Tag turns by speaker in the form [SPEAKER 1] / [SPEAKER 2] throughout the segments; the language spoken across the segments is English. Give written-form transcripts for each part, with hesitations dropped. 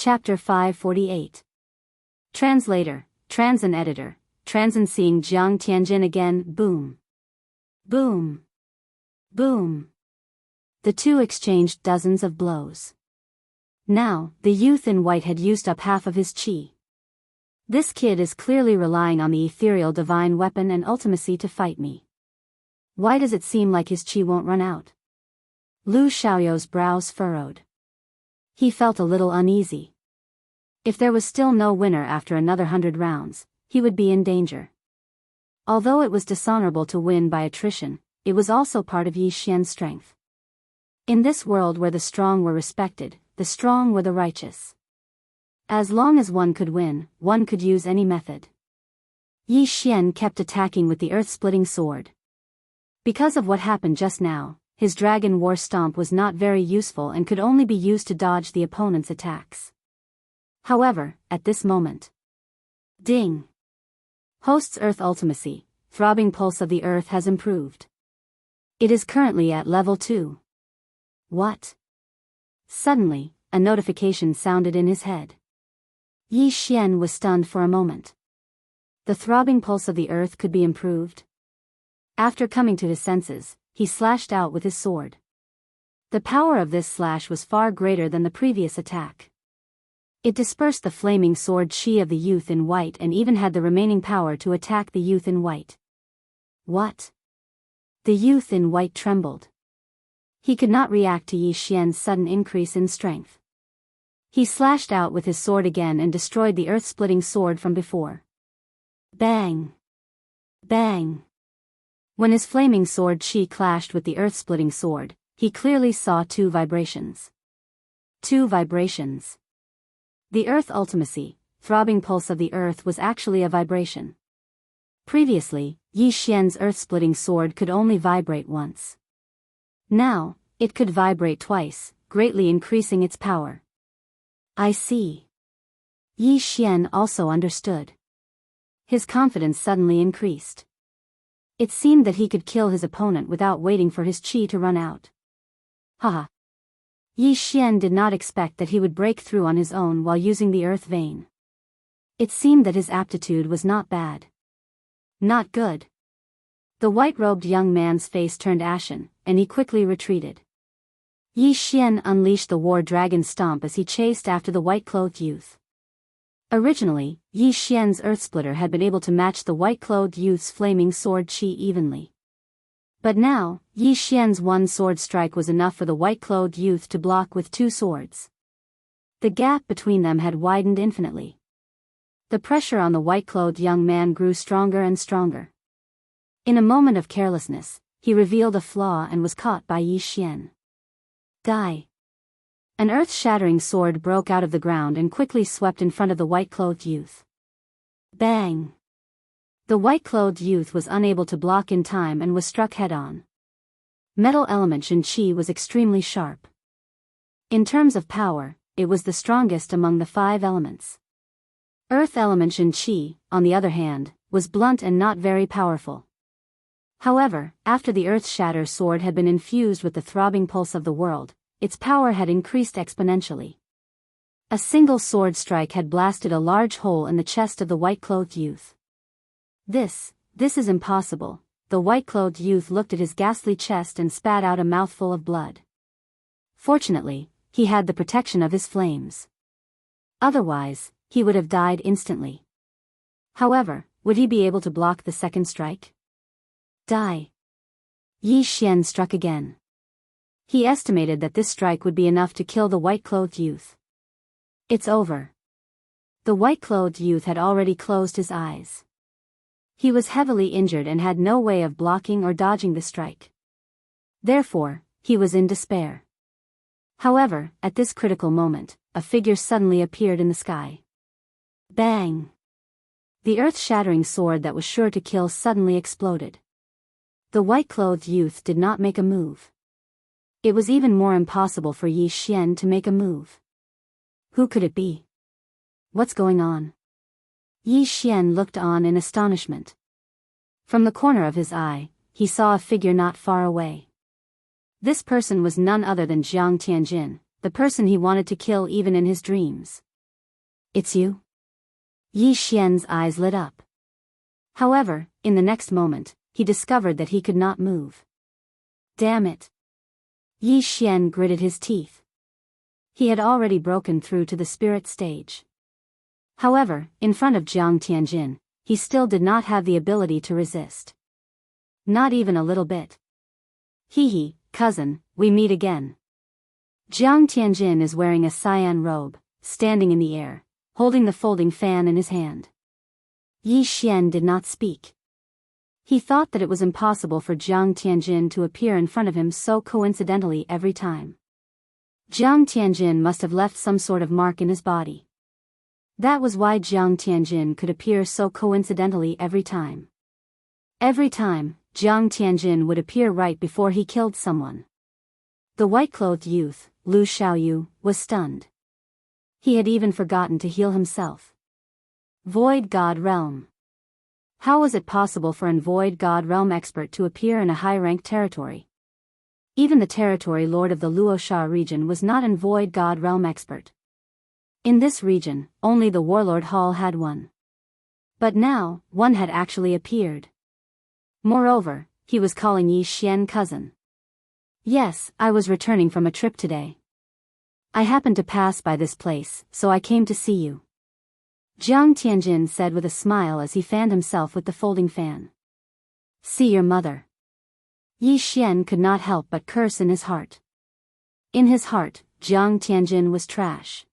[SPEAKER 1] Chapter 548. Translator, Transin editor, Transin seeing Jiang Tianjin again, boom. Boom. Boom. The two exchanged dozens of blows. Now, the youth in white had used up half of his qi. This kid is clearly relying on the ethereal divine weapon and ultimacy to fight me. Why does it seem like his qi won't run out? Lu Xiaoyou's brows furrowed. He felt a little uneasy. If there was still no winner after another 100 rounds, he would be in danger. Although it was dishonorable to win by attrition, it was also part of Yi Xian's strength. In this world where the strong were respected, the strong were the righteous. As long as one could win, one could use any method. Yi Xian kept attacking with the earth-splitting sword. Because of what happened just now, his dragon war stomp was not very useful and could only be used to dodge the opponent's attacks. However, at this moment. Ding! Host's Earth ultimacy, throbbing pulse of the Earth has improved. It is currently at level 2. What? Suddenly, a notification sounded in his head. Yi Xian was stunned for a moment. The throbbing pulse of the Earth could be improved. After coming to his senses, he slashed out with his sword. The power of this slash was far greater than the previous attack. It dispersed the flaming sword qi of the youth in white and even had the remaining power to attack the youth in white. What? The youth in white trembled. He could not react to Yi Xian's sudden increase in strength. He slashed out with his sword again and destroyed the earth-splitting sword from before. Bang! Bang! When his flaming sword qi clashed with the earth-splitting sword, he clearly saw 2 vibrations. 2 vibrations. The earth ultimacy, throbbing pulse of the earth was actually a vibration. Previously, Yi Xian's earth-splitting sword could only vibrate once. Now, it could vibrate twice, greatly increasing its power. I see. Yi Xian also understood. His confidence suddenly increased. It seemed that he could kill his opponent without waiting for his qi to run out. Haha. Yi Xian did not expect that he would break through on his own while using the earth vein. It seemed that his aptitude was not bad. Not good. The white-robed young man's face turned ashen, and he quickly retreated. Yi Xian unleashed the war dragon stomp as he chased after the white-clothed youth. Originally, Yi Xian's earth-splitter had been able to match the white-clothed youth's flaming sword qi evenly. But now, Yi Xian's one sword strike was enough for the white-clothed youth to block with 2 swords. The gap between them had widened infinitely. The pressure on the white-clothed young man grew stronger and stronger. In a moment of carelessness, he revealed a flaw and was caught by Yi Xian. Die! An earth-shattering sword broke out of the ground and quickly swept in front of the white-clothed youth. Bang! The white-clothed youth was unable to block in time and was struck head-on. Metal element Shen Qi was extremely sharp. In terms of power, it was the strongest among the 5 elements. Earth element Shen Qi, on the other hand, was blunt and not very powerful. However, after the earth-shatter sword had been infused with the throbbing pulse of the world, its power had increased exponentially. A single sword strike had blasted a large hole in the chest of the white-clothed youth. This is impossible. The white-clothed youth looked at his ghastly chest and spat out a mouthful of blood. Fortunately, he had the protection of his flames. Otherwise, he would have died instantly. However, would he be able to block the second strike? Die! Yi Xian struck again. He estimated that this strike would be enough to kill the white-clothed youth. It's over. The white-clothed youth had already closed his eyes. He was heavily injured and had no way of blocking or dodging the strike. Therefore, he was in despair. However, at this critical moment, a figure suddenly appeared in the sky. Bang! The earth-shattering sword that was sure to kill suddenly exploded. The white-clothed youth did not make a move. It was even more impossible for Yi Xian to make a move. Who could it be? What's going on? Yi Xian looked on in astonishment. From the corner of his eye, he saw a figure not far away. This person was none other than Jiang Tianjin, the person he wanted to kill even in his dreams. It's you? Yi Xian's eyes lit up. However, in the next moment, he discovered that he could not move. Damn it. Yi Xian gritted his teeth. He had already broken through to the spirit stage. However, in front of Jiang Tianjin, he still did not have the ability to resist. Not even a little bit. Hee, cousin, we meet again. Jiang Tianjin is wearing a cyan robe, standing in the air, holding the folding fan in his hand. Yi Xian did not speak. He thought that it was impossible for Jiang Tianjin to appear in front of him so coincidentally every time. Jiang Tianjin must have left some sort of mark in his body. That was why Jiang Tianjin could appear so coincidentally every time. Every time, Jiang Tianjin would appear right before he killed someone. The white-clothed youth, Lu Xiaoyu, was stunned. He had even forgotten to heal himself. Void God Realm. How was it possible for an Void God Realm expert to appear in a high-ranked territory? Even the territory lord of the Luosha region was not an Void God Realm expert. In this region, only the Warlord Hall had one. But now, one had actually appeared. Moreover, he was calling Yi Xian cousin. Yes, I was returning from a trip today. I happened to pass by this place, so I came to see you. Jiang Tianjin said with a smile as he fanned himself with the folding fan. See your mother. Yi Xian could not help but curse in his heart. In his heart, Jiang Tianjin was trash.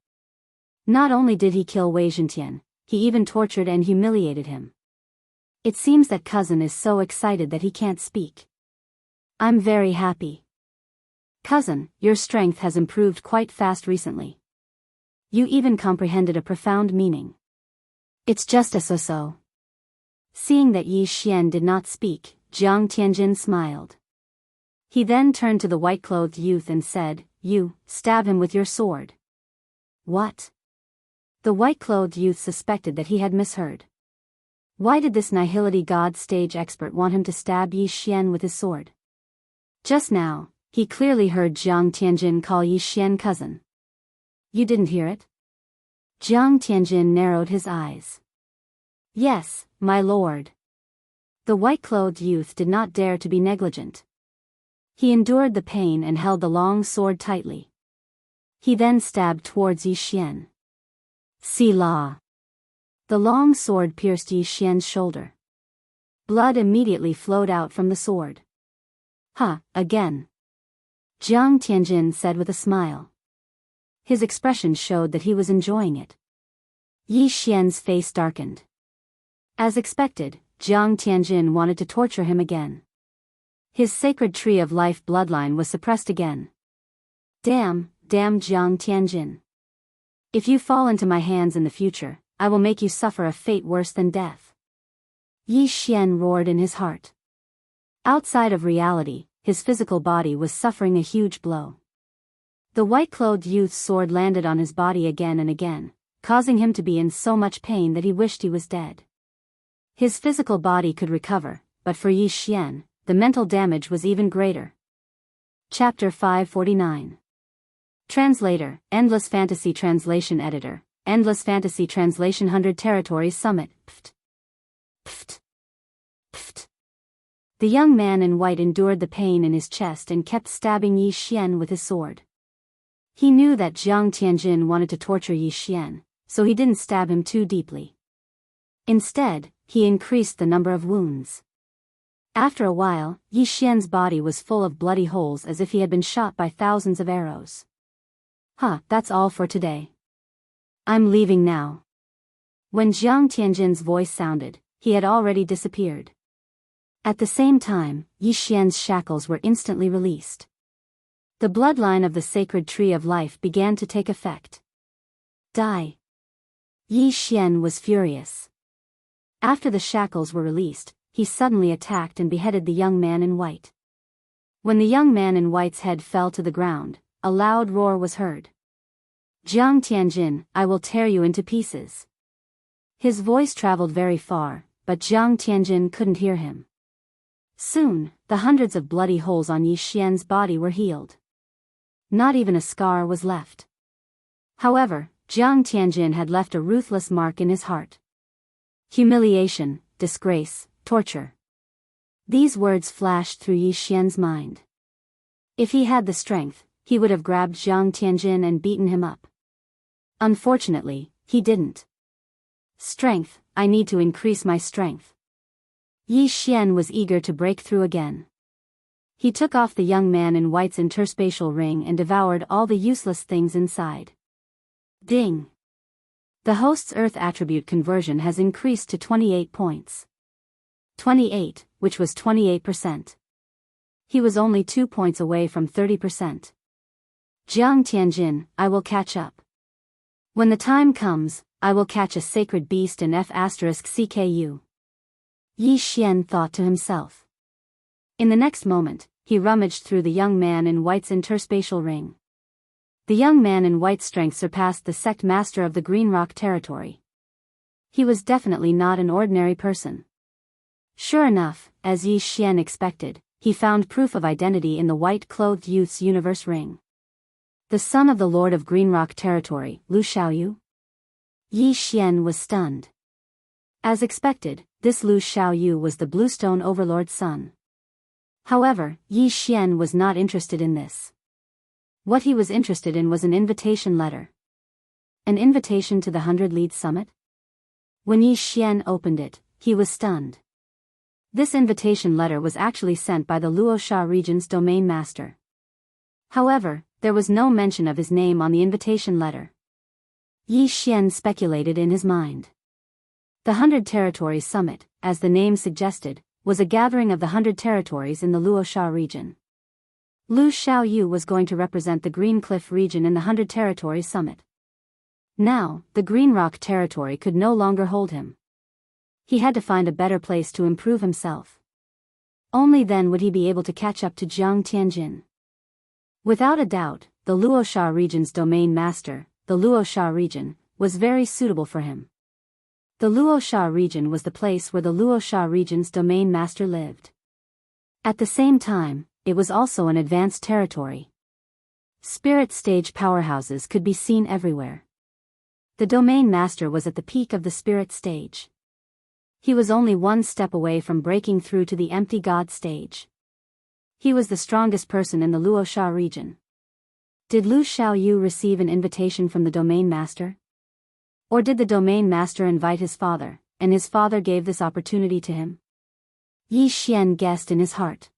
[SPEAKER 1] Not only did he kill Wei Zhentian, he even tortured and humiliated him. It seems that cousin is so excited that he can't speak. I'm very happy. Cousin, your strength has improved quite fast recently. You even comprehended a profound meaning. It's just a so-so. Seeing that Yi Xian did not speak, Jiang Tianjin smiled. He then turned to the white-clothed youth and said, You, stab him with your sword. What? The white-clothed youth suspected that he had misheard. Why did this Nihility God stage expert want him to stab Yi Xian with his sword? Just now, he clearly heard Jiang Tianjin call Yi Xian cousin. You didn't hear it? Jiang Tianjin narrowed his eyes. Yes, my lord. The white-clothed youth did not dare to be negligent. He endured the pain and held the long sword tightly. He then stabbed towards Yi Xian. See la. The long sword pierced Yi Xian's shoulder. Blood immediately flowed out from the sword. Again. Jiang Tianjin said with a smile. His expression showed that he was enjoying it. Yi Xian's face darkened. As expected, Jiang Tianjin wanted to torture him again. His sacred tree of life bloodline was suppressed again. Damn Jiang Tianjin. If you fall into my hands in the future, I will make you suffer a fate worse than death. Yi Xian roared in his heart. Outside of reality, his physical body was suffering a huge blow. The white-clothed youth's sword landed on his body again and again, causing him to be in so much pain that he wished he was dead. His physical body could recover, but for Yi Xian, the mental damage was even greater. Chapter 549. Translator, Endless Fantasy Translation Editor, Endless Fantasy Translation 100 Territories Summit. Pft. Pft. Pft. The young man in white endured the pain in his chest and kept stabbing Yi Xian with his sword. He knew that Jiang Tianjin wanted to torture Yi Xian, so he didn't stab him too deeply. Instead, he increased the number of wounds. After a while, Yi Xian's body was full of bloody holes as if he had been shot by thousands of arrows. That's all for today. I'm leaving now. When Jiang Tianjin's voice sounded, he had already disappeared. At the same time, Yi Xian's shackles were instantly released. The bloodline of the sacred tree of life began to take effect. Die. Yi Xian was furious. After the shackles were released, he suddenly attacked and beheaded the young man in white. When the young man in white's head fell to the ground, a loud roar was heard. Jiang Tianjin, I will tear you into pieces. His voice traveled very far, but Jiang Tianjin couldn't hear him. Soon, the hundreds of bloody holes on Yi Xian's body were healed. Not even a scar was left. However, Jiang Tianjin had left a ruthless mark in his heart. Humiliation, disgrace, torture. These words flashed through Yi Xian's mind. If he had the strength, he would have grabbed Jiang Tianjin and beaten him up. Unfortunately, he didn't. Strength, I need to increase my strength. Yi Xian was eager to break through again. He took off the young man in white's interspatial ring and devoured all the useless things inside. Ding! The host's Earth attribute conversion has increased to 28 points. 28, which was 28%. He was only 2 points away from 30%. Jiang Tianjin, I will catch up. When the time comes, I will catch a sacred beast and F*CKU. Yi Xian thought to himself. In the next moment, he rummaged through the young man in white's interspatial ring. The young man in white's strength surpassed the sect master of the Green Rock territory. He was definitely not an ordinary person. Sure enough, as Yi Xian expected, he found proof of identity in the white-clothed youth's universe ring. The son of the Lord of Green Rock territory, Lu Xiaoyu? Yi Xian was stunned. As expected, this Lu Xiaoyu was the Bluestone Overlord's son. However, Yi Xian was not interested in this. What he was interested in was an invitation letter. An invitation to the 100 Leads Summit? When Yi Xian opened it, he was stunned. This invitation letter was actually sent by the Luosha region's domain master. However, there was no mention of his name on the invitation letter. Yi Xian speculated in his mind. The 100 Territories Summit, as the name suggested, was a gathering of the 100 territories in the Luosha region. Lu Xiaoyu was going to represent the Green Cliff region in the 100 Territories Summit. Now, the Green Rock territory could no longer hold him. He had to find a better place to improve himself. Only then would he be able to catch up to Jiang Tianjin. Without a doubt, the Luosha region's domain master, the Luosha region, was very suitable for him. The Luosha region was the place where the Luosha region's domain master lived. At the same time, it was also an advanced territory. Spirit stage powerhouses could be seen everywhere. The domain master was at the peak of the spirit stage. He was only one step away from breaking through to the empty god stage. He was the strongest person in the Luosha region. Did Lu Xiaoyu receive an invitation from the domain master? Or did the domain master invite his father, and his father gave this opportunity to him? Yi Xian guessed in his heart.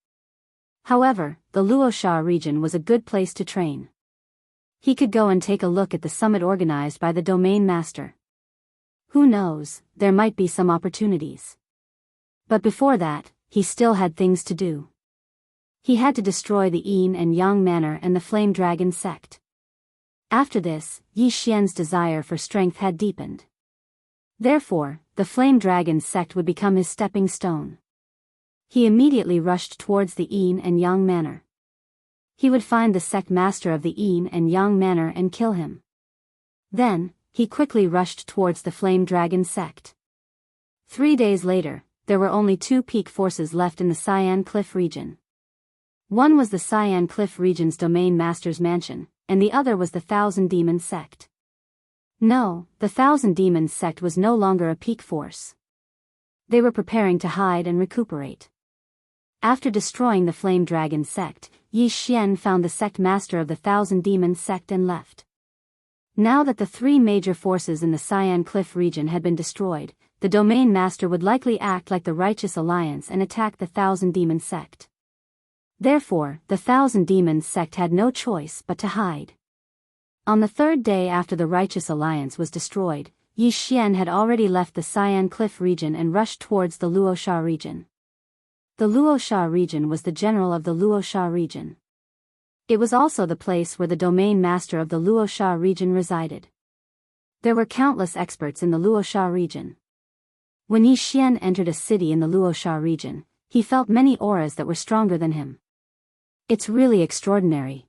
[SPEAKER 1] However, the Luosha region was a good place to train. He could go and take a look at the summit organized by the domain master. Who knows, there might be some opportunities. But before that, he still had things to do. He had to destroy the Yin and Yang Manor and the Flame Dragon sect. After this, Yi Xian's desire for strength had deepened. Therefore, the Flame Dragon sect would become his stepping stone. He immediately rushed towards the Yin and Yang Manor. He would find the sect master of the Yin and Yang Manor and kill him. Then, he quickly rushed towards the Flame Dragon sect. 3 days later, there were only 2 peak forces left in the Cyan Cliff region. One was the Cyan Cliff region's domain master's mansion, and the other was the Thousand Demons sect. No, the Thousand Demons sect was no longer a peak force. They were preparing to hide and recuperate. After destroying the Flame Dragon sect, Yi Xian found the sect master of the Thousand Demons sect and left. Now that the 3 major forces in the Cyan Cliff region had been destroyed, the domain master would likely act like the Righteous Alliance and attack the Thousand Demons sect. Therefore, the Thousand Demons sect had no choice but to hide. On the 3rd day after the Righteous Alliance was destroyed, Yi Xian had already left the Cyan Cliff region and rushed towards the Luosha region. The Luosha region was the general of the Luosha region. It was also the place where the domain master of the Luosha region resided. There were countless experts in the Luosha region. When Yi Xian entered a city in the Luosha region, he felt many auras that were stronger than him. It's really extraordinary.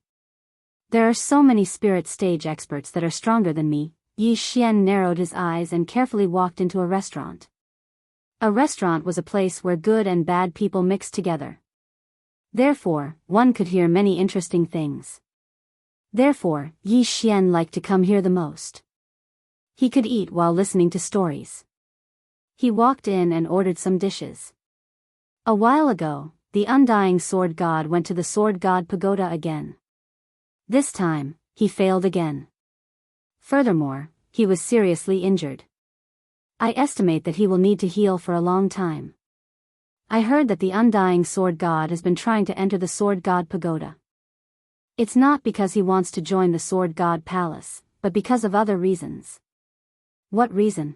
[SPEAKER 1] There are so many spirit stage experts that are stronger than me. Yi Xian narrowed his eyes and carefully walked into a restaurant. A restaurant was a place where good and bad people mixed together. Therefore, one could hear many interesting things. Therefore, Yi Xian liked to come here the most. He could eat while listening to stories. He walked in and ordered some dishes. A while ago, the undying sword god went to the sword god pagoda again. This time, he failed again. Furthermore, he was seriously injured. I estimate that he will need to heal for a long time. I heard that the undying sword god has been trying to enter the sword god pagoda. It's not because he wants to join the sword god palace, but because of other reasons. What reason?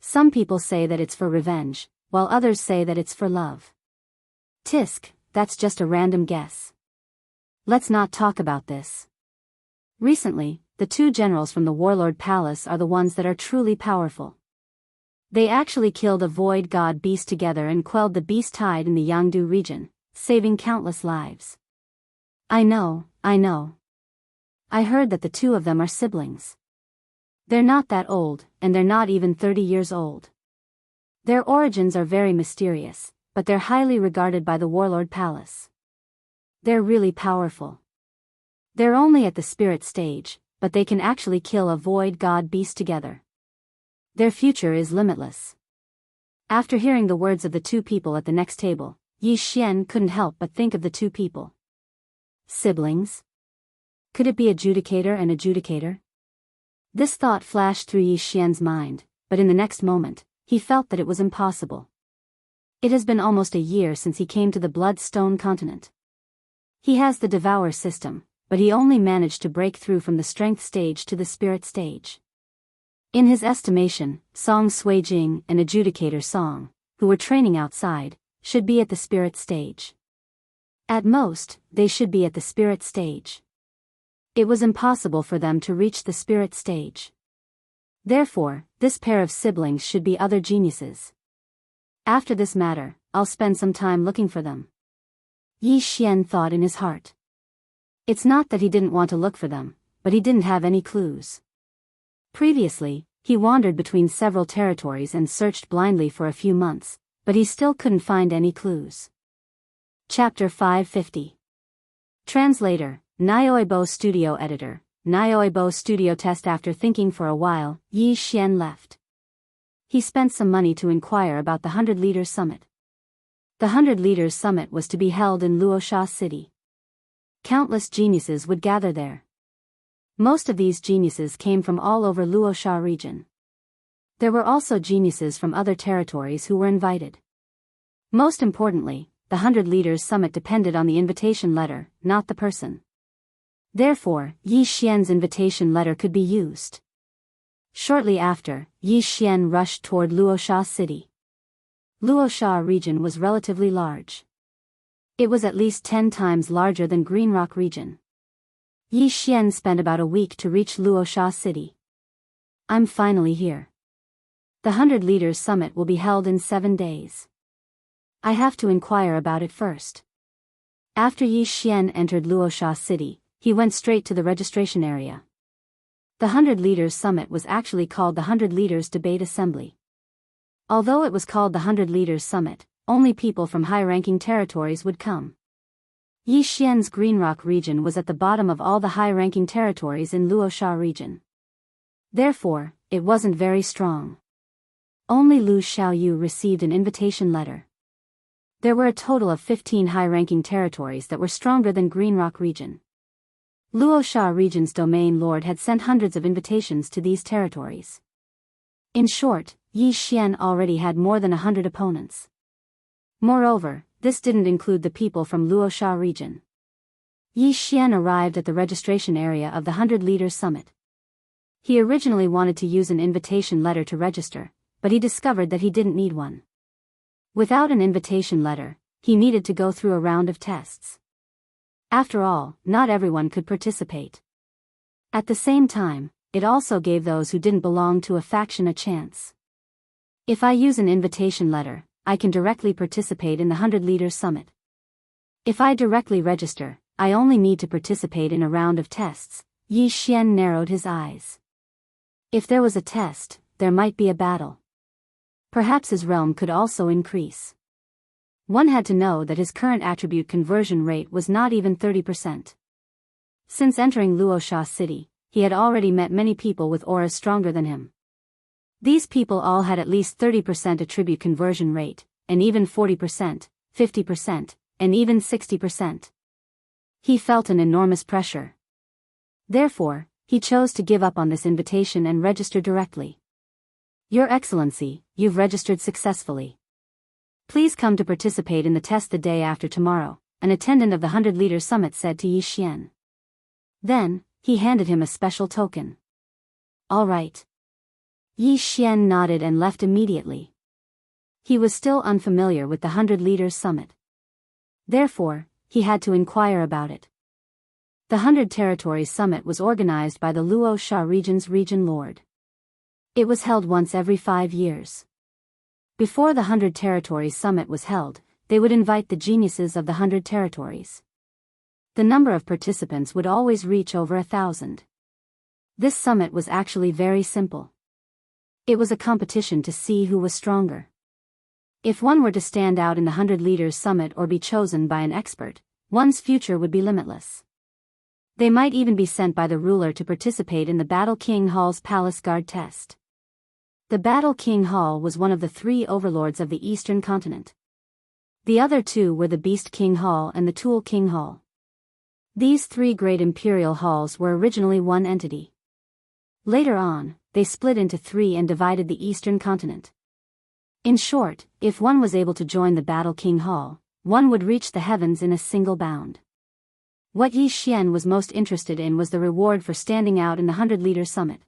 [SPEAKER 1] Some people say that it's for revenge, while others say that it's for love. Tisk, that's just a random guess. Let's not talk about this. Recently, the two generals from the warlord palace are the ones that are truly powerful. They actually killed a void god beast together and quelled the beast tide in the Jianghu region, saving countless lives. I know. I heard that the two of them are siblings. They're not that old, and they're not even 30 years old. Their origins are very mysterious, but they're highly regarded by the warlord palace. They're really powerful. They're only at the spirit stage, but they can actually kill a void god beast together. Their future is limitless. After hearing the words of the two people at the next table, Yi Xian couldn't help but think of the two people. Siblings? Could it be adjudicator and adjudicator? This thought flashed through Yi Xian's mind, but in the next moment, he felt that it was impossible. It has been almost a year since he came to the Bloodstone continent. He has the Devourer system, but he only managed to break through from the strength stage to the spirit stage. In his estimation, Song Suijing and adjudicator Song, who were training outside, should be at the spirit stage. At most, they should be at the spirit stage. It was impossible for them to reach the spirit stage. Therefore, this pair of siblings should be other geniuses. After this matter, I'll spend some time looking for them. Yi Xian thought in his heart. It's not that he didn't want to look for them, but he didn't have any clues. Previously, he wandered between several territories and searched blindly for a few months, but he still couldn't find any clues. Chapter 550. Translator, Nyoibo Studio Editor, Nyoibo Studio Test. After thinking for a while, Yi Xian left. He spent some money to inquire about the 100 Leaders Summit. The 100 Leaders Summit was to be held in Luosha City. Countless geniuses would gather there. Most of these geniuses came from all over Luosha region. There were also geniuses from other territories who were invited. Most importantly, the 100 Leaders Summit depended on the invitation letter, not the person. Therefore, Yi Xian's invitation letter could be used. Shortly after, Yi Xian rushed toward Luosha City. Luosha region was relatively large. It was at least 10 times larger than Green Rock region. Yi Xian spent about a week to reach Luosha City. I'm finally here. The 100 Leaders Summit will be held in 7 days. I have to inquire about it first. After Yi Xian entered Luosha City, he went straight to the registration area. The 100 Leaders Summit was actually called the 100 Leaders Debate Assembly. Although it was called the 100 Leaders Summit, only people from high-ranking territories would come. Yi Xian's Green Rock region was at the bottom of all the high-ranking territories in Luosha region. Therefore, it wasn't very strong. Only Lu Xiaoyu received an invitation letter. There were a total of 15 high-ranking territories that were stronger than Green Rock region. Luosha region's domain lord had sent hundreds of invitations to these territories. In short, Yi Xian already had more than 100 opponents. Moreover, this didn't include the people from Luosha region. Yi Xian arrived at the registration area of the 100 Leaders Summit. He originally wanted to use an invitation letter to register, but he discovered that he didn't need one. Without an invitation letter, he needed to go through a round of tests. After all, not everyone could participate. At the same time, it also gave those who didn't belong to a faction a chance. If I use an invitation letter, I can directly participate in the 100 Leaders Summit. If I directly register, I only need to participate in a round of tests. Yi Xian narrowed his eyes. If there was a test, there might be a battle. Perhaps his realm could also increase. One had to know that his current attribute conversion rate was not even 30%. Since entering Luosha City, he had already met many people with auras stronger than him. These people all had at least 30% attribute conversion rate, and even 40%, 50%, and even 60%. He felt an enormous pressure. Therefore, he chose to give up on this invitation and register directly. Your Excellency, you've registered successfully. Please come to participate in the test the day after tomorrow, an attendant of the 100 Leaders Summit said to Yi Xian. Then, he handed him a special token. All right. Yi Xian nodded and left immediately. He was still unfamiliar with the 100 Leaders Summit. Therefore, he had to inquire about it. The 100 Territories Summit was organized by the Luo Sha region's region lord. It was held once every 5 years. Before the 100 Territories Summit was held, they would invite the geniuses of the 100 territories. The number of participants would always reach over 1,000. This summit was actually very simple. It was a competition to see who was stronger. If one were to stand out in the 100 Leaders Summit or be chosen by an expert, one's future would be limitless. They might even be sent by the ruler to participate in the Battle King Hall's Palace Guard test. The Battle King Hall was one of the 3 overlords of the Eastern continent. The other 2 were the Beast King Hall and the Tool King Hall. These 3 great imperial halls were originally one entity. Later on, they split into 3 and divided the Eastern continent. In short, if one was able to join the Battle King Hall, one would reach the heavens in a single bound. What Yi Xian was most interested in was the reward for standing out in the 100 Leaders Summit.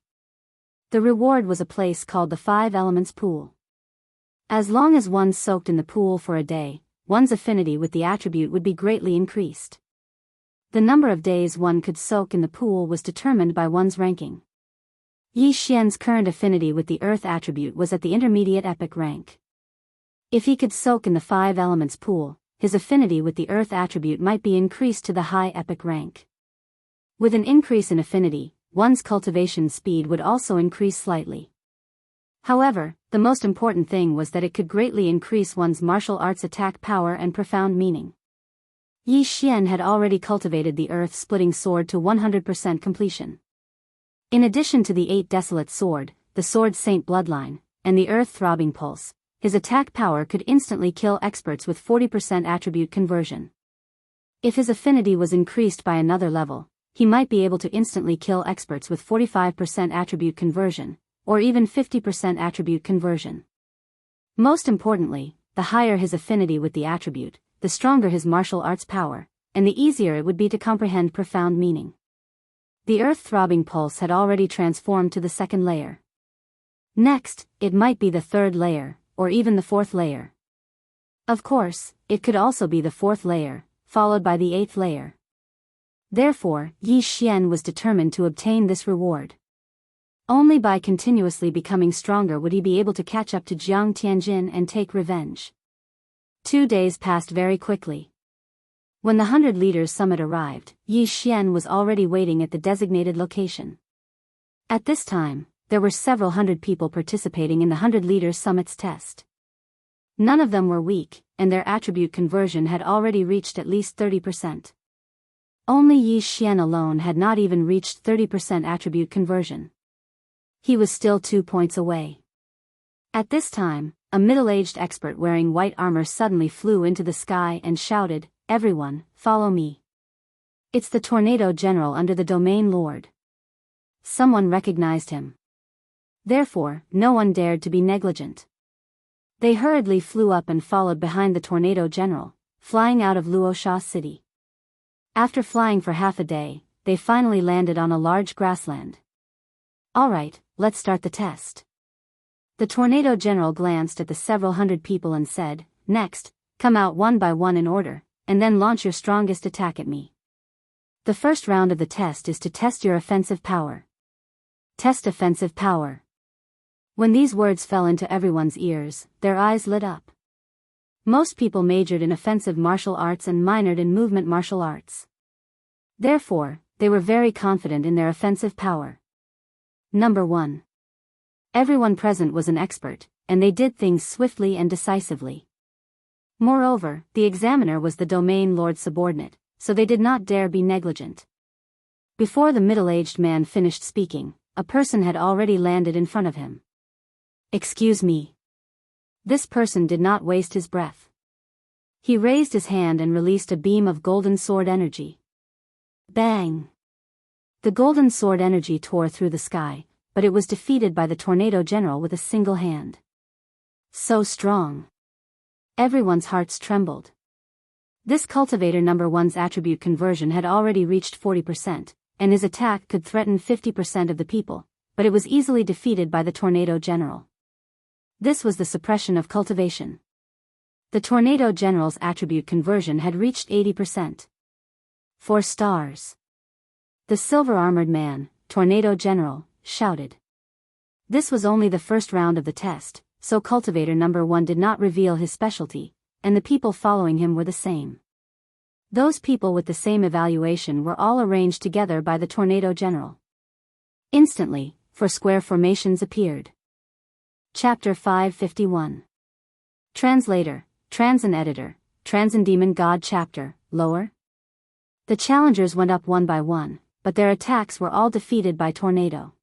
[SPEAKER 1] The reward was a place called the 5 Elements Pool. As long as one soaked in the pool for a day, one's affinity with the attribute would be greatly increased. The number of days one could soak in the pool was determined by one's ranking. Yi Xian's current affinity with the earth attribute was at the intermediate epic rank. If he could soak in the 5 Elements Pool, his affinity with the earth attribute might be increased to the high epic rank. With an increase in affinity, one's cultivation speed would also increase slightly. However, the most important thing was that it could greatly increase one's martial arts attack power and profound meaning. Yi Xian had already cultivated the earth-splitting sword to 100% completion. In addition to the 8 Desolate Sword, the Sword Saint Bloodline, and the Earth-Throbbing Pulse, his attack power could instantly kill experts with 40% attribute conversion. If his affinity was increased by another level, he might be able to instantly kill experts with 45% attribute conversion, or even 50% attribute conversion. Most importantly, the higher his affinity with the attribute, the stronger his martial arts power, and the easier it would be to comprehend profound meaning. The earth-throbbing pulse had already transformed to the 2nd layer. Next, it might be the 3rd layer, or even the 4th layer. Of course, it could also be the 4th layer, followed by the 8th layer. Therefore, Yi Xian was determined to obtain this reward. Only by continuously becoming stronger would he be able to catch up to Jiang Tianjin and take revenge. 2 days passed very quickly. When the 100 Leaders Summit arrived, Yi Xian was already waiting at the designated location. At this time, there were several hundred people participating in the 100 Leaders Summit's test. None of them were weak, and their attribute conversion had already reached at least 30%. Only Yi Xian alone had not even reached 30% attribute conversion. He was still 2 points away. At this time, a middle-aged expert wearing white armor suddenly flew into the sky and shouted, "Everyone, follow me. It's the Tornado General under the Domain Lord." Someone recognized him. Therefore, no one dared to be negligent. They hurriedly flew up and followed behind the Tornado General, flying out of Luosha City. After flying for half a day, they finally landed on a large grassland. All right, let's start the test. The Tornado General glanced at the several hundred people and said, "Next, come out one by one in order, and then launch your strongest attack at me. The first round of the test is to test your offensive power. Test offensive power." When these words fell into everyone's ears, their eyes lit up. Most people majored in offensive martial arts and minored in movement martial arts. Therefore, they were very confident in their offensive power. Number 1. Everyone present was an expert, and they did things swiftly and decisively. Moreover, the examiner was the Domain Lord's subordinate, so they did not dare be negligent. Before the middle-aged man finished speaking, a person had already landed in front of him. "Excuse me." This person did not waste his breath. He raised his hand and released a beam of golden sword energy. Bang! The golden sword energy tore through the sky, but it was defeated by the tornado general with a single hand. So strong. Everyone's hearts trembled. This cultivator number 1's attribute conversion had already reached 40%, and his attack could threaten 50% of the people, but it was easily defeated by the tornado general. This was the suppression of cultivation. The tornado general's attribute conversion had reached 80%. 4 stars. The silver-armored man, tornado general, shouted. This was only the first round of the test, so cultivator number 1 did not reveal his specialty, and the people following him were the same. Those people with the same evaluation were all arranged together by the tornado general. Instantly, 4 square formations appeared. Chapter 551. Translator, Transin Editor, Transin Demon God Chapter, Lower. The challengers went up one by one, but their attacks were all defeated by tornado.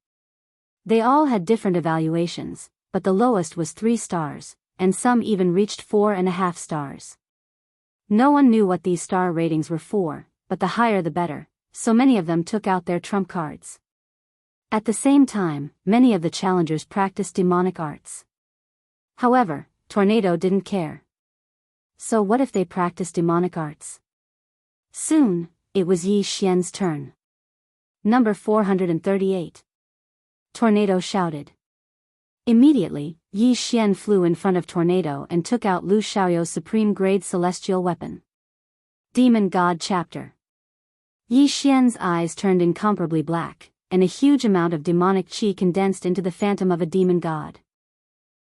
[SPEAKER 1] They all had different evaluations, but the lowest was 3 stars, and some even reached 4.5 stars. No one knew what these star ratings were for, but the higher the better, so many of them took out their trump cards. At the same time, many of the challengers practiced demonic arts. However, tornado didn't care. So what if they practiced demonic arts? Soon, it was Yi Xian's turn. Number 438. Tornado shouted. Immediately, Yi Xian flew in front of Tornado and took out Lu Xiaoyou's supreme-grade celestial weapon. Demon God Chapter. Yi Xian's eyes turned incomparably black, and a huge amount of demonic qi condensed into the phantom of a demon god.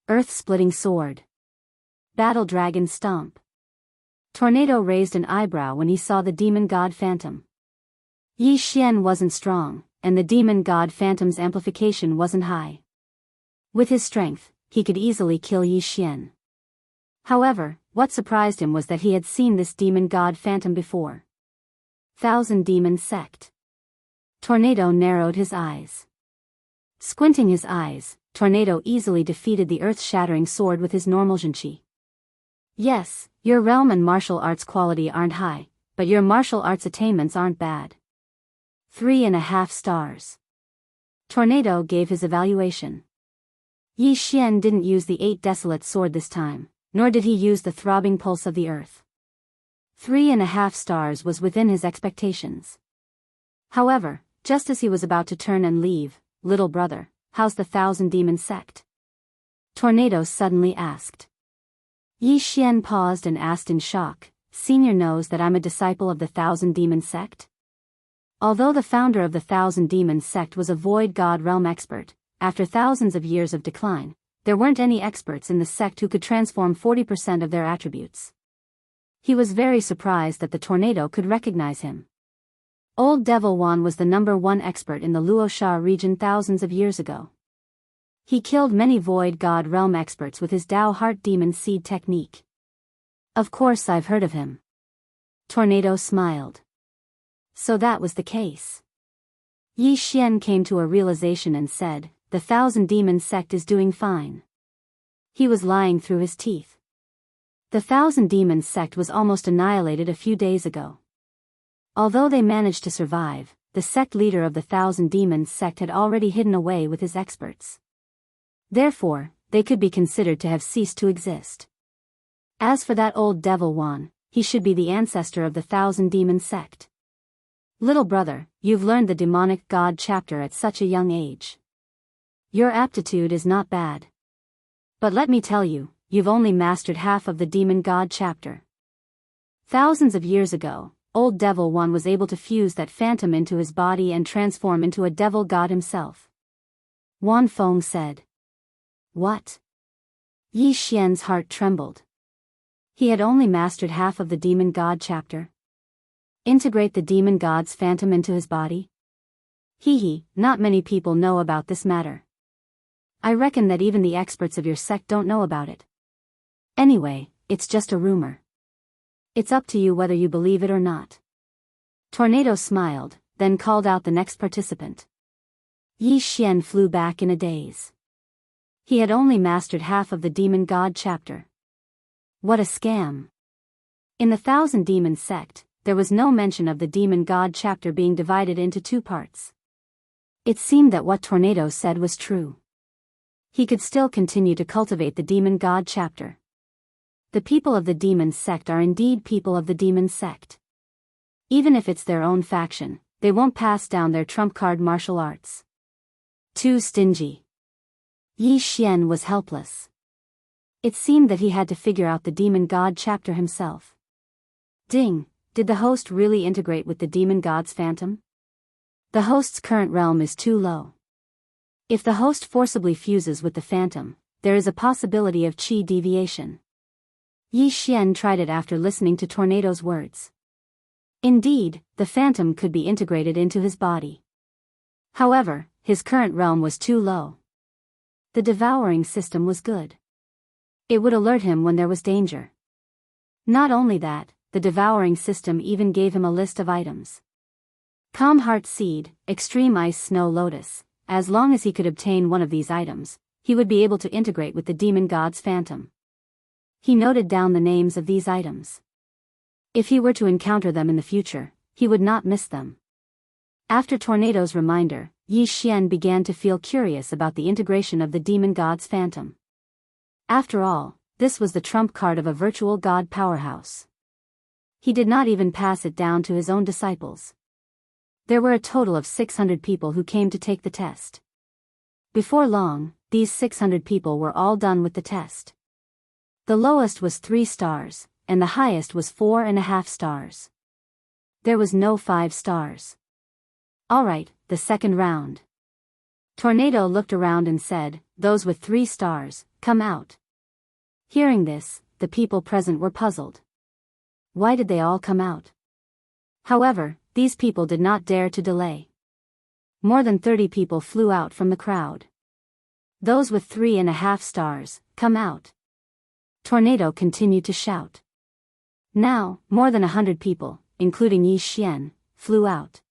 [SPEAKER 1] Earth-splitting sword. Battle dragon stomp. Tornado raised an eyebrow when he saw the demon god phantom. Yi Xian wasn't strong, and the demon god phantom's amplification wasn't high. With his strength, he could easily kill Yi Xian. However, what surprised him was that he had seen this demon god phantom before. Thousand Demon Sect. Tornado narrowed his eyes. Squinting his eyes, Tornado easily defeated the earth-shattering sword with his normal Zhenqi. Yes, your realm and martial arts quality aren't high, but your martial arts attainments aren't bad. 3.5 stars. Tornado gave his evaluation. Yi Xian didn't use the 8 desolate sword this time, nor did he use the throbbing pulse of the earth. 3.5 stars was within his expectations. However, just as he was about to turn and leave, "Little brother, how's the Thousand Demon Sect?" Tornado suddenly asked. Yi Xian paused and asked in shock, "Senior knows that I'm a disciple of the Thousand Demon Sect?" Although the founder of the Thousand Demon Sect was a void god realm expert, after thousands of years of decline, there weren't any experts in the sect who could transform 40% of their attributes. He was very surprised that the tornado could recognize him. Old Devil Wan was the number 1 expert in the Luosha region thousands of years ago. He killed many void god realm experts with his Dao Heart Demon Seed technique. Of course I've heard of him. Tornado smiled. So that was the case. Yi Xian came to a realization and said, "The Thousand Demon Sect is doing fine." He was lying through his teeth. The Thousand Demon Sect was almost annihilated a few days ago. Although they managed to survive, the sect leader of the Thousand Demons Sect had already hidden away with his experts. Therefore, they could be considered to have ceased to exist. As for that old Devil Wan, he should be the ancestor of the Thousand Demon Sect. Little brother, you've learned the demonic god chapter at such a young age. Your aptitude is not bad. But let me tell you, you've only mastered half of the demon god chapter. Thousands of years ago, old Devil One was able to fuse that phantom into his body and transform into a devil god himself. Wan Feng said. What? Yi Xian's heart trembled. He had only mastered half of the demon god chapter. Integrate the demon god's phantom into his body? Not many people know about this matter. I reckon that even the experts of your sect don't know about it. Anyway, it's just a rumor. It's up to you whether you believe it or not. Tornado smiled, then called out the next participant. Yi Xian flew back in a daze. He had only mastered half of the Demon God chapter. What a scam! In the Thousand Demons sect, there was no mention of the Demon God chapter being divided into two parts. It seemed that what Tornado said was true. He could still continue to cultivate the Demon God chapter. The people of the Demons sect are indeed people of the Demons sect. Even if it's their own faction, they won't pass down their trump card martial arts. Too stingy. Yi Xian was helpless. It seemed that he had to figure out the Demon God chapter himself. Ding, did the host really integrate with the Demon God's phantom? The host's current realm is too low. If the host forcibly fuses with the phantom, there is a possibility of chi deviation. Yi Xian tried it after listening to Tornado's words. Indeed, the phantom could be integrated into his body. However, his current realm was too low. The devouring system was good. It would alert him when there was danger. Not only that, the devouring system even gave him a list of items. Calm Heart Seed, Extreme Ice Snow Lotus. As long as he could obtain one of these items, he would be able to integrate with the Demon God's phantom. He noted down the names of these items. If he were to encounter them in the future, he would not miss them. After Tornado's reminder, Yi Xian began to feel curious about the integration of the Demon God's phantom. After all, this was the trump card of a virtual god powerhouse. He did not even pass it down to his own disciples. There were a total of 600 people who came to take the test. Before long, these 600 people were all done with the test. The lowest was 3 stars, and the highest was 4.5 stars. There was no 5 stars. Alright, the second round. Tornado looked around and said, "Those with 3 stars, come out." Hearing this, the people present were puzzled. Why did they all come out? However, these people did not dare to delay. More than 30 people flew out from the crowd. "Those with 3.5 stars, come out." Tornado continued to shout. Now, more than 100 people, including Yi Xian, flew out.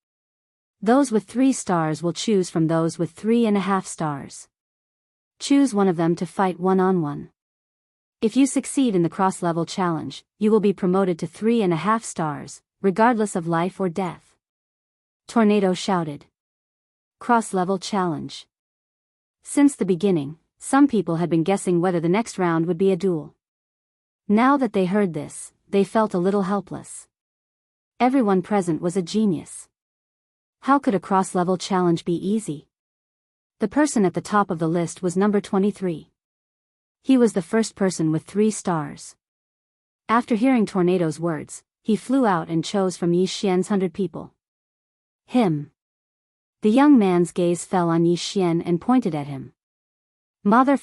[SPEAKER 1] Those with 3 stars will choose from those with 3.5 stars. Choose one of them to fight one-on-one. If you succeed in the cross-level challenge, you will be promoted to 3.5 stars, regardless of life or death. Tornado shouted. Cross-level challenge. Since the beginning, some people had been guessing whether the next round would be a duel. Now that they heard this, they felt a little helpless. Everyone present was a genius. How could a cross-level challenge be easy? The person at the top of the list was number 23. He was the first person with 3 stars. After hearing Tornado's words, he flew out and chose from Yi Xian's 100 people. Him. The young man's gaze fell on Yi Xian and pointed at him. Motherf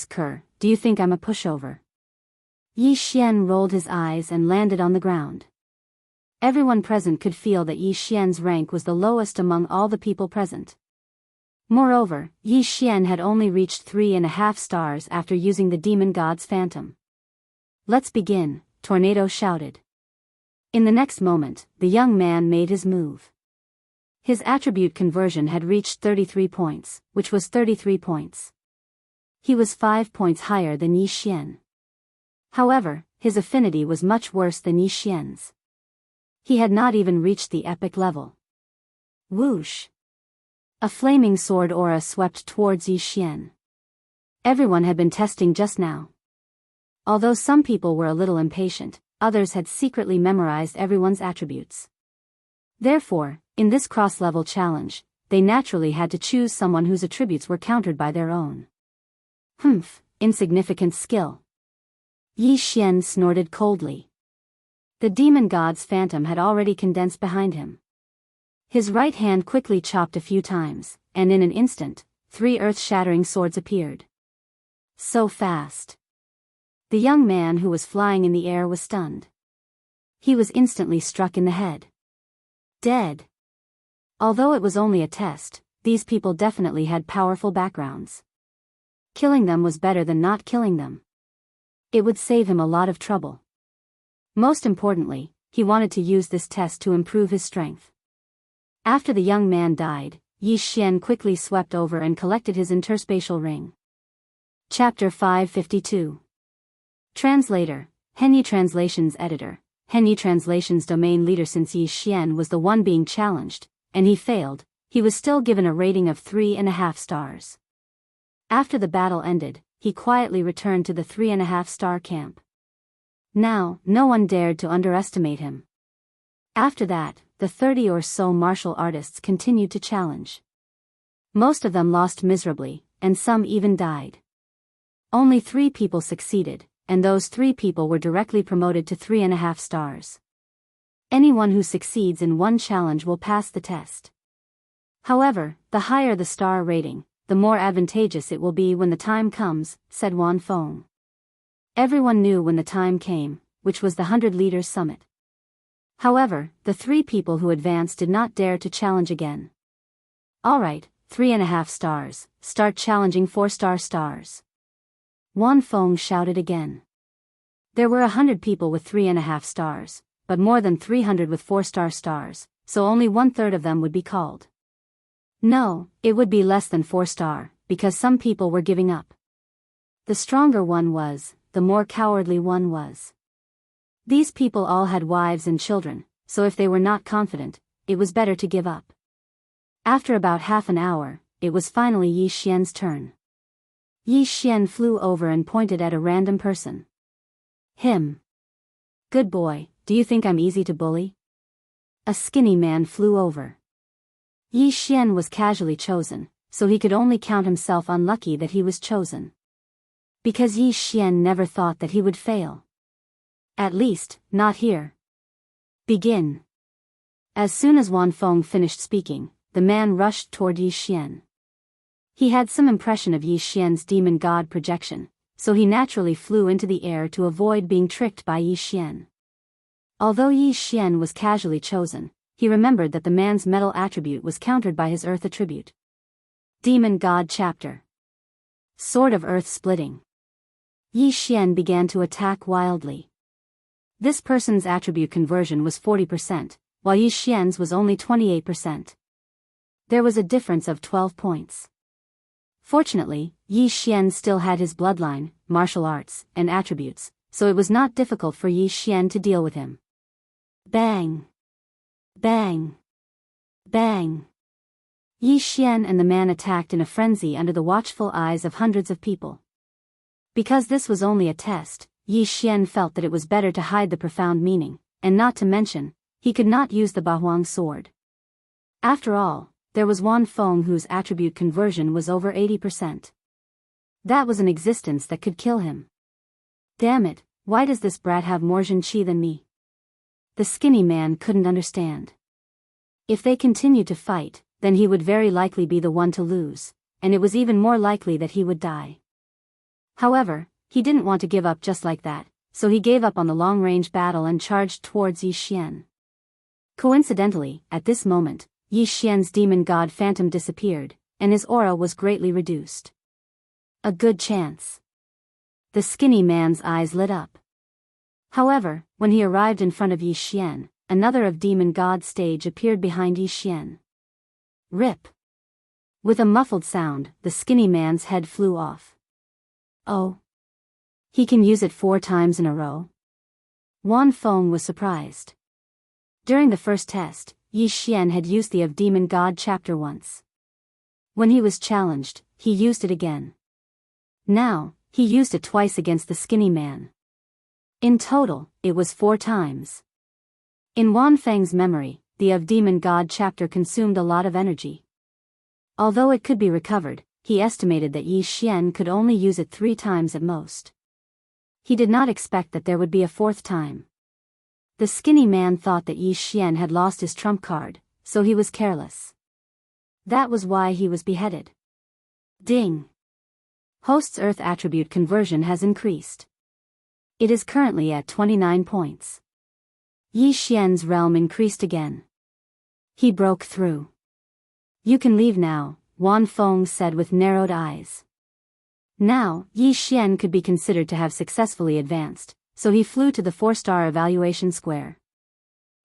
[SPEAKER 1] *Ker, do you think I'm a pushover? Yi Xian rolled his eyes and landed on the ground. Everyone present could feel that Yi Xian's rank was the lowest among all the people present. Moreover, Yi Xian had only reached 3.5 stars after using the Demon God's phantom. Let's begin, Tornado shouted. In the next moment, the young man made his move. His attribute conversion had reached 33 points, which was 33 points. He was 5 points higher than Yi Xian. However, his affinity was much worse than Yi Xian's. He had not even reached the epic level. Whoosh! A flaming sword aura swept towards Yi Xian. Everyone had been testing just now. Although some people were a little impatient, others had secretly memorized everyone's attributes. Therefore, in this cross-level challenge, they naturally had to choose someone whose attributes were countered by their own. Insignificant skill. Yi Xian snorted coldly. The Demon God's phantom had already condensed behind him. His right hand quickly chopped a few times, and in an instant, 3 earth-shattering swords appeared. So fast. The young man who was flying in the air was stunned. He was instantly struck in the head. Dead. Although it was only a test, these people definitely had powerful backgrounds. Killing them was better than not killing them. It would save him a lot of trouble. Most importantly, he wanted to use this test to improve his strength. After the young man died, Yi Xian quickly swept over and collected his interspatial ring. Chapter 552. Translator, Henyi Translations Editor, Henyi Translations Domain Leader. Since Yi Xian was the one being challenged, and he failed, he was still given a rating of 3.5 stars. After the battle ended, he quietly returned to the 3.5-star camp. Now, no one dared to underestimate him. After that, the 30 or so martial artists continued to challenge. Most of them lost miserably, and some even died. Only 3 people succeeded, and those 3 people were directly promoted to 3.5 stars. Anyone who succeeds in one challenge will pass the test. However, the higher the star rating, the more advantageous it will be when the time comes, said Wan Feng. Everyone knew when the time came, which was the 100 Leaders Summit. However, the 3 people who advanced did not dare to challenge again. Alright, 3.5 stars, start challenging 4-star stars. Wan Feng shouted again. There were 100 people with 3.5 stars, but more than 300 with 4-star stars, so only 1/3 of them would be called. No, it would be less than 4-star, because some people were giving up. The stronger one was, the more cowardly one was. These people all had wives and children, so if they were not confident, it was better to give up. After about half an hour, it was finally Yi Xian's turn. Yi Xian flew over and pointed at a random person. Him. Good boy, do you think I'm easy to bully? A skinny man flew over. Yi Xian was casually chosen, so he could only count himself unlucky that he was chosen. Because Yi Xian never thought that he would fail. At least, not here. Begin. As soon as Wan Feng finished speaking, the man rushed toward Yi Xian. He had some impression of Yi Xian's demon god projection, so he naturally flew into the air to avoid being tricked by Yi Xian. Although Yi Xian was casually chosen, he remembered that the man's metal attribute was countered by his earth attribute. Demon God Chapter. Sword of Earth Splitting. Yi Xian began to attack wildly. This person's attribute conversion was 40%, while Yi Xian's was only 28%. There was a difference of 12 points. Fortunately, Yi Xian still had his bloodline, martial arts, and attributes, so it was not difficult for Yi Xian to deal with him. Bang! Bang! Bang! Yi Xian and the man attacked in a frenzy under the watchful eyes of hundreds of people. Because this was only a test, Yi Xian felt that it was better to hide the profound meaning, and not to mention, he could not use the Bahuang sword. After all, there was Wan Feng whose attribute conversion was over 80%. That was an existence that could kill him. Damn it, why does this brat have more Jin Qi than me? The skinny man couldn't understand. If they continued to fight, then he would very likely be the one to lose, and it was even more likely that he would die. However, he didn't want to give up just like that, so he gave up on the long-range battle and charged towards Yi Xian. Coincidentally, at this moment, Yi Xian's demon god phantom disappeared, and his aura was greatly reduced. A good chance. The skinny man's eyes lit up. However, when he arrived in front of Yi Xian, another of demon god's stage appeared behind Yi Xian. Rip. With a muffled sound, the skinny man's head flew off. Oh. He can use it 4 times in a row? Wan Feng was surprised. During the first test, Yi Xian had used the of Demon God chapter once. When he was challenged, he used it again. Now, he used it twice against the skinny man. In total, it was 4 times. In Wan Feng's memory, the of Demon God chapter consumed a lot of energy. Although it could be recovered, he estimated that Yi Xian could only use it 3 times at most. He did not expect that there would be a 4th time. The skinny man thought that Yi Xian had lost his trump card, so he was careless. That was why he was beheaded. Ding! Host's Earth attribute conversion has increased. It is currently at 29 points. Yi Xian's realm increased again. He broke through. You can leave now, Wan Feng said with narrowed eyes. Now, Yi Xian could be considered to have successfully advanced, so he flew to the 4-star evaluation square.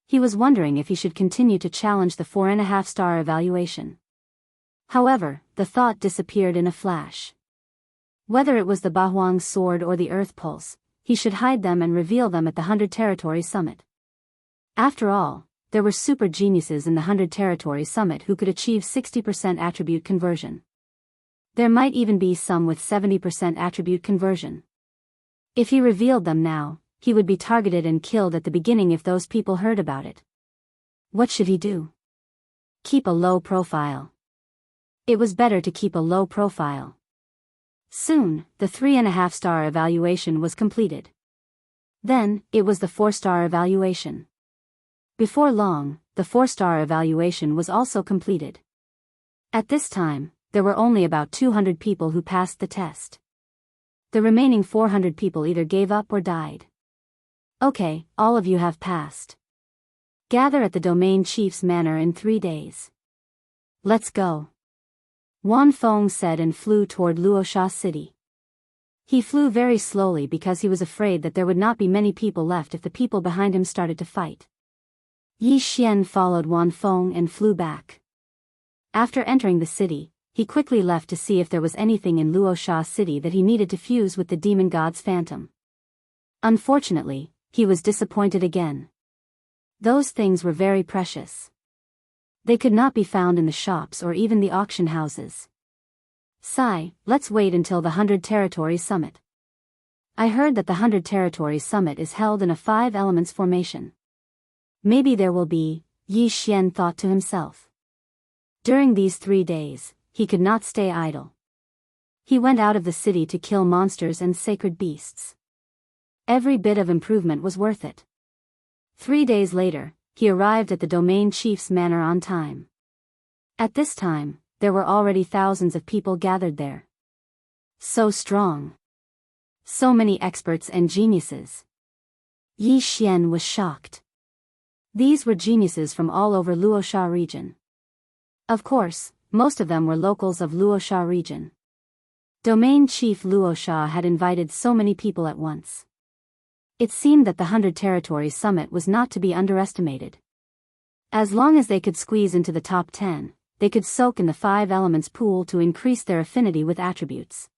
[SPEAKER 1] He was wondering if he should continue to challenge the 4.5-star evaluation. However, the thought disappeared in a flash. Whether it was the Bahuang's sword or the Earth Pulse, he should hide them and reveal them at the 100 Territory Summit. After all, there were super geniuses in the 100 Territory Summit who could achieve 60% attribute conversion. There might even be some with 70% attribute conversion. If he revealed them now, he would be targeted and killed at the beginning if those people heard about it. What should he do? Keep a low profile. It was better to keep a low profile. Soon, the 3.5-star evaluation was completed. Then, it was the 4-star evaluation. Before long, the 4-star evaluation was also completed. At this time, there were only about 200 people who passed the test. The remaining 400 people either gave up or died. Okay, all of you have passed. Gather at the domain chief's manor in 3 days. Let's go. Wan Feng said and flew toward Luosha City. He flew very slowly because he was afraid that there would not be many people left if the people behind him started to fight. Yi Xian followed Wan Feng and flew back. After entering the city, he quickly left to see if there was anything in Luosha City that he needed to fuse with the demon god's phantom. Unfortunately, he was disappointed again. Those things were very precious. They could not be found in the shops or even the auction houses. Sigh, let's wait until the 100 Territory Summit. I heard that the 100 Territory Summit is held in a 5 elements formation. Maybe there will be, Yi Xian thought to himself. During these 3 days, he could not stay idle. He went out of the city to kill monsters and sacred beasts. Every bit of improvement was worth it. 3 days later, he arrived at the domain chief's manor on time. At this time, there were already thousands of people gathered there. So strong. So many experts and geniuses. Yi Xian was shocked. These were geniuses from all over Luosha region. Of course, most of them were locals of Luosha region. Domain Chief Luosha had invited so many people at once. It seemed that the 100 Territory Summit was not to be underestimated. As long as they could squeeze into the top 10, they could soak in the 5 elements pool to increase their affinity with attributes.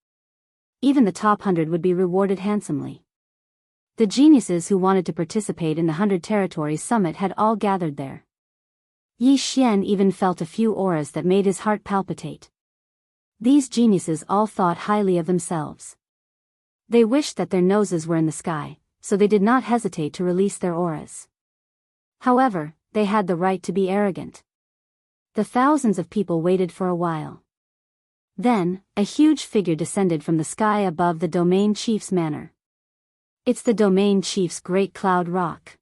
[SPEAKER 1] Even the top 100 would be rewarded handsomely. The geniuses who wanted to participate in the 100 Territory Summit had all gathered there. Yi Xian even felt a few auras that made his heart palpitate. These geniuses all thought highly of themselves. They wished that their noses were in the sky, so they did not hesitate to release their auras. However, they had the right to be arrogant. The thousands of people waited for a while. Then, a huge figure descended from the sky above the domain chief's manor. It's the domain chief's great cloud rock.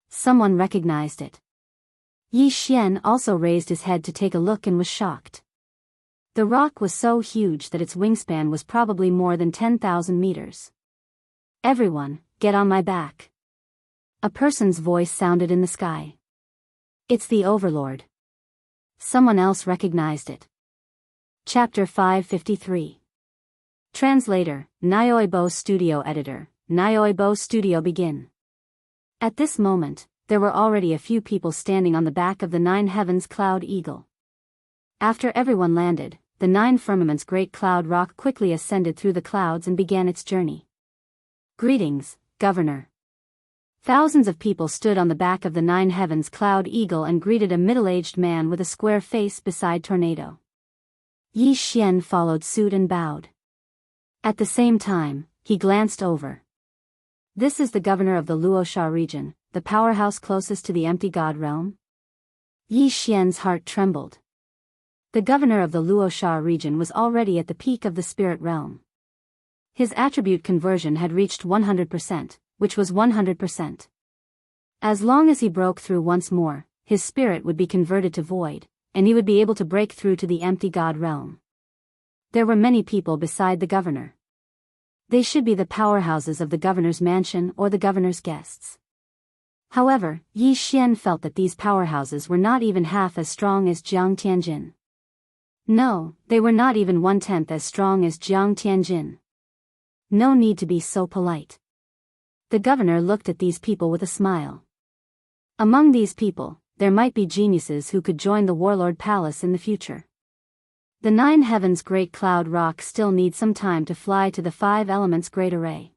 [SPEAKER 1] Someone recognized it. Yi Xian also raised his head to take a look and was shocked. The rock was so huge that its wingspan was probably more than 10,000 meters. Everyone, get on my back. A person's voice sounded in the sky. It's the Overlord. Someone else recognized it. Chapter 553. Translator, Nyoibo Studio Editor, Nyoibo Studio Begin. At this moment, there were already a few people standing on the back of the 9 heavens cloud eagle. After everyone landed, the 9 firmament's great cloud rock quickly ascended through the clouds and began its journey. Greetings, Governor. Thousands of people stood on the back of the 9 heavens cloud eagle and greeted a middle-aged man with a square face beside Tornado. Yi Xian followed suit and bowed. At the same time, he glanced over. This is the governor of the Luosha region, the powerhouse closest to the empty god realm? Yi Xian's heart trembled. The governor of the Luosha region was already at the peak of the spirit realm. His attribute conversion had reached 100%, which was 100%. As long as he broke through once more, his spirit would be converted to void, and he would be able to break through to the empty god realm. There were many people beside the governor. They should be the powerhouses of the governor's mansion or the governor's guests. However, Yi Xian felt that these powerhouses were not even half as strong as Jiang Tianjin. No, they were not even 1/10 as strong as Jiang Tianjin. No need to be so polite. The governor looked at these people with a smile. Among these people, there might be geniuses who could join the Warlord Palace in the future. The 9 Heavens Great Cloud Rock still needs some time to fly to the 5 Elements Great Array.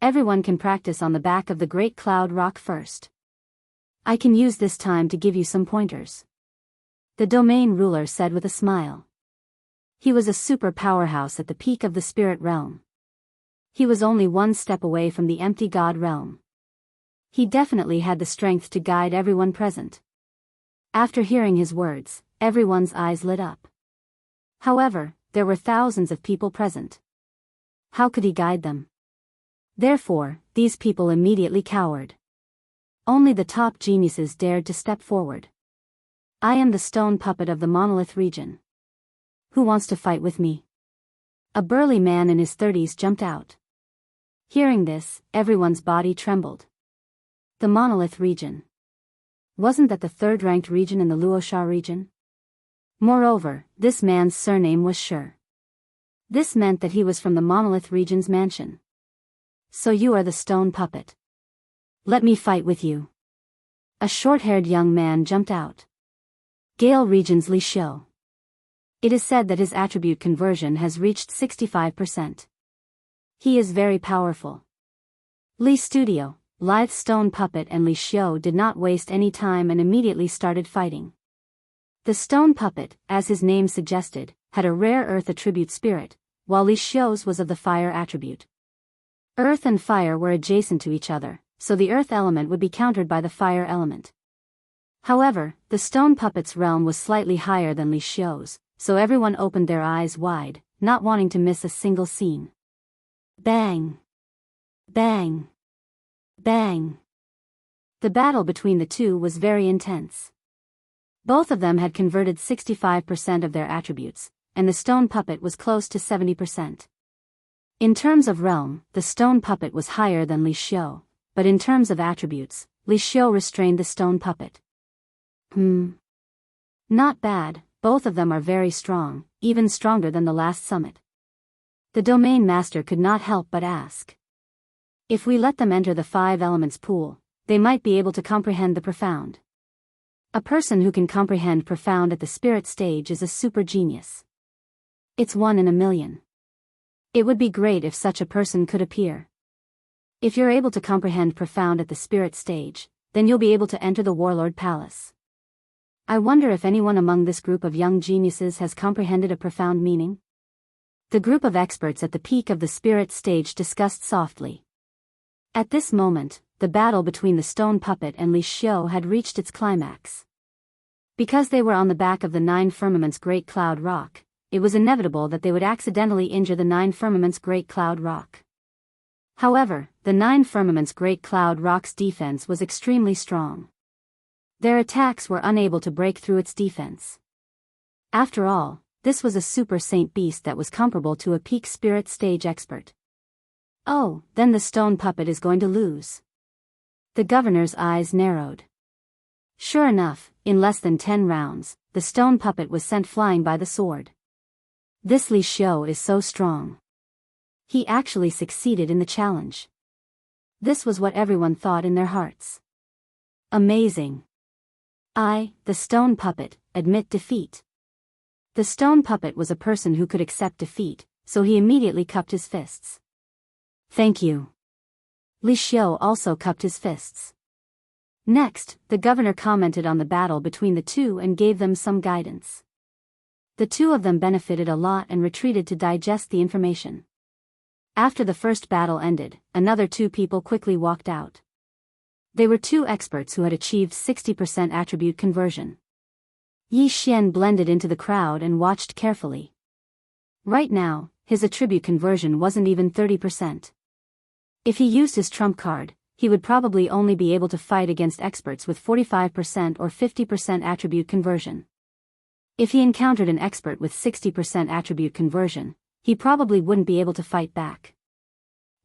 [SPEAKER 1] Everyone can practice on the back of the Great Cloud Rock first. I can use this time to give you some pointers. The domain ruler said with a smile. He was a super powerhouse at the peak of the spirit realm. He was only one step away from the empty god realm. He definitely had the strength to guide everyone present. After hearing his words, everyone's eyes lit up. However, there were thousands of people present. How could he guide them? Therefore, these people immediately cowered. Only the top geniuses dared to step forward. I am the stone puppet of the monolith region. Who wants to fight with me? A burly man in his 30s jumped out. Hearing this, everyone's body trembled. The monolith region. Wasn't that the 3rd-ranked region in the Luosha region? Moreover, this man's surname was Sure. This meant that he was from the monolith region's mansion. So you are the stone puppet. Let me fight with you. A short-haired young man jumped out. Gale region's Li Xiu. It is said that his attribute conversion has reached 65%. He is very powerful. Li Studio, Lithe Stone Puppet and Li Xiu did not waste any time and immediately started fighting. The stone puppet, as his name suggested, had a rare earth attribute spirit, while Li Xiu's was of the fire attribute. Earth and fire were adjacent to each other, so the earth element would be countered by the fire element. However, the stone puppet's realm was slightly higher than Li Xiu's, so everyone opened their eyes wide, not wanting to miss a single scene. Bang! Bang! Bang! The battle between the two was very intense. Both of them had converted 65% of their attributes, and the stone puppet was close to 70%. In terms of realm, the stone puppet was higher than Li Xiu, but in terms of attributes, Li Xiu restrained the stone puppet. Not bad, both of them are very strong, even stronger than the last summit. The domain master could not help but ask. If we let them enter the 5 elements pool, they might be able to comprehend the profound. A person who can comprehend profound at the spirit stage is a super genius. It's 1 in a million. It would be great if such a person could appear. If you're able to comprehend profound at the spirit stage, then you'll be able to enter the Warlord Palace. I wonder if anyone among this group of young geniuses has comprehended a profound meaning? The group of experts at the peak of the spirit stage discussed softly. At this moment, the battle between the stone puppet and Li Xiu had reached its climax. Because they were on the back of the 9 Firmaments Great Cloud Rock, it was inevitable that they would accidentally injure the 9 Firmaments Great Cloud Rock. However, the 9 Firmaments Great Cloud Rock's defense was extremely strong. Their attacks were unable to break through its defense. After all, this was a super saint beast that was comparable to a peak spirit stage expert. Oh, then the stone puppet is going to lose. The governor's eyes narrowed. Sure enough, in less than 10 rounds, the stone puppet was sent flying by the sword. This Li Xiu is so strong. He actually succeeded in the challenge. This was what everyone thought in their hearts. Amazing. I, the stone puppet, admit defeat. The stone puppet was a person who could accept defeat, so he immediately cupped his fists. Thank you. Li Xiu also cupped his fists. Next, the governor commented on the battle between the two and gave them some guidance. The two of them benefited a lot and retreated to digest the information. After the first battle ended, another 2 people quickly walked out. They were 2 experts who had achieved 60% attribute conversion. Yi Xian blended into the crowd and watched carefully. Right now, his attribute conversion wasn't even 30%. If he used his trump card, he would probably only be able to fight against experts with 45% or 50% attribute conversion. If he encountered an expert with 60% attribute conversion, he probably wouldn't be able to fight back.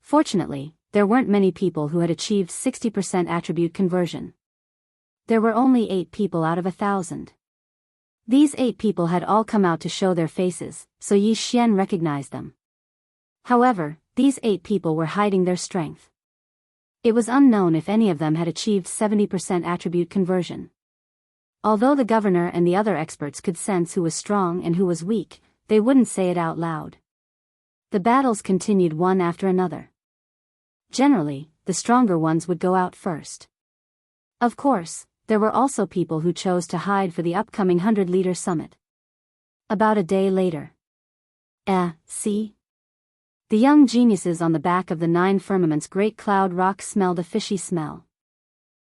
[SPEAKER 1] Fortunately, there weren't many people who had achieved 60% attribute conversion. There were only 8 people out of 1,000. These 8 people had all come out to show their faces, so Yi Xian recognized them. However, these 8 people were hiding their strength. It was unknown if any of them had achieved 70% attribute conversion. Although the governor and the other experts could sense who was strong and who was weak, they wouldn't say it out loud. The battles continued one after another. Generally, the stronger ones would go out first. Of course, there were also people who chose to hide for the upcoming 100-liter summit. About a day later. See? The young geniuses on the back of the 9 firmaments great cloud rock smelled a fishy smell.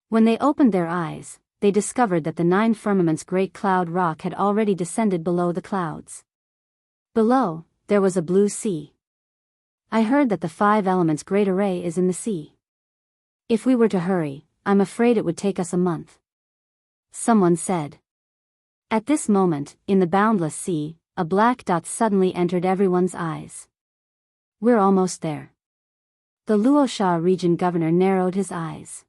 [SPEAKER 1] When they opened their eyes, they discovered that the 9 firmaments great cloud rock had already descended below the clouds. Below, there was a blue sea. I heard that the 5 elements great array is in the sea. If we were to hurry, I'm afraid it would take us a month. Someone said. At this moment, in the boundless sea, a black dot suddenly entered everyone's eyes. We're almost there. The Luosha region governor narrowed his eyes.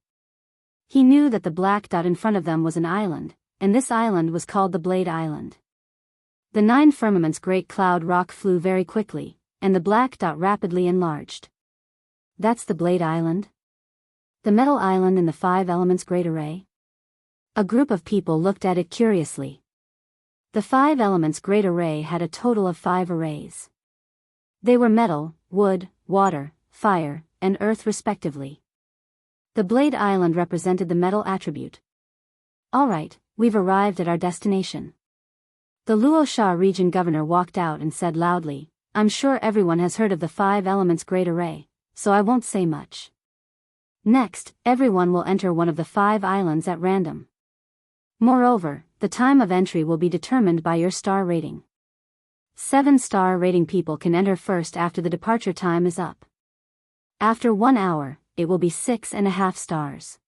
[SPEAKER 1] He knew that the black dot in front of them was an island, and this island was called the Blade Island. The 9 firmaments great cloud rock flew very quickly, and the black dot rapidly enlarged. That's the Blade Island? The metal island in the 5 elements great array? A group of people looked at it curiously. The 5 elements great array had a total of 5 arrays. They were metal, wood, water, fire, and earth respectively. The Blade Island represented the metal attribute. Alright, we've arrived at our destination. The Luosha region governor walked out and said loudly, I'm sure everyone has heard of the 5 elements great array, so I won't say much. Next, everyone will enter one of the 5 islands at random. Moreover, the time of entry will be determined by your star rating. 7-star rating people can enter first after the departure time is up. After 1 hour, it will be 6.5 stars.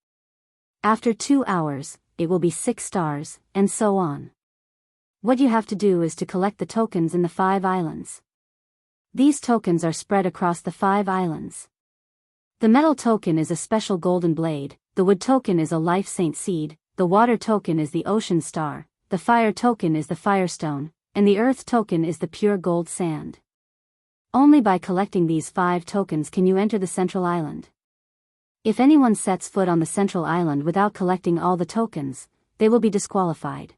[SPEAKER 1] After 2 hours, it will be 6 stars, and so on. What you have to do is to collect the tokens in the 5 islands. These tokens are spread across the 5 islands. The metal token is a special golden blade, the wood token is a life saint seed, the water token is the ocean star, the fire token is the firestone, and the earth token is the pure gold sand. Only by collecting these 5 tokens can you enter the central island. If anyone sets foot on the central island without collecting all the tokens, they will be disqualified.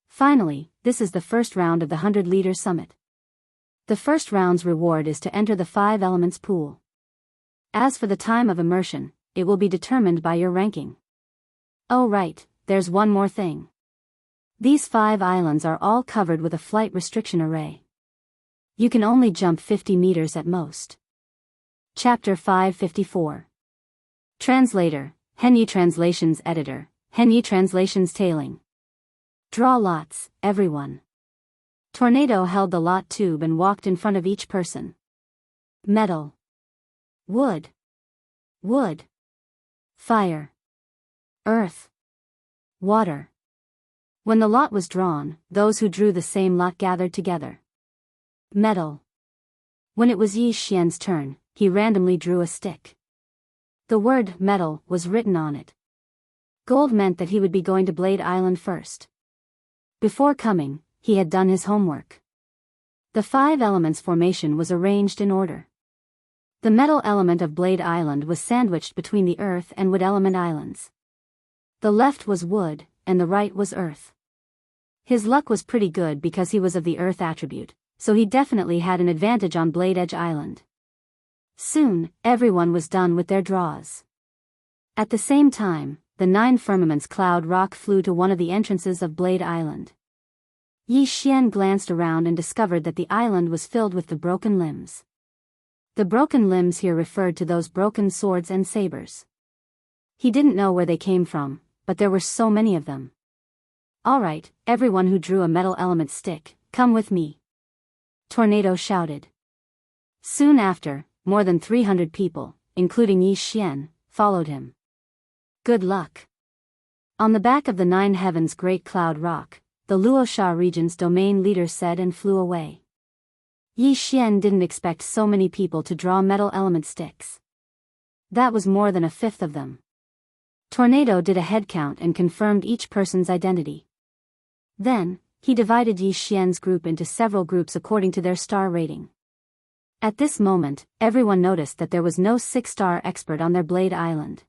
[SPEAKER 1] Finally, this is the first round of the 100-liter summit. The first round's reward is to enter the 5 elements pool. As for the time of immersion, it will be determined by your ranking. Oh right, there's one more thing. These 5 islands are all covered with a flight restriction array. You can only jump 50 meters at most. Chapter 554. Translator, Henyi Translations Editor, Henyi Translations Tailing. Draw lots, everyone. Tornado held the lot tube and walked in front of each person. Metal. Wood. Wood. Fire. Earth. Water. When the lot was drawn, those who drew the same lot gathered together. Metal. When it was Yi Xian's turn, he randomly drew a stick. The word metal was written on it. Gold meant that he would be going to Blade Island first. Before coming, he had done his homework. The 5 elements formation was arranged in order. The metal element of Blade Island was sandwiched between the earth and wood element islands. The left was wood, and the right was earth. His luck was pretty good because he was of the earth attribute, so he definitely had an advantage on Blade Edge Island. Soon, everyone was done with their draws. At the same time, the 9 firmaments cloud rock flew to one of the entrances of Blade Island. Yi Xian glanced around and discovered that the island was filled with the broken limbs. The broken limbs here referred to those broken swords and sabers. He didn't know where they came from, but there were so many of them. Alright, everyone who drew a metal element stick, come with me. Tornado shouted. Soon after, more than 300 people, including Yi Xian, followed him. Good luck. On the back of the 9 heavens great cloud rock, the Luosha region's domain leader said and flew away. Yi Xian didn't expect so many people to draw metal element sticks. That was more than a fifth of them. Tornado did a head count and confirmed each person's identity. Then, he divided Yi Xian's group into several groups according to their star rating. At this moment, everyone noticed that there was no 6-star expert on their Blade Island.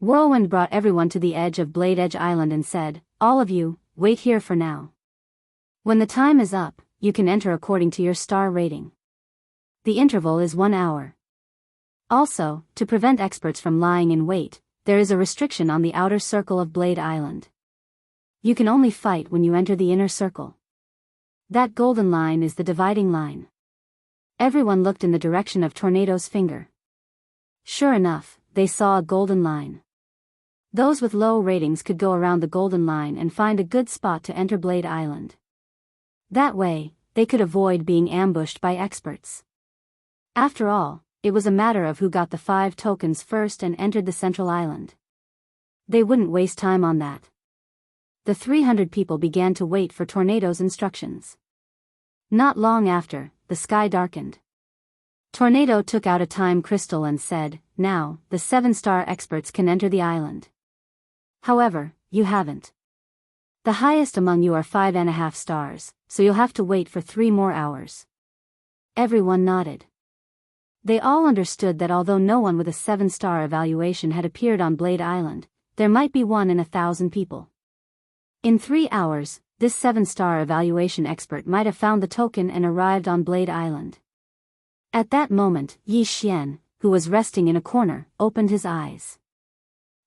[SPEAKER 1] Whirlwind brought everyone to the edge of Blade Edge Island and said, "All of you, wait here for now. When the time is up, you can enter according to your star rating. The interval is 1 hour. Also, to prevent experts from lying in wait, there is a restriction on the outer circle of Blade Island. You can only fight when you enter the inner circle. That golden line is the dividing line." Everyone looked in the direction of Tornado's finger. Sure enough, they saw a golden line. Those with low ratings could go around the golden line and find a good spot to enter Blade Island. That way, they could avoid being ambushed by experts. After all, it was a matter of who got the 5 tokens first and entered the central island. They wouldn't waste time on that. The 300 people began to wait for Tornado's instructions. Not long after, the sky darkened. Tornado took out a time crystal and said, "Now, the 7-star experts can enter the island. However, you haven't. The highest among you are 5.5 stars, so you'll have to wait for 3 more hours." Everyone nodded. They all understood that although no one with a 7-star evaluation had appeared on Blade Island, there might be 1 in 1,000 people. In 3 hours, this 7-star evaluation expert might have found the token and arrived on Blade Island. At that moment, Yi Xian, who was resting in a corner, opened his eyes.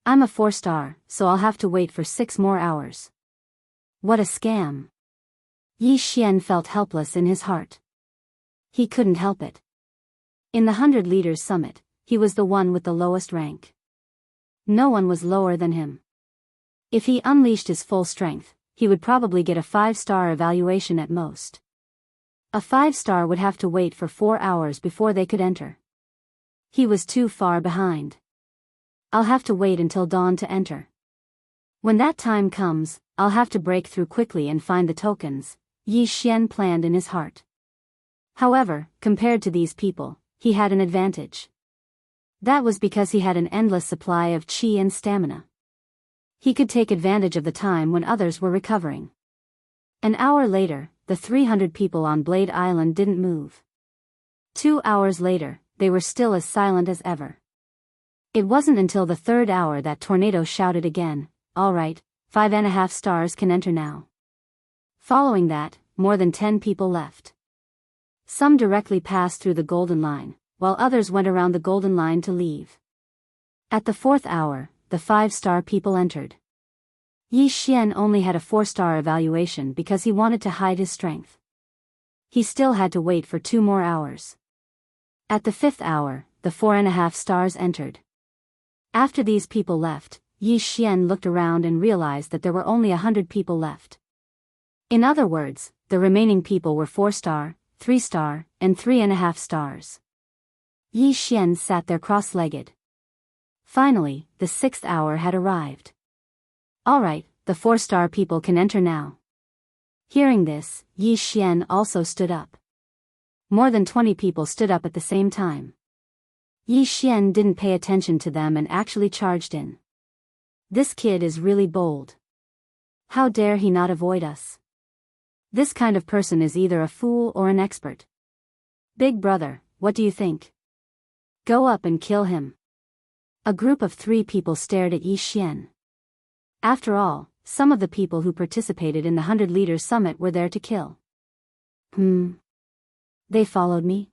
[SPEAKER 1] "I'm a 4-star, so I'll have to wait for 6 more hours. What a scam." Yi Xian felt helpless in his heart. He couldn't help it. In the 100 Leaders Summit, he was the one with the lowest rank. No one was lower than him. If he unleashed his full strength, he would probably get a 5-star evaluation at most. A 5-star would have to wait for 4 hours before they could enter. He was too far behind. "I'll have to wait until dawn to enter. When that time comes, I'll have to break through quickly and find the tokens," Yi Xian planned in his heart. However, compared to these people, he had an advantage. That was because he had an endless supply of qi and stamina. He could take advantage of the time when others were recovering. An hour later, the 300 people on Blade Island didn't move. 2 hours later, they were still as silent as ever. It wasn't until the 3rd hour that Tornado shouted again, "All right, 5.5 stars can enter now." Following that, more than 10 people left. Some directly passed through the golden line, while others went around the golden line to leave. At the 4th hour, the 5-star people entered. Yi Xian only had a 4-star evaluation because he wanted to hide his strength. He still had to wait for 2 more hours. At the 5th hour, the 4.5 stars entered. After these people left, Yi Xian looked around and realized that there were only 100 people left. In other words, the remaining people were 4-star, 3-star, and 3.5 stars. Yi Xian sat there cross-legged. Finally, the 6th hour had arrived. "All right, the 4-star people can enter now." Hearing this, Yi Xian also stood up. More than 20 people stood up at the same time. Yi Xian didn't pay attention to them and actually charged in. "This kid is really bold. How dare he not avoid us? This kind of person is either a fool or an expert. Big brother, what do you think? Go up and kill him." A group of 3 people stared at Yi Xian. After all, some of the people who participated in the 100 Leaders Summit were there to kill. They followed me?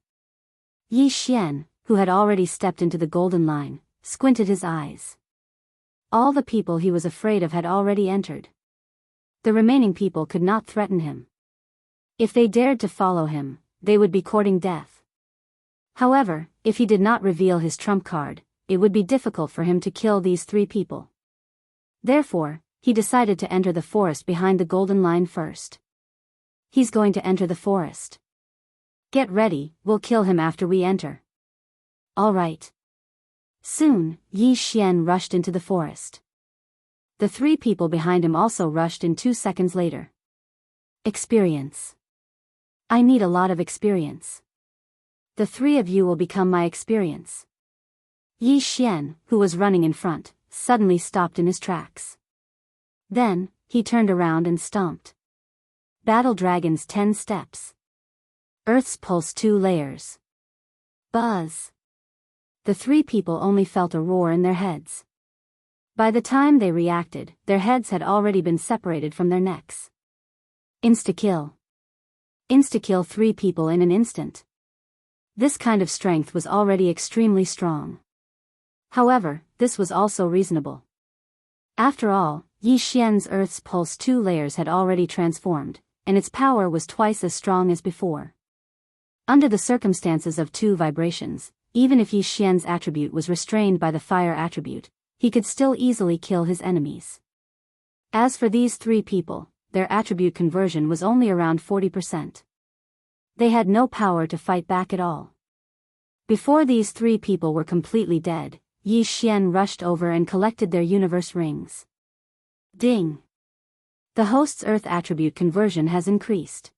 [SPEAKER 1] Yi Xian, who had already stepped into the golden line, squinted his eyes. All the people he was afraid of had already entered. The remaining people could not threaten him. If they dared to follow him, they would be courting death. However, if he did not reveal his trump card, it would be difficult for him to kill these 3 people. Therefore, he decided to enter the forest behind the golden line first. He's going to enter the forest. Get ready, we'll kill him after we enter. All right. Soon, Yi Xian rushed into the forest. The 3 people behind him also rushed in 2 seconds later. Experience. I need a lot of experience. The 3 of you will become my experience. Yi Xian, who was running in front, suddenly stopped in his tracks. Then, he turned around and stomped. Battle Dragon's 10 steps. Earth's Pulse 2 layers. Buzz. The three people only felt a roar in their heads. By the time they reacted, their heads had already been separated from their necks. Insta-kill. Insta-kill 3 people in an instant. This kind of strength was already extremely strong. However, this was also reasonable. After all, Yi Xian's Earth's Pulse 2 layers had already transformed, and its power was twice as strong as before. Under the circumstances of 2 vibrations, even if Yi Xian's attribute was restrained by the fire attribute, he could still easily kill his enemies. As for these 3 people, their attribute conversion was only around 40%. They had no power to fight back at all. Before these 3 people were completely dead, Yi Xian rushed over and collected their universe rings. Ding! The host's Earth attribute conversion has increased.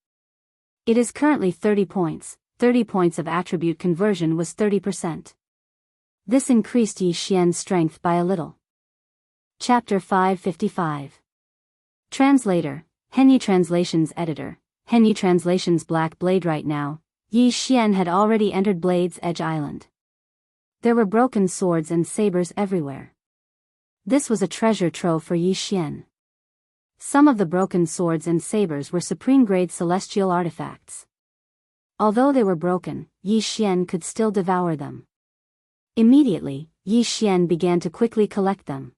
[SPEAKER 1] It is currently 30 points. 30 points of attribute conversion was 30%. This increased Yi Xian's strength by a little. Chapter 555. Translator, Henyi Translations Editor, Henyi Translations Black Blade. Right now, Yi Xian had already entered Blade's Edge Island. There were broken swords and sabers everywhere. This was a treasure trove for Yi Xian. Some of the broken swords and sabers were supreme-grade celestial artifacts. Although they were broken, Yi Xian could still devour them. Immediately, Yi Xian began to quickly collect them.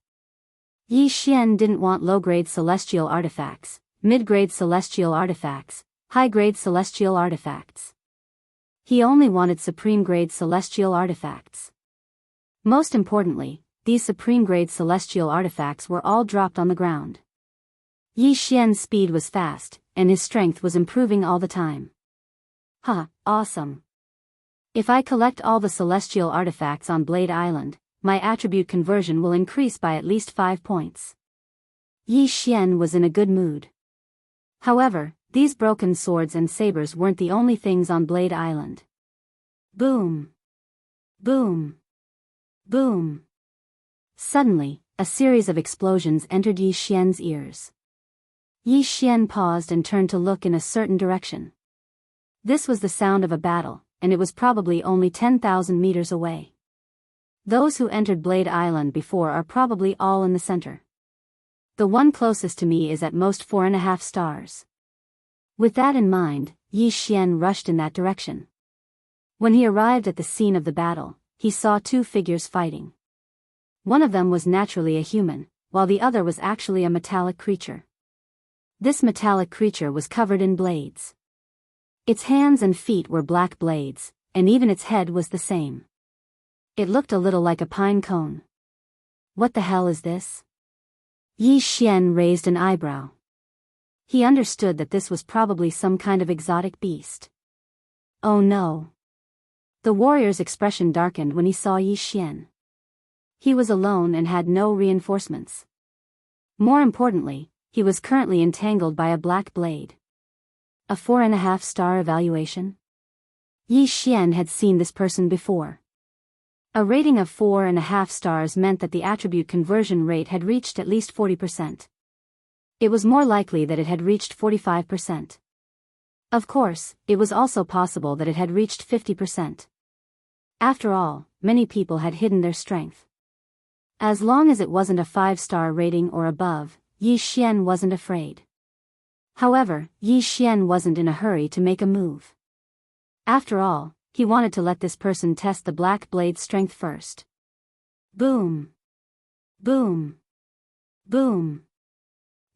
[SPEAKER 1] Yi Xian didn't want low-grade celestial artifacts, mid-grade celestial artifacts, high-grade celestial artifacts. He only wanted supreme-grade celestial artifacts. Most importantly, these supreme-grade celestial artifacts were all dropped on the ground. Yi Xian's speed was fast, and his strength was improving all the time. Awesome. If I collect all the celestial artifacts on Blade Island, my attribute conversion will increase by at least 5 points. Yi Xian was in a good mood. However, these broken swords and sabers weren't the only things on Blade Island. Boom! Boom! Boom! Suddenly, a series of explosions entered Yi Xian's ears. Yi Xian paused and turned to look in a certain direction. This was the sound of a battle, and it was probably only 10,000 meters away. Those who entered Blade Island before are probably all in the center. The one closest to me is at most 4.5 stars. With that in mind, Yi Xian rushed in that direction. When he arrived at the scene of the battle, he saw 2 figures fighting. One of them was naturally a human, while the other was actually a metallic creature. This metallic creature was covered in blades. Its hands and feet were black blades, and even its head was the same. It looked a little like a pine cone. What the hell is this? Yi Xian raised an eyebrow. He understood that this was probably some kind of exotic beast. Oh no. The warrior's expression darkened when he saw Yi Xian. He was alone and had no reinforcements. More importantly, he was currently entangled by a black blade. A 4.5 star evaluation? Yi Xian had seen this person before. A rating of 4.5 stars meant that the attribute conversion rate had reached at least 40%. It was more likely that it had reached 45%. Of course, it was also possible that it had reached 50%. After all, many people had hidden their strength. As long as it wasn't a 5-star rating or above, Yi Xian wasn't afraid. However, Yi Xian wasn't in a hurry to make a move. After all, he wanted to let this person test the black blade's strength first. Boom! Boom! Boom!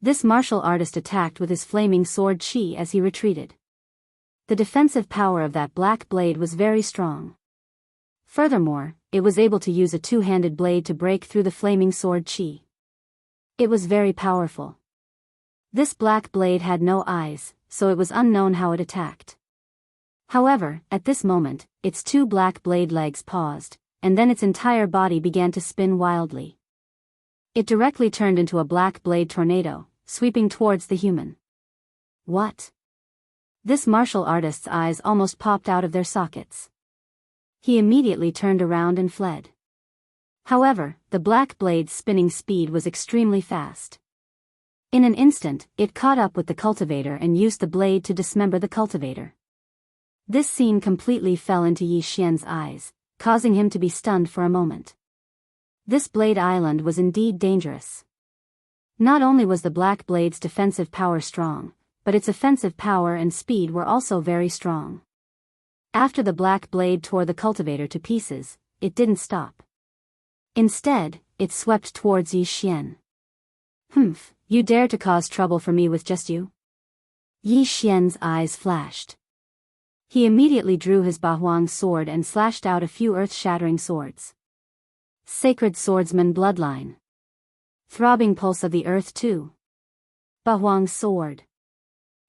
[SPEAKER 1] This martial artist attacked with his flaming sword Qi as he retreated. The defensive power of that black blade was very strong. Furthermore, it was able to use a 2-handed blade to break through the flaming sword Qi. It was very powerful. This black blade had no eyes, so it was unknown how it attacked. However, at this moment, its 2 black blade legs paused, and then its entire body began to spin wildly. It directly turned into a black blade tornado, sweeping towards the human. What? This martial artist's eyes almost popped out of their sockets. He immediately turned around and fled. However, the black blade's spinning speed was extremely fast. In an instant, it caught up with the cultivator and used the blade to dismember the cultivator. This scene completely fell into Yi Xian's eyes, causing him to be stunned for a moment. This Blade Island was indeed dangerous. Not only was the Black Blade's defensive power strong, but its offensive power and speed were also very strong. After the Black Blade tore the cultivator to pieces, it didn't stop. Instead, it swept towards Yi Xian. "Humph, you dare to cause trouble for me with just you?" Yi Xian's eyes flashed. He immediately drew his Bahuang sword and slashed out a few earth-shattering swords. Sacred Swordsman Bloodline. Throbbing Pulse of the Earth 2. Bahuang Sword.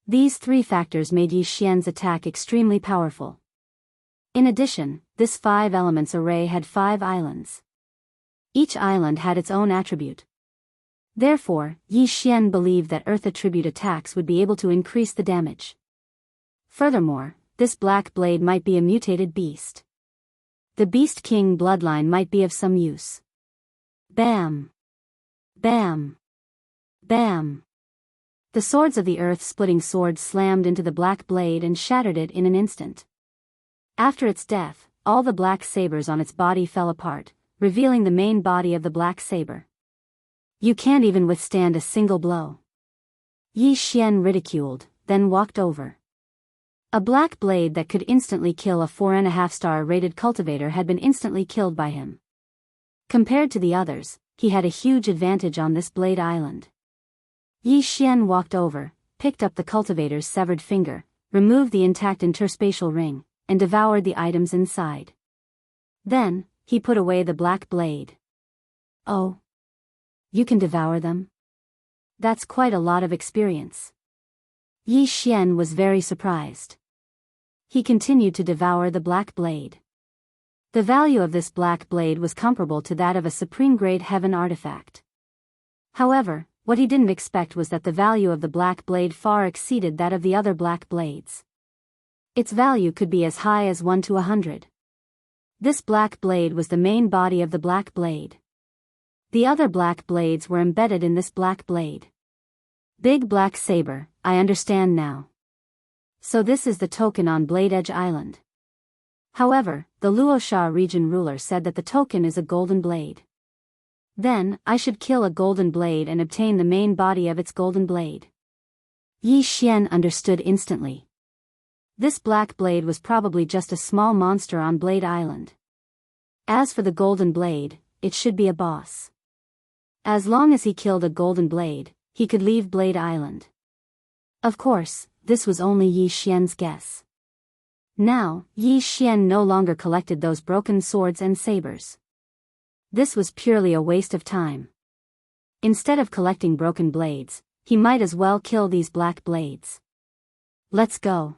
[SPEAKER 1] These three factors made Yi Xian's attack extremely powerful. In addition, this 5 elements array had 5 islands. Each island had its own attribute. Therefore, Yi Xian believed that Earth attribute attacks would be able to increase the damage. Furthermore, this Black Blade might be a mutated beast. The Beast King bloodline might be of some use. Bam! Bam! Bam! The swords of the earth-splitting sword slammed into the Black Blade and shattered it in an instant. After its death, all the black sabers on its body fell apart, revealing the main body of the black saber. "You can't even withstand a single blow." Yi Xian ridiculed, then walked over. A Black Blade that could instantly kill a 4.5-star rated cultivator had been instantly killed by him. Compared to the others, he had a huge advantage on this Blade Island. Yi Xian walked over, picked up the cultivator's severed finger, removed the intact interspatial ring, and devoured the items inside. Then, he put away the Black Blade. "Oh. You can devour them? That's quite a lot of experience." Yi Xian was very surprised. He continued to devour the Black Blade. The value of this Black Blade was comparable to that of a supreme-grade heaven artifact. However, what he didn't expect was that the value of the Black Blade far exceeded that of the other Black Blades. Its value could be as high as 1 to 100. This Black Blade was the main body of the Black Blade. The other Black Blades were embedded in this Black Blade. Big Black Saber, I understand now. So this is the token on Blade Edge Island. However, the Luosha region ruler said that the token is a golden blade. Then, I should kill a golden blade and obtain the main body of its golden blade. Yi Xian understood instantly. This Black Blade was probably just a small monster on Blade Island. As for the golden blade, it should be a boss. As long as he killed a golden blade, he could leave Blade Island. Of course, this was only Yi Xian's guess. Now, Yi Xian no longer collected those broken swords and sabers. This was purely a waste of time. Instead of collecting broken blades, he might as well kill these Black Blades. "Let's go."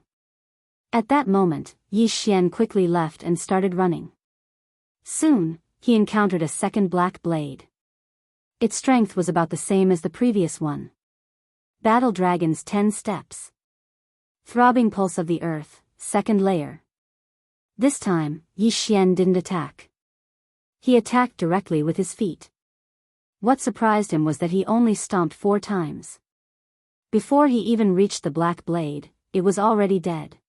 [SPEAKER 1] At that moment, Yi Xian quickly left and started running. Soon, he encountered a second Black Blade. Its strength was about the same as the previous one. Battle Dragon's 10 Steps. Throbbing Pulse of the Earth, second layer. This time, Yi Xian didn't attack. He attacked directly with his feet. What surprised him was that he only stomped 4 times. Before he even reached the Black Blade, it was already dead.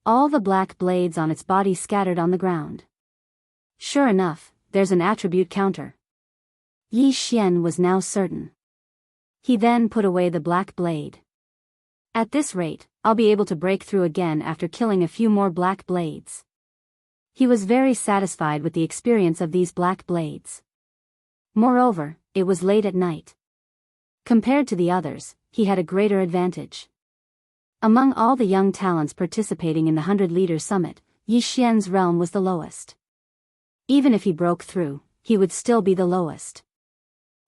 [SPEAKER 1] All the Black Blades on its body scattered on the ground. Sure enough, there's an attribute counter. Yi Xian was now certain. He then put away the Black Blade. At this rate, I'll be able to break through again after killing a few more Black Blades. He was very satisfied with the experience of these Black Blades. Moreover, it was late at night. Compared to the others, he had a greater advantage. Among all the young talents participating in the 100 Leaders Summit, Yi Xian's realm was the lowest. Even if he broke through, he would still be the lowest.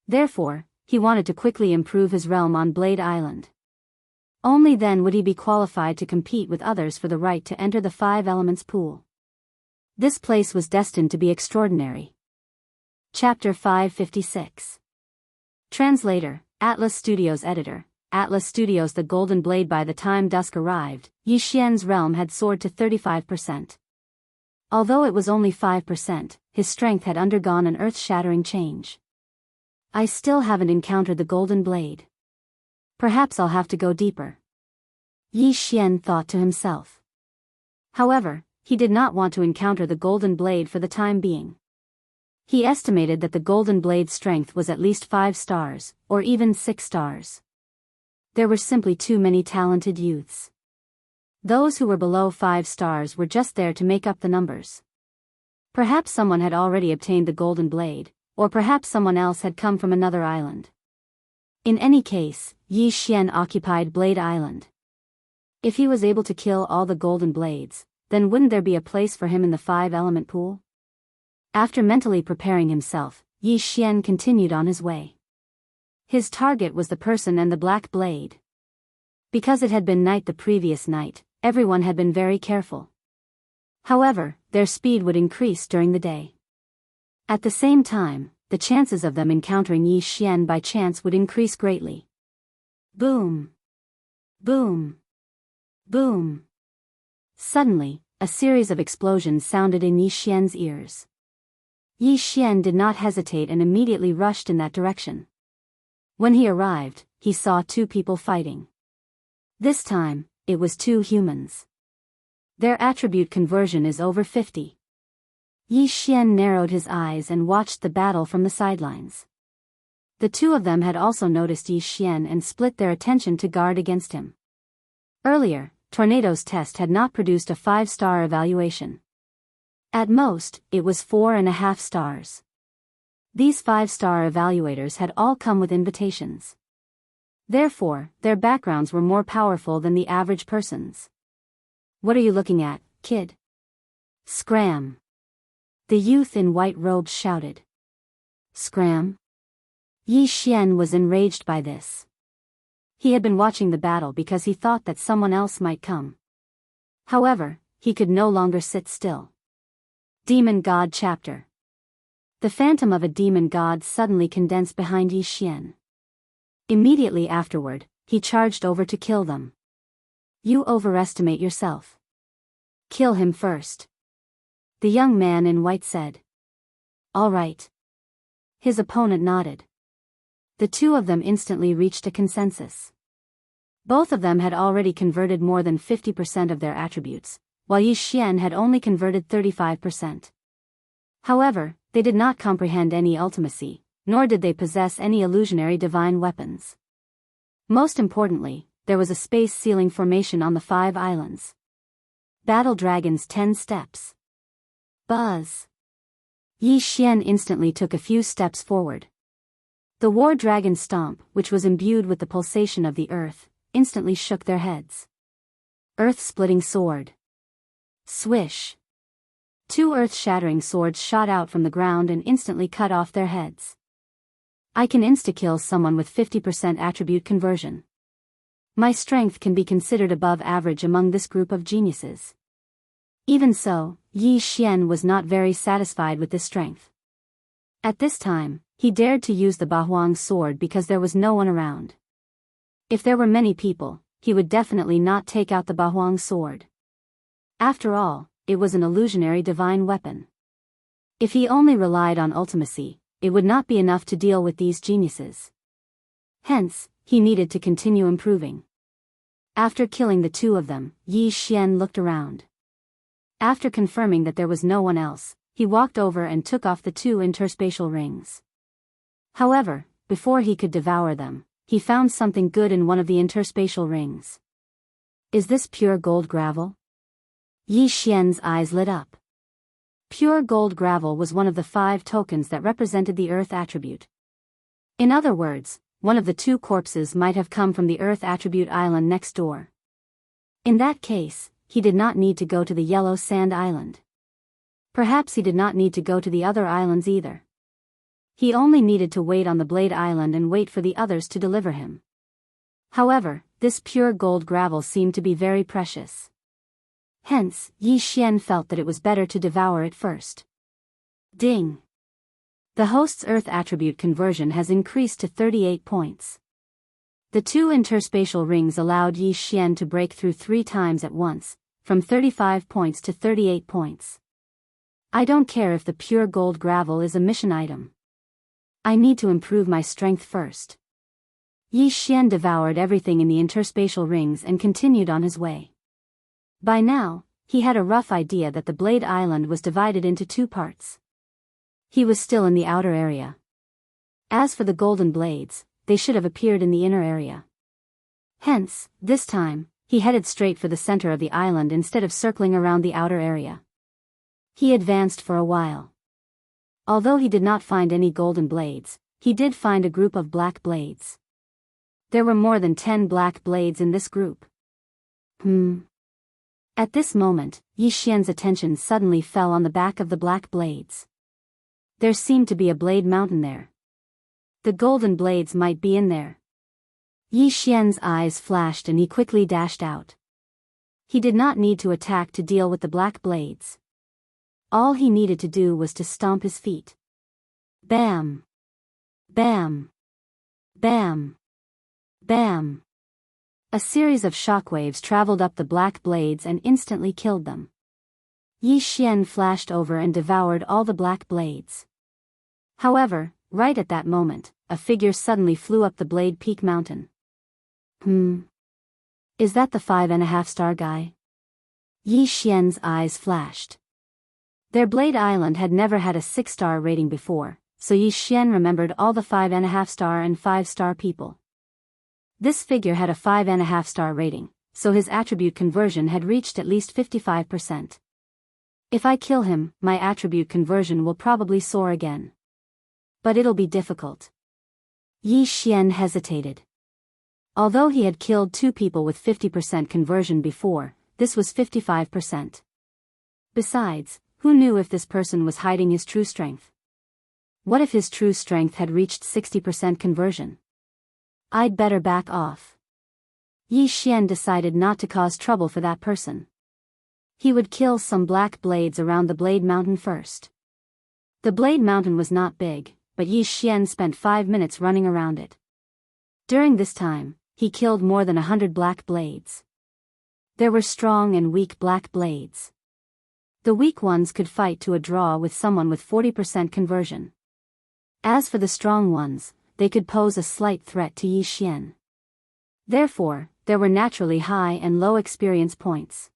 [SPEAKER 1] Therefore, he wanted to quickly improve his realm on Blade Island. Only then would he be qualified to compete with others for the right to enter the 5 Elements pool. This place was destined to be extraordinary. Chapter 556. Translator, Atlas Studios Editor, Atlas Studios. The Golden Blade. By the time dusk arrived, Yi Xian's realm had soared to 35%. Although it was only 5%, his strength had undergone an earth-shattering change. I still haven't encountered the Golden Blade. Perhaps I'll have to go deeper. Yi Xian thought to himself. However, he did not want to encounter the golden blade for the time being. He estimated that the golden blade's strength was at least 5 stars, or even 6 stars. There were simply too many talented youths. Those who were below 5 stars were just there to make up the numbers. Perhaps someone had already obtained the golden blade, or perhaps someone else had come from another island. In any case, Yi Xian occupied Blade Island. If he was able to kill all the golden blades, then wouldn't there be a place for him in the 5-element pool? After mentally preparing himself, Yi Xian continued on his way. His target was the person and the black blade. Because it had been night the previous night, everyone had been very careful. However, their speed would increase during the day. At the same time, the chances of them encountering Yi Xian by chance would increase greatly. Boom! Boom! Boom! Suddenly, a series of explosions sounded in Yi Xian's ears. Yi Xian did not hesitate and immediately rushed in that direction. When he arrived, he saw 2 people fighting. This time, it was 2 humans. Their attribute conversion is over 50. Yi Xian narrowed his eyes and watched the battle from the sidelines. The 2 of them had also noticed Yi Xian and split their attention to guard against him. Earlier, Tornado's test had not produced a 5-star evaluation. At most, it was 4.5 stars. These 5-star evaluators had all come with invitations. Therefore, their backgrounds were more powerful than the average person's. What are you looking at, kid? Scram! The youth in white robes shouted. Scram? Yi Xian was enraged by this. He had been watching the battle because he thought that someone else might come. However, he could no longer sit still. Demon God Chapter. The phantom of a demon god suddenly condensed behind Yi Xian. Immediately afterward, he charged over to kill them. You overestimate yourself. Kill him first. The young man in white said. All right. His opponent nodded. The 2 of them instantly reached a consensus. Both of them had already converted more than 50% of their attributes, while Yi Xian had only converted 35%. However, they did not comprehend any ultimacy, nor did they possess any illusionary divine weapons. Most importantly, there was a space ceiling formation on the 5 islands. Battle Dragon's 10 steps. Buzz! Yi Xian instantly took a few steps forward. The War Dragon Stomp, which was imbued with the pulsation of the earth, instantly shook their heads. Earth-splitting sword. Swish! 2 earth-shattering swords shot out from the ground and instantly cut off their heads. I can insta-kill someone with 50% attribute conversion. My strength can be considered above average among this group of geniuses. Even so, Yi Xian was not very satisfied with this strength. At this time, he dared to use the Bahuang sword because there was no one around. If there were many people, he would definitely not take out the Bahuang sword. After all, it was an illusionary divine weapon. If he only relied on ultimacy, it would not be enough to deal with these geniuses. Hence, he needed to continue improving. After killing the 2 of them, Yi Xian looked around. After confirming that there was no one else, he walked over and took off the 2 interspatial rings. However, before he could devour them, he found something good in one of the interspatial rings. Is this pure gold gravel? Yi Xian's eyes lit up. Pure gold gravel was one of the 5 tokens that represented the earth attribute. In other words, one of the 2 corpses might have come from the earth attribute island next door. In that case, he did not need to go to the yellow sand island. Perhaps he did not need to go to the other islands either. He only needed to wait on the Blade Island and wait for the others to deliver him. However, this pure gold gravel seemed to be very precious. Hence, Yi Xian felt that it was better to devour it first. Ding! The host's earth attribute conversion has increased to 38 points. The 2 interspatial rings allowed Yi Xian to break through 3 times at once, from 35 points to 38 points. I don't care if the pure gold gravel is a mission item. I need to improve my strength first. Yi Xian devoured everything in the interspatial rings and continued on his way. By now, he had a rough idea that the Blade Island was divided into two parts. He was still in the outer area. As for the golden blades, they should have appeared in the inner area. Hence, this time, he headed straight for the center of the island instead of circling around the outer area. He advanced for a while. Although he did not find any golden blades, he did find a group of black blades. There were more than 10 black blades in this group. At this moment, Yi Xian's attention suddenly fell on the back of the black blades. There seemed to be a blade mountain there. The golden blades might be in there. Yi Xian's eyes flashed and he quickly dashed out. He did not need to attack to deal with the black blades. All he needed to do was to stomp his feet. Bam! Bam! Bam! Bam! A series of shockwaves traveled up the black blades and instantly killed them. Yi Xian flashed over and devoured all the black blades. However, right at that moment, a figure suddenly flew up the Blade Peak mountain. Is that the 5.5-star guy? Yi Xian's eyes flashed. Their Blade Island had never had a 6-star rating before, so Yi Xian remembered all the 5.5-star and 5-star people. This figure had a 5.5-star rating, so his attribute conversion had reached at least 55%. If I kill him, my attribute conversion will probably soar again. But it'll be difficult. Yi Xian hesitated. Although he had killed 2 people with 50% conversion before, this was 55%. Besides, who knew if this person was hiding his true strength? What if his true strength had reached 60% conversion? I'd better back off. Yi Xian decided not to cause trouble for that person. He would kill some black blades around the Blade Mountain first. The Blade Mountain was not big, but Yi Xian spent 5 minutes running around it. During this time, he killed more than 100 black blades. There were strong and weak black blades. The weak ones could fight to a draw with someone with 40% conversion. As for the strong ones, they could pose a slight threat to Yi Xian. Therefore, there were naturally high and low experience points.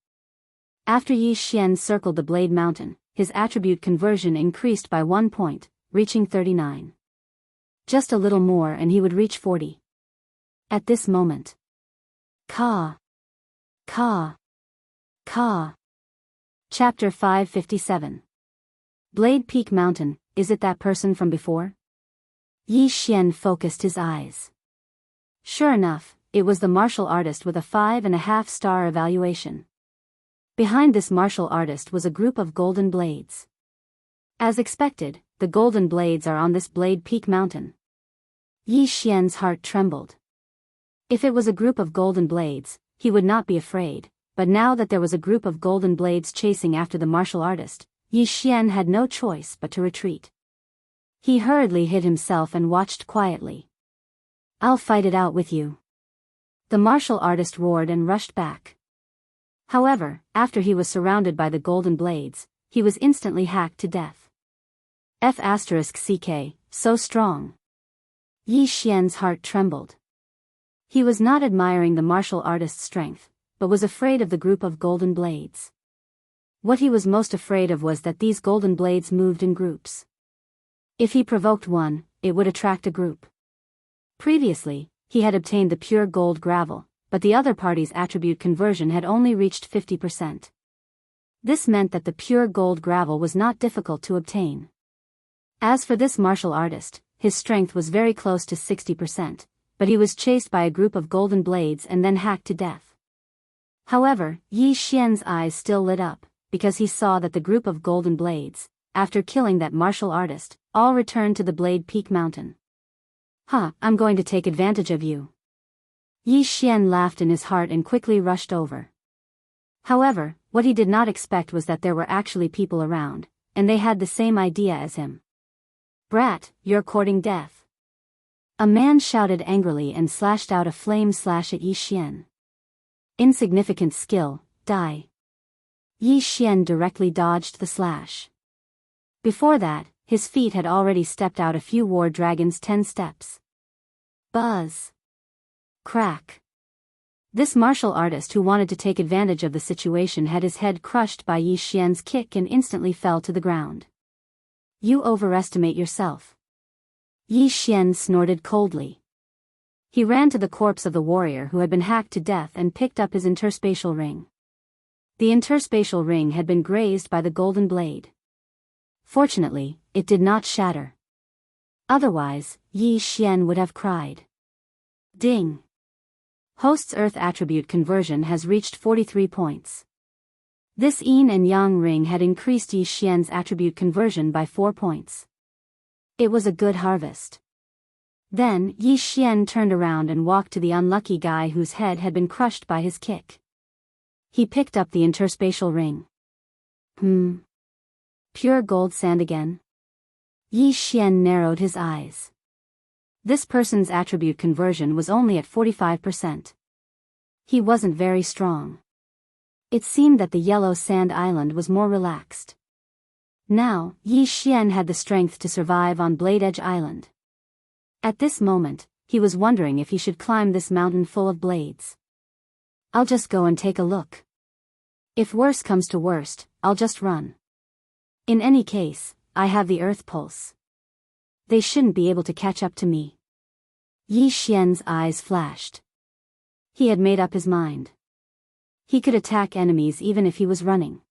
[SPEAKER 1] After Yi Xian circled the Blade Mountain, his attribute conversion increased by 1 point, reaching 39. Just a little more and he would reach 40. At this moment. Ka. Ka. Ka. Chapter 557. Blade Peak Mountain, is it that person from before? Yi Xian focused his eyes. Sure enough, it was the martial artist with a 5.5-star evaluation. Behind this martial artist was a group of golden blades. As expected, the golden blades are on this Blade Peak Mountain. Yi Xian's heart trembled. If it was a group of golden blades, he would not be afraid, but now that there was a group of golden blades chasing after the martial artist, Yi Xian had no choice but to retreat. He hurriedly hid himself and watched quietly. I'll fight it out with you. The martial artist roared and rushed back. However, after he was surrounded by the golden blades, he was instantly hacked to death. F***ck, so strong. Yi Xian's heart trembled. He was not admiring the martial artist's strength, but was afraid of the group of golden blades. What he was most afraid of was that these golden blades moved in groups. If he provoked one, it would attract a group. Previously, he had obtained the pure gold gravel, but the other party's attribute conversion had only reached 50%. This meant that the pure gold gravel was not difficult to obtain. As for this martial artist, his strength was very close to 60%, but he was chased by a group of golden blades and then hacked to death. However, Yi Xian's eyes still lit up, because he saw that the group of golden blades, after killing that martial artist, all returned to the Blade Peak Mountain. I'm going to take advantage of you. Yi Xian laughed in his heart and quickly rushed over. However, what he did not expect was that there were actually people around, and they had the same idea as him. Brat, you're courting death. A man shouted angrily and slashed out a flame slash at Yi Xian. Insignificant skill, die. Yi Xian directly dodged the slash. Before that, his feet had already stepped out a few war dragons 10 steps. Buzz. Crack. This martial artist who wanted to take advantage of the situation had his head crushed by Yi Xian's kick and instantly fell to the ground. You overestimate yourself. Yi Xian snorted coldly. He ran to the corpse of the warrior who had been hacked to death and picked up his interspatial ring. The interspatial ring had been grazed by the golden blade. Fortunately, it did not shatter. Otherwise, Yi Xian would have cried. Ding! Host's Earth attribute conversion has reached 43 points. This yin and yang ring had increased Yi Xian's attribute conversion by 4 points. It was a good harvest. Then, Yi Xian turned around and walked to the unlucky guy whose head had been crushed by his kick. He picked up the interspatial ring. Pure gold sand again? Yi Xian narrowed his eyes. This person's attribute conversion was only at 45%. He wasn't very strong. It seemed that the yellow sand island was more relaxed. Now, Yi Xian had the strength to survive on Blade Edge Island. At this moment, he was wondering if he should climb this mountain full of blades. I'll just go and take a look. If worse comes to worst, I'll just run. In any case, I have the earth pulse. They shouldn't be able to catch up to me. Yi Xian's eyes flashed. He had made up his mind. He could attack enemies even if he was running.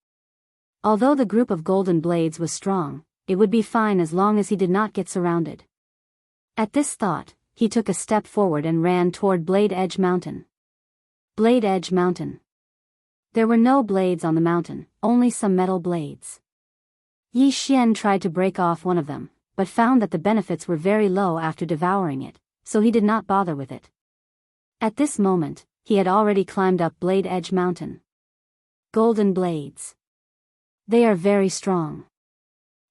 [SPEAKER 1] Although the group of golden blades was strong, it would be fine as long as he did not get surrounded. At this thought, he took a step forward and ran toward Blade Edge Mountain. Blade Edge Mountain. There were no blades on the mountain, only some metal blades. Yi Xian tried to break off one of them, but found that the benefits were very low after devouring it, so he did not bother with it. At this moment, he had already climbed up Blade Edge Mountain. Golden blades. They are very strong.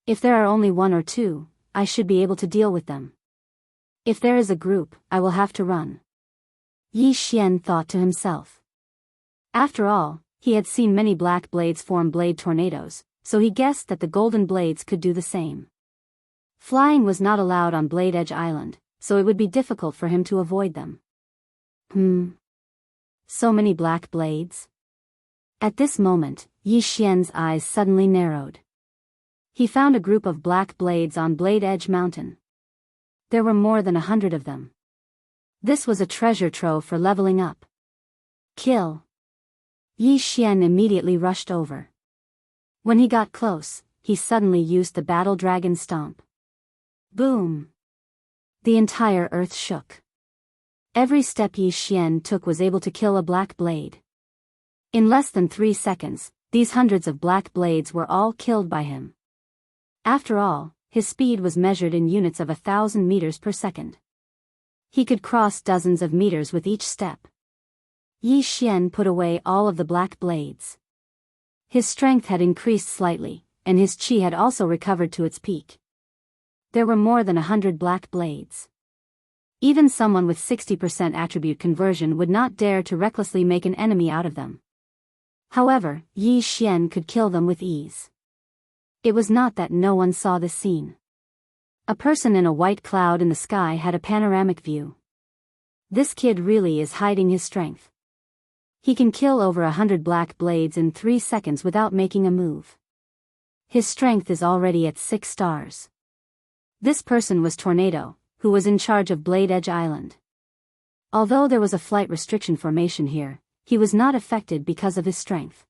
[SPEAKER 1] If there are only one or two, I should be able to deal with them. If there is a group, I will have to run. Yi Xian thought to himself. After all, he had seen many black blades form blade tornadoes, so he guessed that the golden blades could do the same. Flying was not allowed on Blade Edge Island, so it would be difficult for him to avoid them. So many black blades? At this moment, Yi Xian's eyes suddenly narrowed. He found a group of black blades on Blade Edge Mountain. There were more than 100 of them. This was a treasure trove for leveling up. Kill! Yi Xian immediately rushed over. When he got close, he suddenly used the Battle Dragon Stomp. Boom! The entire earth shook. Every step Yi Xian took was able to kill a black blade. In less than 3 seconds, these hundreds of black blades were all killed by him. After all, his speed was measured in units of 1,000 meters per second. He could cross dozens of meters with each step. Yi Xian put away all of the black blades. His strength had increased slightly, and his qi had also recovered to its peak. There were more than 100 black blades. Even someone with 60% attribute conversion would not dare to recklessly make an enemy out of them. However, Yi Xian could kill them with ease. It was not that no one saw this scene. A person in a white cloud in the sky had a panoramic view. This kid really is hiding his strength. He can kill over 100 black blades in 3 seconds without making a move. His strength is already at 6 stars. This person was Tornado, who was in charge of Blade Edge Island. Although there was a flight restriction formation here, he was not affected because of his strength.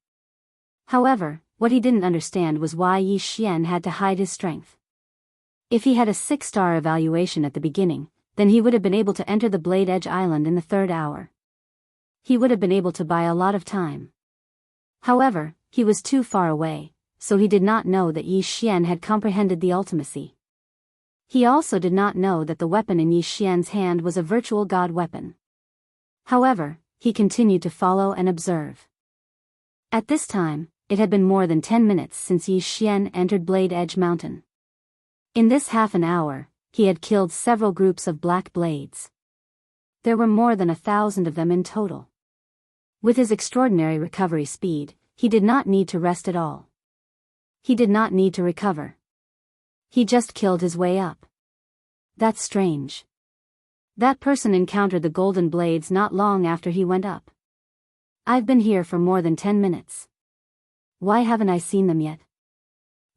[SPEAKER 1] However, what he didn't understand was why Yi Xian had to hide his strength. If he had a 6-star evaluation at the beginning, then he would have been able to enter the Blade Edge Island in the 3rd hour. He would have been able to buy a lot of time. However, he was too far away, so he did not know that Yi Xian had comprehended the ultimacy. He also did not know that the weapon in Yi Xian's hand was a virtual god weapon. However, he continued to follow and observe. At this time, it had been more than 10 minutes since Yi Xian entered Blade Edge Mountain. In this half an hour, he had killed several groups of black blades. There were more than 1,000 of them in total. With his extraordinary recovery speed, he did not need to rest at all. He did not need to recover. He just killed his way up. That's strange. That person encountered the golden blades not long after he went up. I've been here for more than 10 minutes. Why haven't I seen them yet?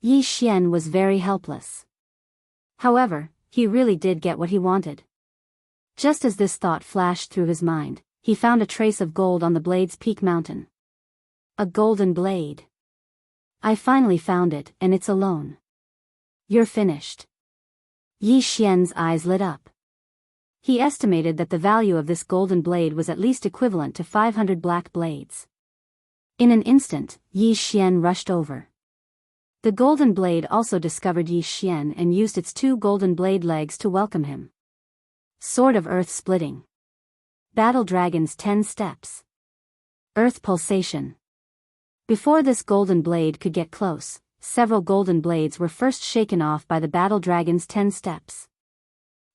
[SPEAKER 1] Yi Xian was very helpless. However, he really did get what he wanted. Just as this thought flashed through his mind, he found a trace of gold on the blade's peak mountain. A golden blade. I finally found it, and it's alone. You're finished. Yi Xian's eyes lit up. He estimated that the value of this golden blade was at least equivalent to 500 black blades. In an instant, Yi Xian rushed over. The golden blade also discovered Yi Xian and used its 2 golden blade legs to welcome him. Sword of Earth Splitting. Battle Dragon's 10 Steps. Earth Pulsation. Before this golden blade could get close, several golden blades were first shaken off by the Battle Dragon's 10 Steps.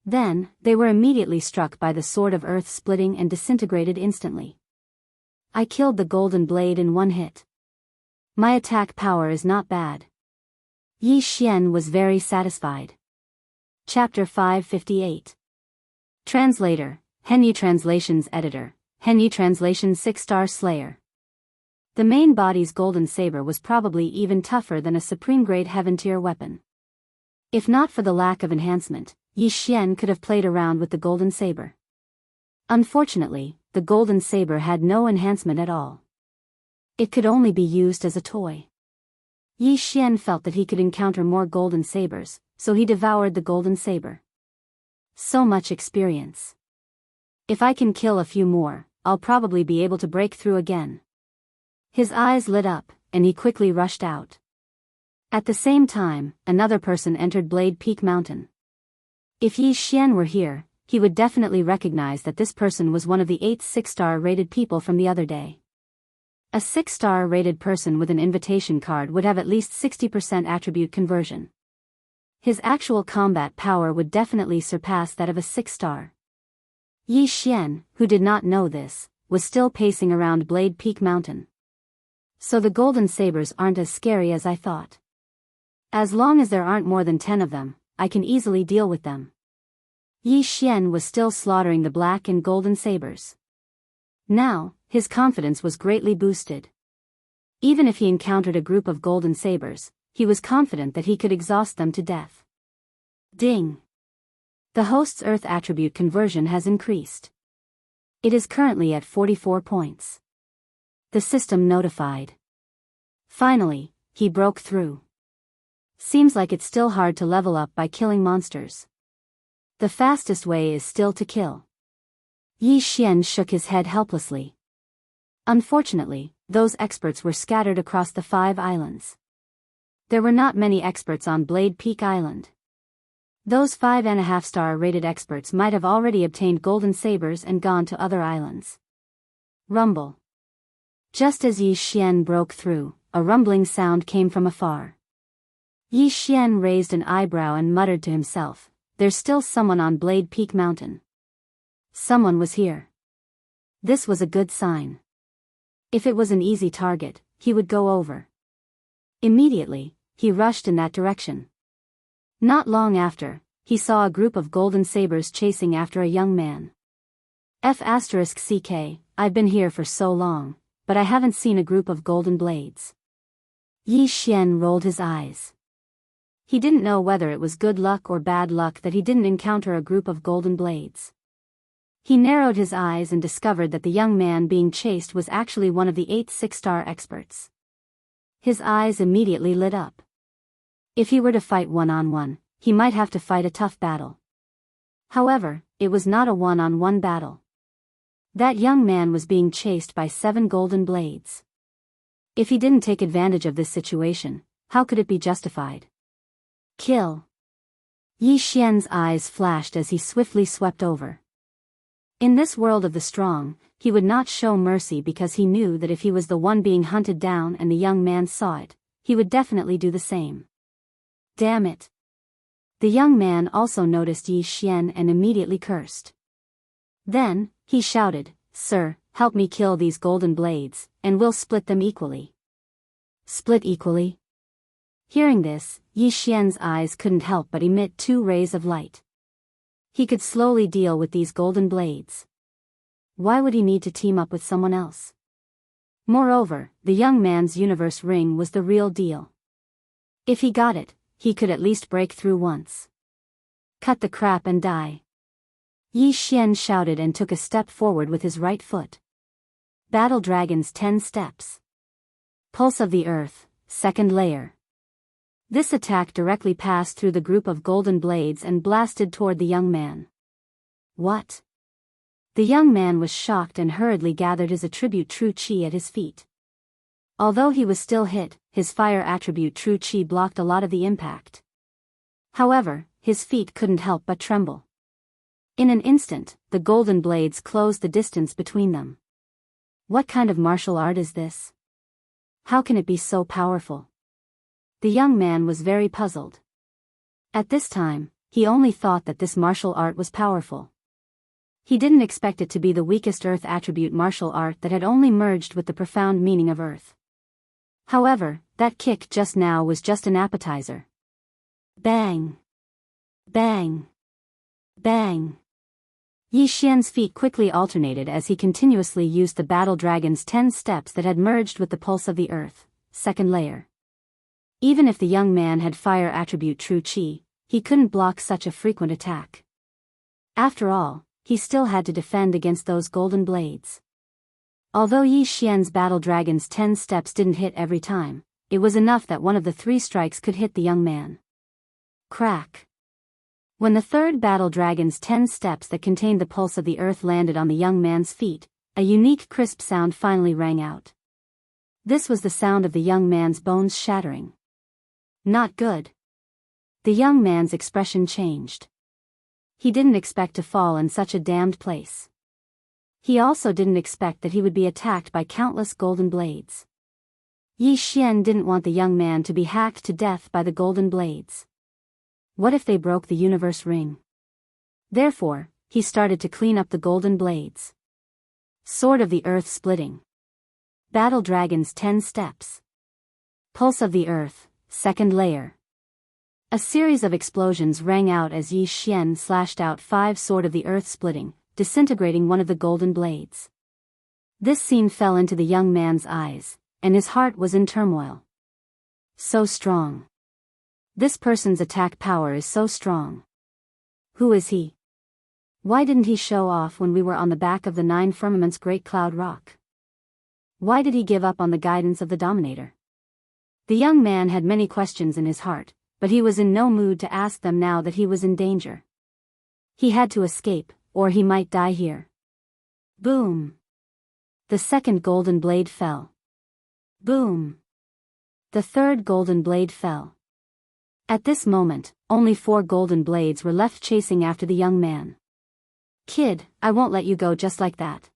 [SPEAKER 1] Then, they were immediately struck by the Sword of Earth Splitting and disintegrated instantly. I killed the golden blade in one hit. My attack power is not bad. Yi Xian was very satisfied. Chapter 558. Translator, Henyu Translations Editor, Henyu Translation 6-star Slayer. The main body's golden saber was probably even tougher than a supreme-grade heaven-tier weapon. If not for the lack of enhancement, Yi Xian could have played around with the golden saber. Unfortunately, the golden saber had no enhancement at all. It could only be used as a toy. Yi Xian felt that he could encounter more golden sabers, so he devoured the golden saber. So much experience. If I can kill a few more, I'll probably be able to break through again. His eyes lit up, and he quickly rushed out. At the same time, another person entered Blade Peak Mountain. If Yi Xian were here, he would definitely recognize that this person was one of the 8 6-star rated people from the other day. A 6-star rated person with an invitation card would have at least 60% attribute conversion. His actual combat power would definitely surpass that of a 6-star. Yi Xian, who did not know this, was still pacing around Blade Peak Mountain. So the golden sabers aren't as scary as I thought. As long as there aren't more than 10 of them, I can easily deal with them. Yi Xian was still slaughtering the black and golden sabers. Now, his confidence was greatly boosted. Even if he encountered a group of golden sabers, he was confident that he could exhaust them to death. Ding! The host's Earth attribute conversion has increased. It is currently at 44 points. The system notified. Finally, he broke through. Seems like it's still hard to level up by killing monsters. The fastest way is still to kill. Yi Xian shook his head helplessly. Unfortunately, those experts were scattered across the 5 islands. There were not many experts on Blade Peak Island. Those 5.5-star rated experts might have already obtained golden sabers and gone to other islands. Rumble. Just as Yi Xian broke through, a rumbling sound came from afar. Yi Xian raised an eyebrow and muttered to himself, "There's still someone on Blade Peak Mountain." Someone was here. This was a good sign. If it was an easy target, he would go over. Immediately, he rushed in that direction. Not long after, he saw a group of golden sabers chasing after a young man. F***CK, I've been here for so long, but I haven't seen a group of golden blades. Yi Xian rolled his eyes. He didn't know whether it was good luck or bad luck that he didn't encounter a group of golden blades. He narrowed his eyes and discovered that the young man being chased was actually one of the 8 6-star experts. His eyes immediately lit up. If he were to fight one-on-one, he might have to fight a tough battle. However, it was not a one-on-one battle. That young man was being chased by 7 golden blades. If he didn't take advantage of this situation, how could it be justified? Kill. Yi Xian's eyes flashed as he swiftly swept over. In this world of the strong, he would not show mercy because he knew that if he was the one being hunted down and the young man saw it, he would definitely do the same. Damn it. The young man also noticed Yi Xian and immediately cursed. Then, he shouted, "Sir, help me kill these golden blades, and we'll split them equally." Split equally? Hearing this, Yi Xian's eyes couldn't help but emit 2 rays of light. He could slowly deal with these golden blades. Why would he need to team up with someone else? Moreover, the young man's universe ring was the real deal. If he got it, he could at least break through once. Cut the crap and die. Yi Xian shouted and took a step forward with his right foot. Battle Dragon's 10 steps. Pulse of the Earth, second layer. This attack directly passed through the group of golden blades and blasted toward the young man. What? The young man was shocked and hurriedly gathered his attribute True Qi at his feet. Although he was still hit, his fire attribute True Qi blocked a lot of the impact. However, his feet couldn't help but tremble. In an instant, the golden blades closed the distance between them. What kind of martial art is this? How can it be so powerful? The young man was very puzzled. At this time, he only thought that this martial art was powerful. He didn't expect it to be the weakest earth attribute martial art that had only merged with the profound meaning of earth. However, that kick just now was just an appetizer. Bang! Bang! Bang! Yi Xian's feet quickly alternated as he continuously used the battle dragon's 10 steps that had merged with the pulse of the earth, second layer. Even if the young man had fire attribute True Qi, he couldn't block such a frequent attack. After all, he still had to defend against those golden blades. Although Yi Xian's battle dragon's 10 steps didn't hit every time, it was enough that one of the 3 strikes could hit the young man. Crack! When the third battle dragon's 10 steps that contained the pulse of the earth landed on the young man's feet, a unique crisp sound finally rang out. This was the sound of the young man's bones shattering. Not good. The young man's expression changed. He didn't expect to fall in such a damned place. He also didn't expect that he would be attacked by countless golden blades. Yi Xian didn't want the young man to be hacked to death by the golden blades. What if they broke the universe ring? Therefore, he started to clean up the golden blades. Sword of the Earth splitting. Battle Dragon's 10 steps. Pulse of the Earth, second layer. A series of explosions rang out as Yi Xian slashed out 5 Sword of the Earth splitting, disintegrating one of the golden blades. This scene fell into the young man's eyes, and his heart was in turmoil. So strong. This person's attack power is so strong. Who is he? Why didn't he show off when we were on the back of the 9 firmaments Great Cloud Rock? Why did he give up on the guidance of the Dominator? The young man had many questions in his heart, but he was in no mood to ask them now that he was in danger. He had to escape, or he might die here. Boom! The second golden blade fell. Boom! The third golden blade fell. At this moment, only 4 golden blades were left chasing after the young man. Kid, I won't let you go just like that.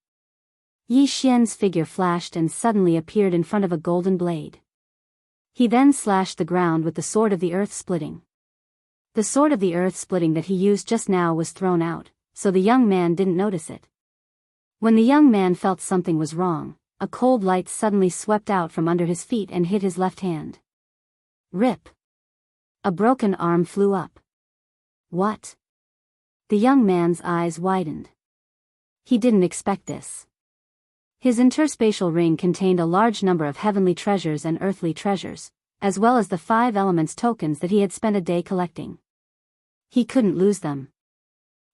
[SPEAKER 1] Yi Xian's figure flashed and suddenly appeared in front of a golden blade. He then slashed the ground with the Sword of the Earth splitting. The Sword of the Earth splitting that he used just now was thrown out, so the young man didn't notice it. When the young man felt something was wrong, a cold light suddenly swept out from under his feet and hit his left hand. Rip! A broken arm flew up. What? The young man's eyes widened. He didn't expect this. His interspatial ring contained a large number of heavenly treasures and earthly treasures, as well as the 5 elements tokens that he had spent a day collecting. He couldn't lose them.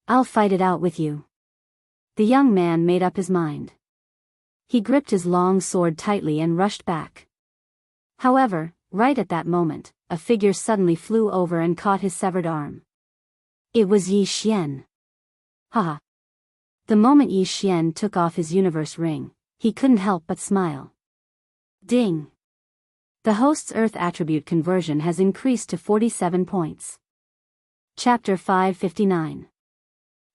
[SPEAKER 1] I'll fight it out with you. The young man made up his mind. He gripped his long sword tightly and rushed back. However, right at that moment, a figure suddenly flew over and caught his severed arm. It was Yi Xian. Haha. The moment Yi Xian took off his universe ring, he couldn't help but smile. Ding! The host's Earth attribute conversion has increased to 47 points. Chapter 559.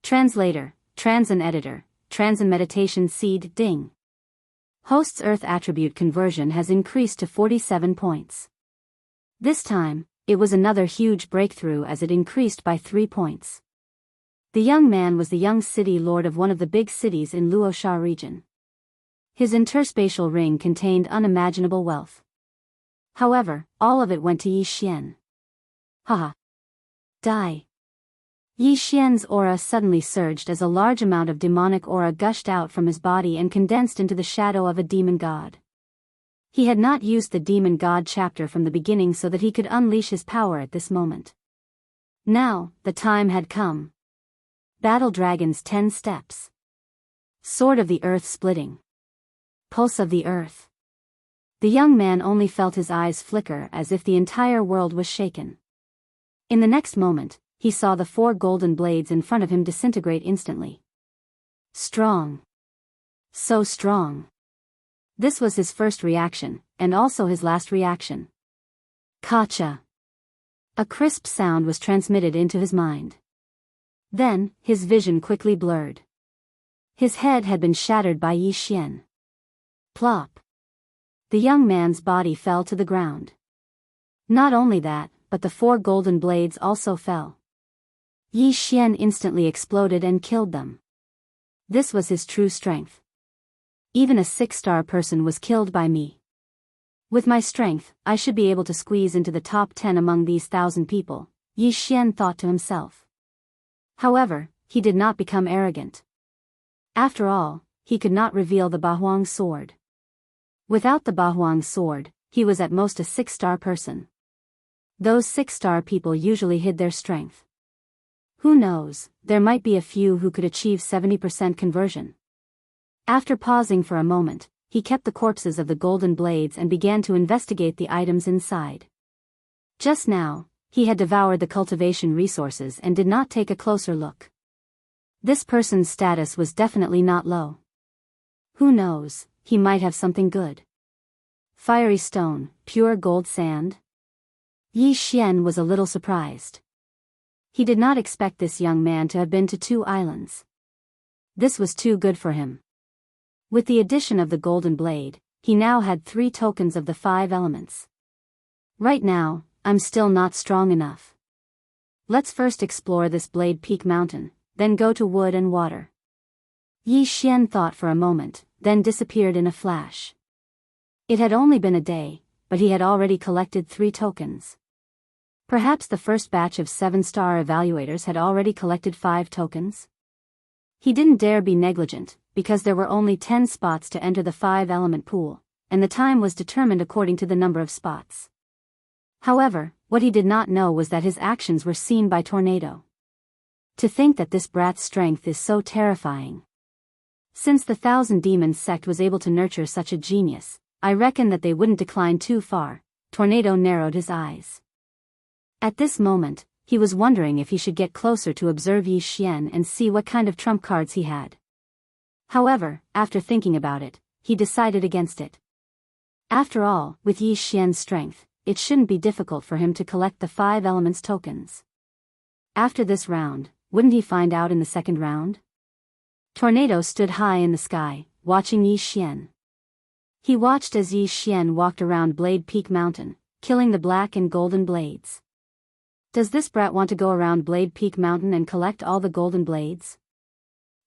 [SPEAKER 1] Translator, Transin Editor, Transin Meditation Seed Ding. Host's Earth attribute conversion has increased to 47 points. This time, it was another huge breakthrough as it increased by 3 points. The young man was the young city lord of one of the big cities in Luosha region. His interspatial ring contained unimaginable wealth. However, all of it went to Yi Xian. Haha. Die. Yi Xian's aura suddenly surged as a large amount of demonic aura gushed out from his body and condensed into the shadow of a demon god. He had not used the Demon God chapter from the beginning so that he could unleash his power at this moment. Now, the time had come. Battle Dragon's 10 steps. Sword of the Earth splitting. Pulse of the Earth. The young man only felt his eyes flicker as if the entire world was shaken. In the next moment, he saw the 4 golden blades in front of him disintegrate instantly. Strong. So strong. This was his first reaction, and also his last reaction. Kacha. A crisp sound was transmitted into his mind. Then, his vision quickly blurred. His head had been shattered by Yi Xian. Plop. The young man's body fell to the ground. Not only that, but the 4 golden blades also fell. Yi Xian instantly exploded and killed them. This was his true strength. Even a 6-star person was killed by me. With my strength, I should be able to squeeze into the top 10 among these 1,000 people, Yi Xian thought to himself. However, he did not become arrogant. After all, he could not reveal the Bahuang sword. Without the Bahuang sword, he was at most a 6-star person. Those 6-star people usually hid their strength. Who knows, there might be a few who could achieve 70% conversion. After pausing for a moment, he kept the corpses of the golden blades and began to investigate the items inside. Just now, he had devoured the cultivation resources and did not take a closer look. This person's status was definitely not low. Who knows, he might have something good. Fiery stone, pure gold sand? Yi Xian was a little surprised. He did not expect this young man to have been to 2 islands. This was too good for him. With the addition of the golden blade, he now had 3 tokens of the 5 elements. Right now, I'm still not strong enough. Let's first explore this Blade Peak Mountain, then go to wood and water. Yi Xian thought for a moment, then disappeared in a flash. It had only been a day, but he had already collected 3 tokens. Perhaps the first batch of 7-star evaluators had already collected 5 tokens? He didn't dare be negligent, because there were only 10 spots to enter the 5-element pool, and the time was determined according to the number of spots. However, what he did not know was that his actions were seen by Tornado. To think that this brat's strength is so terrifying. Since the 1,000 Demons sect was able to nurture such a genius, I reckon that they wouldn't decline too far. Tornado narrowed his eyes. At this moment, he was wondering if he should get closer to observe Yi Xian and see what kind of trump cards he had. However, after thinking about it, he decided against it. After all, with Yi Xian's strength, it shouldn't be difficult for him to collect the 5 elements tokens. After this round, wouldn't he find out in the second round? Tornado stood high in the sky, watching Yi Xian. He watched as Yi Xian walked around Blade Peak Mountain, killing the black and golden blades. Does this brat want to go around Blade Peak Mountain and collect all the golden blades?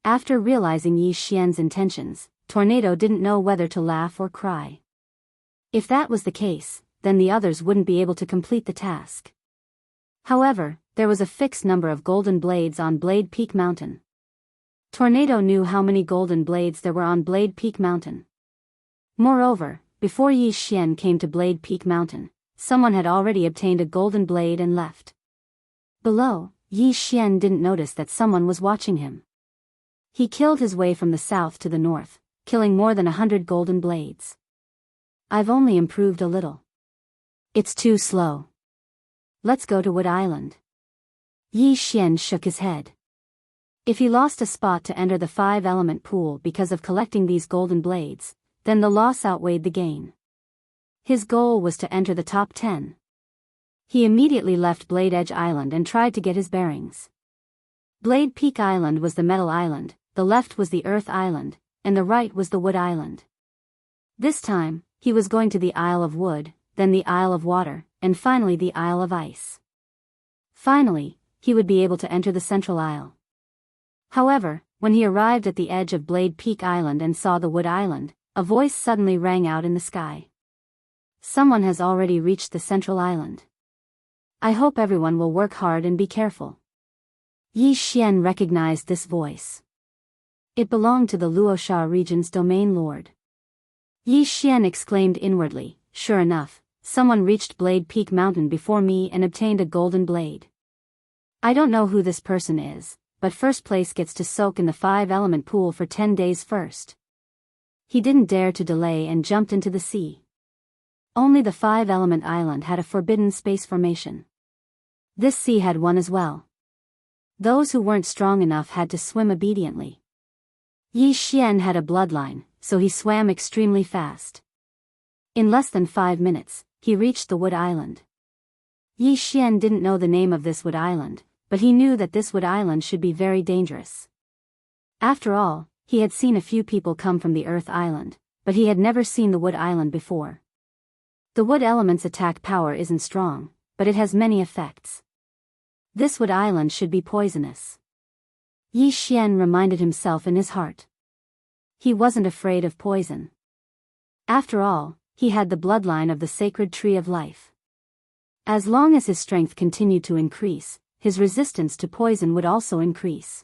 [SPEAKER 1] After realizing Yi Xian's intentions, Tornado didn't know whether to laugh or cry. If that was the case, then the others wouldn't be able to complete the task. However, there was a fixed number of golden blades on Blade Peak Mountain. Tornado knew how many golden blades there were on Blade Peak Mountain. Moreover, before Yi Xian came to Blade Peak Mountain, someone had already obtained a golden blade and left. Below, Yi Xian didn't notice that someone was watching him. He killed his way from the south to the north, killing more than 100 golden blades. I've only improved a little. It's too slow. Let's go to Wood Island. Yi Xian shook his head. If he lost a spot to enter the 5-element pool because of collecting these golden blades, then the loss outweighed the gain. His goal was to enter the top 10. He immediately left Blade Edge Island and tried to get his bearings. Blade Peak Island was the Metal Island, the left was the Earth Island, and the right was the Wood Island. This time, he was going to the Isle of Wood, then the Isle of Water, and finally the Isle of Ice. Finally, he would be able to enter the Central Isle. However, when he arrived at the edge of Blade Peak Island and saw the Wood Island, a voice suddenly rang out in the sky. Someone has already reached the Central Island. I hope everyone will work hard and be careful. Yi Xian recognized this voice. It belonged to the Luosha region's domain lord. Yi Xian exclaimed inwardly, sure enough, someone reached Blade Peak Mountain before me and obtained a golden blade. I don't know who this person is, but first place gets to soak in the 5-element pool for 10 days first. He didn't dare to delay and jumped into the sea. Only the 5-element island had a forbidden space formation. This sea had one as well. Those who weren't strong enough had to swim obediently. Yi Xian had a bloodline, so he swam extremely fast. In less than 5 minutes, he reached the wood island. Yi Xian didn't know the name of this wood island, but he knew that this wood island should be very dangerous. After all, he had seen a few people come from the Earth Island, but he had never seen the wood island before. The wood element's attack power isn't strong, but it has many effects. This wood island should be poisonous. Yi Xian reminded himself in his heart. He wasn't afraid of poison. After all, he had the bloodline of the sacred tree of life. As long as his strength continued to increase, his resistance to poison would also increase.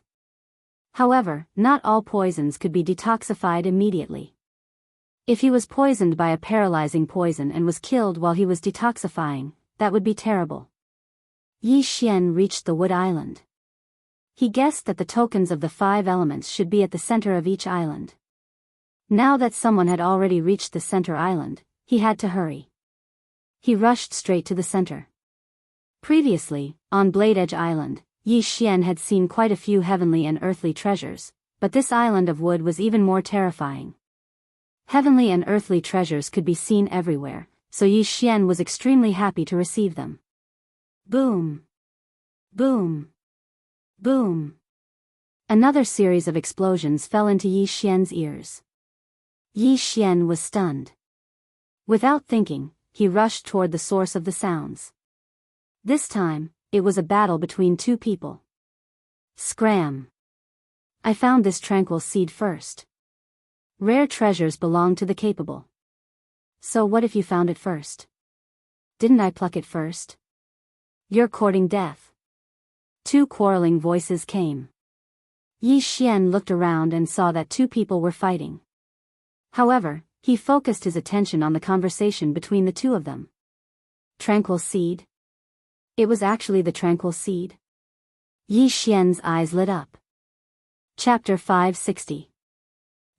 [SPEAKER 1] However, not all poisons could be detoxified immediately. If he was poisoned by a paralyzing poison and was killed while he was detoxifying, that would be terrible. Yi Xian reached the wood island. He guessed that the tokens of the 5 elements should be at the center of each island. Now that someone had already reached the center island, he had to hurry. He rushed straight to the center. Previously, on Blade Edge Island, Yi Xian had seen quite a few heavenly and earthly treasures, but this island of wood was even more terrifying. Heavenly and earthly treasures could be seen everywhere, so Yi Xian was extremely happy to receive them. Boom! Boom! Boom! Another series of explosions fell into Yi Xian's ears. Yi Xian was stunned. Without thinking, he rushed toward the source of the sounds. This time, it was a battle between 2 people. Scram! I found this tranquil seed first. Rare treasures belong to the capable. So what if you found it first? Didn't I pluck it first? You're courting death. 2 quarreling voices came. Yi Xian looked around and saw that 2 people were fighting. However, he focused his attention on the conversation between the 2 of them. Tranquil seed? It was actually the tranquil seed. Yi Xian's eyes lit up. Chapter 560.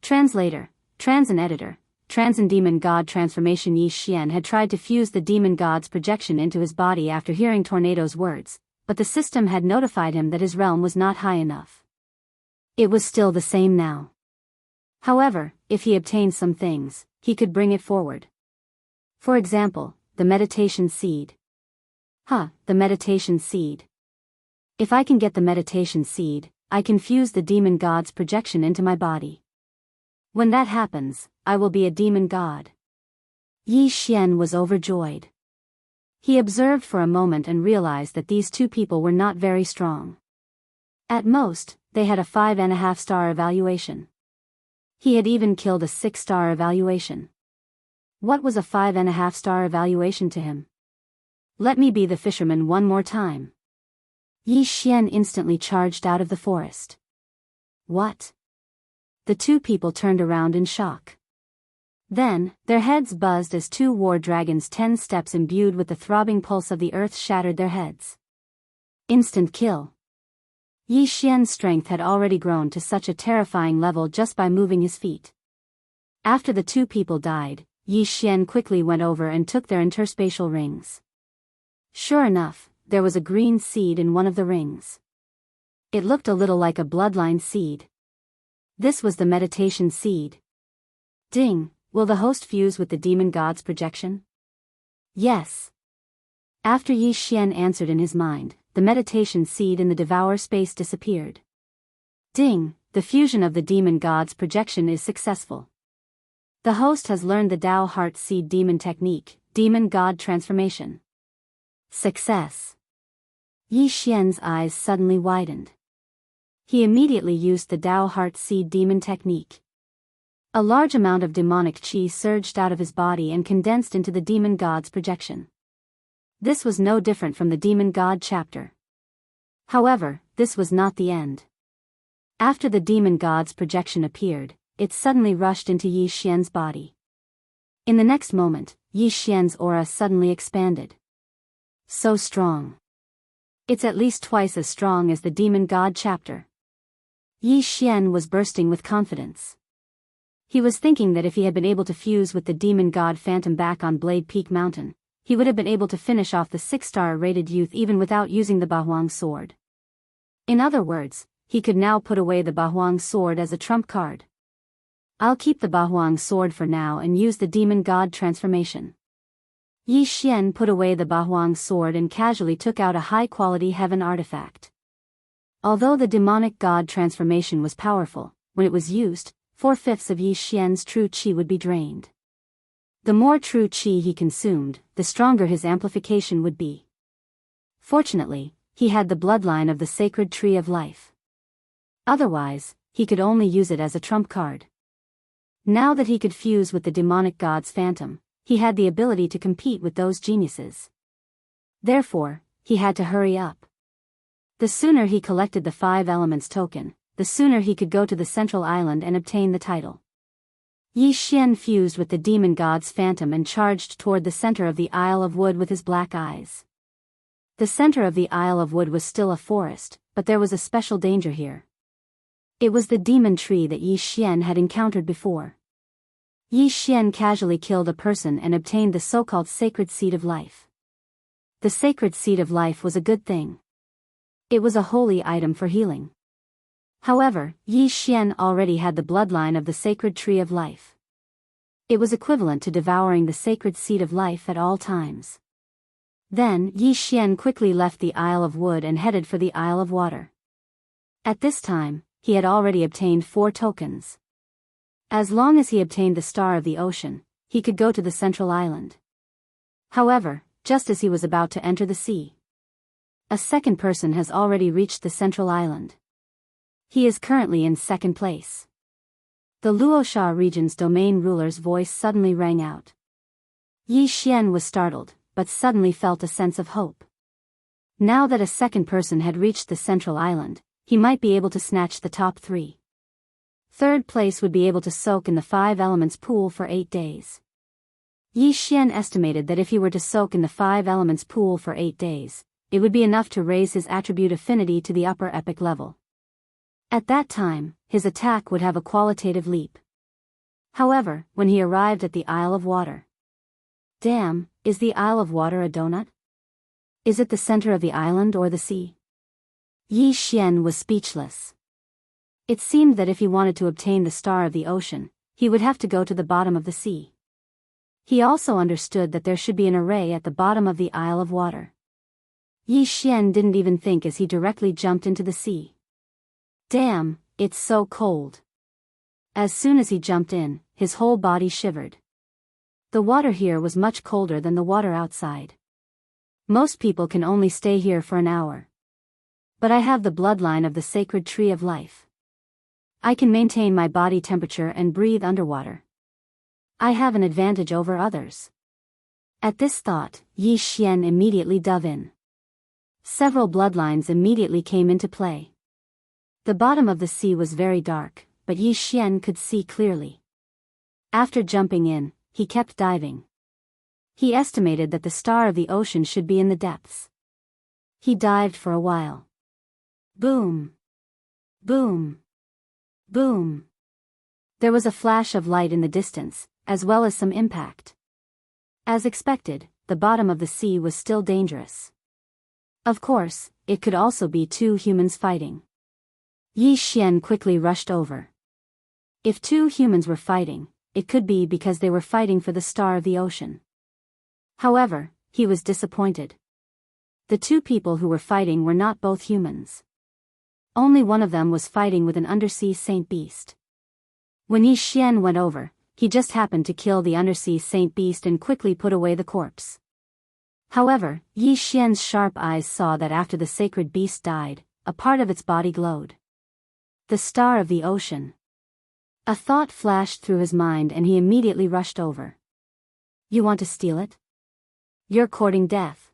[SPEAKER 1] Translator, Transin Editor, Transin Demon God Transformation. Yi Xian had tried to fuse the demon god's projection into his body after hearing Tornado's words, but the system had notified him that his realm was not high enough. It was still the same now. However, if he obtained some things, he could bring it forward. For example, the meditation seed. The meditation seed. If I can get the meditation seed, I can fuse the demon god's projection into my body. When that happens, I will be a demon god. Yi Xian was overjoyed. He observed for a moment and realized that these 2 people were not very strong. At most, they had a 5.5-star evaluation. He had even killed a 6-star evaluation. What was a 5.5-star evaluation to him? Let me be the fisherman one more time. Yi Xian instantly charged out of the forest. What? The 2 people turned around in shock. Then, their heads buzzed as 2 war dragons 10 steps imbued with the throbbing pulse of the earth shattered their heads. Instant kill. Yi Xian's strength had already grown to such a terrifying level just by moving his feet. After the 2 people died, Yi Xian quickly went over and took their interspatial rings. Sure enough, there was a green seed in one of the rings. It looked a little like a bloodline seed. This was the meditation seed. Ding, will the host fuse with the demon god's projection? Yes. After Yi Xian answered in his mind, the meditation seed in the Devourer space disappeared. Ding, the fusion of the demon god's projection is successful. The host has learned the Dao Heart Seed Demon Technique, Demon God Transformation. Success. Yi Xian's eyes suddenly widened. He immediately used the Dao Heart Seed Demon Technique. A large amount of demonic qi surged out of his body and condensed into the demon god's projection. This was no different from the demon god chapter. However, this was not the end. After the demon god's projection appeared, it suddenly rushed into Yi Xian's body. In the next moment, Yi Xian's aura suddenly expanded. So strong. It's at least twice as strong as the Demon God chapter. Yi Xian was bursting with confidence. He was thinking that if he had been able to fuse with the Demon God Phantom back on Blade Peak Mountain, he would have been able to finish off the 6-star rated youth even without using the Bahuang sword. In other words, he could now put away the Bahuang sword as a trump card. I'll keep the Bahuang sword for now and use the Demon God transformation. Yi Xian put away the Bahuang sword and casually took out a high-quality heaven artifact. Although the demonic god transformation was powerful, when it was used, 4/5 of Yi Xian's true qi would be drained. The more true qi he consumed, the stronger his amplification would be. Fortunately, he had the bloodline of the sacred tree of life. Otherwise, he could only use it as a trump card. Now that he could fuse with the demonic god's phantom, he had the ability to compete with those geniuses. Therefore, he had to hurry up. The sooner he collected the 5 elements token, the sooner he could go to the central island and obtain the title. Yi Xian fused with the demon god's phantom and charged toward the center of the Isle of Wood with his black eyes. The center of the Isle of Wood was still a forest, but there was a special danger here. It was the demon tree that Yi Xian had encountered before. Yi Xian casually killed a person and obtained the so-called sacred seed of life. The sacred seed of life was a good thing. It was a holy item for healing. However, Yi Xian already had the bloodline of the sacred tree of life. It was equivalent to devouring the sacred seed of life at all times. Then, Yi Xian quickly left the Isle of Wood and headed for the Isle of Water. At this time, he had already obtained 4 tokens. As long as he obtained the Star of the Ocean, he could go to the central island. However, just as he was about to enter the sea, a second person has already reached the central island. He is currently in 2nd place. The Luosha region's domain ruler's voice suddenly rang out. Yi Xian was startled, but suddenly felt a sense of hope. Now that a second person had reached the central island, he might be able to snatch the top 3. 3rd place would be able to soak in the 5 elements pool for 8 days. Yi Xian estimated that if he were to soak in the 5 elements pool for 8 days, it would be enough to raise his attribute affinity to the upper epic level. At that time, his attack would have a qualitative leap. However, when he arrived at the Isle of Water. Damn, is the Isle of Water a donut? Is it the center of the island or the sea? Yi Xian was speechless. It seemed that if he wanted to obtain the Star of the Ocean, he would have to go to the bottom of the sea. He also understood that there should be an array at the bottom of the Isle of Water. Yi Xian didn't even think as he directly jumped into the sea. Damn, it's so cold. As soon as he jumped in, his whole body shivered. The water here was much colder than the water outside. Most people can only stay here for an hour. But I have the bloodline of the sacred tree of life. I can maintain my body temperature and breathe underwater. I have an advantage over others. At this thought, Yi Xian immediately dove in. Several bloodlines immediately came into play. The bottom of the sea was very dark, but Yi Xian could see clearly. After jumping in, he kept diving. He estimated that the Star of the Ocean should be in the depths. He dived for a while. Boom! Boom! Boom! There was a flash of light in the distance, as well as some impact. As expected, the bottom of the sea was still dangerous. Of course, it could also be 2 humans fighting. Yi Xian quickly rushed over. If 2 humans were fighting, it could be because they were fighting for the Star of the Ocean. However, he was disappointed. The 2 people who were fighting were not both humans. Only one of them was fighting with an undersea saint beast. When Yi Xian went over, he just happened to kill the undersea saint beast and quickly put away the corpse. However, Yi Xian's sharp eyes saw that after the sacred beast died, a part of its body glowed. The Star of the Ocean. A thought flashed through his mind and he immediately rushed over. You want to steal it? You're courting death.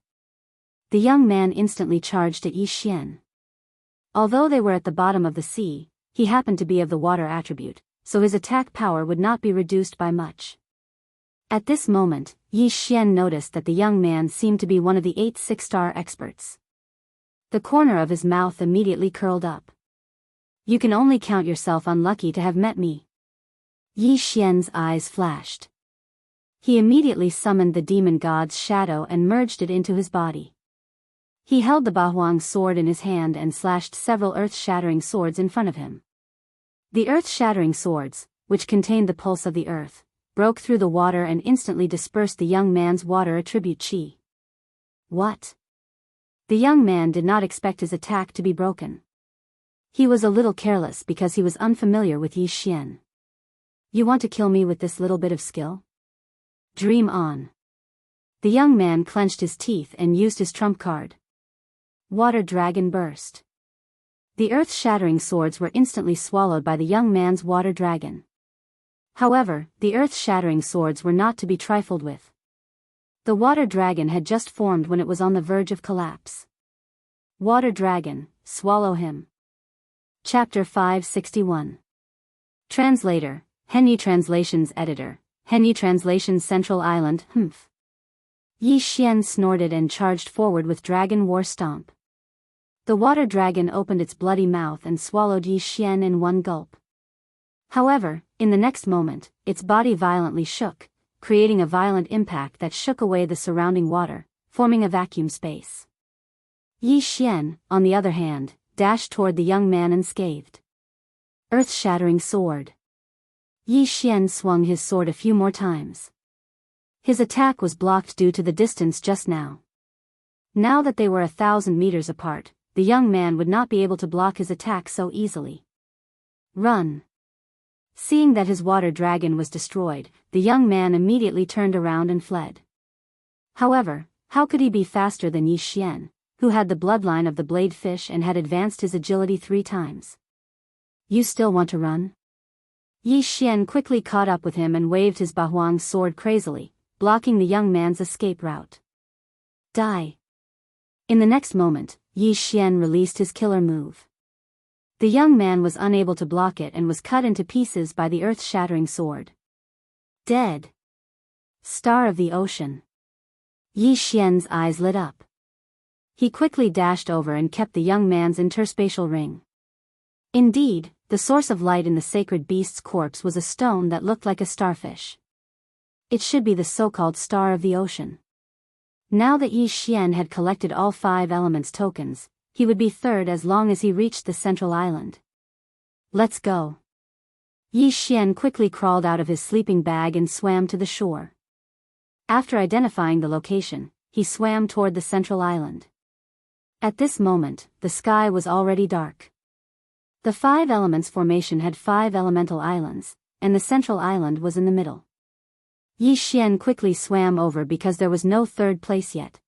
[SPEAKER 1] The young man instantly charged at Yi Xian. Although they were at the bottom of the sea, he happened to be of the water attribute, so his attack power would not be reduced by much. At this moment, Yi Xian noticed that the young man seemed to be one of the 8 six-star experts. The corner of his mouth immediately curled up. You can only count yourself unlucky to have met me. Yi Xian's eyes flashed. He immediately summoned the demon god's shadow and merged it into his body. He held the Bahuang sword in his hand and slashed several earth-shattering swords in front of him. The earth-shattering swords, which contained the pulse of the earth, broke through the water and instantly dispersed the young man's water attribute chi. What? The young man did not expect his attack to be broken. He was a little careless because he was unfamiliar with Yi Xian. You want to kill me with this little bit of skill? Dream on. The young man clenched his teeth and used his trump card. Water Dragon burst. The earth-shattering swords were instantly swallowed by the young man's water dragon. However, the earth-shattering swords were not to be trifled with. The water dragon had just formed when it was on the verge of collapse. Water Dragon, swallow him. Chapter 561. Translator, Henyi Translations Editor, Henyi Translations Central Island, Humph. Yi Xian snorted and charged forward with Dragon War Stomp. The water dragon opened its bloody mouth and swallowed Yi Xian in one gulp. However, in the next moment, its body violently shook, creating a violent impact that shook away the surrounding water, forming a vacuum space. Yi Xian, on the other hand, dashed toward the young man unscathed. Earth-shattering sword. Yi Xian swung his sword a few more times. His attack was blocked due to the distance just now. Now that they were 1,000 meters apart, the young man would not be able to block his attack so easily. Run. Seeing that his water dragon was destroyed, the young man immediately turned around and fled. However, how could he be faster than Yi Xian, who had the bloodline of the blade fish and had advanced his agility 3 times? You still want to run? Yi Xian quickly caught up with him and waved his Bahuang sword crazily, blocking the young man's escape route. Die. In the next moment, Yi Xian released his killer move. The young man was unable to block it and was cut into pieces by the earth-shattering sword. Dead. Star of the ocean. Yi Xian's eyes lit up. He quickly dashed over and kept the young man's interspatial ring. Indeed, the source of light in the sacred beast's corpse was a stone that looked like a starfish. It should be the so-called Star of the Ocean. Now that Yi Xian had collected all 5 elements tokens, he would be third as long as he reached the central island. Let's go. Yi Xian quickly crawled out of his sleeping bag and swam to the shore. After identifying the location, he swam toward the central island. At this moment, the sky was already dark. The 5 elements formation had 5 elemental islands, and the central island was in the middle. Yi Xian quickly swam over because there was no third place yet.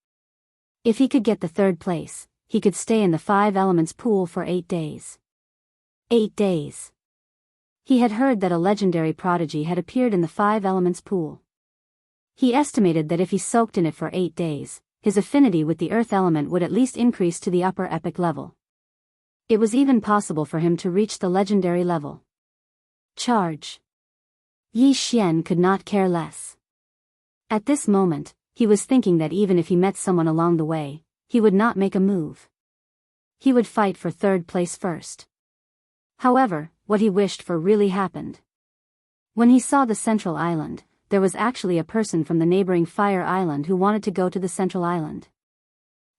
[SPEAKER 1] If he could get the third place, he could stay in the 5 elements pool for 8 days. 8 days. He had heard that a legendary prodigy had appeared in the 5 elements pool. He estimated that if he soaked in it for 8 days, his affinity with the earth element would at least increase to the upper epic level. It was even possible for him to reach the legendary level. Charge. Yi Xian could not care less. At this moment, he was thinking that even if he met someone along the way, he would not make a move. He would fight for third place first. However, what he wished for really happened. When he saw the central island, there was actually a person from the neighboring Fire Island who wanted to go to the central island.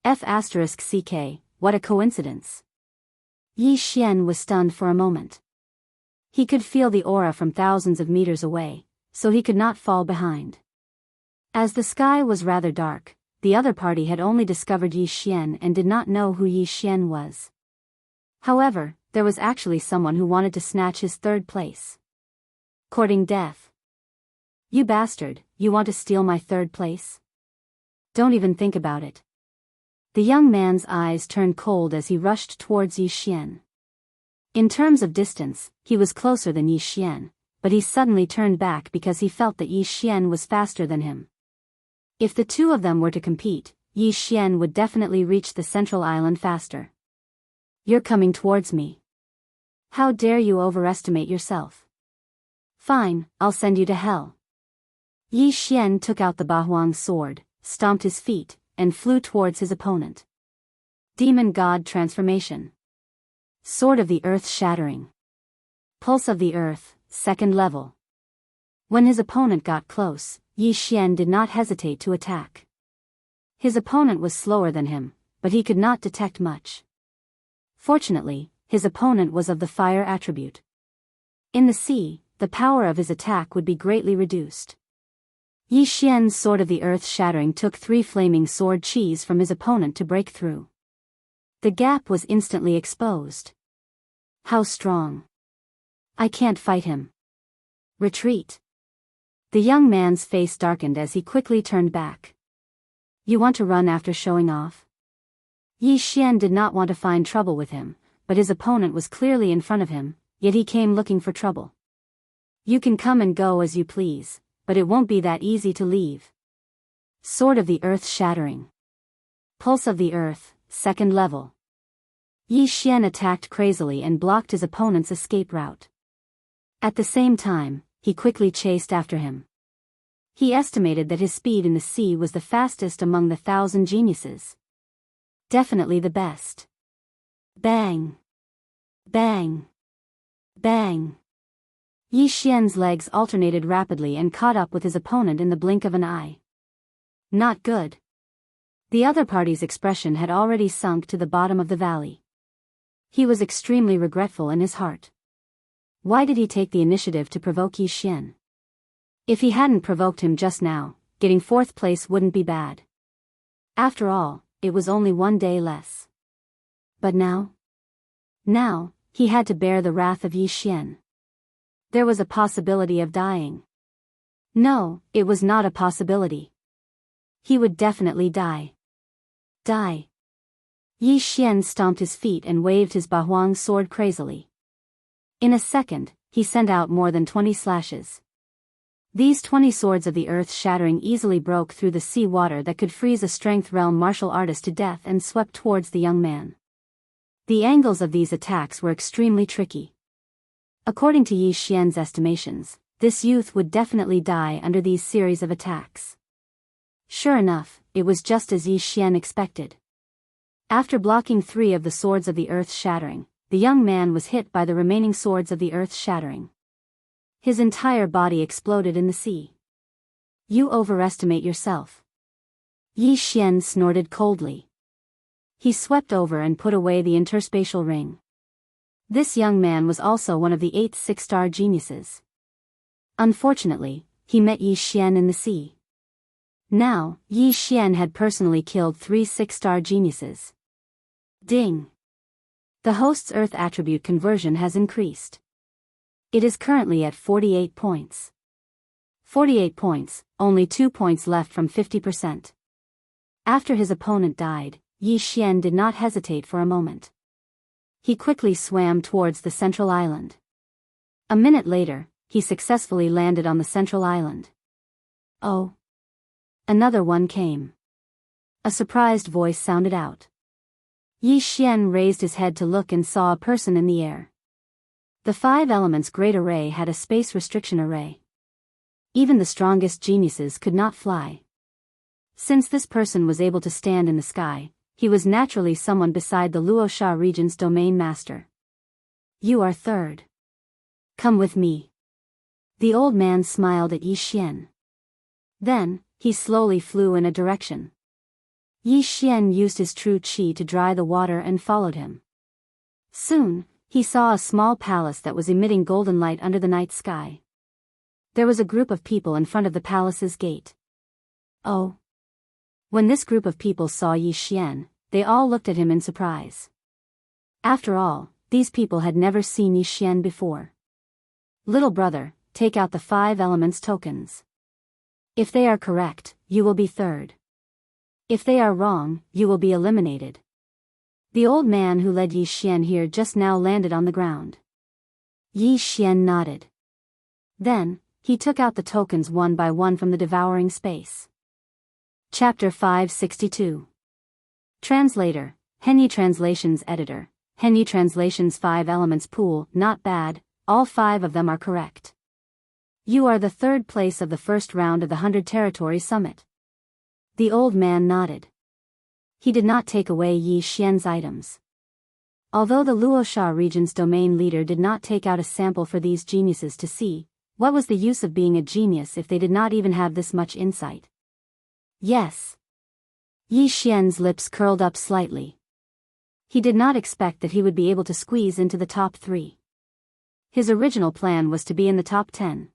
[SPEAKER 1] F***ck, what a coincidence. Yi Xian was stunned for a moment. He could feel the aura from thousands of meters away, so he could not fall behind. As the sky was rather dark, the other party had only discovered Yi Xian and did not know who Yi Xian was. However, there was actually someone who wanted to snatch his third place. Courting death. You bastard, you want to steal my third place? Don't even think about it. The young man's eyes turned cold as he rushed towards Yi Xian. In terms of distance, he was closer than Yi Xian, but he suddenly turned back because he felt that Yi Xian was faster than him. If the two of them were to compete, Yi Xian would definitely reach the central island faster. You're coming towards me. How dare you overestimate yourself? Fine, I'll send you to hell. Yi Xian took out the Bahuang's sword, stomped his feet, and flew towards his opponent. Demon God Transformation. Sword of the Earth Shattering. Pulse of the Earth, 2nd level. When his opponent got close, Yi Xian did not hesitate to attack. His opponent was slower than him, but he could not detect much. Fortunately, his opponent was of the fire attribute. In the sea, the power of his attack would be greatly reduced. Yi Xian's Sword of the Earth Shattering took 3 flaming sword chis from his opponent to break through. The gap was instantly exposed. How strong! I can't fight him. Retreat. The young man's face darkened as he quickly turned back. You want to run after showing off? Yi Xian did not want to find trouble with him, but his opponent was clearly in front of him, yet he came looking for trouble. You can come and go as you please, but it won't be that easy to leave. Sword of the Earth Shattering. Pulse of the Earth, 2nd level. Yi Xian attacked crazily and blocked his opponent's escape route. At the same time, he quickly chased after him. He estimated that his speed in the sea was the fastest among the 1,000 geniuses. Definitely the best. Bang! Bang! Bang! Yi Xian's legs alternated rapidly and caught up with his opponent in the blink of an eye. Not good. The other party's expression had already sunk to the bottom of the valley. He was extremely regretful in his heart. Why did he take the initiative to provoke Yi Xian? If he hadn't provoked him just now, getting 4th place wouldn't be bad. After all, it was only 1 day less. But now? Now, he had to bear the wrath of Yi Xian. There was a possibility of dying. No, it was not a possibility. He would definitely die. Die. Yi Xian stomped his feet and waved his Bahuang sword crazily. In a second, he sent out more than 20 slashes. These 20 swords of the Earth Shattering easily broke through the sea water that could freeze a strength realm martial artist to death and swept towards the young man. The angles of these attacks were extremely tricky. According to Yi Xian's estimations, this youth would definitely die under these series of attacks. Sure enough, it was just as Yi Xian expected. After blocking 3 of the swords of the Earth Shattering, the young man was hit by the remaining swords of the Earth Shattering. His entire body exploded in the sea. You overestimate yourself. Yi Xian snorted coldly. He swept over and put away the interspatial ring. This young man was also one of the 8 6-star geniuses. Unfortunately, he met Yi Xian in the sea. Now, Yi Xian had personally killed 3 6-star geniuses. Ding! The host's Earth attribute conversion has increased. It is currently at 48 points. 48 points, only 2 points left from 50%. After his opponent died, Yi Xian did not hesitate for a moment. He quickly swam towards the central island. A minute later, he successfully landed on the central island. Oh! Another one came. A surprised voice sounded out. Yi Xian raised his head to look and saw a person in the air. The 5 elements Great Array had a space restriction array. Even the strongest geniuses could not fly. Since this person was able to stand in the sky, he was naturally someone beside the Luosha region's domain master. You are 3rd. Come with me. The old man smiled at Yi Xian. Then, he slowly flew in a direction. Yi Xian used his true qi to dry the water and followed him. Soon, he saw a small palace that was emitting golden light under the night sky. There was a group of people in front of the palace's gate. Oh! When this group of people saw Yi Xian, they all looked at him in surprise. After all, these people had never seen Yi Xian before. Little brother, take out the 5 elements tokens. If they are correct, you will be 3rd. If they are wrong, you will be eliminated. The old man who led Yi Xian here just now landed on the ground. Yi Xian nodded. Then, he took out the tokens one by one from the devouring space. Chapter 562. Translator, Henyi Translations Editor, Henyi Translations 5 Elements Pool, not bad, all 5 of them are correct. You are the third place of the first round of the 100 Territory Summit. The old man nodded. He did not take away Yi Xian's items. Although the Luosha region's domain leader did not take out a sample for these geniuses to see, what was the use of being a genius if they did not even have this much insight? Yes. Yi Xian's lips curled up slightly. He did not expect that he would be able to squeeze into the top 3. His original plan was to be in the top 10.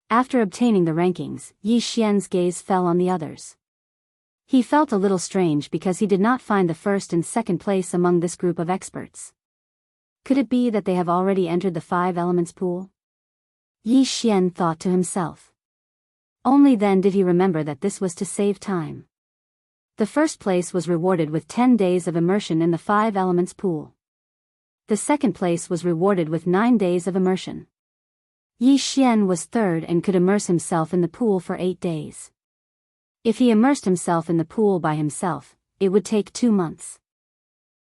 [SPEAKER 1] After obtaining the rankings, Yi Xian's gaze fell on the others. He felt a little strange because he did not find the first and second place among this group of experts. Could it be that they have already entered the 5 elements pool? Yi Xian thought to himself. Only then did he remember that this was to save time. The first place was rewarded with 10 days of immersion in the 5 elements pool. The second place was rewarded with 9 days of immersion. Yi Xian was third and could immerse himself in the pool for 8 days. If he immersed himself in the pool by himself, it would take 2 months.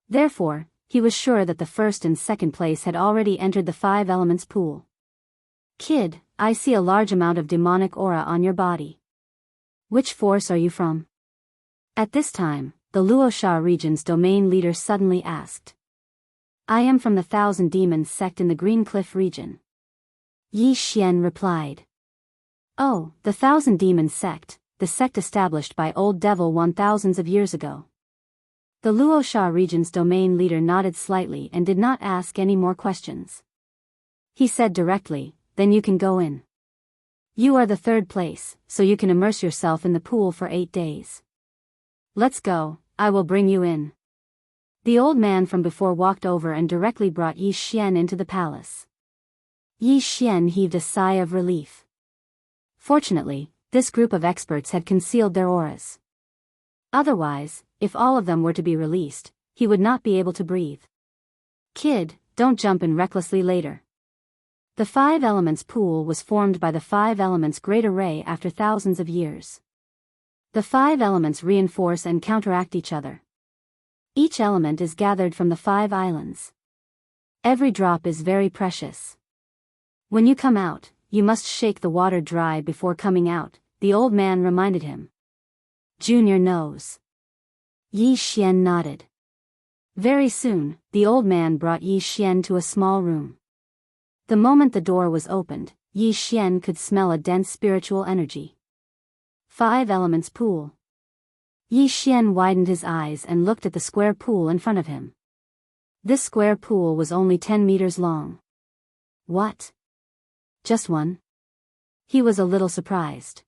[SPEAKER 1] Therefore, he was sure that the first and second place had already entered the 5 elements pool. Kid, I see a large amount of demonic aura on your body. Which force are you from? At this time, the Luosha region's domain leader suddenly asked. I am from the 1,000 Demons sect in the Green Cliff region. Yi Xian replied. Oh, the 1,000 Demons sect, the sect established by Old Devil 1,000s of years ago. The Luosha region's domain leader nodded slightly and did not ask any more questions. He said directly, then you can go in. You are the third place, so you can immerse yourself in the pool for 8 days. Let's go, I will bring you in. The old man from before walked over and directly brought Yi Xian into the palace. Yi Xian heaved a sigh of relief. Fortunately, this group of experts had concealed their auras. Otherwise, if all of them were to be released, he would not be able to breathe. Kid, don't jump in recklessly later. The 5 elements pool was formed by the 5 elements great array after thousands of years. The 5 elements reinforce and counteract each other. Each element is gathered from the 5 islands. Every drop is very precious. When you come out, you must shake the water dry before coming out, the old man reminded him. Junior knows. Yi Xian nodded. Very soon, the old man brought Yi Xian to a small room. The moment the door was opened, Yi Xian could smell a dense spiritual energy. 5 elements pool. Yi Xian widened his eyes and looked at the square pool in front of him. This square pool was only 10 meters long. What? Just one? He was a little surprised.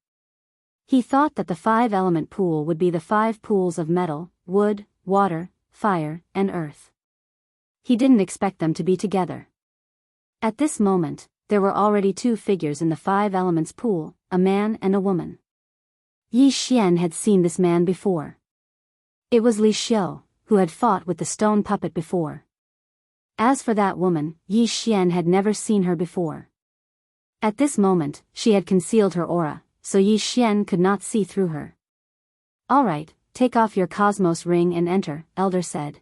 [SPEAKER 1] He thought that the 5 element pool would be the 5 pools of metal, wood, water, fire, and earth. He didn't expect them to be together. At this moment, there were already 2 figures in the 5 elements pool, a man and a woman. Yi Xian had seen this man before. It was Li Xiu, who had fought with the stone puppet before. As for that woman, Yi Xian had never seen her before. At this moment, she had concealed her aura, so Yi Xian could not see through her. Alright, take off your cosmos ring and enter, Elder said.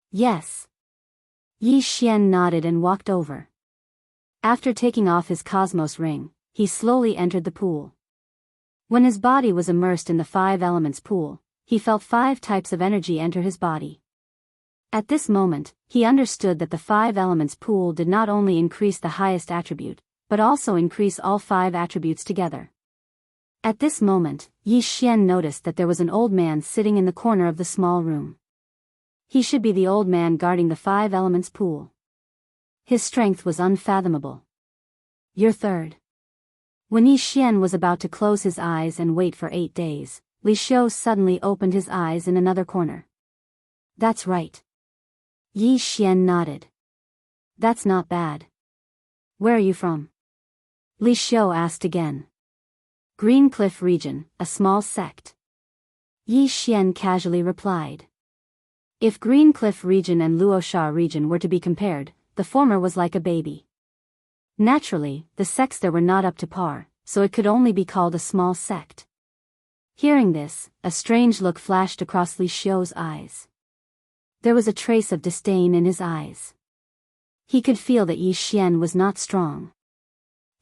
[SPEAKER 1] Yes. Yi Xian nodded and walked over. After taking off his cosmos ring, he slowly entered the pool. When his body was immersed in the 5 elements pool, he felt 5 types of energy enter his body. At this moment, he understood that the 5 elements pool did not only increase the highest attribute, but also increase all 5 attributes together. At this moment, Yi Xian noticed that there was an old man sitting in the corner of the small room. He should be the old man guarding the 5 elements pool. His strength was unfathomable. You're third. When Yi Xian was about to close his eyes and wait for 8 days, Li Xiu suddenly opened his eyes in another corner. That's right. Yi Xian nodded. That's not bad. Where are you from? Li Xiu asked again. Green Cliff region, a small sect. Yi Xian casually replied. If Green Cliff region and Luosha region were to be compared, the former was like a baby. Naturally, the sects there were not up to par, so it could only be called a small sect. Hearing this, a strange look flashed across Li Xiu's eyes. There was a trace of disdain in his eyes. He could feel that Yi Xian was not strong.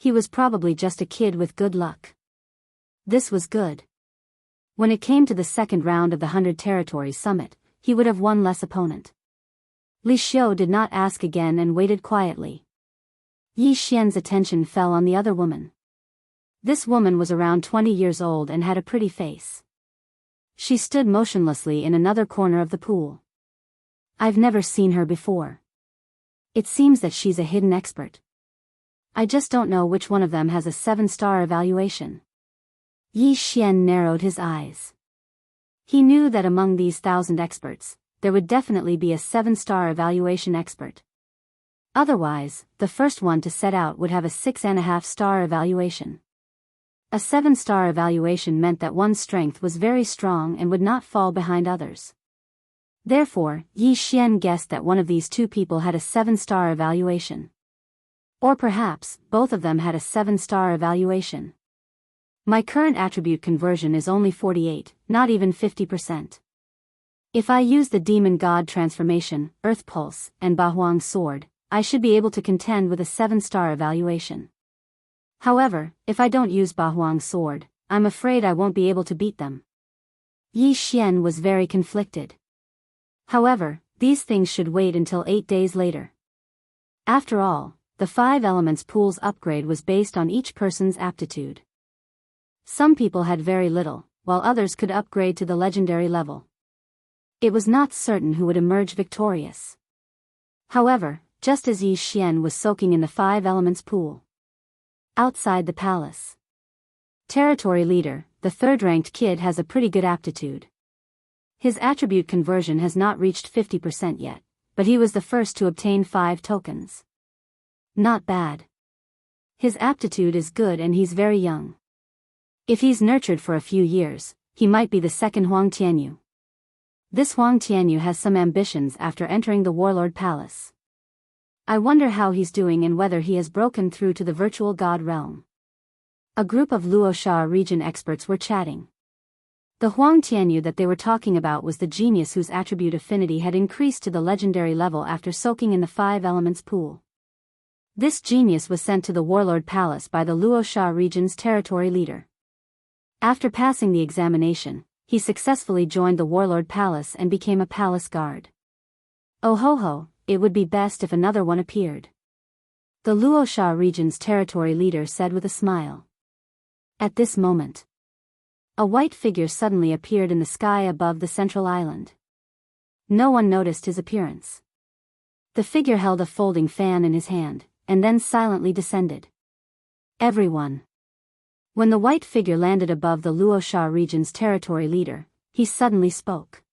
[SPEAKER 1] He was probably just a kid with good luck. This was good. When it came to the second round of the 100 Territories Summit, he would have one less opponent. Li Xiu did not ask again and waited quietly. Yi Xian's attention fell on the other woman. This woman was around 20 years old and had a pretty face. She stood motionlessly in another corner of the pool. I've never seen her before. It seems that she's a hidden expert. I just don't know which one of them has a 7-star evaluation. Yi Xian narrowed his eyes. He knew that among these 1,000 experts, there would definitely be a 7-star evaluation expert. Otherwise, the first one to set out would have a 6.5-star evaluation. A 7-star evaluation meant that one's strength was very strong and would not fall behind others. Therefore, Yi Xian guessed that one of these two people had a 7-star evaluation. Or perhaps, both of them had a 7-star evaluation. My current attribute conversion is only 48, not even 50%. If I use the Demon God transformation, Earth Pulse, and Bahuang's sword, I should be able to contend with a 7-star evaluation. However, if I don't use Bahuang's sword, I'm afraid I won't be able to beat them. Yi Xian was very conflicted. However, these things should wait until 8 days later. After all, the 5 Elements Pool's upgrade was based on each person's aptitude. Some people had very little, while others could upgrade to the legendary level. It was not certain who would emerge victorious. However, just as Yi Xian was soaking in the 5 Elements Pool. Outside the palace. Territory leader, the 3rd-ranked kid has a pretty good aptitude. His attribute conversion has not reached 50% yet, but he was the first to obtain 5 tokens. Not bad. His aptitude is good and he's very young. If he's nurtured for a few years, he might be the second Huang Tianyu. This Huang Tianyu has some ambitions after entering the Warlord Palace. I wonder how he's doing and whether he has broken through to the virtual god realm. A group of Luosha region experts were chatting. The Huang Tianyu that they were talking about was the genius whose attribute affinity had increased to the legendary level after soaking in the 5 Elements Pool. This genius was sent to the Warlord Palace by the Luosha region's territory leader. After passing the examination, he successfully joined the Warlord Palace and became a palace guard. Oh ho ho, it would be best if another one appeared. The Luosha region's territory leader said with a smile. At this moment, a white figure suddenly appeared in the sky above the central island. No one noticed his appearance. The figure held a folding fan in his hand, and then silently descended. Everyone. When the white figure landed above the Luosha region's territory leader, he suddenly spoke.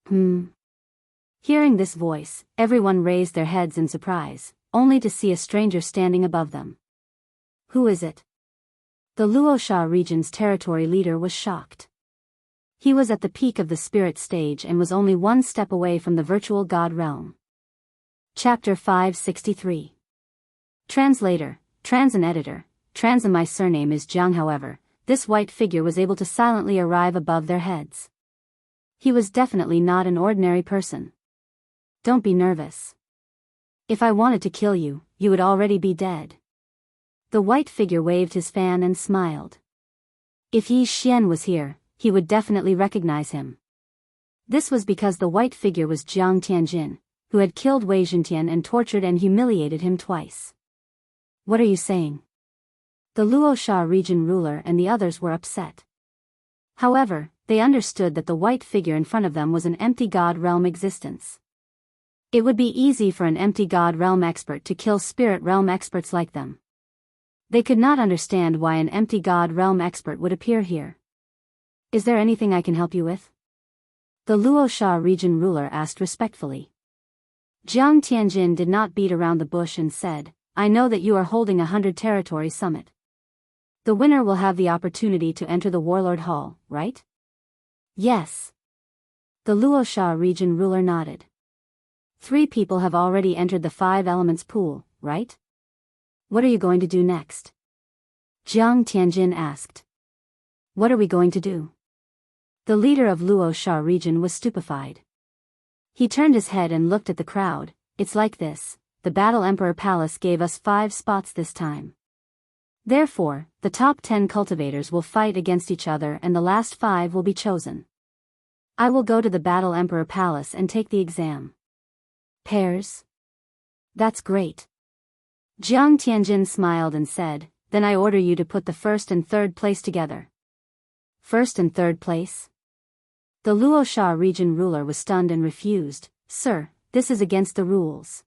[SPEAKER 1] Hearing this voice, everyone raised their heads in surprise, only to see a stranger standing above them. Who is it? The Luosha region's territory leader was shocked. He was at the peak of the spirit stage and was only one step away from the virtual god realm. Chapter 563. Translator, Transan editor, Transan. My surname is Jiang. However, this white figure was able to silently arrive above their heads. He was definitely not an ordinary person. Don't be nervous. If I wanted to kill you, you would already be dead. The white figure waved his fan and smiled. If Yi Xian was here, he would definitely recognize him. This was because the white figure was Jiang Tianjin, who had killed Wei Zhentian and tortured and humiliated him twice. What are you saying? The Luosha region ruler and the others were upset. However, they understood that the white figure in front of them was an empty god realm existence. It would be easy for an empty god realm expert to kill spirit realm experts like them. They could not understand why an empty god realm expert would appear here. Is there anything I can help you with? The Luosha region ruler asked respectfully. Jiang Tianjin did not beat around the bush and said, I know that you are holding a 100 Territory Summit. The winner will have the opportunity to enter the Warlord Hall, right? Yes. The Luosha region ruler nodded. 3 people have already entered the 5 Elements Pool, right? What are you going to do next? Jiang Tianjin asked. What are we going to do? The leader of Luosha region was stupefied. He turned his head and looked at the crowd. It's like this, the Battle Emperor Palace gave us 5 spots this time. Therefore, the top 10 cultivators will fight against each other and the last 5 will be chosen. I will go to the Battle Emperor Palace and take the exam. Pairs? That's great. Jiang Tianjin smiled and said, then I order you to put the first and third place together. First and third place? The Luosha region ruler was stunned and refused. Sir, this is against the rules.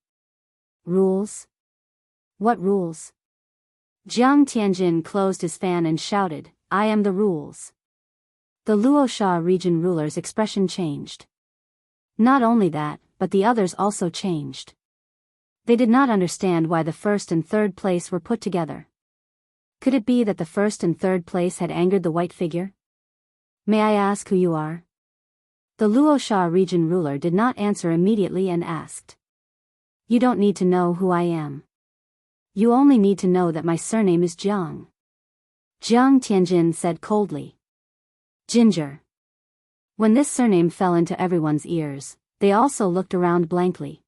[SPEAKER 1] Rules? What rules? Jiang Tianjin closed his fan and shouted, I am the rules. The Luosha region ruler's expression changed. Not only that, but the others also changed. They did not understand why the first and third place were put together. Could it be that the first and third place had angered the white figure? May I ask who you are? The Luosha region ruler did not answer immediately and asked. You don't need to know who I am. You only need to know that my surname is Jiang. Jiang Tianjin said coldly. Ginger. When this surname fell into everyone's ears, they also looked around blankly.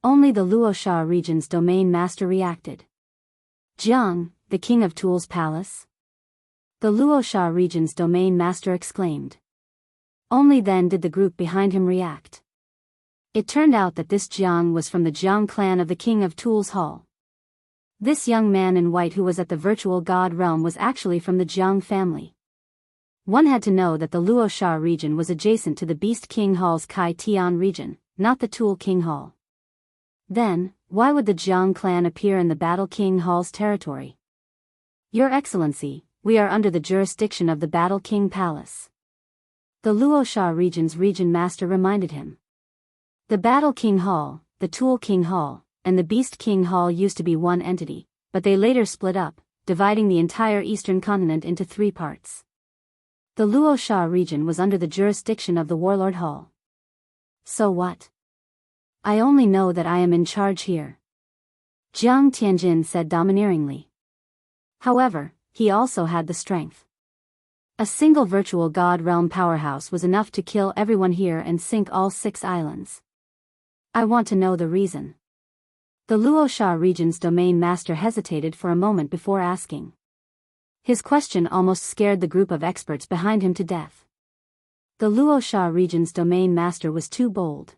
[SPEAKER 1] Only the Luosha region's domain master reacted. Jiang, the king of Tool's palace? The Luosha region's domain master exclaimed. Only then did the group behind him react. It turned out that this Jiang was from the Jiang clan of the king of Tool's hall. This young man in white who was at the virtual god realm was actually from the Jiang family. One had to know that the Luosha region was adjacent to the Beast King Hall's Kai Tian region, not the Tool King Hall. Then, why would the Jiang clan appear in the Battle King Hall's territory? Your Excellency, we are under the jurisdiction of the Battle King Palace. The Luosha region's region master reminded him. The Battle King Hall, the Tool King Hall, and the Beast King Hall used to be one entity, but they later split up, dividing the entire eastern continent into 3 parts. The Luosha region was under the jurisdiction of the Warlord Hall. So what? I only know that I am in charge here. Jiang Tianjin said domineeringly. However, he also had the strength. A single virtual god realm powerhouse was enough to kill everyone here and sink all 6 islands. I want to know the reason. The Luosha region's domain master hesitated for a moment before asking. His question almost scared the group of experts behind him to death. The Luosha region's domain master was too bold.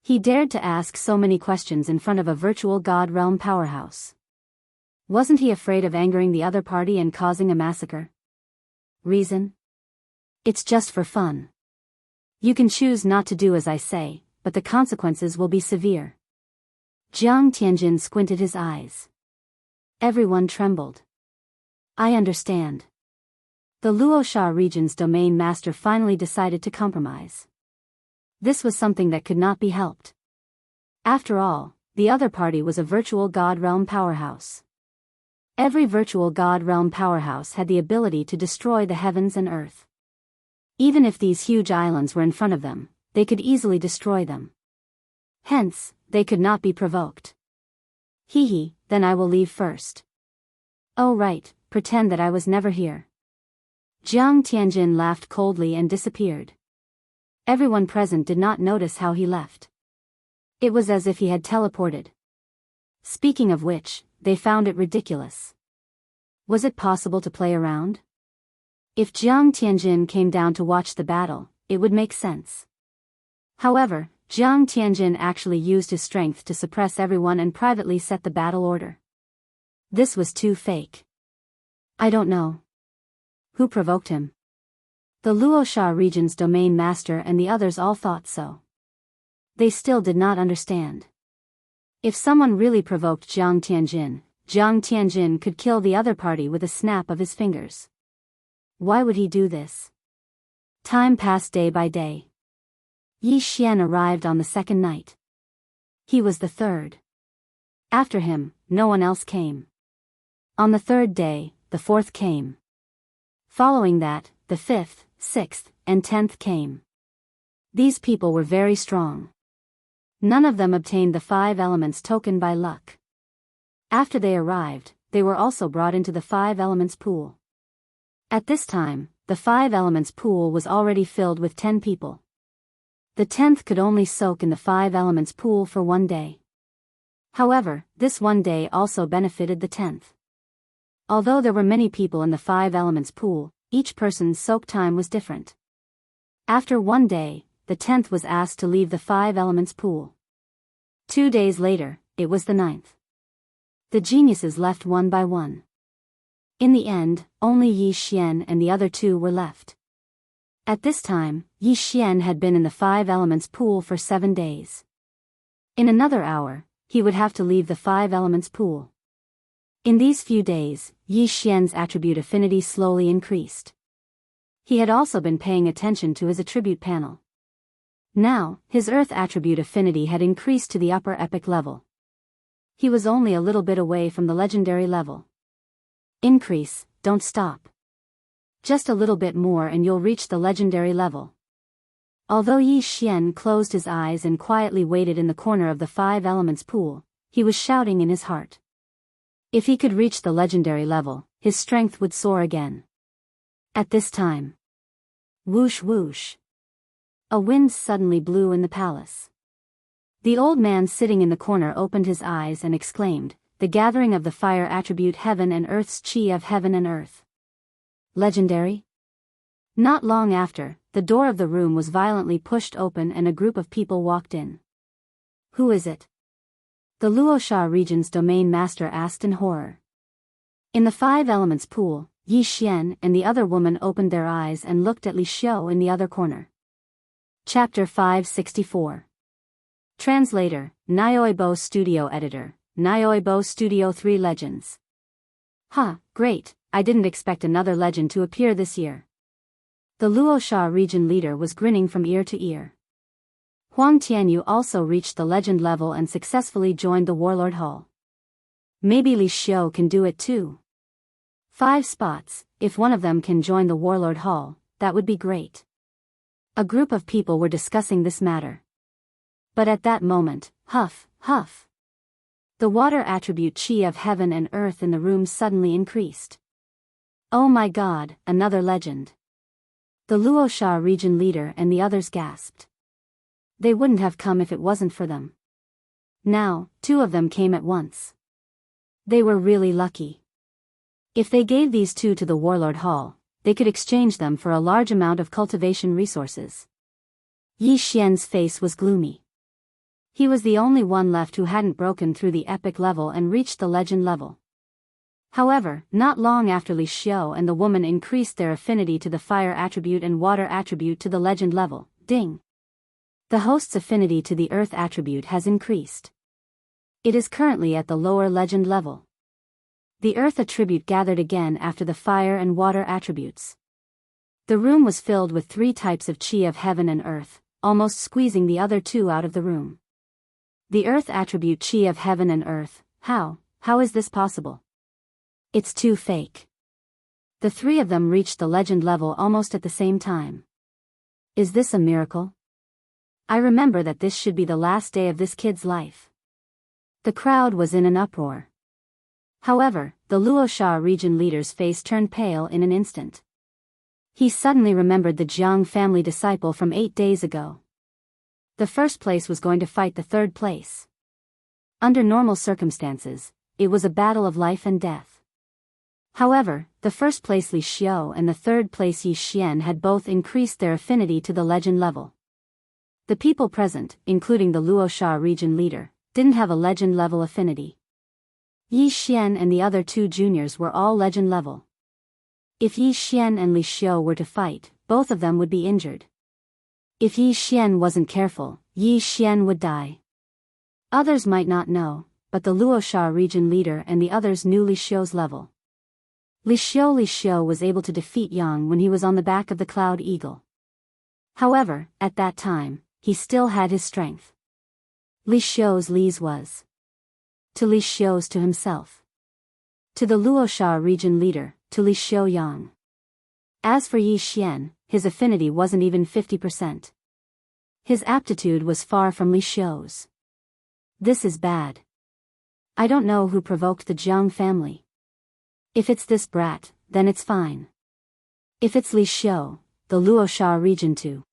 [SPEAKER 1] He dared to ask so many questions in front of a virtual god realm powerhouse. Wasn't he afraid of angering the other party and causing a massacre? Reason? It's just for fun. You can choose not to do as I say, but the consequences will be severe. Jiang Tianjin squinted his eyes. Everyone trembled. I understand. The Luosha region's domain master finally decided to compromise. This was something that could not be helped. After all, the other party was a virtual god realm powerhouse. Every virtual god realm powerhouse had the ability to destroy the heavens and earth. Even if these huge islands were in front of them, they could easily destroy them. Hence, they could not be provoked. Hee, then I will leave first. Oh right, pretend that I was never here. Jiang Tianjin laughed coldly and disappeared. Everyone present did not notice how he left. It was as if he had teleported. Speaking of which, they found it ridiculous. Was it possible to play around? If Jiang Tianjin came down to watch the battle, it would make sense. However, Jiang Tianjin actually used his strength to suppress everyone and privately set the battle order. This was too fake. I don't know. Who provoked him? The Luosha region's domain master and the others all thought so. They still did not understand. If someone really provoked Jiang Tianjin could kill the other party with a snap of his fingers. Why would he do this? Time passed day by day. Yi Xian arrived on the 2nd night. He was the 3rd. After him, no one else came. On the 3rd day, the 4th came. Following that, the 5th, 6th, and 10th came. These people were very strong. None of them obtained the 5 elements token by luck. After they arrived, they were also brought into the 5 elements pool. At this time, the 5 elements pool was already filled with 10 people. The 10th could only soak in the 5 elements pool for 1 day. However, this 1 day also benefited the 10th. Although there were many people in the Five Elements pool, each person's soak time was different. After one day, the 10th was asked to leave the Five Elements pool. 2 days later, it was the 9th. The geniuses left one by one. In the end, only Yi Xian and the other two were left. At this time, Yi Xian had been in the Five Elements pool for 7 days. In another hour, he would have to leave the Five Elements pool. In these few days, Yi Xian's attribute affinity slowly increased. He had also been paying attention to his attribute panel. Now, his Earth attribute affinity had increased to the upper epic level. He was only a little bit away from the legendary level. Increase, don't stop. Just a little bit more and you'll reach the legendary level. Although Yi Xian closed his eyes and quietly waited in the corner of the Five Elements pool, he was shouting in his heart. If he could reach the legendary level, his strength would soar again. At this time, whoosh whoosh. A wind suddenly blew in the palace. The old man sitting in the corner opened his eyes and exclaimed, "The gathering of the fire attribute heaven and earth's chi of heaven and earth. Legendary?" Not long after, the door of the room was violently pushed open and a group of people walked in. "Who is it?" The Luosha region's domain master asked in horror. In the Five Elements pool, Yi Xian and the other woman opened their eyes and looked at Li Xiu in the other corner. Chapter 564. Translator, Nyoibo Studio Editor, Nyoibo Studio 3 Legends. Great, I didn't expect another legend to appear this year. The Luosha region leader was grinning from ear to ear. Huang Tianyu also reached the legend level and successfully joined the Warlord Hall. Maybe Li Xiu can do it too. 5 spots, if one of them can join the Warlord Hall, that would be great. A group of people were discussing this matter. But at that moment, huff, huff. The water attribute chi of heaven and earth in the room suddenly increased. Oh my god, another legend. The Luosha region leader and the others gasped. They wouldn't have come if it wasn't for them. Now, 2 of them came at once. They were really lucky. If they gave these 2 to the Warlord Hall, they could exchange them for a large amount of cultivation resources. Yi Xian's face was gloomy. He was the only one left who hadn't broken through the epic level and reached the legend level. However, not long after Li Xiu and the woman increased their affinity to the fire attribute and water attribute to the legend level, ding. The host's affinity to the earth attribute has increased. It is currently at the lower legend level. The earth attribute gathered again after the fire and water attributes. The room was filled with 3 types of chi of heaven and earth, almost squeezing the other 2 out of the room. The earth attribute chi of heaven and earth, how is this possible? It's too fake. The 3 of them reached the legend level almost at the same time. Is this a miracle? I remember that this should be the last day of this kid's life. The crowd was in an uproar. However, the Luosha region leader's face turned pale in an instant. He suddenly remembered the Jianghu family disciple from 8 days ago. The first place was going to fight the third place. Under normal circumstances, it was a battle of life and death. However, the first place Li Xiu and the third place Yi Xian had both increased their affinity to the legend level. The people present, including the Luosha region leader, didn't have a legend level affinity. Yi Xian and the other 2 juniors were all legend level. If Yi Xian and Li Xiu were to fight, both of them would be injured. If Yi Xian wasn't careful, Yi Xian would die. Others might not know, but the Luosha region leader and the others knew Li Xiu's level. Li Xiu was able to defeat Yang when he was on the back of the Cloud Eagle. However, at that time, he still had his strength. Li Xiu's Li's was to Li Xiu's to himself. To the Luosha region leader, to Li Xiu Yang. As for Yi Xian, his affinity wasn't even 50%. His aptitude was far from Li Xiu's. This is bad. I don't know who provoked the Jianghu family. If it's this brat, then it's fine. If it's Li Xiu, the Luosha region too.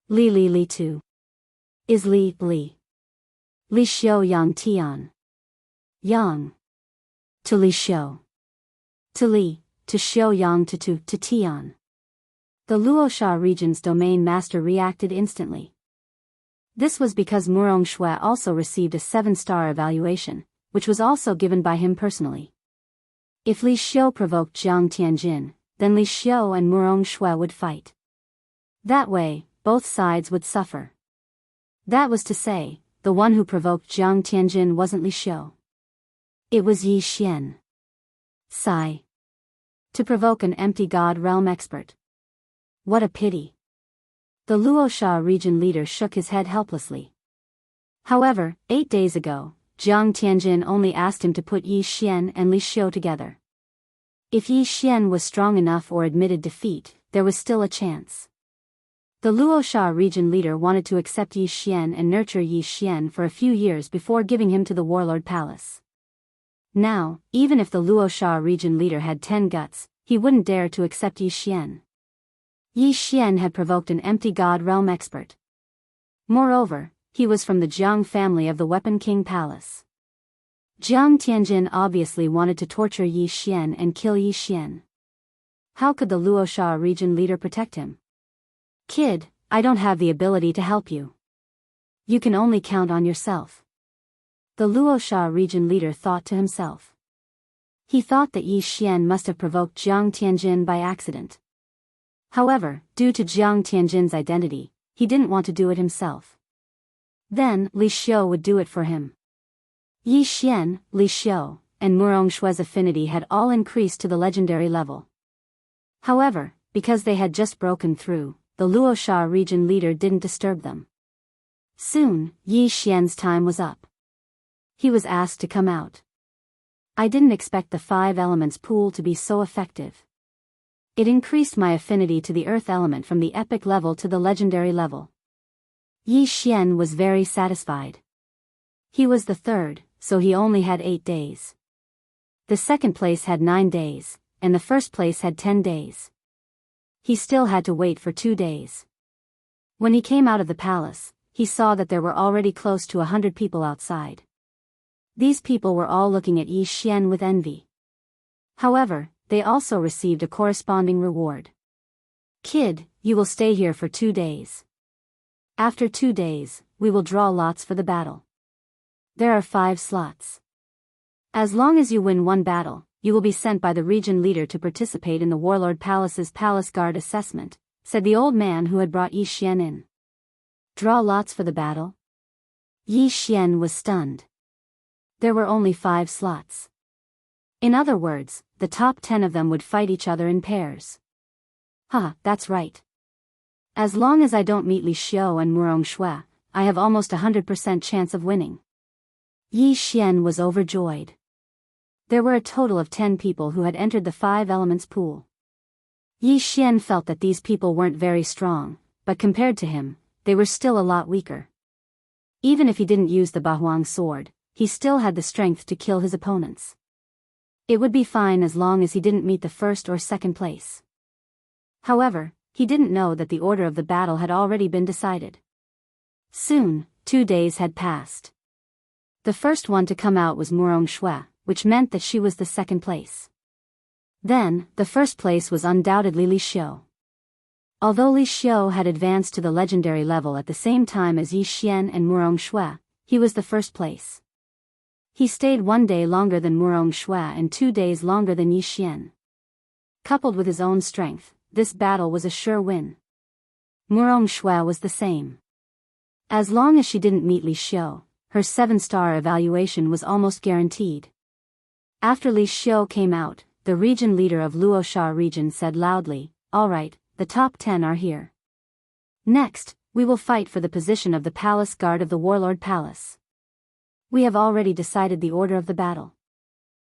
[SPEAKER 1] Li too. Is Li. Li Xiu Yang Tian. Yang. To Li Xiu. to Li, to Xiaoyang to Tian. The Luosha region's domain master reacted instantly. This was because Murong Shui also received a 7-star evaluation, which was also given by him personally. If Li Xiu provoked Jiang Tianjin, then Li Xiu and Murong Shui would fight. That way, both sides would suffer. That was to say, the one who provoked Jiang Tianjin wasn't Li Xiu. It was Yi Xian. Sigh. To provoke an empty god realm expert. What a pity. The Luosha region leader shook his head helplessly. However, 8 days ago, Jiang Tianjin only asked him to put Yi Xian and Li Xiu together. If Yi Xian was strong enough or admitted defeat, there was still a chance. The Luosha region leader wanted to accept Yi Xian and nurture Yi Xian for a few years before giving him to the warlord palace. Now, even if the Luosha region leader had 10 guts, he wouldn't dare to accept Yi Xian. Yi Xian had provoked an empty god realm expert. Moreover, he was from the Jiang family of the Weapon King Palace. Jiang Tianjin obviously wanted to torture Yi Xian and kill Yi Xian. How could the Luosha region leader protect him? Kid, I don't have the ability to help you. You can only count on yourself. The Luosha region leader thought to himself. He thought that Yi Xian must have provoked Jiang Tianjin by accident. However, due to Jiang Tianjin's identity, he didn't want to do it himself. Then, Li Xiu would do it for him. Yi Xian, Li Xiu, and Murong Shui's affinity had all increased to the legendary level. However, because they had just broken through, the Luosha region leader didn't disturb them. Soon, Yi Xian's time was up. He was asked to come out. I didn't expect the 5 elements pool to be so effective. It increased my affinity to the earth element from the epic level to the legendary level. Yi Xian was very satisfied. He was the third, so he only had 8 days. The second place had 9 days, and the first place had 10 days. He still had to wait for 2 days. When he came out of the palace, he saw that there were already close to 100 people outside. These people were all looking at Yi Xian with envy. However, they also received a corresponding reward. Kid, you will stay here for 2 days. After 2 days, we will draw lots for the battle. There are 5 slots. As long as you win 1 battle, you will be sent by the region leader to participate in the Warlord Palace's Palace Guard assessment, said the old man who had brought Yi Xian in. Draw lots for the battle? Yi Xian was stunned. There were only 5 slots. In other words, the top 10 of them would fight each other in pairs. That's right. As long as I don't meet Li Xiu and Murong Shui, I have almost 100% chance of winning. Yi Xian was overjoyed. There were a total of 10 people who had entered the 5 elements pool. Yi Xian felt that these people weren't very strong, but compared to him, they were still a lot weaker. Even if he didn't use the Bahuang sword, he still had the strength to kill his opponents. It would be fine as long as he didn't meet the first or second place. However, he didn't know that the order of the battle had already been decided. Soon, 2 days had passed. The first one to come out was Murong Shui, which meant that she was the second place. Then, the first place was undoubtedly Li Xiu. Although Li Xiu had advanced to the legendary level at the same time as Yi Xian and Murong Shui, he was the first place. He stayed 1 day longer than Murong Shui and 2 days longer than Yi Xian. Coupled with his own strength, this battle was a sure win. Murong Shui was the same. As long as she didn't meet Li Xiu, her 7-star evaluation was almost guaranteed. After Li Xiu came out, the region leader of Luosha region said loudly, "All right, the top 10 are here. Next, we will fight for the position of the palace guard of the Warlord Palace. We have already decided the order of the battle.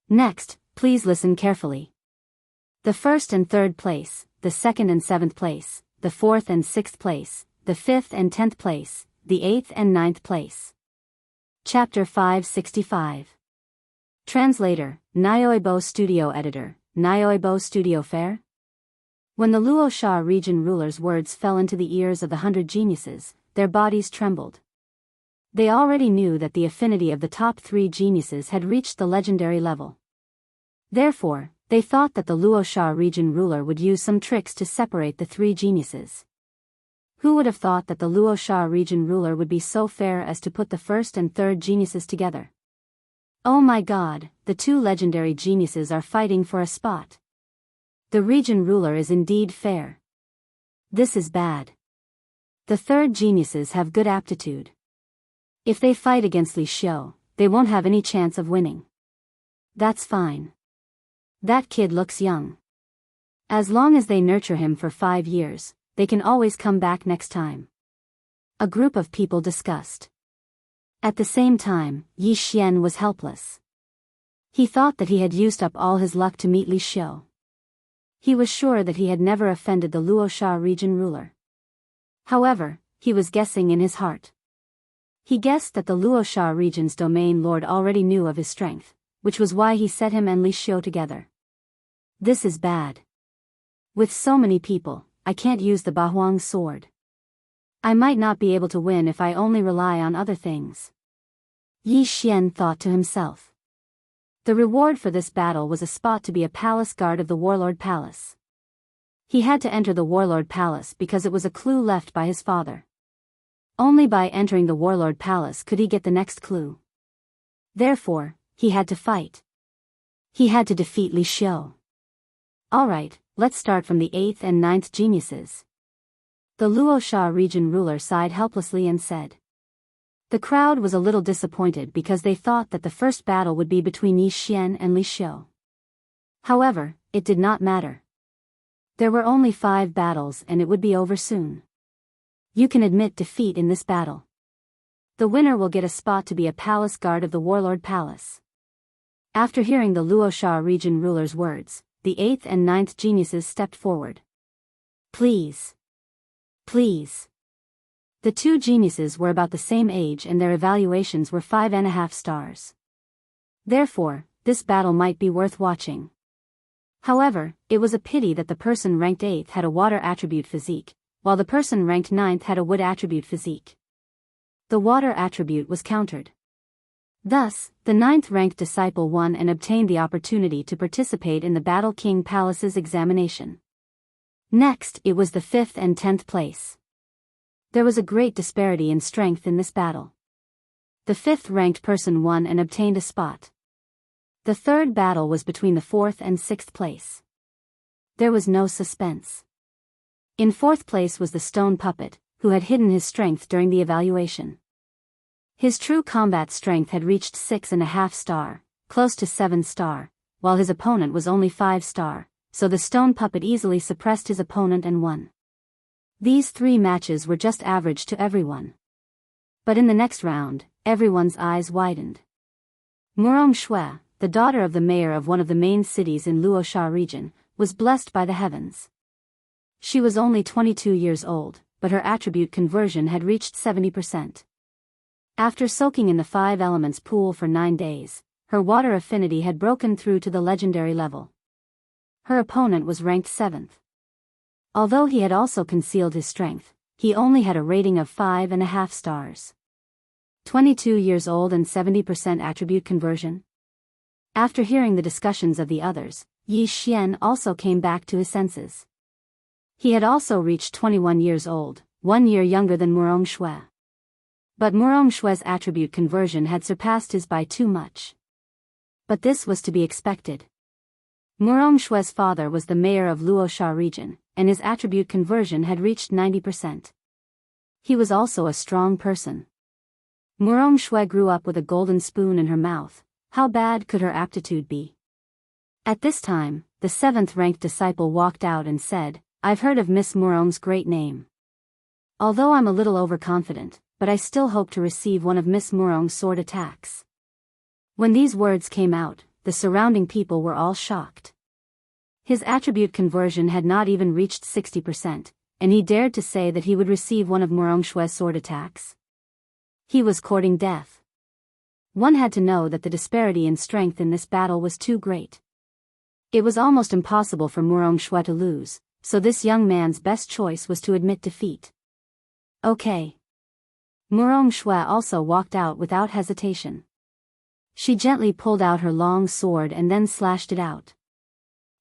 [SPEAKER 1] Next, please listen carefully. The first and third place, the second and 7th place, the 4th and 6th place, the 5th and 10th place, the 8th and 9th place." Chapter 565. Translator, Nyoibo Studio Editor, Nyoibo Studio Fair? When the Luosha region rulers' words fell into the ears of the 100 geniuses, their bodies trembled. They already knew that the affinity of the top 3 geniuses had reached the legendary level. Therefore, They thought that the Luoxia region ruler would use some tricks to separate the three geniuses. Who would have thought that the Luoxia region ruler would be so fair as to put the first and third geniuses together? Oh my god, the two legendary geniuses are fighting for a spot. The region ruler is indeed fair. This is bad. The third geniuses have good aptitude. If they fight against Li Xiu, they won't have any chance of winning. That's fine. That kid looks young. As long as they nurture him for 5 years, they can always come back next time. A group of people discussed. At the same time, Yi Xian was helpless. He thought that he had used up all his luck to meet Li Xiu. He was sure that he had never offended the Luoxia region ruler. However, he was guessing in his heart. He guessed that the Luoxia region's domain lord already knew of his strength, which was why he set him and Li Xiu together. This is bad. With so many people, I can't use the Bahuang sword. I might not be able to win if I only rely on other things. Yi Xian thought to himself. The reward for this battle was a spot to be a palace guard of the Warlord Palace. He had to enter the Warlord Palace because it was a clue left by his father. Only by entering the Warlord Palace could he get the next clue. Therefore, he had to fight. He had to defeat Li Xiu. Alright, let's start from the 8th and 9th geniuses. The Luoxia region ruler sighed helplessly and said. The crowd was a little disappointed because they thought that the first battle would be between Yi Xian and Li Xiu. However, it did not matter. There were only 5 battles and it would be over soon. You can admit defeat in this battle. The winner will get a spot to be a palace guard of the Warlord Palace. After hearing the Luoxia region ruler's words, the 8th and 9th geniuses stepped forward. Please. Please. The two geniuses were about the same age and their evaluations were 5.5 stars. Therefore, this battle might be worth watching. However, it was a pity that the person ranked 8th had a water attribute physique, while the person ranked 9th had a wood attribute physique. The water attribute was countered. Thus, the 9th ranked disciple won and obtained the opportunity to participate in the Battle King Palace's examination. Next, it was the 5th and 10th place. There was a great disparity in strength in this battle. The 5th ranked person won and obtained a spot. The third battle was between the 4th and 6th place. There was no suspense. In 4th place was the stone puppet, who had hidden his strength during the evaluation. His true combat strength had reached 6.5 star, close to 7 star, while his opponent was only 5 star, so the stone puppet easily suppressed his opponent and won. These 3 matches were just average to everyone. But in the next round, everyone's eyes widened. Murong Shui, the daughter of the mayor of one of the main cities in Luoxia region, was blessed by the heavens. She was only 22 years old, but her attribute conversion had reached 70%. After soaking in the 5 elements pool for 9 days, her water affinity had broken through to the legendary level. Her opponent was ranked 7th. Although he had also concealed his strength, he only had a rating of 5.5 stars. 22 years old and 70% attribute conversion. After hearing the discussions of the others, Yi Xian also came back to his senses. He had also reached 21 years old, 1 year younger than Murong Shui. But Murong Shui's attribute conversion had surpassed his by too much. But this was to be expected. Murong Shui's father was the mayor of Luoxia region, and his attribute conversion had reached 90%. He was also a strong person. Murong Shui grew up with a golden spoon in her mouth. How bad could her aptitude be? At this time, the 7th ranked disciple walked out and said, I've heard of Miss Murong's great name. Although I'm a little overconfident, but I still hope to receive one of Miss Murong's sword attacks. When these words came out, the surrounding people were all shocked. His attribute conversion had not even reached 60%, and he dared to say that he would receive one of Murong Shui's sword attacks. He was courting death. One had to know that the disparity in strength in this battle was too great. It was almost impossible for Murong Shui to lose, so this young man's best choice was to admit defeat. Okay. Murong Shui also walked out without hesitation. She gently pulled out her long sword and then slashed it out.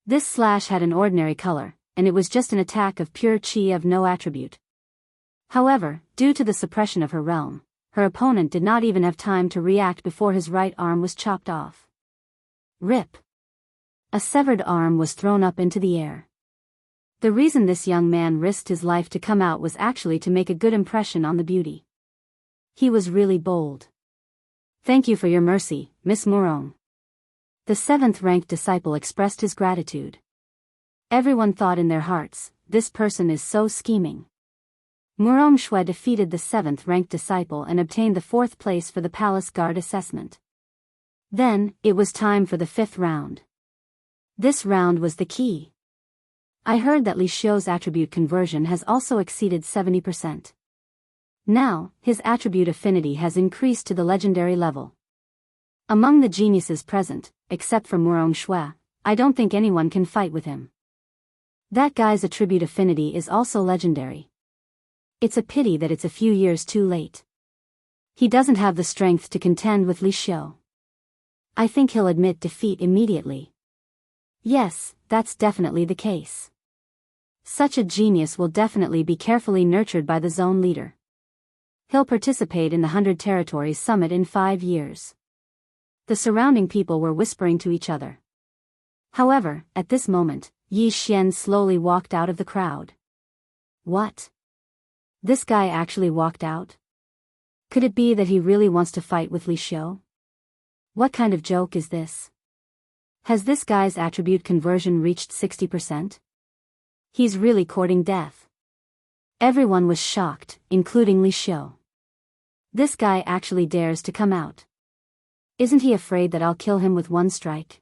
[SPEAKER 1] This slash had an ordinary color, and it was just an attack of pure chi of no attribute. However, due to the suppression of her realm, her opponent did not even have time to react before his right arm was chopped off. Rip. A severed arm was thrown up into the air. The reason this young man risked his life to come out was actually to make a good impression on the beauty. He was really bold. Thank you for your mercy, Miss Murong. The 7th-ranked disciple expressed his gratitude. Everyone thought in their hearts, this person is so scheming. Murong Shui defeated the 7th-ranked disciple and obtained the 4th place for the Palace Guard assessment. Then, it was time for the 5th round. This round was the key. I heard that Li Xiu's attribute conversion has also exceeded 70%. Now, his attribute affinity has increased to the legendary level. Among the geniuses present, except for Murong Shui, I don't think anyone can fight with him. That guy's attribute affinity is also legendary. It's a pity that it's a few years too late. He doesn't have the strength to contend with Li Xiu. I think he'll admit defeat immediately. Yes, that's definitely the case. Such a genius will definitely be carefully nurtured by the zone leader. He'll participate in the 100 Territories Summit in 5 years. The surrounding people were whispering to each other. However, at this moment, Yi Xian slowly walked out of the crowd. What? This guy actually walked out? Could it be that he really wants to fight with Li Xiu? What kind of joke is this? Has this guy's attribute conversion reached 60%? He's really courting death. Everyone was shocked, including Li Xiu. This guy actually dares to come out. Isn't he afraid that I'll kill him with one strike?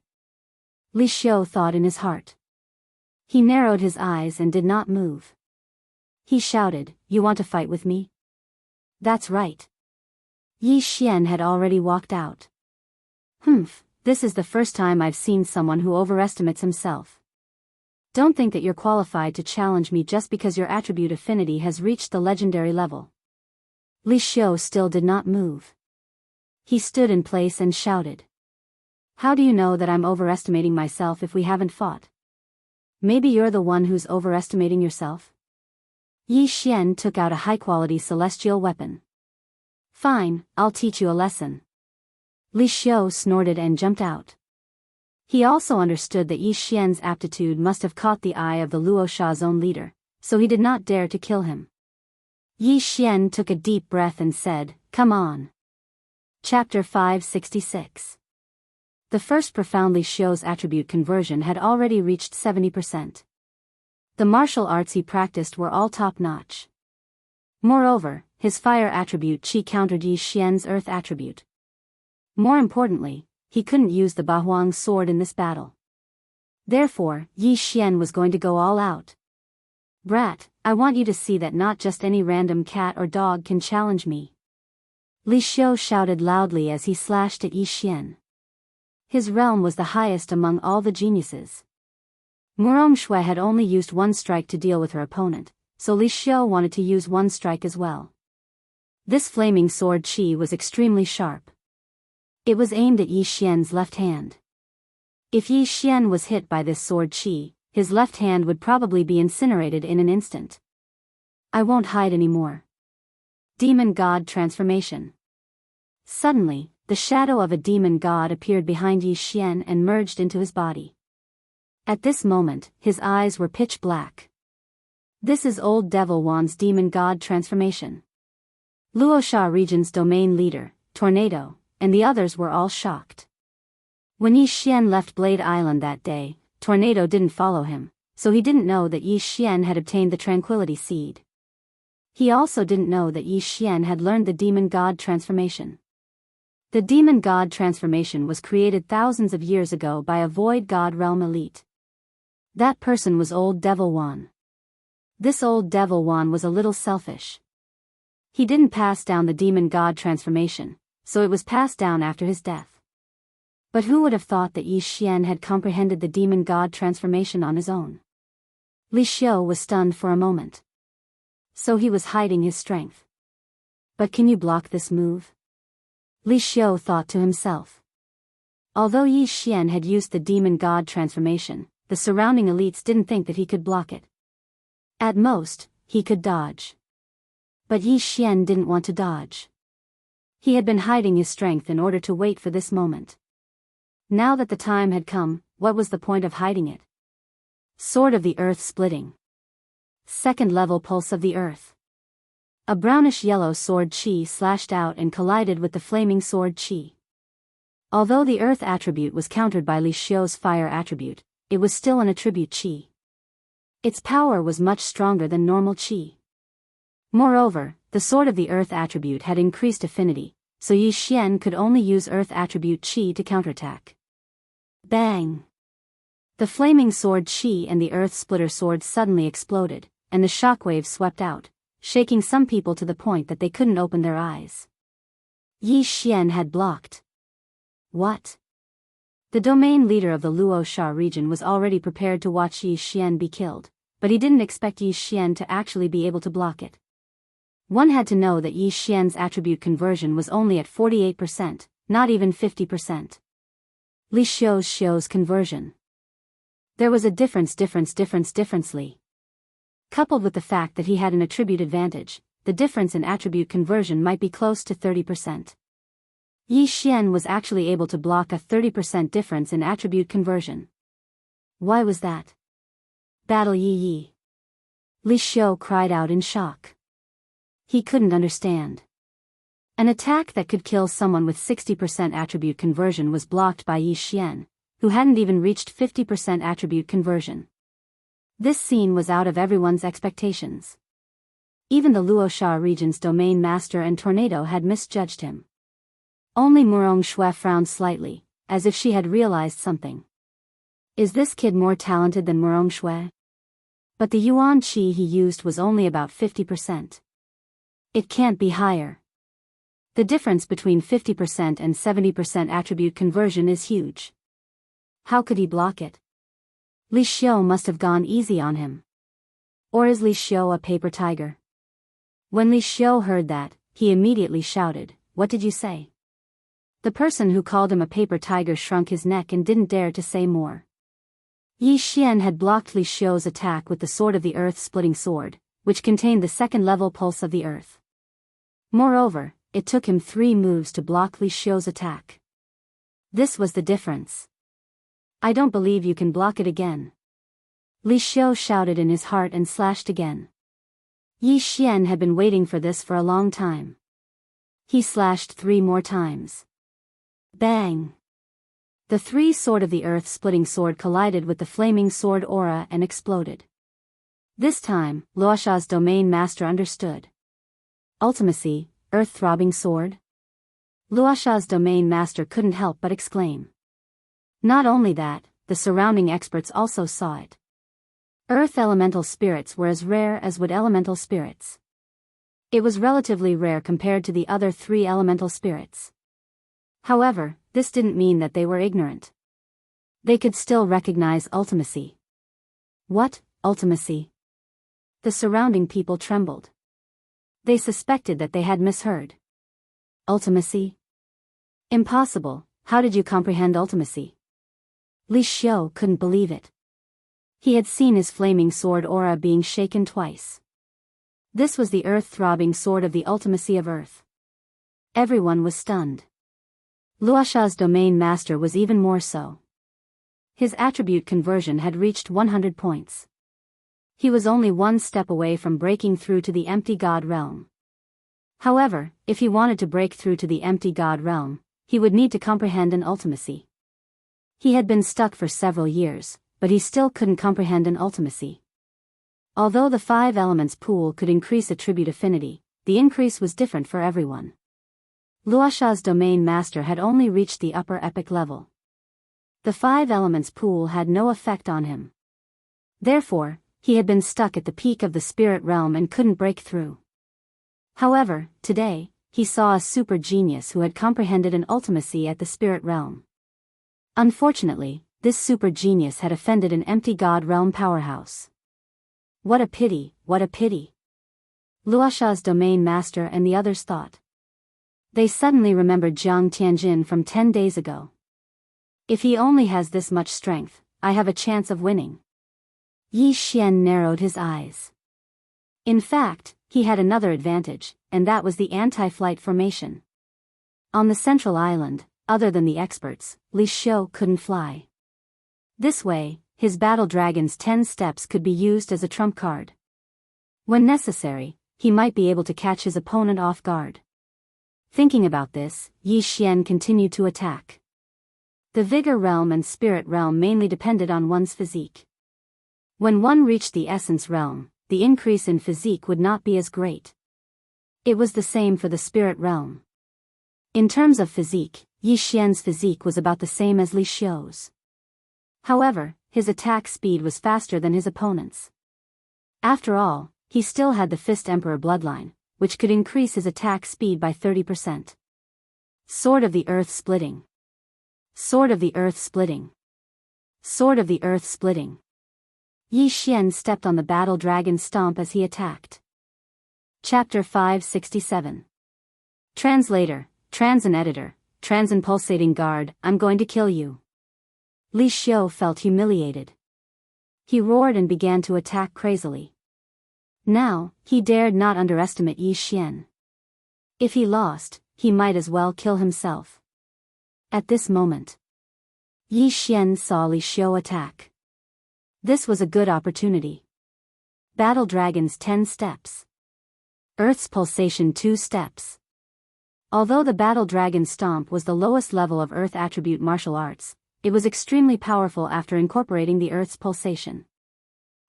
[SPEAKER 1] Li Xiu thought in his heart. He narrowed his eyes and did not move. He shouted, "You want to fight with me?" That's right. Yi Xian had already walked out. This is the first time I've seen someone who overestimates himself. Don't think that you're qualified to challenge me just because your attribute affinity has reached the legendary level. Li Xiu still did not move. He stood in place and shouted. How do you know that I'm overestimating myself if we haven't fought? Maybe you're the one who's overestimating yourself? Yi Xian took out a high-quality celestial weapon. Fine, I'll teach you a lesson. Li Xiu snorted and jumped out. He also understood that Yi Xian's aptitude must have caught the eye of the Luosha zone leader, so he did not dare to kill him. Yi Xian took a deep breath and said, "Come on." Chapter 566. The first profoundly Xiu's attribute conversion had already reached 70%. The martial arts he practiced were all top-notch. Moreover, his fire attribute Qi countered Yi Xian's earth attribute. More importantly, he couldn't use the Bahuang sword in this battle. Therefore, Yi Xian was going to go all out. Brat, I want you to see that not just any random cat or dog can challenge me. Li Xiu shouted loudly as he slashed at Yi Xian. His realm was the highest among all the geniuses. Murong Shui had only used one strike to deal with her opponent, so Li Xiu wanted to use one strike as well. This flaming sword Qi was extremely sharp. It was aimed at Yi Xian's left hand. If Yi Xian was hit by this sword Qi, his left hand would probably be incinerated in an instant. I won't hide anymore. Demon God Transformation. Suddenly, the shadow of a demon god appeared behind Yi Xian and merged into his body. At this moment, his eyes were pitch black. This is Old Devil Wan's demon god transformation. Luosha region's domain leader, Tornado, and the others were all shocked. When Yi Xian left Blade Island that day, Tornado didn't follow him, so he didn't know that Yi Xian had obtained the Tranquility Seed. He also didn't know that Yi Xian had learned the demon god transformation. The demon god transformation was created thousands of years ago by a void god realm elite. That person was Old Devil Wan. This Old Devil Wan was a little selfish. He didn't pass down the demon god transformation, so it was passed down after his death. But who would have thought that Yi Xian had comprehended the demon god transformation on his own? Li Xiu was stunned for a moment. So he was hiding his strength. But can you block this move? Li Xiu thought to himself. Although Yi Xian had used the demon god transformation, the surrounding elites didn't think that he could block it. At most, he could dodge. But Yi Xian didn't want to dodge. He had been hiding his strength in order to wait for this moment. Now that the time had come, what was the point of hiding it? Sword of the Earth splitting. Second level pulse of the earth. A brownish-yellow sword chi slashed out and collided with the flaming sword chi. Although the earth attribute was countered by Li Xiu's fire attribute, it was still an attribute chi. Its power was much stronger than normal chi. Moreover, the sword of the earth attribute had increased affinity, so Yi Xian could only use earth attribute chi to counterattack. Bang! The flaming sword chi and the earth splitter sword suddenly exploded, and the shockwave swept out, shaking some people to the point that they couldn't open their eyes. Yi Xian had blocked. What? The domain leader of the Luoxia region was already prepared to watch Yi Xian be killed, but he didn't expect Yi Xian to actually be able to block it. One had to know that Yi Xian's attribute conversion was only at 48%, not even 50%. Li Xiu's conversion. There was a differently. Coupled with the fact that he had an attribute advantage, the difference in attribute conversion might be close to 30%. Yi Xian was actually able to block a 30% difference in attribute conversion. Why was that? Battle Yi. Li Xiu cried out in shock. He couldn't understand. An attack that could kill someone with 60% attribute conversion was blocked by Yi Xian, who hadn't even reached 50% attribute conversion. This scene was out of everyone's expectations. Even the Luoxia region's domain master and tornado had misjudged him. Only Murong Shui frowned slightly, as if she had realized something. Is this kid more talented than Murong Shui? But the yuan qi he used was only about 50%. It can't be higher. The difference between 50% and 70% attribute conversion is huge. How could he block it? Li Xiu must have gone easy on him. Or is Li Xiu a paper tiger? When Li Xiu heard that, he immediately shouted, "What did you say?" The person who called him a paper tiger shrunk his neck and didn't dare to say more. Yi Xian had blocked Li Xiu's attack with the sword of the earth splitting sword, which contained the second level pulse of the earth. Moreover, it took him 3 moves to block Li Xiu's attack. This was the difference. I don't believe you can block it again. Li Xiu shouted in his heart and slashed again. Yi Xian had been waiting for this for a long time. He slashed 3 more times. Bang! The 3 sword of the earth splitting sword collided with the flaming sword aura and exploded. This time, Luoxia's domain master understood. Ultimacy, earth-throbbing sword? Luoxia's domain master couldn't help but exclaim. Not only that, the surrounding experts also saw it. Earth elemental spirits were as rare as wood elemental spirits. It was relatively rare compared to the other 3 elemental spirits. However, this didn't mean that they were ignorant. They could still recognize ultimacy. What, ultimacy? The surrounding people trembled. They suspected that they had misheard. Ultimacy? Impossible, how did you comprehend ultimacy? Li Xiu couldn't believe it. He had seen his flaming sword aura being shaken twice. This was the earth-throbbing sword of the ultimacy of earth. Everyone was stunned. Luoxia's domain master was even more so. His attribute conversion had reached 100 points. He was only 1 step away from breaking through to the empty god realm. However, if he wanted to break through to the empty god realm, he would need to comprehend an ultimacy. He had been stuck for several years, but he still couldn't comprehend an ultimacy. Although the 5 elements pool could increase attribute affinity, the increase was different for everyone. Luoxia's domain master had only reached the upper epic level. The 5 elements pool had no effect on him. Therefore, he had been stuck at the peak of the spirit realm and couldn't break through. However, today, he saw a super genius who had comprehended an ultimacy at the spirit realm. Unfortunately, this super genius had offended an empty god realm powerhouse. What a pity, what a pity. Luoxia's domain master and the others thought. They suddenly remembered Jiang Tianjin from 10 days ago. If he only has this much strength, I have a chance of winning. Yi Xian narrowed his eyes. In fact, he had another advantage, and that was the anti-flight formation. On the central island, other than the experts, Li Xiu couldn't fly. This way, his battle dragon's 10 steps could be used as a trump card. When necessary, he might be able to catch his opponent off guard. Thinking about this, Yi Xian continued to attack. The vigor realm and spirit realm mainly depended on one's physique. When one reached the essence realm, the increase in physique would not be as great. It was the same for the spirit realm. In terms of physique, Yi Xian's physique was about the same as Li Xiu's. However, his attack speed was faster than his opponent's. After all, he still had the Fist Emperor bloodline, which could increase his attack speed by 30%. Sword of the Earth Splitting. Sword of the Earth Splitting. Sword of the Earth Splitting. Yi Xian stepped on the battle dragon's stomp as he attacked. Chapter 567. Translator, Trans and Editor, Trans and Pulsating Guard, I'm going to kill you. Li Xiu felt humiliated. He roared and began to attack crazily. Now, he dared not underestimate Yi Xian. If he lost, he might as well kill himself. At this moment, Yi Xian saw Li Xiu attack. This was a good opportunity. Battle Dragon's 10 steps. Earth's Pulsation 2 steps. Although the Battle Dragon Stomp was the lowest level of Earth attribute martial arts, it was extremely powerful after incorporating the Earth's Pulsation.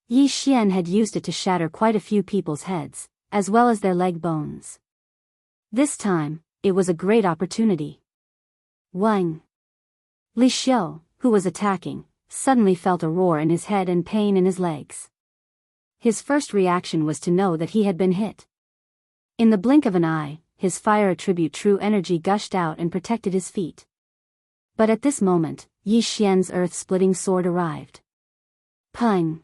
[SPEAKER 1] Yi Xian had used it to shatter quite a few people's heads, as well as their leg bones. This time, it was a great opportunity. Wang! Li Xiu, who was attacking, suddenly felt a roar in his head and pain in his legs. His first reaction was to know that he had been hit. In the blink of an eye, his fire attribute true energy gushed out and protected his feet. But at this moment, Yi Xian's earth-splitting sword arrived. Pang!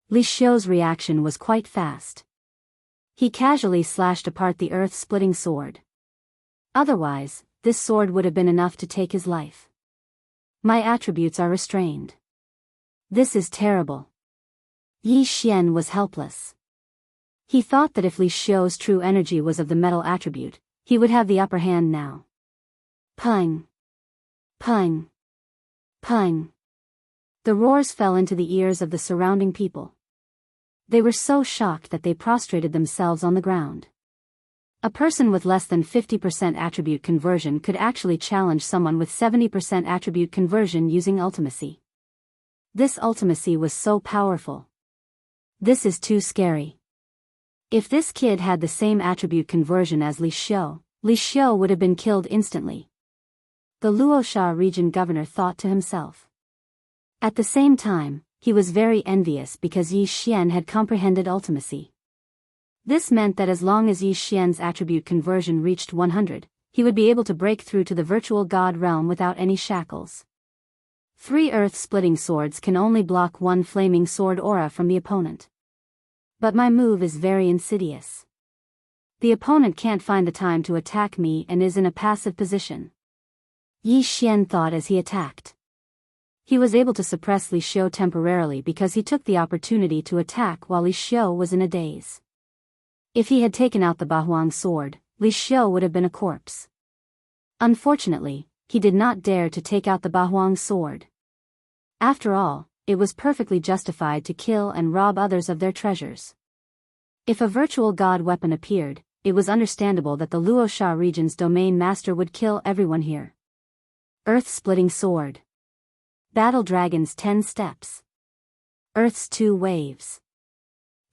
[SPEAKER 1] Li Xiu's reaction was quite fast. He casually slashed apart the earth-splitting sword. Otherwise, this sword would have been enough to take his life. My attributes are restrained. This is terrible. Yi Xian was helpless. He thought that if Li Xiu's true energy was of the metal attribute, he would have the upper hand now. Pang! Pang! Pang! The roars fell into the ears of the surrounding people. They were so shocked that they prostrated themselves on the ground. A person with less than 50% attribute conversion could actually challenge someone with 70% attribute conversion using ultimacy. This ultimacy was so powerful. This is too scary. If this kid had the same attribute conversion as Li Xiu would have been killed instantly. The Luosha region governor thought to himself. At the same time, he was very envious because Yi Xian had comprehended ultimacy. This meant that as long as Yi Xian's attribute conversion reached 100, he would be able to break through to the virtual god realm without any shackles. 3 earth-splitting swords can only block 1 flaming sword aura from the opponent. But my move is very insidious. The opponent can't find the time to attack me and is in a passive position. Yi Xian thought as he attacked. He was able to suppress Li Xiu temporarily because he took the opportunity to attack while Li Xiu was in a daze. If he had taken out the Bahuang sword, Li Xiu would have been a corpse. Unfortunately, he did not dare to take out the Bahuang sword. After all, it was perfectly justified to kill and rob others of their treasures. If a virtual god weapon appeared, it was understandable that the Luosha region's domain master would kill everyone here. Earth-splitting sword. Battle Dragon's 10 steps. Earth's 2 waves.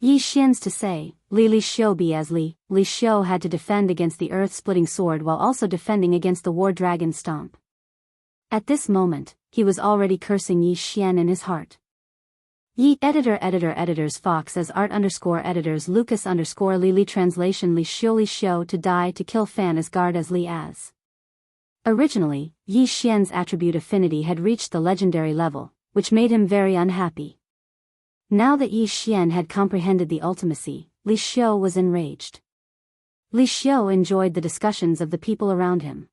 [SPEAKER 1] Yi Xian's to say, Li Xiu be as Li Xiu had to defend against the earth-splitting sword while also defending against the war dragon stomp. At this moment, he was already cursing Yi Xian in his heart. Editors Fox as art_editors Lucas_Li translation Li Xiu to die to kill Fan as guard as Li as. Originally, Yi Xian's attribute affinity had reached the legendary level, which made him very unhappy. Now that Yi Xian had comprehended the ultimacy, Li Xiu was enraged. Li Xiu enjoyed the discussions of the people around him.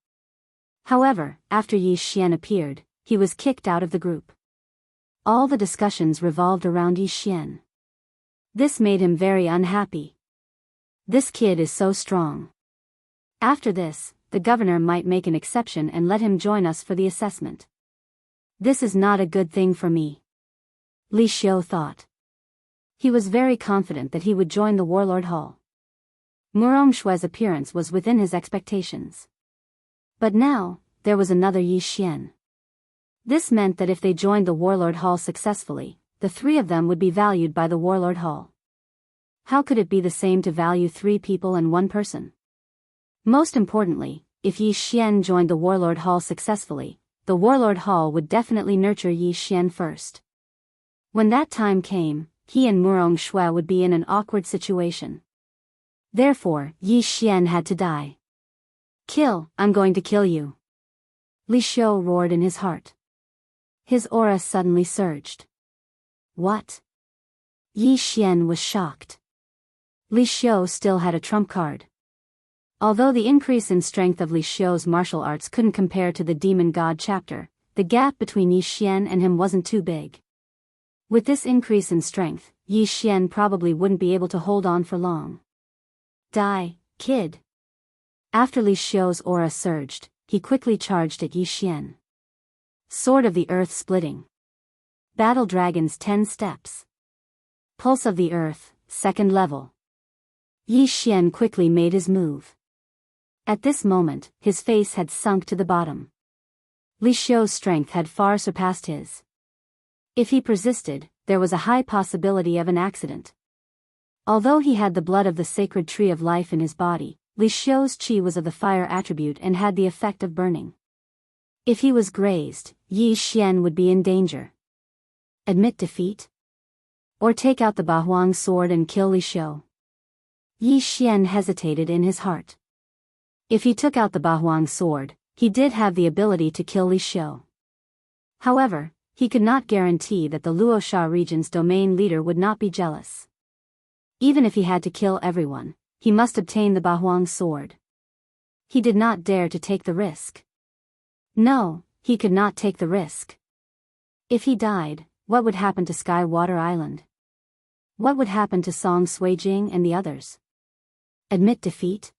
[SPEAKER 1] However, after Yi Xian appeared, he was kicked out of the group. All the discussions revolved around Yi Xian. This made him very unhappy. This kid is so strong. After this, the governor might make an exception and let him join us for the assessment. This is not a good thing for me, Li Xiu thought. He was very confident that he would join the warlord hall. Murong Shui's appearance was within his expectations. But now, there was another Yi Xian. This meant that if they joined the warlord hall successfully, the three of them would be valued by the warlord hall. How could it be the same to value 3 people and 1 person? Most importantly, if Yi Xian joined the warlord hall successfully, the warlord hall would definitely nurture Yi Xian first. When that time came, he and Murong Shui would be in an awkward situation. Therefore, Yi Xian had to die. Kill, I'm going to kill you. Li Xiu roared in his heart. His aura suddenly surged. What? Yi Xian was shocked. Li Xiu still had a trump card. Although the increase in strength of Li Xiu's martial arts couldn't compare to the Demon God chapter, the gap between Yi Xian and him wasn't too big. With this increase in strength, Yi Xian probably wouldn't be able to hold on for long. Die, kid. After Li Xiu's aura surged, he quickly charged at Yi Xian. Sword of the Earth splitting. Battle Dragon's 10 steps. Pulse of the Earth, 2nd level. Yi Xian quickly made his move. At this moment, his face had sunk to the bottom. Li Xiu's strength had far surpassed his. If he persisted, there was a high possibility of an accident. Although he had the blood of the sacred tree of life in his body, Li Xiu's qi was of the fire attribute and had the effect of burning. If he was grazed, Yi Xian would be in danger. Admit defeat? Or take out the Bahuang sword and kill Li Xiu? Yi Xian hesitated in his heart. If he took out the Bahuang sword, he did have the ability to kill Li Xiu. However, he could not guarantee that the Luosha region's domain leader would not be jealous. Even if he had to kill everyone, he must obtain the Bahuang sword. He did not dare to take the risk. No, he could not take the risk. If he died, what would happen to Sky Water Island? What would happen to Song Suijing and the others? Admit defeat?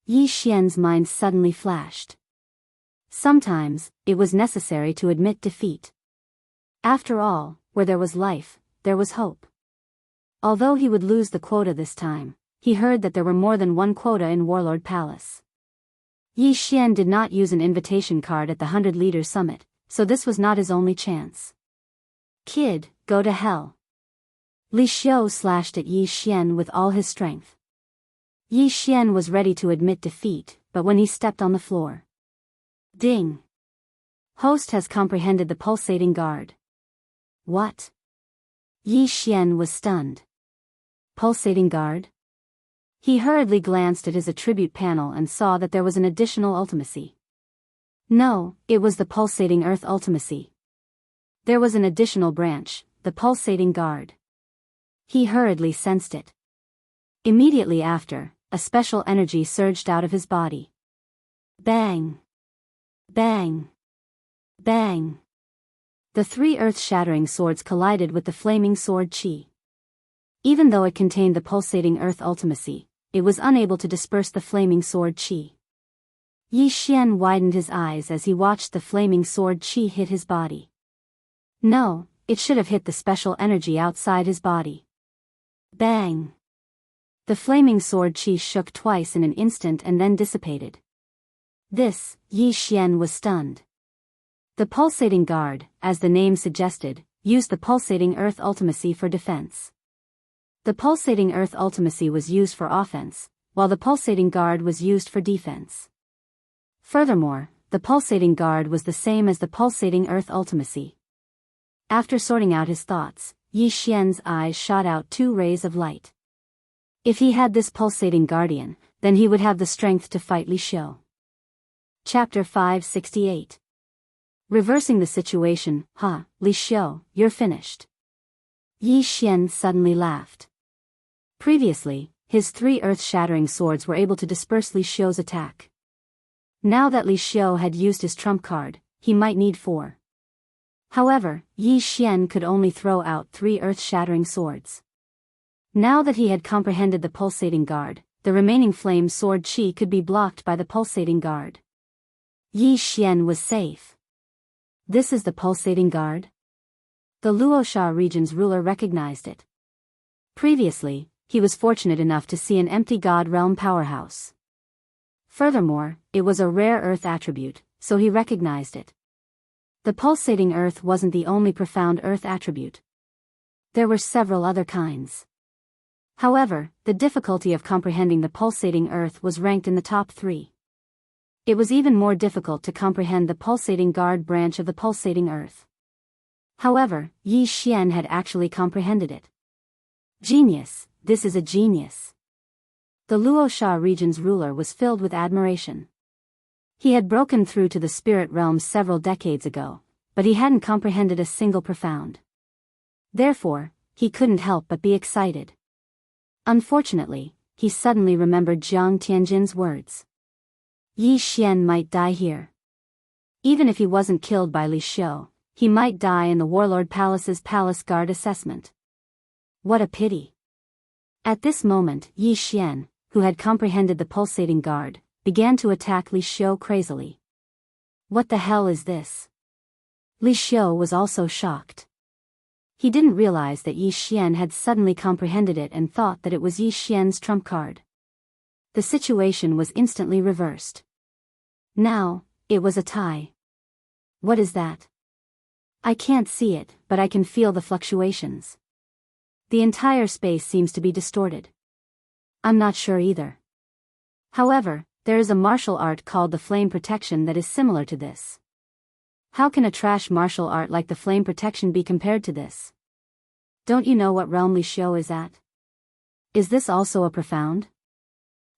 [SPEAKER 1] Yi Xian's mind suddenly flashed. Sometimes, it was necessary to admit defeat. After all, where there was life, there was hope. Although he would lose the quota this time, he heard that there were more than 1 quota in Warlord Palace. Yi Xian did not use an invitation card at the 100 Leaders Summit, so this was not his only chance. Kid, go to hell. Li Xiu slashed at Yi Xian with all his strength. Yi Xian was ready to admit defeat, but when he stepped on the floor. Ding! Host has comprehended the pulsating guard. What? Yi Xian was stunned. Pulsating guard? He hurriedly glanced at his attribute panel and saw that there was an additional ultimacy. No, it was the pulsating earth ultimacy. There was an additional branch, the pulsating guard. He hurriedly sensed it. Immediately after, a special energy surged out of his body. Bang! Bang! Bang! The 3 earth-shattering swords collided with the flaming sword qi. Even though it contained the pulsating earth ultimacy, it was unable to disperse the flaming sword qi. Yi Xian widened his eyes as he watched the flaming sword qi hit his body. No, it should have hit the special energy outside his body. Bang! The flaming sword qi shook twice in an instant and then dissipated. This, Yi Xian was stunned. The pulsating guard, as the name suggested, used the pulsating earth ultimacy for defense. The pulsating earth ultimacy was used for offense, while the pulsating guard was used for defense. Furthermore, the pulsating guard was the same as the pulsating earth ultimacy. After sorting out his thoughts, Yi Xian's eyes shot out 2 rays of light. If he had this pulsating guardian, then he would have the strength to fight Li Xiu. Chapter 568. Reversing the situation. Li Xiu, you're finished. Yi Xian suddenly laughed. Previously, his 3 earth-shattering swords were able to disperse Li Xiu's attack. Now that Li Xiu had used his trump card, he might need 4. However, Yi Xian could only throw out 3 earth-shattering swords. Now that he had comprehended the pulsating guard, the remaining flame sword chi could be blocked by the pulsating guard. Yi Xian was safe. This is the pulsating guard? The Luoxia region's ruler recognized it. Previously, he was fortunate enough to see an empty God realm powerhouse. Furthermore, it was a rare earth attribute, so he recognized it. The pulsating earth wasn't the only profound earth attribute. There were several other kinds. However, the difficulty of comprehending the pulsating earth was ranked in the top 3. It was even more difficult to comprehend the pulsating guard branch of the pulsating earth. However, Yi Xian had actually comprehended it. Genius, this is a genius. The Luoxia region's ruler was filled with admiration. He had broken through to the spirit realm several decades ago, but he hadn't comprehended a single profound. Therefore, he couldn't help but be excited. Unfortunately, he suddenly remembered Jiang Tianjin's words. Yi Xian might die here. Even if he wasn't killed by Li Xiu, he might die in the Warlord Palace's palace guard assessment. What a pity. At this moment, Yi Xian, who had comprehended the pulsating guard, began to attack Li Xiu crazily. What the hell is this? Li Xiu was also shocked. He didn't realize that Yi Xian had suddenly comprehended it and thought that it was Yi Xian's trump card. The situation was instantly reversed. Now, it was a tie. What is that? I can't see it, but I can feel the fluctuations. The entire space seems to be distorted. I'm not sure either. However, there is a martial art called the flame protection that is similar to this. How can a trash martial art like the flame protection be compared to this? Don't you know what realm Li Xiu is at? Is this also a profound?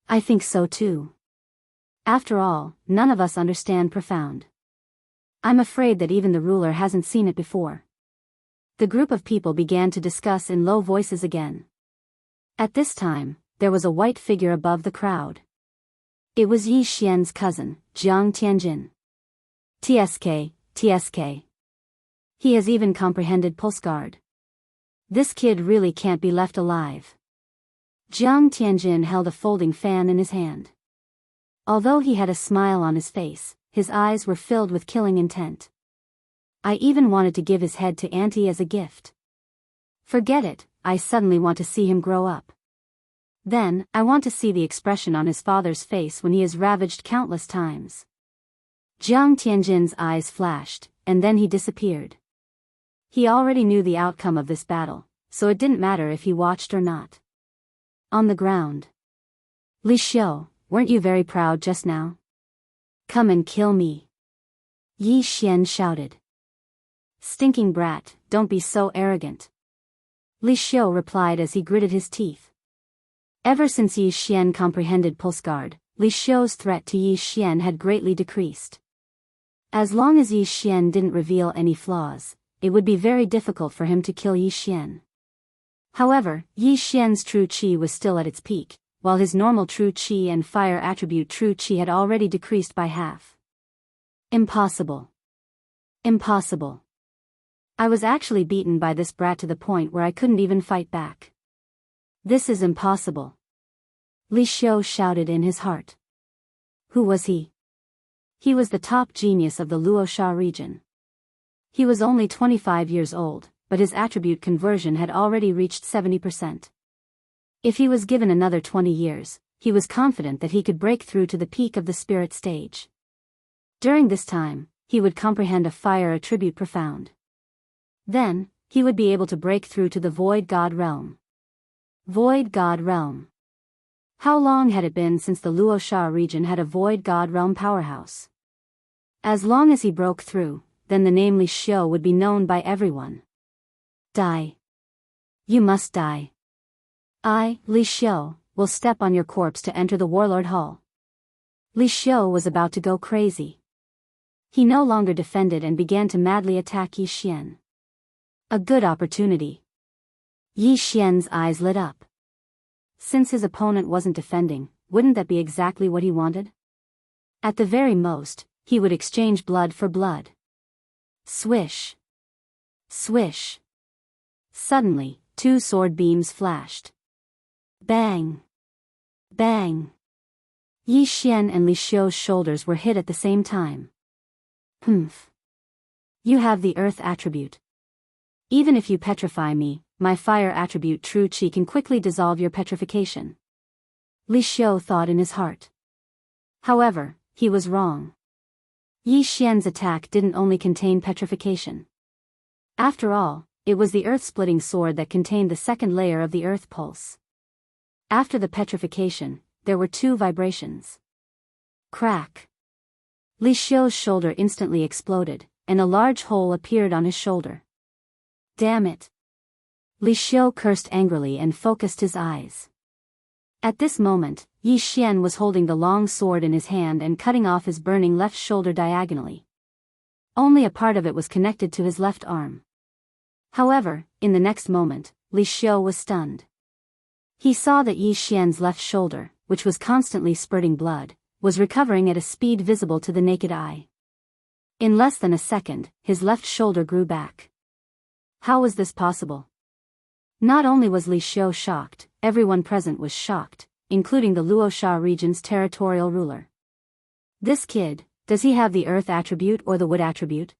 [SPEAKER 1] I think so too. After all, none of us understand profound. I'm afraid that even the ruler hasn't seen it before. The group of people began to discuss in low voices again. At this time, there was a white figure above the crowd. It was Yi Xian's cousin, Jiang Tianjin. TSK. He has even comprehended Pulse Guard. This kid really can't be left alive. Jiang Tianjin held a folding fan in his hand. Although he had a smile on his face, his eyes were filled with killing intent. I even wanted to give his head to Auntie as a gift. Forget it, I suddenly want to see him grow up. Then, I want to see the expression on his father's face when he is ravaged countless times. Jiang Tianjin's eyes flashed, and then he disappeared. He already knew the outcome of this battle, so it didn't matter if he watched or not. On the ground. Li Xiu, weren't you very proud just now? Come and kill me. Yi Xian shouted. Stinking brat, don't be so arrogant. Li Xiu replied as he gritted his teeth. Ever since Yi Xian comprehended Pulse Guard, Li Xiu's threat to Yi Xian had greatly decreased. As long as Yi Xian didn't reveal any flaws, it would be very difficult for him to kill Yi Xian. However, Yi Xian's true qi was still at its peak, while his normal true qi and fire attribute true qi had already decreased by half. Impossible. Impossible. I was actually beaten by this brat to the point where I couldn't even fight back. This is impossible. Li Xiu shouted in his heart. Who was he? He was the top genius of the Luoxia region. He was only 25 years old, but his attribute conversion had already reached 70%. If he was given another 20 years, he was confident that he could break through to the peak of the spirit stage. During this time, he would comprehend a fire attribute profound. Then, he would be able to break through to the Void God realm. Void God realm. How long had it been since the Luoxia region had a Void God realm powerhouse? As long as he broke through, then the name Li Xiu would be known by everyone. Die. You must die. I, Li Xiu, will step on your corpse to enter the Warlord Hall. Li Xiu was about to go crazy. He no longer defended and began to madly attack Yi Xian. A good opportunity. Yi Xian's eyes lit up. Since his opponent wasn't defending, wouldn't that be exactly what he wanted? At the very most, he would exchange blood for blood. Swish. Swish. Suddenly, two sword beams flashed. Bang! Bang! Yi Xian and Li Xiu's shoulders were hit at the same time. Humph. You have the earth attribute. Even if you petrify me, my fire attribute True Qi can quickly dissolve your petrification. Li Xiu thought in his heart. However, he was wrong. Yi Xian's attack didn't only contain petrification. After all, it was the earth-splitting sword that contained the second layer of the earth pulse. After the petrification, there were two vibrations. Crack. Li Xiu's shoulder instantly exploded, and a large hole appeared on his shoulder. Damn it! Li Xiu cursed angrily and focused his eyes. At this moment, Yi Xian was holding the long sword in his hand and cutting off his burning left shoulder diagonally. Only a part of it was connected to his left arm. However, in the next moment, Li Xiu was stunned. He saw that Yi Xian's left shoulder, which was constantly spurting blood, was recovering at a speed visible to the naked eye. In less than a second, his left shoulder grew back. How was this possible? Not only was Li Xiu shocked, everyone present was shocked, including the Luosha region's territorial ruler. This kid, does he have the earth attribute or the wood attribute?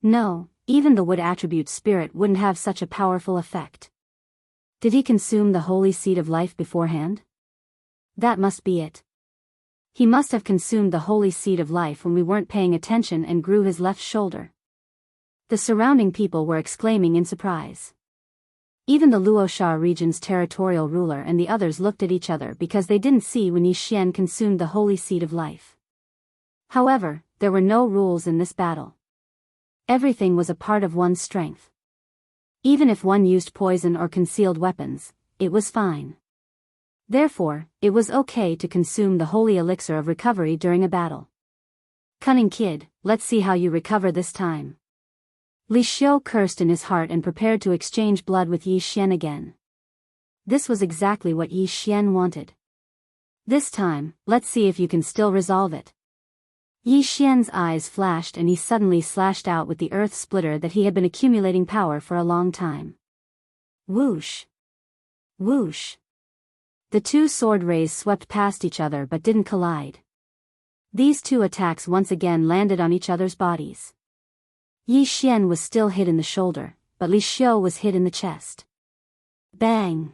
[SPEAKER 1] No, even the wood attribute spirit wouldn't have such a powerful effect. Did he consume the holy seed of life beforehand? That must be it. He must have consumed the holy seed of life when we weren't paying attention and grew his left shoulder. The surrounding people were exclaiming in surprise. Even the Luosha region's territorial ruler and the others looked at each other because they didn't see when Yi Xian consumed the holy seed of life. However, there were no rules in this battle. Everything was a part of one's strength. Even if one used poison or concealed weapons, it was fine. Therefore, it was okay to consume the holy elixir of recovery during a battle. Cunning kid, let's see how you recover this time. Li Xiu cursed in his heart and prepared to exchange blood with Yi Xian again. This was exactly what Yi Xian wanted. This time, let's see if you can still resolve it. Yi Xian's eyes flashed and he suddenly slashed out with the earth splitter that he had been accumulating power for a long time. Whoosh! Whoosh! The two sword rays swept past each other but didn't collide. These two attacks once again landed on each other's bodies. Yi Xian was still hit in the shoulder, but Li Xiu was hit in the chest. Bang!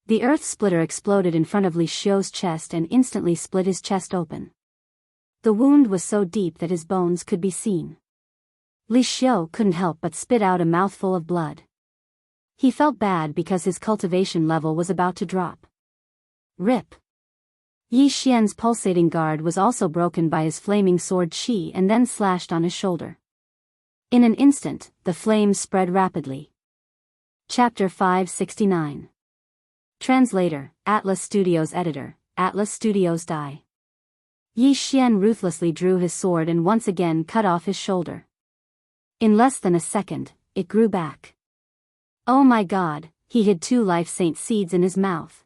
[SPEAKER 1] The earth splitter exploded in front of Li Xiu's chest and instantly split his chest open. The wound was so deep that his bones could be seen. Li Xiu couldn't help but spit out a mouthful of blood. He felt bad because his cultivation level was about to drop. Rip! Yi Xian's pulsating guard was also broken by his flaming sword Qi and then slashed on his shoulder. In an instant, the flames spread rapidly. Chapter 569. Translator, Atlas Studios Editor, Atlas Studios Die. Yi Xian ruthlessly drew his sword and once again cut off his shoulder. In less than a second, it grew back. Oh my god, he hid 2 life saint seeds in his mouth.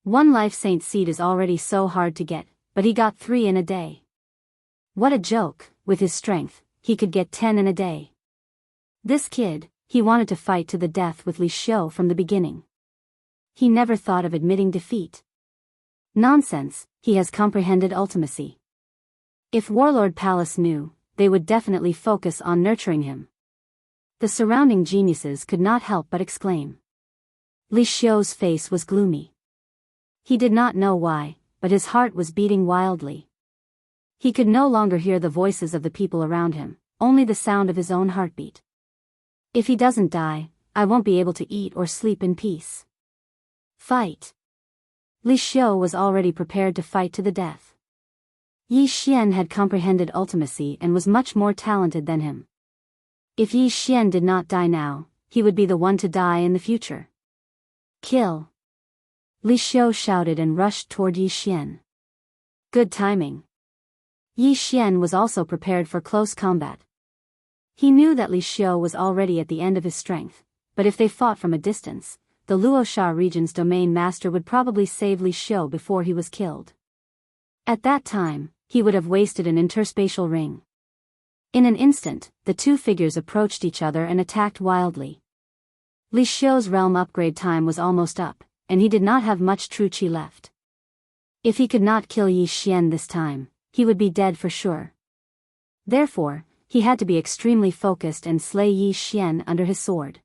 [SPEAKER 1] 1 life saint seed is already so hard to get, but he got 3 in a day. What a joke, with his strength, he could get 10 in a day. This kid, he wanted to fight to the death with Li Xiu from the beginning. He never thought of admitting defeat. Nonsense, he has comprehended ultimacy. If Warlord Palace knew, they would definitely focus on nurturing him. The surrounding geniuses could not help but exclaim. Li Xiu's face was gloomy. He did not know why, but his heart was beating wildly. He could no longer hear the voices of the people around him, only the sound of his own heartbeat. If he doesn't die, I won't be able to eat or sleep in peace. Fight! Li Xiu was already prepared to fight to the death. Yi Xian had comprehended ultimacy and was much more talented than him. If Yi Xian did not die now, he would be the one to die in the future. Kill! Li Xiu shouted and rushed toward Yi Xian. Good timing. Yi Xian was also prepared for close combat. He knew that Li Xiu was already at the end of his strength, but if they fought from a distance, the Luosha region's domain master would probably save Li Xiu before he was killed. At that time, he would have wasted an interspatial ring. In an instant, the two figures approached each other and attacked wildly. Li Xiu's realm upgrade time was almost up, and he did not have much true qi left. If he could not kill Yi Xian this time, he would be dead for sure. Therefore, he had to be extremely focused and slay Yi Xian under his sword.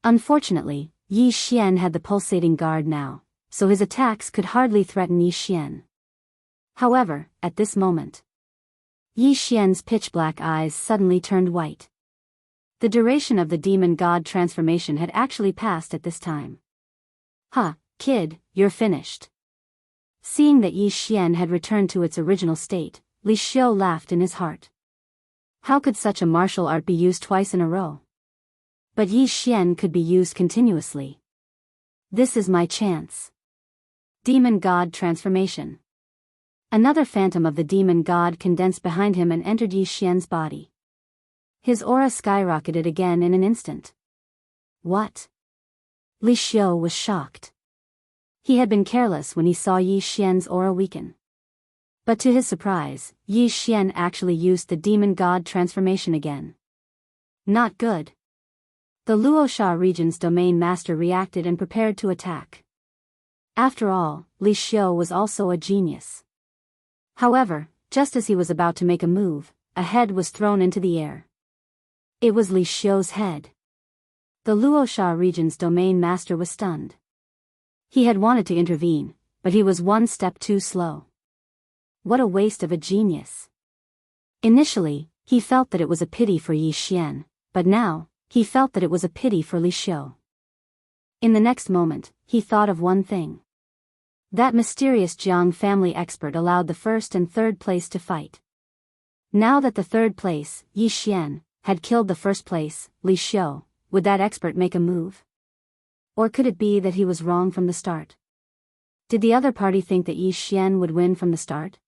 [SPEAKER 1] Unfortunately, Yi Xian had the pulsating guard now, so his attacks could hardly threaten Yi Xian. However, at this moment, Yi Xian's pitch-black eyes suddenly turned white. The duration of the demon god transformation had actually passed at this time. "Huh, kid, you're finished." Seeing that Yi Xian had returned to its original state, Li Xiu laughed in his heart. How could such a martial art be used twice in a row? But Yi Xian could be used continuously. This is my chance. Demon god transformation. Another phantom of the demon god condensed behind him and entered Yi Xian's body. His aura skyrocketed again in an instant. What? Li Xiu was shocked. He had been careless when he saw Yi Xian's aura weaken. But to his surprise, Yi Xian actually used the demon god transformation again. Not good. The Luosha region's domain master reacted and prepared to attack. After all, Li Xiu was also a genius. However, just as he was about to make a move, a head was thrown into the air. It was Li Xiu's head. The Luosha region's domain master was stunned. He had wanted to intervene, but he was one step too slow. What a waste of a genius. Initially, he felt that it was a pity for Yi Xian, but now, he felt that it was a pity for Li Xiu. In the next moment, he thought of one thing. That mysterious Jianghu family expert allowed the first and third place to fight. Now that the third place, Yi Xian, had killed the first place, Li Xiu, would that expert make a move? Or could it be that he was wrong from the start? Did the other party think that Yi Xian would win from the start?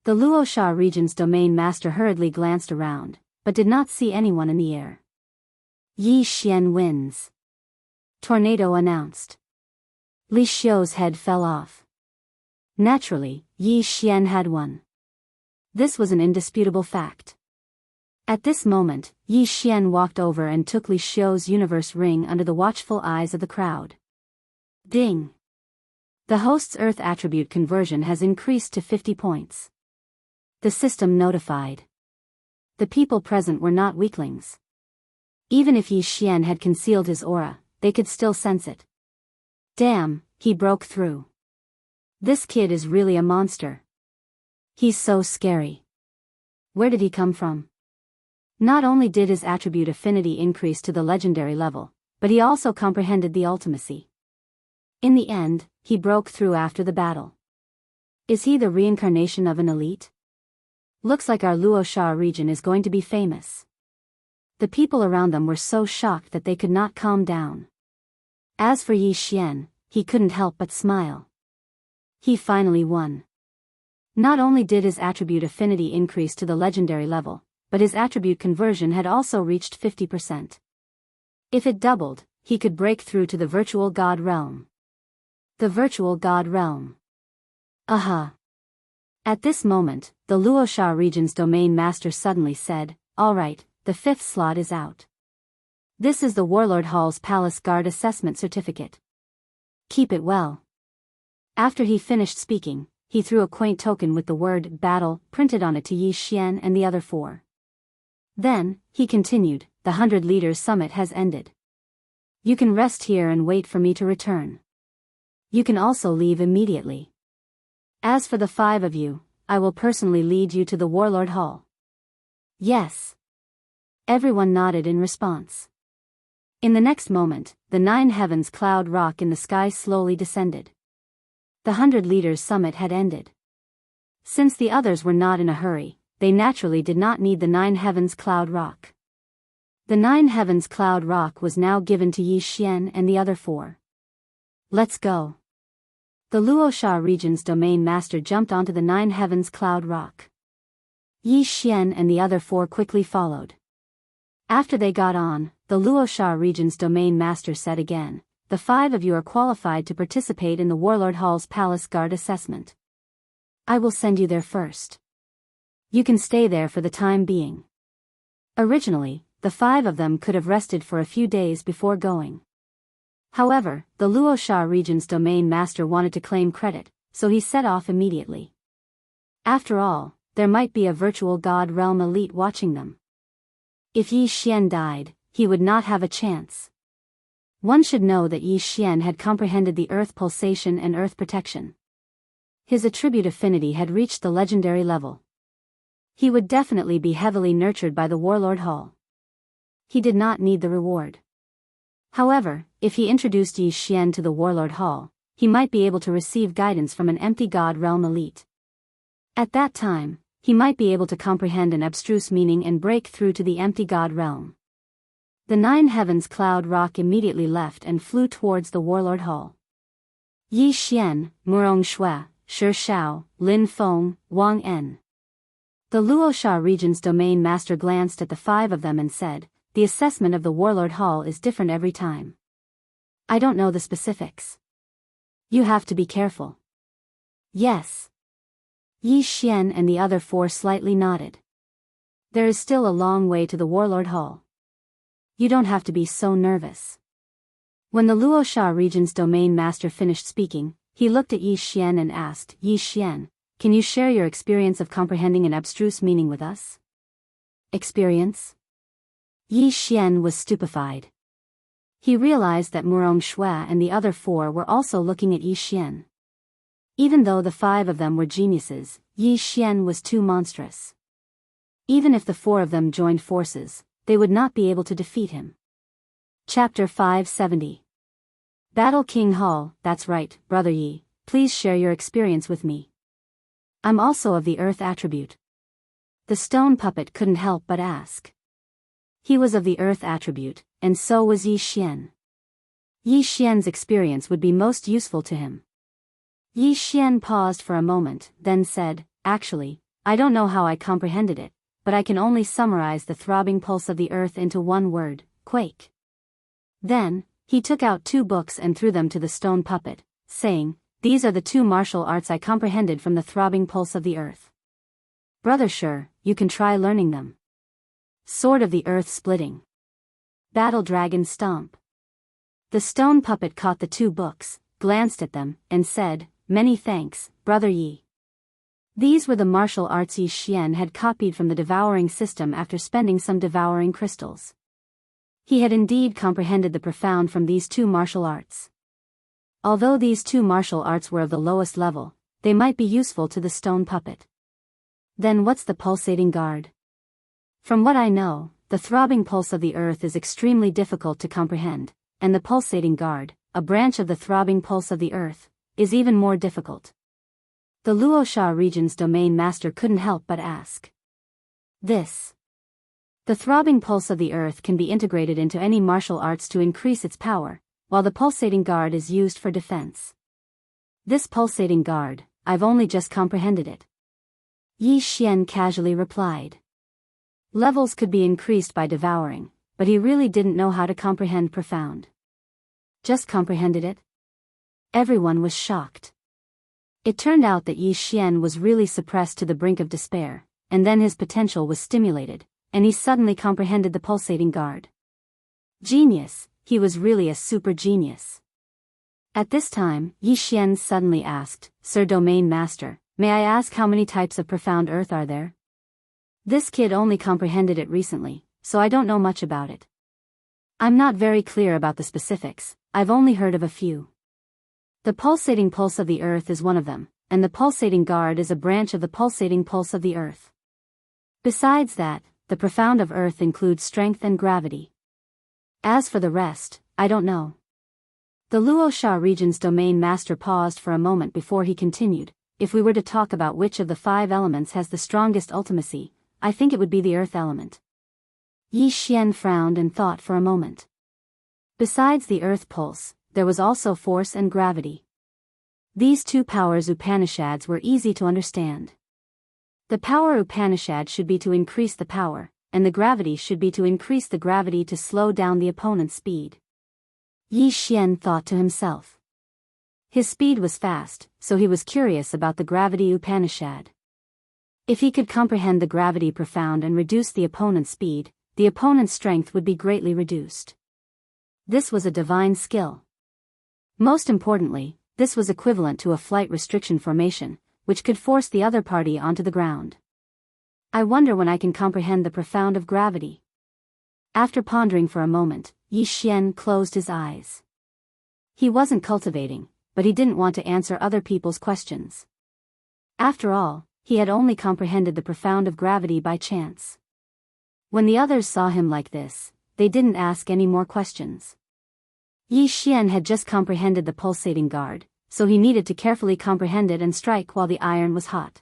[SPEAKER 1] The Luosha region's domain master hurriedly glanced around, but did not see anyone in the air. Yi Xian wins. Tornado announced. Li Xiu's head fell off. Naturally, Yi Xian had won. This was an indisputable fact. At this moment, Yi Xian walked over and took Li Xiu's universe ring under the watchful eyes of the crowd. Ding! The host's Earth attribute conversion has increased to 50 points. The system notified. The people present were not weaklings. Even if Yi Xian had concealed his aura, they could still sense it. Damn, he broke through. This kid is really a monster. He's so scary. Where did he come from? Not only did his attribute affinity increase to the legendary level, but he also comprehended the ultimacy. In the end, he broke through after the battle. Is he the reincarnation of an elite? Looks like our Luosha region is going to be famous. The people around them were so shocked that they could not calm down. As for Yi Xian, he couldn't help but smile. He finally won. Not only did his attribute affinity increase to the legendary level, but his attribute conversion had also reached 50%. If it doubled, he could break through to the virtual god realm. The virtual god realm. Aha! At this moment, the Luosha region's domain master suddenly said, "Alright, the 5th slot is out. This is the Warlord Hall's Palace Guard Assessment Certificate. Keep it well." After he finished speaking, he threw a quaint token with the word "battle" printed on it to Yi Xian and the other 4. Then, he continued, "The 100 Leaders Summit has ended. You can rest here and wait for me to return. You can also leave immediately. As for the 5 of you, I will personally lead you to the Warlord Hall." Yes. Everyone nodded in response. In the next moment, the 9 heavens cloud rock in the sky slowly descended. The 100 Leaders Summit had ended. Since the others were not in a hurry, they naturally did not need the 9 heavens cloud rock. The 9 heavens cloud rock was now given to Yi Xian and the other 4. Let's go. The Luosha region's domain master jumped onto the 9 heavens cloud rock. Yi Xian and the other 4 quickly followed. After they got on, the Luosha region's domain master said again, "The 5 of you are qualified to participate in the Warlord Hall's Palace Guard assessment. I will send you there first. You can stay there for the time being." Originally, the 5 of them could have rested for a few days before going. However, the Luosha region's domain master wanted to claim credit, so he set off immediately. After all, there might be a virtual god realm elite watching them. If Yi Xian died, he would not have a chance. One should know that Yi Xian had comprehended the earth pulsation and earth protection. His attribute affinity had reached the legendary level. He would definitely be heavily nurtured by the Warlord Hall. He did not need the reward. However, if he introduced Yi Xian to the Warlord Hall, he might be able to receive guidance from an empty god realm elite. At that time, he might be able to comprehend an abstruse meaning and break through to the empty god realm. The 9 heavens cloud rock immediately left and flew towards the Warlord Hall. Yi Xian, Murong Shui, Shi Shao, Lin Feng, Wang En. The Luosha region's domain master glanced at the 5 of them and said, "The assessment of the Warlord Hall is different every time. I don't know the specifics. You have to be careful." "Yes." Yi Xian and the other 4 slightly nodded. "There is still a long way to the Warlord Hall. You don't have to be so nervous." When the Luosha region's domain master finished speaking, he looked at Yi Xian and asked, "Yi Xian, can you share your experience of comprehending an abstruse meaning with us?" "Experience?" Yi Xian was stupefied. He realized that Murong Shui and the other 4 were also looking at Yi Xian. Even though the 5 of them were geniuses, Yi Xian was too monstrous. Even if the 4 of them joined forces, they would not be able to defeat him. Chapter 570. Battle King Hall. "That's right, Brother Yi, please share your experience with me. I'm also of the earth attribute." The stone puppet couldn't help but ask. He was of the earth attribute, and so was Yi Xian. Yi Xian's experience would be most useful to him. Yi Xian paused for a moment, then said, "Actually, I don't know how I comprehended it, but I can only summarize the throbbing pulse of the earth into one word: quake." Then, he took out 2 books and threw them to the stone puppet, saying, "These are the 2 martial arts I comprehended from the throbbing pulse of the earth. Brother Sure, you can try learning them. Sword of the Earth Splitting. Battle Dragon Stomp." The stone puppet caught the 2 books, glanced at them, and said, "Many thanks, Brother Yi." These were the martial arts Yi Xian had copied from the devouring system after spending some devouring crystals. He had indeed comprehended the profound from these 2 martial arts. Although these 2 martial arts were of the lowest level, they might be useful to the stone puppet. Then what's the pulsating guard? From what I know, the throbbing pulse of the earth is extremely difficult to comprehend, and the pulsating guard, a branch of the throbbing pulse of the earth, is even more difficult. The Luosha region's domain master couldn't help but ask. "This. The throbbing pulse of the earth can be integrated into any martial arts to increase its power, while the pulsating guard is used for defense. This pulsating guard, I've only just comprehended it." Yi Xian casually replied. Levels could be increased by devouring, but he really didn't know how to comprehend profound. Just comprehended it? Everyone was shocked. It turned out that Yi Xian was really suppressed to the brink of despair, and then his potential was stimulated, and he suddenly comprehended the pulsating guard. Genius, he was really a super genius. At this time, Yi Xian suddenly asked, "Sir Domain Master, may I ask how many types of profound earth are there? This kid only comprehended it recently, so I don't know much about it. I'm not very clear about the specifics, I've only heard of a few. The pulsating pulse of the earth is one of them, and the pulsating guard is a branch of the pulsating pulse of the earth. Besides that, the profound of earth includes strength and gravity. As for the rest, I don't know." The Luosha region's domain master paused for a moment before he continued, "If we were to talk about which of the 5 elements has the strongest ultimacy, I think it would be the earth element." Yi Xian frowned and thought for a moment. Besides the earth pulse, there was also force and gravity. These 2 powers Upanishads were easy to understand. The power Upanishad should be to increase the power, and the gravity should be to increase the gravity to slow down the opponent's speed. Yi Xian thought to himself. His speed was fast, so he was curious about the gravity Upanishad. If he could comprehend the gravity profound and reduce the opponent's speed, the opponent's strength would be greatly reduced. This was a divine skill. Most importantly, this was equivalent to a flight restriction formation, which could force the other party onto the ground. I wonder when I can comprehend the profound of gravity. After pondering for a moment, Yi Xian closed his eyes. He wasn't cultivating, but he didn't want to answer other people's questions. After all, he had only comprehended the profound of gravity by chance. When the others saw him like this, they didn't ask any more questions. Yi Xian had just comprehended the pulsating guard, so he needed to carefully comprehend it and strike while the iron was hot.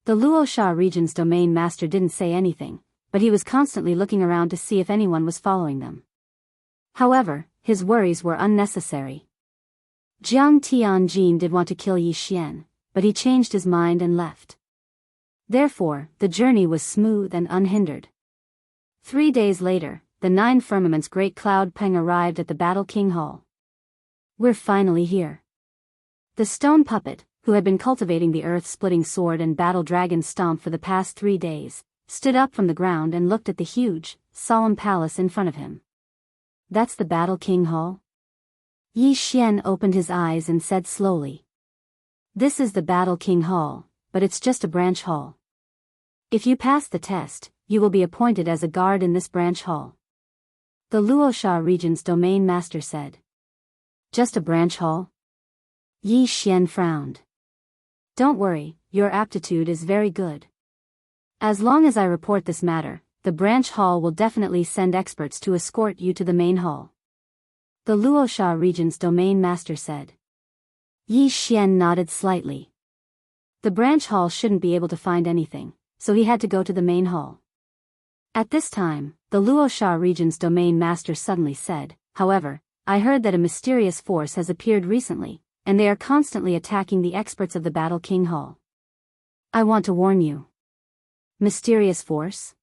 [SPEAKER 1] The Luosha region's domain master didn't say anything, but he was constantly looking around to see if anyone was following them. However, his worries were unnecessary. Jiang Tianjin did want to kill Yi Xian, but he changed his mind and left. Therefore, the journey was smooth and unhindered. 3 days later, the 9 Firmament's great cloud Peng arrived at the Battle King Hall. We're finally here. The stone puppet, who had been cultivating the earth-splitting sword and battle dragon stomp for the past 3 days, stood up from the ground and looked at the huge, solemn palace in front of him. That's the Battle King Hall? Yi Xian opened his eyes and said slowly. This is the Battle King Hall, but it's just a branch hall. If you pass the test, you will be appointed as a guard in this branch hall. The Luosha region's domain master said. Just a branch hall? Yi Xian frowned. Don't worry, your aptitude is very good. As long as I report this matter, the branch hall will definitely send experts to escort you to the main hall. The Luosha region's domain master said. Yi Xian nodded slightly. The branch hall shouldn't be able to find anything, so he had to go to the main hall. At this time, the Luosha region's domain master suddenly said, however, I heard that a mysterious force has appeared recently, and they are constantly attacking the experts of the Battle King Hall. I want to warn you. Mysterious force?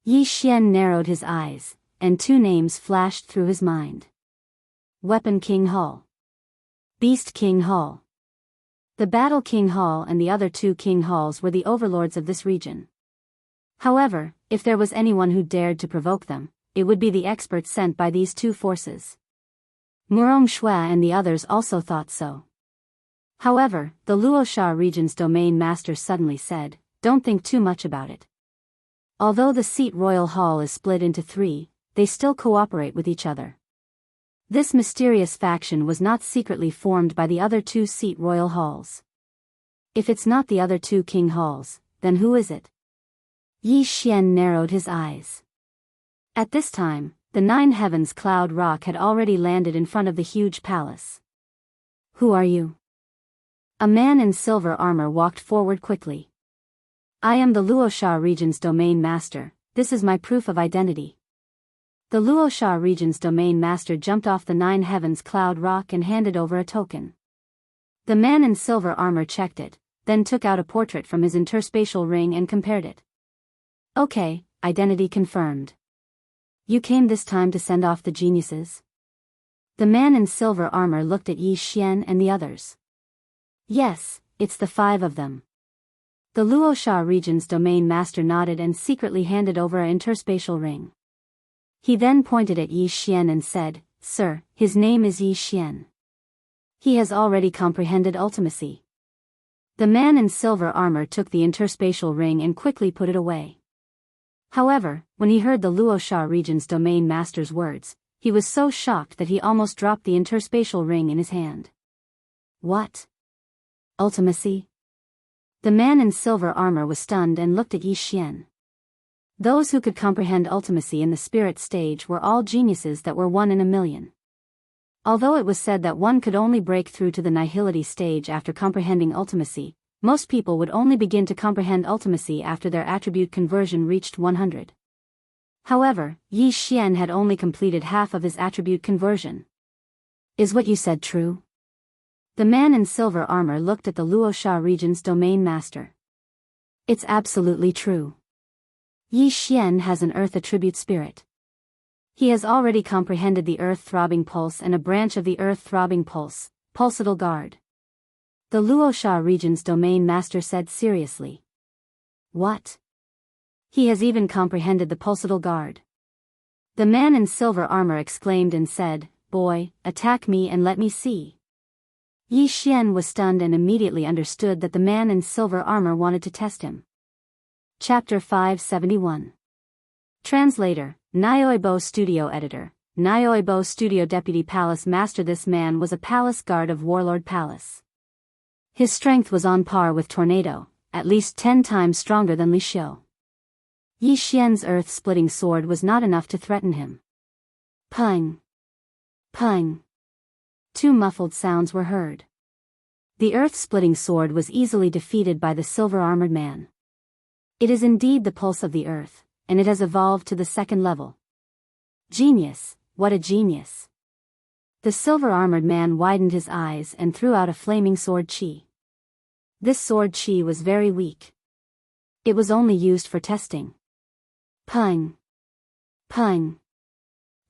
[SPEAKER 1] Yi Xian narrowed his eyes, and 2 names flashed through his mind. Weapon King Hall. Beast King Hall. The Battle King Hall and the other 2 King Halls were the overlords of this region. However, if there was anyone who dared to provoke them, it would be the experts sent by these 2 forces. Murong Shua and the others also thought so. However, the Luosha region's domain master suddenly said, don't think too much about it. Although the Seat Royal Hall is split into 3, they still cooperate with each other. This mysterious faction was not secretly formed by the other 2 Seat Royal Halls. If it's not the other 2 King Halls, then who is it? Yi Xian narrowed his eyes. At this time, the 9 Heavens Cloud Rock had already landed in front of the huge palace. Who are you? A man in silver armor walked forward quickly. I am the Luosha region's domain master, this is my proof of identity. The Luosha region's domain master jumped off the 9 Heavens Cloud Rock and handed over a token. The man in silver armor checked it, then took out a portrait from his interspatial ring and compared it. Okay, identity confirmed. You came this time to send off the geniuses? The man in silver armor looked at Yi Xian and the others. Yes, it's the 5 of them. The Luosha region's domain master nodded and secretly handed over an interspatial ring. He then pointed at Yi Xian and said, Sir, his name is Yi Xian. He has already comprehended ultimacy. The man in silver armor took the interspatial ring and quickly put it away. However, when he heard the Luosha region's domain master's words, he was so shocked that he almost dropped the interspatial ring in his hand. What? Ultimacy? The man in silver armor was stunned and looked at Yi Xian. Those who could comprehend ultimacy in the spirit stage were all geniuses that were 1 in a million. Although it was said that one could only break through to the nihility stage after comprehending ultimacy, most people would only begin to comprehend ultimacy after their attribute conversion reached 100. However, Yi Xian had only completed half of his attribute conversion. Is what you said true? The man in silver armor looked at the Luosha region's domain master. It's absolutely true. Yi Xian has an earth attribute spirit. He has already comprehended the earth-throbbing pulse and a branch of the earth-throbbing pulse, pulsatile guard. The Luosha region's domain master said seriously. What? He has even comprehended the pulsatile guard. The man in silver armor exclaimed and said, "Boy, attack me and let me see." Yi Xian was stunned and immediately understood that the man in silver armor wanted to test him. Chapter 571. Translator, Nyoibo Studio Editor, Nyoibo Studio Deputy Palace Master. This man was a palace guard of Warlord Palace. His strength was on par with Tornado, at least 10 times stronger than Li Xiu. Yi Xian's earth-splitting sword was not enough to threaten him. Pung! Pung! 2 muffled sounds were heard. The earth-splitting sword was easily defeated by the silver-armored man. It is indeed the pulse of the earth, and it has evolved to the 2nd level. Genius, what a genius! The silver-armored man widened his eyes and threw out a flaming sword chi. This sword chi was very weak. It was only used for testing. Pung! Pung!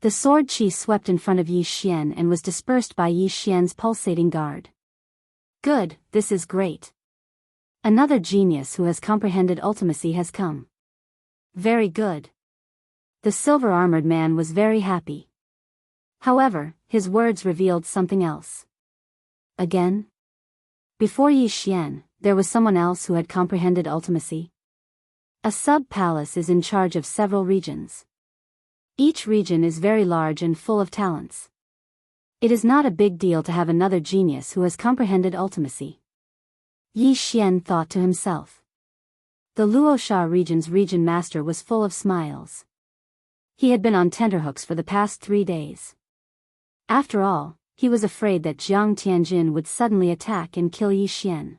[SPEAKER 1] The sword chi swept in front of Yi Xian and was dispersed by Yi Xian's pulsating guard. Good, this is great. Another genius who has comprehended ultimacy has come. Very good. The silver-armored man was very happy. However, his words revealed something else. Again? Before Yi Xian, there was someone else who had comprehended ultimacy. A sub-palace is in charge of several regions. Each region is very large and full of talents. It is not a big deal to have another genius who has comprehended ultimacy. Yi Xian thought to himself. The Luosha region's region master was full of smiles. He had been on tenterhooks for the past 3 days. After all, he was afraid that Jiang Tianjin would suddenly attack and kill Yi Xian.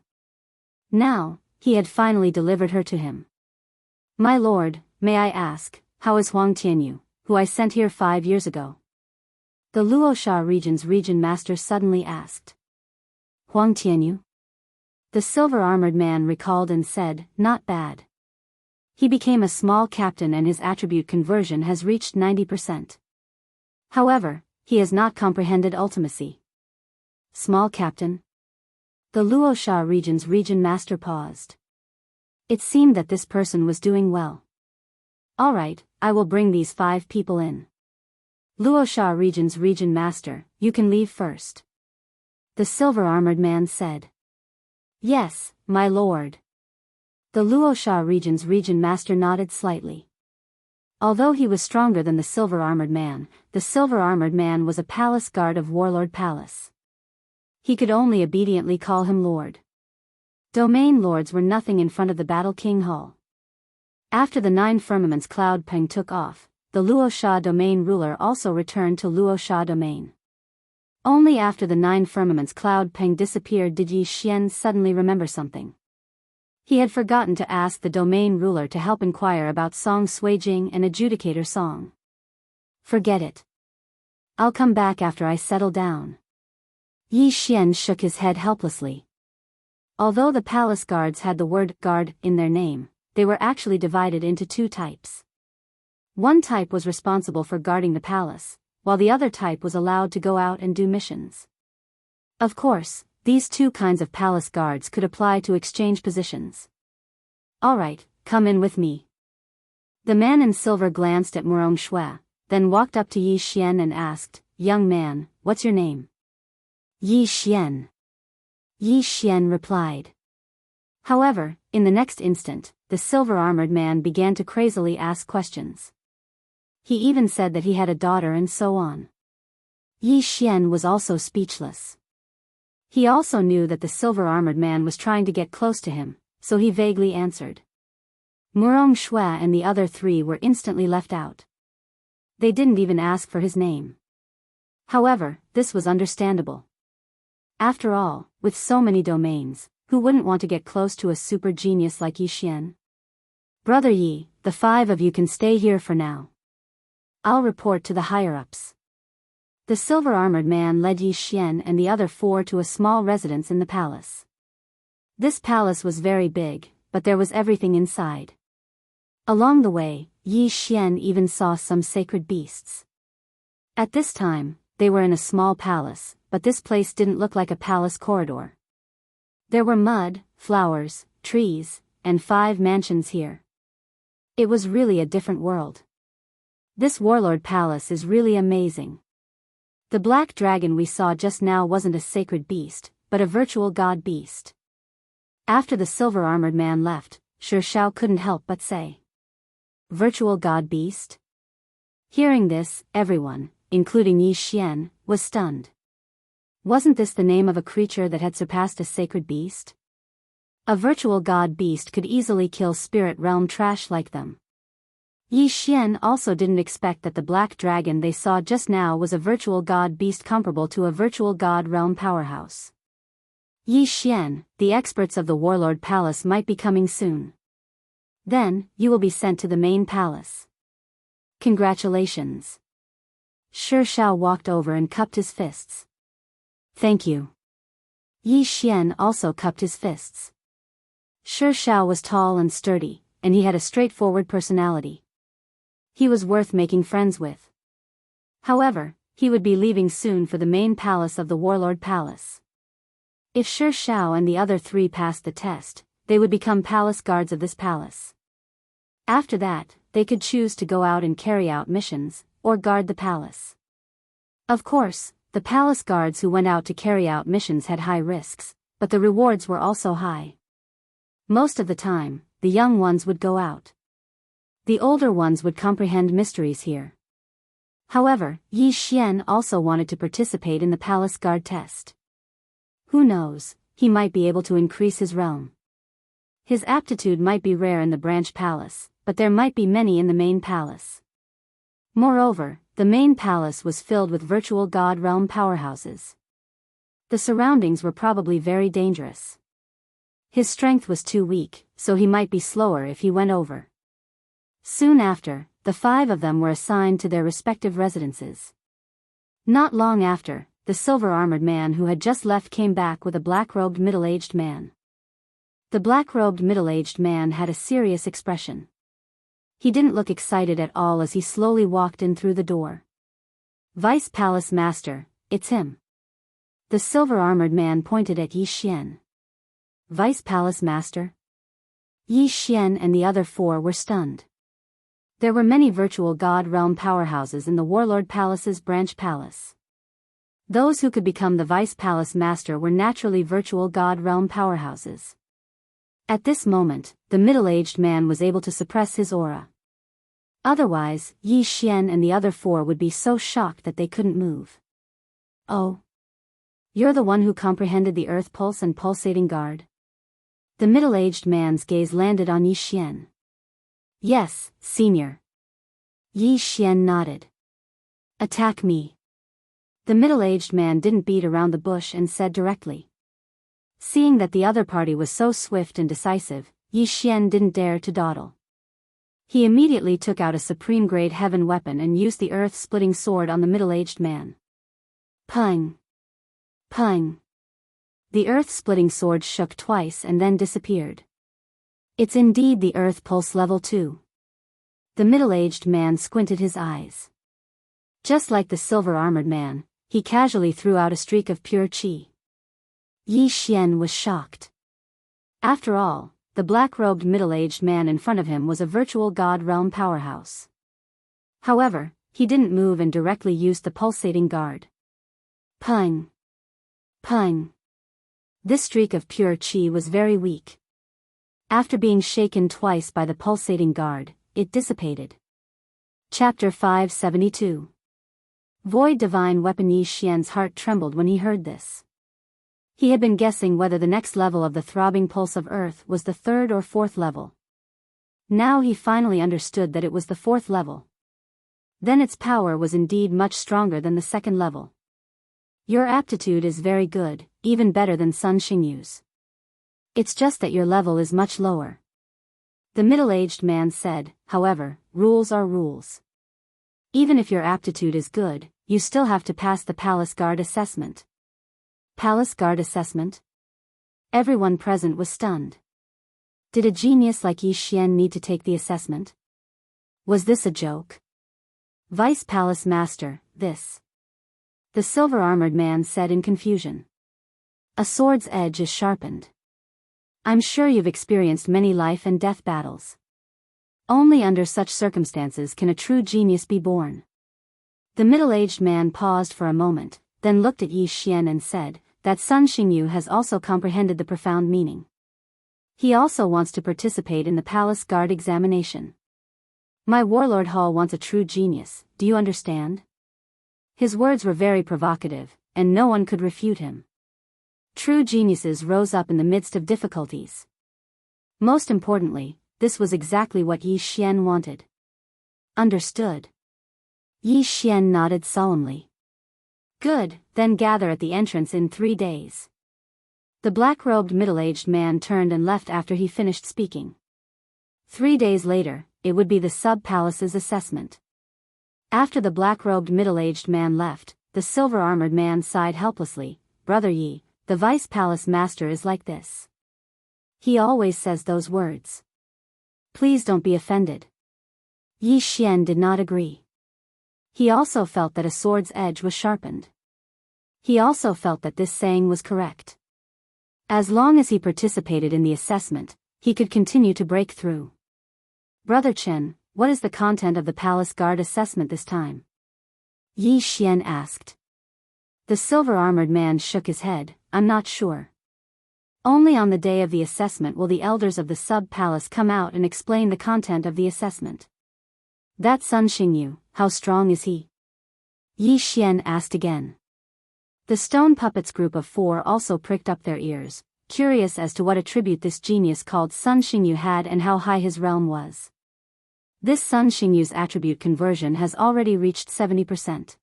[SPEAKER 1] Now, he had finally delivered her to him. My lord, may I ask, how is Huang Tianyu, who I sent here 5 years ago? The Luosha region's region master suddenly asked. Huang Tianyu? The silver-armored man recalled and said, not bad. He became a small captain and his attribute conversion has reached 90%. However, he has not comprehended ultimacy. Small captain? The Luosha region's region master paused. It seemed that this person was doing well. All right, I will bring these 5 people in. Luosha region's region master, you can leave first. The silver-armored man said. Yes, my lord. The Luosha region's region master nodded slightly. Although he was stronger than the silver-armored man was a palace guard of Warlord Palace. He could only obediently call him lord. Domain lords were nothing in front of the Battle King Hall. After the 9 firmaments Cloud Peng took off, the Luosha domain ruler also returned to Luosha domain. Only after the 9 firmaments Cloud Peng disappeared did Yi Xian suddenly remember something. He had forgotten to ask the domain ruler to help inquire about Song Suijing and Adjudicator Song. Forget it. I'll come back after I settle down. Yi Xian shook his head helplessly. Although the palace guards had the word guard in their name, they were actually divided into 2 types. One type was responsible for guarding the palace, while the other type was allowed to go out and do missions. Of course, these 2 kinds of palace guards could apply to exchange positions. All right, come in with me. The man in silver glanced at Murong Shui, then walked up to Yi Xian and asked, young man, what's your name? Yi Xian. Yi Xian replied. However, in the next instant, the silver-armored man began to crazily ask questions. He even said that he had a daughter and so on. Yi Xian was also speechless. He also knew that the silver-armored man was trying to get close to him, so he vaguely answered. Murong Shui and the other 3 were instantly left out. They didn't even ask for his name. However, this was understandable. After all, with so many domains, who wouldn't want to get close to a super genius like Yi Xian? Brother Yi, the 5 of you can stay here for now. I'll report to the higher-ups. The silver-armored man led Yi Xian and the other 4 to a small residence in the palace. This palace was very big, but there was everything inside. Along the way, Yi Xian even saw some sacred beasts. At this time, they were in a small palace, but this place didn't look like a palace corridor. There were mud, flowers, trees, and 5 mansions here. It was really a different world. This warlord palace is really amazing. The black dragon we saw just now wasn't a sacred beast, but a virtual god beast. After the silver-armored man left, Shi Shao couldn't help but say. Virtual god beast? Hearing this, everyone, including Yi Xian, was stunned. Wasn't this the name of a creature that had surpassed a sacred beast? A virtual god beast could easily kill spirit realm trash like them. Yi Xian also didn't expect that the black dragon they saw just now was a virtual god beast comparable to a virtual god realm powerhouse. Yi Xian, the experts of the warlord palace might be coming soon. Then, you will be sent to the main palace. Congratulations. Shi Shao walked over and cupped his fists. Thank you. Yi Xian also cupped his fists. Shi Shao was tall and sturdy, and he had a straightforward personality. He was worth making friends with. However, he would be leaving soon for the main palace of the warlord palace. If Shi Shao and the other three passed the test, they would become palace guards of this palace. After that, they could choose to go out and carry out missions, or guard the palace. Of course, the palace guards who went out to carry out missions had high risks, but the rewards were also high. Most of the time, the young ones would go out. The older ones would comprehend mysteries here. However, Yi Xian also wanted to participate in the palace guard test. Who knows, he might be able to increase his realm. His aptitude might be rare in the branch palace, but there might be many in the main palace. Moreover, the main palace was filled with virtual god realm powerhouses. The surroundings were probably very dangerous. His strength was too weak, so he might be slower if he went over. Soon after, the 5 of them were assigned to their respective residences. Not long after, the silver-armored man who had just left came back with a black-robed middle-aged man. The black-robed middle-aged man had a serious expression. He didn't look excited at all as he slowly walked in through the door. Vice Palace Master, it's him. The silver-armored man pointed at Yi Xian. Vice Palace Master? Yi Xian and the other 4 were stunned. There were many virtual god realm powerhouses in the warlord palace's branch palace. Those who could become the Vice Palace Master were naturally virtual god realm powerhouses. At this moment, the middle-aged man was able to suppress his aura. Otherwise, Yi Xian and the other 4 would be so shocked that they couldn't move. Oh. You're the one who comprehended the earth pulse and pulsating guard? The middle-aged man's gaze landed on Yi Xian. Yes, senior. Yi Xian nodded. Attack me. The middle-aged man didn't beat around the bush and said directly. Seeing that the other party was so swift and decisive, Yi Xian didn't dare to dawdle. He immediately took out a supreme-grade heaven weapon and used the earth-splitting sword on the middle-aged man. Pung! Pung! The earth-splitting sword shook twice and then disappeared. It's indeed the earth pulse level 2. The middle-aged man squinted his eyes. Just like the silver-armored man, he casually threw out a streak of pure qi. Yi Xian was shocked. After all, the black-robed middle-aged man in front of him was a virtual god realm powerhouse. However, he didn't move and directly used the pulsating guard. Pung! Pung! This streak of pure qi was very weak. After being shaken twice by the pulsating guard, it dissipated. Chapter 572. Void Divine Weapon. Yi Xian's heart trembled when he heard this. He had been guessing whether the next level of the throbbing pulse of Earth was the 3rd or 4th level. Now he finally understood that it was the 4th level. Then its power was indeed much stronger than the 2nd level. Your aptitude is very good, even better than Sun Xingyu's. It's just that your level is much lower. The middle-aged man said, however, rules are rules. Even if your aptitude is good, you still have to pass the Palace Guard assessment. Palace Guard assessment? Everyone present was stunned. Did a genius like Yi Xian need to take the assessment? Was this a joke? Vice Palace Master, this. The silver-armored man said in confusion. A sword's edge is sharpened. I'm sure you've experienced many life and death battles. Only under such circumstances can a true genius be born. The middle-aged man paused for a moment, then looked at Yi Xian and said, that Sun Xingyu has also comprehended the profound meaning. He also wants to participate in the palace guard examination. My warlord Hall wants a true genius, do you understand? His words were very provocative, and no one could refute him. True geniuses rose up in the midst of difficulties. Most importantly, this was exactly what Yi Xian wanted. Understood. Yi Xian nodded solemnly. Good, then gather at the entrance in 3 days. The black-robed middle-aged man turned and left after he finished speaking. 3 days later, it would be the sub-palace's assessment. After the black-robed middle-aged man left, the silver-armored man sighed helplessly. Brother Yi, the vice-palace master is like this. He always says those words. Please don't be offended. Yi Xian did not agree. He also felt that a sword's edge was sharpened. He also felt that this saying was correct. As long as he participated in the assessment, he could continue to break through. Brother Chen, what is the content of the palace guard assessment this time? Yi Xian asked. The silver-armored man shook his head. I'm not sure. Only on the day of the assessment will the elders of the sub-palace come out and explain the content of the assessment. That Sun Xingyu, how strong is he? Yi Xian asked again. The stone puppets group of 4 also pricked up their ears, curious as to what attribute this genius called Sun Xingyu had and how high his realm was. This Sun Xingyu's attribute conversion has already reached 70%.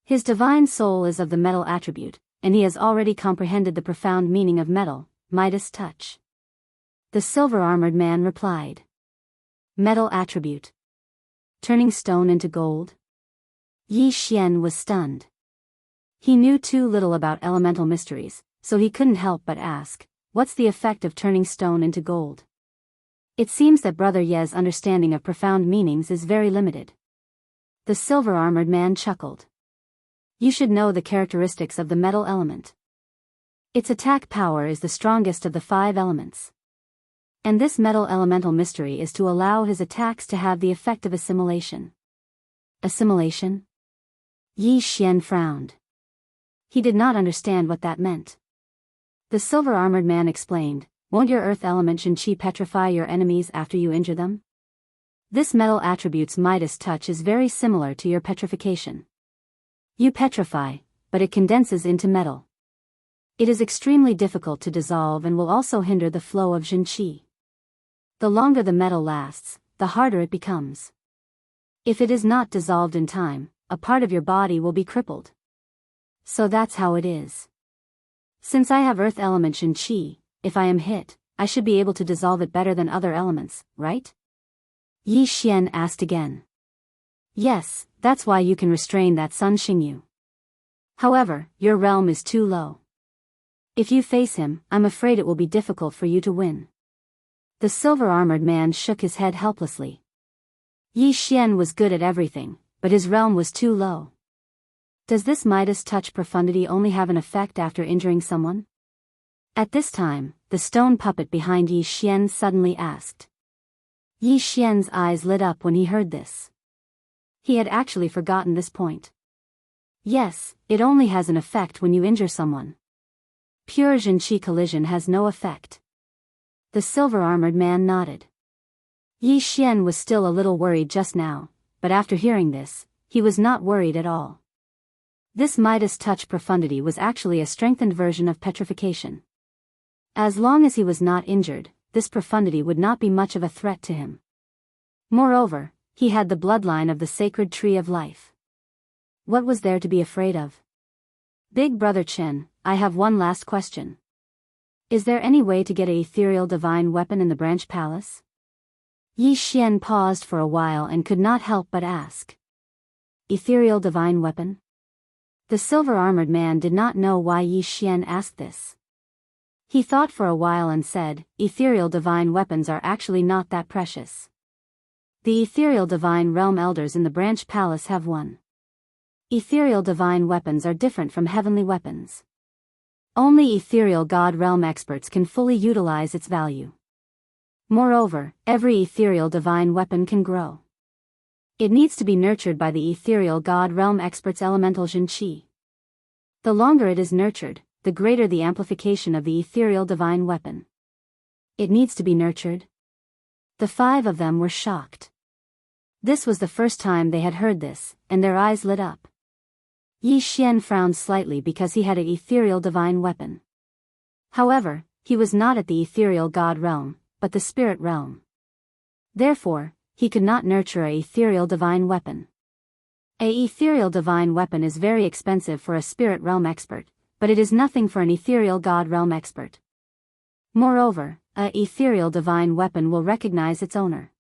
[SPEAKER 1] His divine soul is of the metal attribute, and he has already comprehended the profound meaning of metal, Midas touch. The silver-armored man replied. Metal attribute. Turning stone into gold? Yi Xian was stunned. He knew too little about elemental mysteries, so he couldn't help but ask, what's the effect of turning stone into gold? It seems that Brother Ye's understanding of profound meanings is very limited. The silver-armored man chuckled. You should know the characteristics of the metal element. Its attack power is the strongest of the 5 elements. And this metal elemental mystery is to allow his attacks to have the effect of assimilation. Assimilation? Yi Xian frowned. He did not understand what that meant. The silver-armored man explained, won't your earth element Jinqi petrify your enemies after you injure them? This metal attribute's Midas touch is very similar to your petrification. You petrify, but it condenses into metal. It is extremely difficult to dissolve and will also hinder the flow of Jinqi. The longer the metal lasts, the harder it becomes. If it is not dissolved in time, a part of your body will be crippled. So that's how it is. Since I have earth element Jinqi, if I am hit, I should be able to dissolve it better than other elements, right? Yi Xian asked again. Yes, that's why you can restrain that Sun Xingyu. However, your realm is too low. If you face him, I'm afraid it will be difficult for you to win. The silver-armored man shook his head helplessly. Yi Xian was good at everything, but his realm was too low. Does this Midas touch profundity only have an effect after injuring someone? At this time, the stone puppet behind Yi Xian suddenly asked. Yi Xian's eyes lit up when he heard this. He had actually forgotten this point. Yes, it only has an effect when you injure someone. Pure Jinqi collision has no effect. The silver-armored man nodded. Yi Xian was still a little worried just now, but after hearing this, he was not worried at all. This Midas touch profundity was actually a strengthened version of petrification. As long as he was not injured, this profundity would not be much of a threat to him. Moreover, he had the bloodline of the sacred tree of life. What was there to be afraid of? Big Brother Chen, I have one last question. Is there any way to get an ethereal divine weapon in the branch palace? Yi Xian paused for a while and could not help but ask. Ethereal divine weapon? The silver-armored man did not know why Yi Xian asked this. He thought for a while and said, ethereal divine weapons are actually not that precious. The ethereal divine realm elders in the branch palace have one. Ethereal divine weapons are different from heavenly weapons. Only ethereal god realm experts can fully utilize its value. Moreover, every ethereal divine weapon can grow. It needs to be nurtured by the ethereal God realm expert's elemental Jin Qi. The longer it is nurtured, the greater the amplification of the ethereal divine weapon. It needs to be nurtured. The 5 of them were shocked. This was the first time they had heard this, and their eyes lit up. Yi Xian frowned slightly because he had an ethereal divine weapon. However, he was not at the ethereal God realm, but the spirit realm. Therefore, he could not nurture a ethereal divine weapon. A ethereal divine weapon is very expensive for a spirit realm expert, but it is nothing for an ethereal God realm expert. Moreover, a ethereal divine weapon will recognize its owner.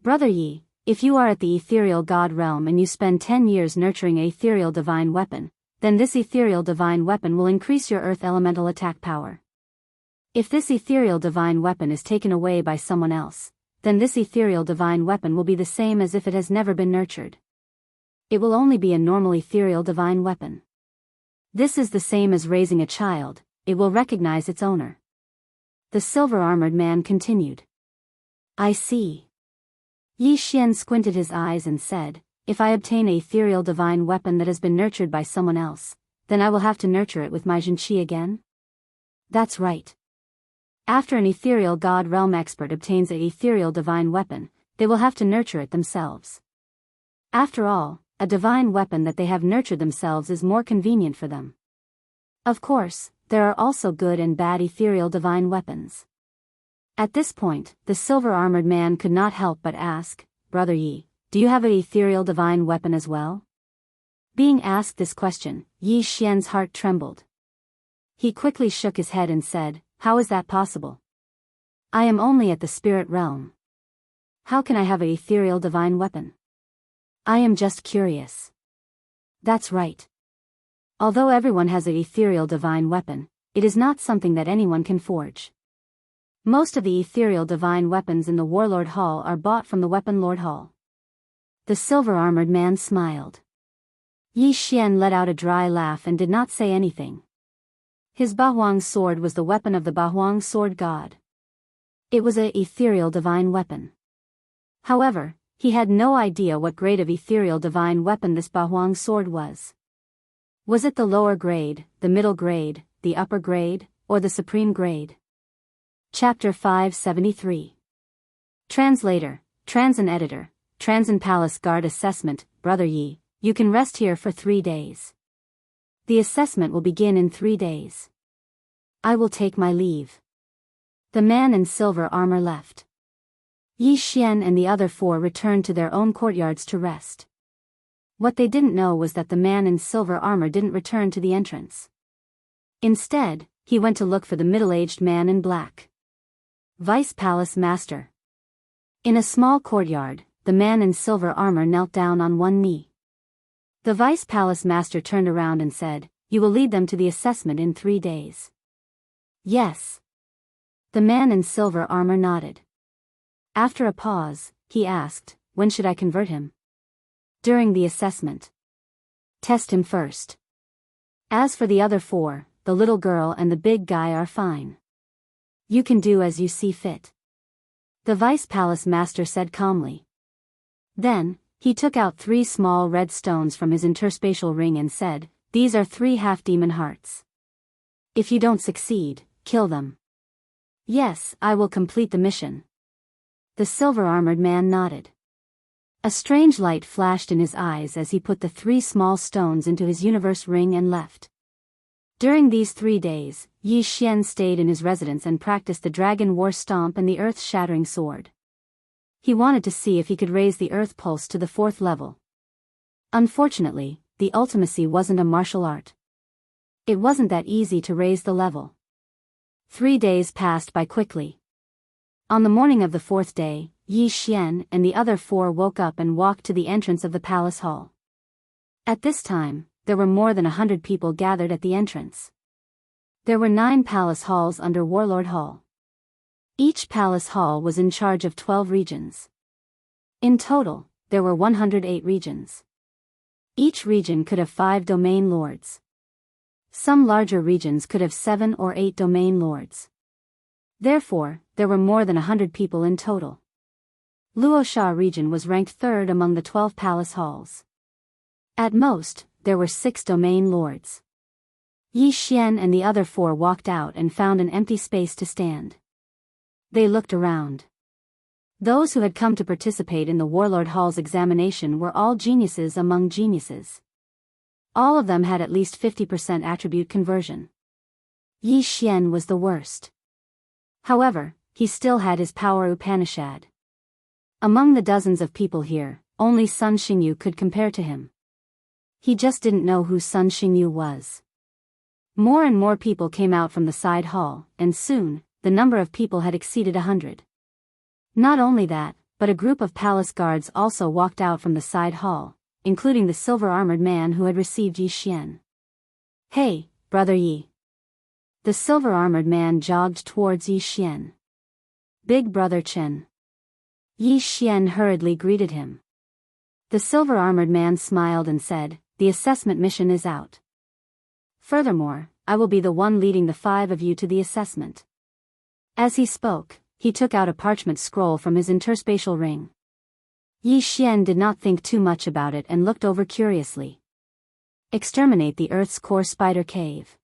[SPEAKER 1] Brother Yi, if you are at the ethereal God realm and you spend 10 years nurturing a ethereal divine weapon, then this ethereal divine weapon will increase your earth elemental attack power. If this ethereal divine weapon is taken away by someone else, then this ethereal divine weapon will be the same as if it has never been nurtured. It will only be a normal ethereal divine weapon. This is the same as raising a child, it will recognize its owner. The silver-armored man continued. I see. Yi Xian squinted his eyes and said, if I obtain an ethereal divine weapon that has been nurtured by someone else, then I will have to nurture it with my Jin Qi again? That's right. After an ethereal God realm expert obtains an ethereal divine weapon, they will have to nurture it themselves. After all, a divine weapon that they have nurtured themselves is more convenient for them. Of course, there are also good and bad ethereal divine weapons. At this point, the silver-armored man could not help but ask, Brother Yi, do you have an ethereal divine weapon as well? Being asked this question, Yi Xian's heart trembled. He quickly shook his head and said, how is that possible? I am only at the spirit realm. How can I have an ethereal divine weapon? I am just curious. That's right. Although everyone has an ethereal divine weapon, it is not something that anyone can forge. Most of the ethereal divine weapons in the Warlord Hall are bought from the Weapon Lord Hall. The silver-armored man smiled. Yi Xian let out a dry laugh and did not say anything. His Bahuang sword was the weapon of the Bahuang sword god. It was an ethereal divine weapon. However, he had no idea what grade of ethereal divine weapon this Bahuang sword was. Was it the lower grade, the middle grade, the upper grade, or the supreme grade? Chapter 573. Translator, Transin Editor, Transin Palace Guard Assessment. Brother Yi, you can rest here for 3 days. The assessment will begin in 3 days. I will take my leave. The man in silver armor left. Yi Xian and the other 4 returned to their own courtyards to rest. What they didn't know was that the man in silver armor didn't return to the entrance. Instead, he went to look for the middle-aged man in black. Vice Palace Master. In a small courtyard, the man in silver armor knelt down on one knee. The Vice Palace Master turned around and said, you will lead them to the assessment in 3 days. Yes. The man in silver armor nodded. After a pause, he asked, when should I convert him? During the assessment. Test him first. As for the other 4, the little girl and the big guy are fine. You can do as you see fit. The Vice Palace Master said calmly. Then, he took out 3 small red stones from his interspatial ring and said, these are 3 half-demon hearts. If you don't succeed, kill them. Yes, I will complete the mission. The silver-armored man nodded. A strange light flashed in his eyes as he put the 3 small stones into his universe ring and left. During these 3 days, Yi Xian stayed in his residence and practiced the Dragon War Stomp and the Earth-Shattering Sword. He wanted to see if he could raise the Earth Pulse to the 4th level. Unfortunately, the ultimacy wasn't a martial art. It wasn't that easy to raise the level. 3 days passed by quickly. On the morning of the 4th day, Yi Xian and the other 4 woke up and walked to the entrance of the palace hall. At this time, there were more than 100 people gathered at the entrance. There were 9 palace halls under Warlord Hall. Each palace hall was in charge of 12 regions. In total, there were 108 regions. Each region could have 5 domain lords. Some larger regions could have 7 or 8 domain lords. Therefore, there were more than 100 people in total. Luosha region was ranked third among the 12 palace halls. At most, there were 6 domain lords. Yi Xian and the other 4 walked out and found an empty space to stand. They looked around. Those who had come to participate in the Warlord Hall's examination were all geniuses among geniuses. All of them had at least 50% attribute conversion. Yi Xian was the worst. However, he still had his power Upanishad. Among the dozens of people here, only Sun Xingyu could compare to him. He just didn't know who Sun Xingyu was. More and more people came out from the side hall, and soon, the number of people had exceeded 100. Not only that, but a group of palace guards also walked out from the side hall, including the silver-armored man who had received Yi Xian. "Hey, brother Yi." The silver-armored man jogged towards Yi Xian. "Big brother Chen." Yi Xian hurriedly greeted him. The silver-armored man smiled and said, "The assessment mission is out. Furthermore, I will be the one leading the 5 of you to the assessment." As he spoke, he took out a parchment scroll from his interspatial ring. Yi Xian did not think too much about it and looked over curiously. Exterminate the Earth's core spider cave.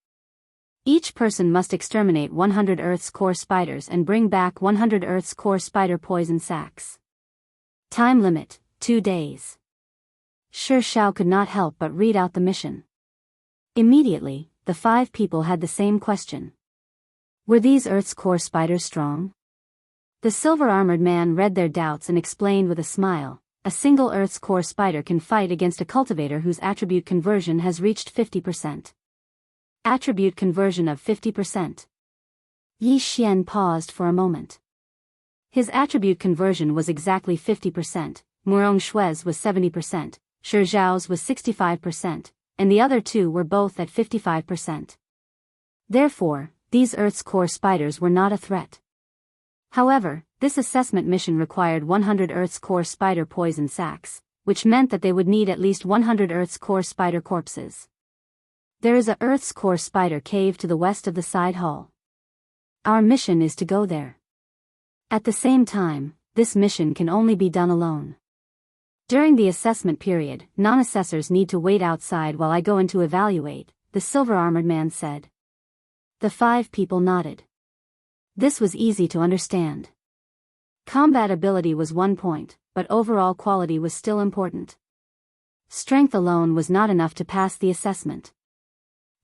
[SPEAKER 1] Each person must exterminate 100 Earth's core spiders and bring back 100 Earth's core spider poison sacs. Time limit, 2 days. Shi Shao could not help but read out the mission. Immediately, the 5 people had the same question. Were these Earth's core spiders strong? The silver-armored man read their doubts and explained with a smile, a single Earth's core spider can fight against a cultivator whose attribute conversion has reached 50%. Attribute conversion of 50%. Yi Xian paused for a moment. His attribute conversion was exactly 50%, Murong Shui's was 70%, Shi Zhao's was 65%, and the other 2 were both at 55%. Therefore, these Earth's core spiders were not a threat. However, this assessment mission required 100 Earth's core spider poison sacs, which meant that they would need at least 100 Earth's core spider corpses. There is a Earth's core spider cave to the west of the side hall. Our mission is to go there. At the same time, this mission can only be done alone. During the assessment period, non-assessors need to wait outside while I go in to evaluate, the silver-armored man said. The 5 people nodded. This was easy to understand. Combat ability was 1 point, but overall quality was still important. Strength alone was not enough to pass the assessment.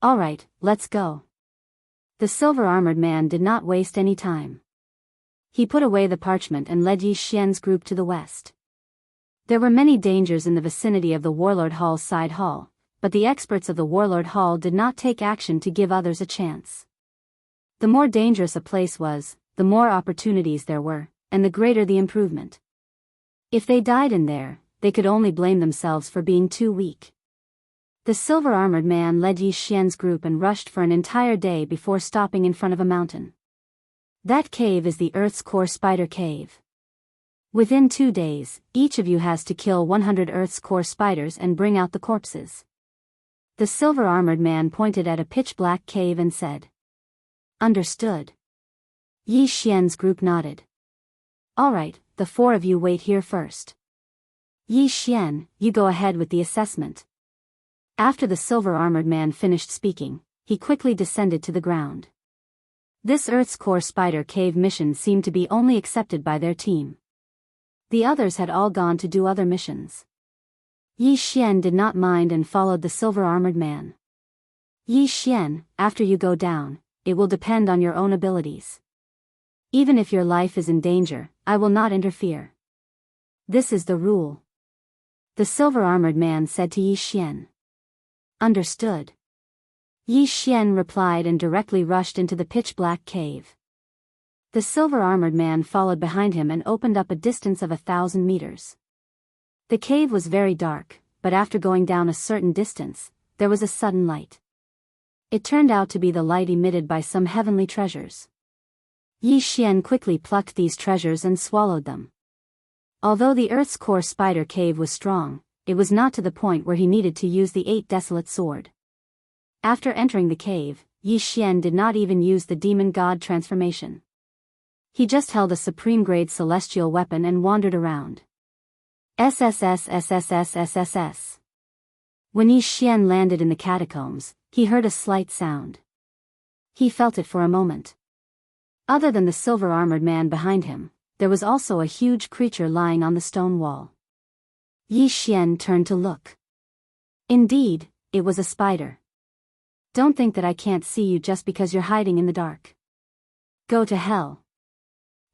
[SPEAKER 1] Alright, let's go. The silver-armored man did not waste any time. He put away the parchment and led Yi Xian's group to the west. There were many dangers in the vicinity of the Warlord Hall's side hall, but the experts of the Warlord Hall did not take action to give others a chance. The more dangerous a place was, the more opportunities there were, and the greater the improvement. If they died in there, they could only blame themselves for being too weak. The silver-armored man led Yi Xian's group and rushed for an entire day before stopping in front of a mountain. That cave is the Earth's core spider cave. Within 2 days, each of you has to kill 100 Earth's core spiders and bring out the corpses. The silver-armored man pointed at a pitch-black cave and said. Understood. Yi Xian's group nodded. Alright, the 4 of you wait here first. Yi Xian, you go ahead with the assessment. After the silver-armored man finished speaking, he quickly descended to the ground. This Earth's core spider cave mission seemed to be only accepted by their team. The others had all gone to do other missions. Yi Xian did not mind and followed the silver-armored man. Yi Xian, after you go down, it will depend on your own abilities. Even if your life is in danger, I will not interfere. This is the rule. The silver-armored man said to Yi Xian. Understood. Yi Xian replied and directly rushed into the pitch-black cave. The silver-armored man followed behind him and opened up a distance of 1,000 meters. The cave was very dark, but after going down a certain distance, there was a sudden light. It turned out to be the light emitted by some heavenly treasures. Yi Xian quickly plucked these treasures and swallowed them. Although the Earth's core spider cave was strong, it was not to the point where he needed to use the 8 desolate sword. After entering the cave, Yi Xian did not even use the demon god transformation. He just held a supreme-grade celestial weapon and wandered around. SSS. When Yi Xian landed in the catacombs, he heard a slight sound. He felt it for a moment. Other than the silver-armored man behind him, there was also a huge creature lying on the stone wall. Yi Xian turned to look. Indeed, it was a spider. Don't think that I can't see you just because you're hiding in the dark. Go to hell.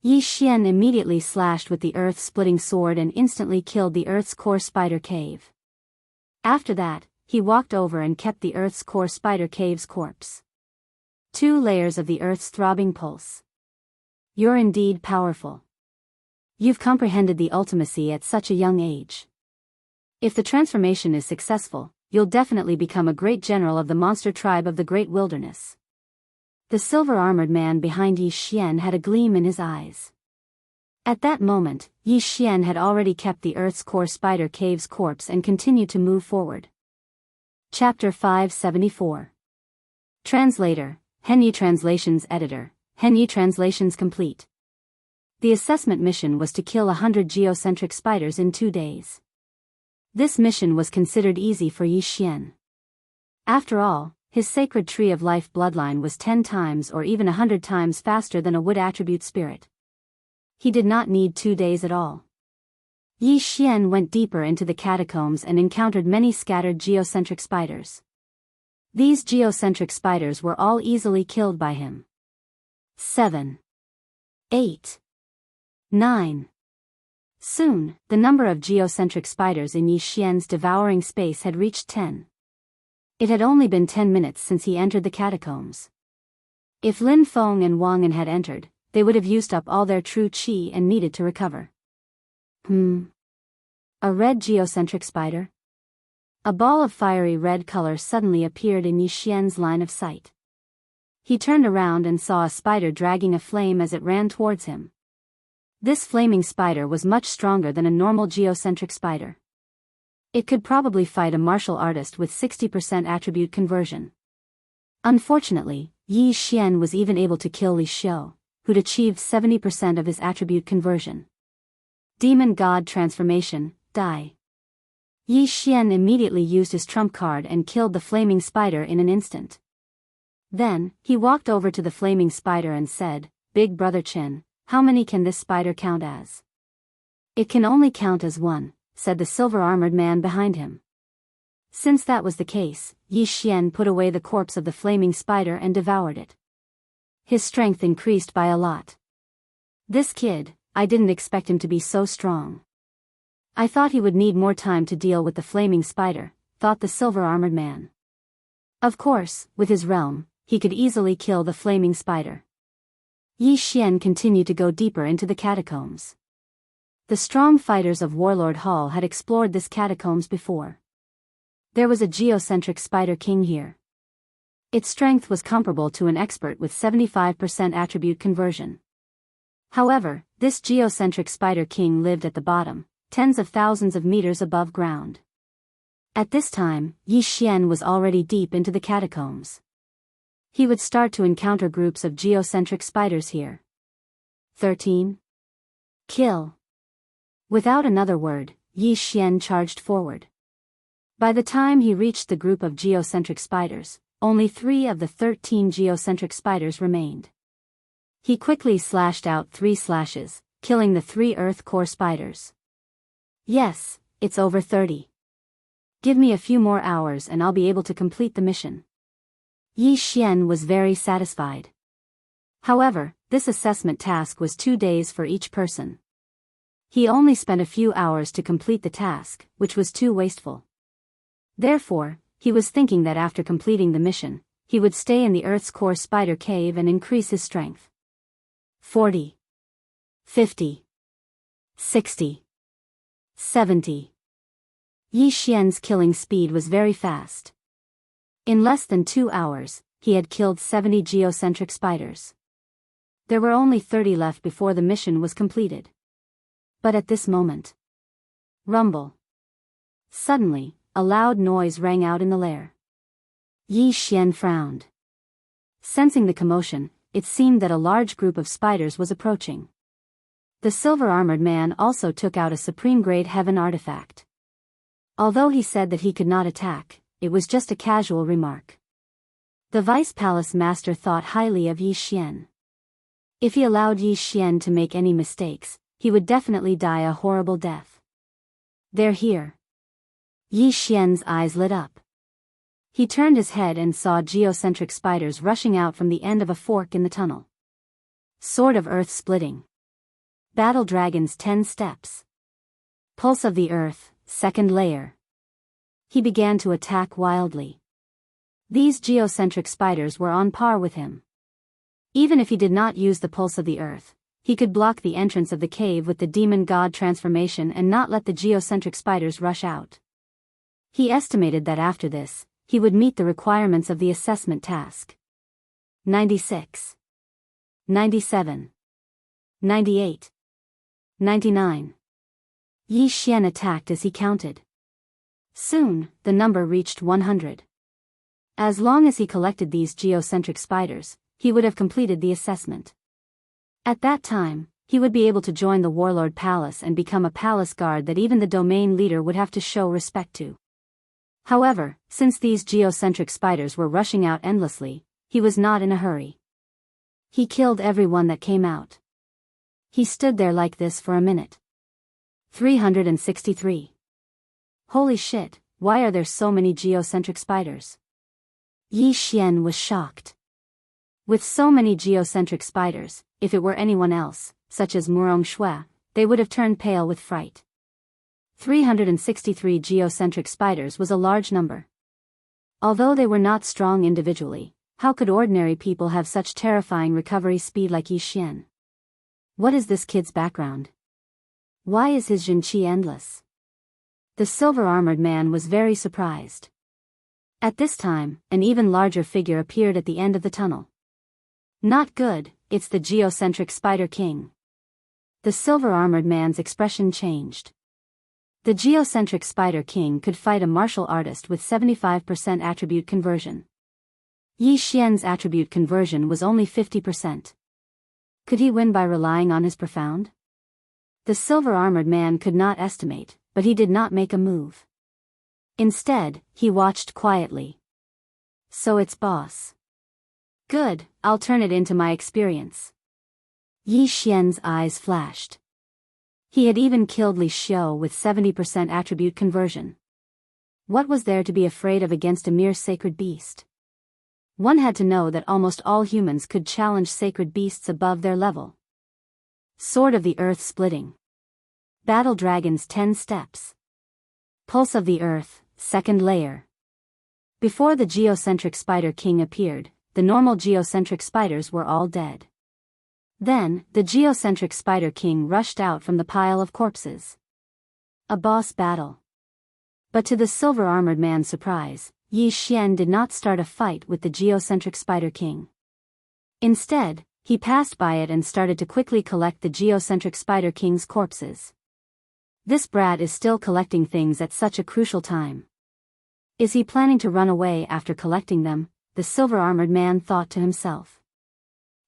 [SPEAKER 1] Yi Xian immediately slashed with the earth-splitting sword and instantly killed the Earth's core spider cave. After that, he walked over and kept the Earth's core spider cave's corpse. 2 layers of the Earth's throbbing pulse. You're indeed powerful. You've comprehended the ultimacy at such a young age. If the transformation is successful, you'll definitely become a great general of the monster tribe of the Great Wilderness. The silver-armored man behind Yi Xian had a gleam in his eyes. At that moment, Yi Xian had already kept the Earth's core spider cave's corpse and continued to move forward. Chapter 574. Translator, Henyi Translations Editor, Henyi Translations Complete. The assessment mission was to kill 100 geocentric spiders in 2 days. This mission was considered easy for Yi Xian. After all, his sacred tree of life bloodline was 10 times or even 100 times faster than a wood attribute spirit. He did not need 2 days at all. Yi Xian went deeper into the catacombs and encountered many scattered geocentric spiders. These geocentric spiders were all easily killed by him. 7. 8. 9. Soon, the number of geocentric spiders in Yi Xian's devouring space had reached 10. It had only been 10 minutes since he entered the catacombs. If Lin Feng and Wang An had entered, they would have used up all their true qi and needed to recover. A red geocentric spider? A ball of fiery red color suddenly appeared in Yi Xian's line of sight. He turned around and saw a spider dragging a flame as it ran towards him. This flaming spider was much stronger than a normal geocentric spider. It could probably fight a martial artist with 60% attribute conversion. Unfortunately, Yi Xian was even able to kill Li Xiu, who'd achieved 70% of his attribute conversion. Demon God Transformation, Die. Yi Xian immediately used his trump card and killed the flaming spider in an instant. Then, he walked over to the flaming spider and said, "Big Brother Qin, how many can this spider count as?" "It can only count as 1, said the silver-armored man behind him. Since that was the case, Yi Xian put away the corpse of the flaming spider and devoured it. His strength increased by a lot. This kid, I didn't expect him to be so strong. I thought he would need more time to deal with the flaming spider, thought the silver-armored man. Of course, with his realm, he could easily kill the flaming spider. Yi Xian continued to go deeper into the catacombs. The strong fighters of Warlord Hall had explored this catacombs before. There was a geocentric spider king here. Its strength was comparable to an expert with 75% attribute conversion. However, this geocentric spider king lived at the bottom, tens of thousands of meters above ground. At this time, Yi Xian was already deep into the catacombs. He would start to encounter groups of geocentric spiders here. 13. Kill. Without another word, Yi Xian charged forward. By the time he reached the group of geocentric spiders, only 3 of the 13 geocentric spiders remained. He quickly slashed out 3 slashes, killing the 3 earth core spiders. Yes, it's over 30. Give me a few more hours and I'll be able to complete the mission. Yi Xian was very satisfied. However, this assessment task was 2 days for each person. He only spent a few hours to complete the task, which was too wasteful. Therefore, he was thinking that after completing the mission, he would stay in the Earth's core spider cave and increase his strength. 40. 50. 60. 70. Yi Xian's killing speed was very fast. In less than 2 hours, he had killed 70 geocentric spiders. There were only 30 left before the mission was completed. But at this moment, rumble. Suddenly, a loud noise rang out in the lair. Yi Xian frowned. Sensing the commotion, it seemed that a large group of spiders was approaching. The silver-armored man also took out a supreme-grade heaven artifact. Although he said that he could not attack, it was just a casual remark. The vice-palace master thought highly of Yi Xian. If he allowed Yi Xian to make any mistakes, he would definitely die a horrible death. They're here. Yi Xian's eyes lit up. He turned his head and saw geocentric spiders rushing out from the end of a fork in the tunnel. Sword of Earth splitting. Battle Dragon's 10 steps. Pulse of the Earth, second layer. He began to attack wildly. These geocentric spiders were on par with him. Even if he did not use the Pulse of the Earth, he could block the entrance of the cave with the demon god transformation and not let the geocentric spiders rush out. He estimated that after this, he would meet the requirements of the assessment task. 96. 97. 98. 99. Yi Xian attacked as he counted. Soon, the number reached 100. As long as he collected these geocentric spiders, he would have completed the assessment. At that time, he would be able to join the Warlord Palace and become a palace guard that even the domain leader would have to show respect to. However, since these geocentric spiders were rushing out endlessly, he was not in a hurry. He killed everyone that came out. He stood there like this for a minute. 363. Holy shit, why are there so many geocentric spiders? Yi Xian was shocked. With so many geocentric spiders, if it were anyone else, such as Murong Shui, they would have turned pale with fright. 363 geocentric spiders was a large number. Although they were not strong individually, how could ordinary people have such terrifying recovery speed like Yi Xian? What is this kid's background? Why is his Jinqi endless? The silver-armored man was very surprised. At this time, an even larger figure appeared at the end of the tunnel. Not good, it's the geocentric Spider King. The silver-armored man's expression changed. The geocentric Spider King could fight a martial artist with 75% attribute conversion. Yi Xian's attribute conversion was only 50%. Could he win by relying on his profound? The silver-armored man could not estimate, but he did not make a move. Instead, he watched quietly. So it's boss. Good, I'll turn it into my experience. Yi Xian's eyes flashed. He had even killed Li Xiu with 70% attribute conversion. What was there to be afraid of against a mere sacred beast? One had to know that almost all humans could challenge sacred beasts above their level. Sword of the Earth splitting. Battle Dragon's 10 steps. Pulse of the Earth, second layer. Before the geocentric Spider King appeared, the normal geocentric spiders were all dead. Then, the geocentric Spider King rushed out from the pile of corpses. A boss battle. But to the silver-armored man's surprise, Yi Xian did not start a fight with the geocentric Spider King. Instead, he passed by it and started to quickly collect the geocentric Spider King's corpses. This brat is still collecting things at such a crucial time. Is he planning to run away after collecting them? The silver-armored man thought to himself.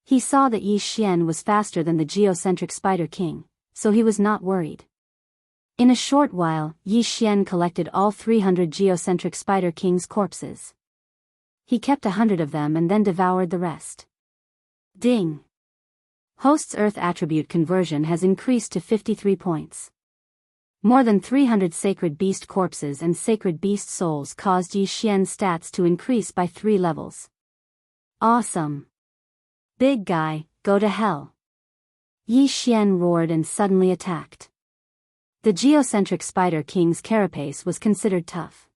[SPEAKER 1] He saw that Yi Xian was faster than the geocentric Spider King, so he was not worried. In a short while, Yi Xian collected all 300 geocentric Spider King's corpses. He kept 100 of them and then devoured the rest. Ding! Host's Earth attribute conversion has increased to 53 points. More than 300 sacred beast corpses and sacred beast souls caused Yi Xian's stats to increase by 3 levels. Awesome! Big guy, go to hell! Yi Xian roared and suddenly attacked. The geocentric Spider King's carapace was considered tough.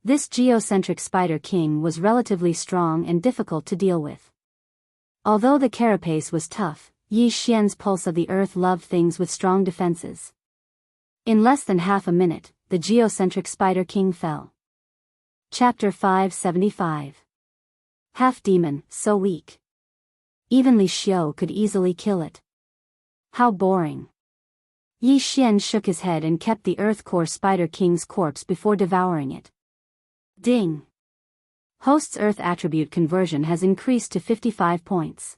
[SPEAKER 1] This geocentric Spider King was relatively strong and difficult to deal with. Although the carapace was tough, Yi Xian's Pulse of the Earth loved things with strong defenses. In less than half a minute, the geocentric Spider King fell. Chapter 575. Half-demon, so weak. Even Li Xiu could easily kill it. How boring. Yi Xian shook his head and kept the Earth Core Spider King's corpse before devouring it. Ding! Host's Earth attribute conversion has increased to 55 points.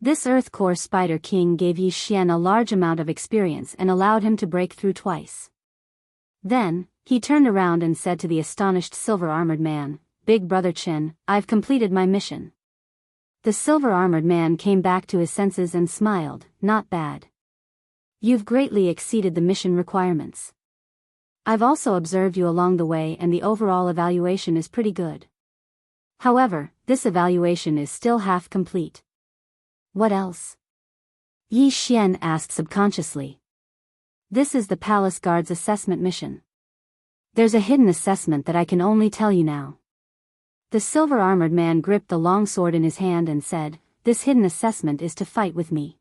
[SPEAKER 1] This Earth Core Spider King gave Yi Xian a large amount of experience and allowed him to break through twice. Then, he turned around and said to the astonished silver-armored man, "Big Brother Chen, I've completed my mission." The silver-armored man came back to his senses and smiled, "Not bad. You've greatly exceeded the mission requirements. I've also observed you along the way and the overall evaluation is pretty good. However, this evaluation is still half complete." "What else?" Yi Xian asked subconsciously. "This is the Palace Guard's assessment mission. There's a hidden assessment that I can only tell you now." The silver-armored man gripped the long sword in his hand and said, "This hidden assessment is to fight with me.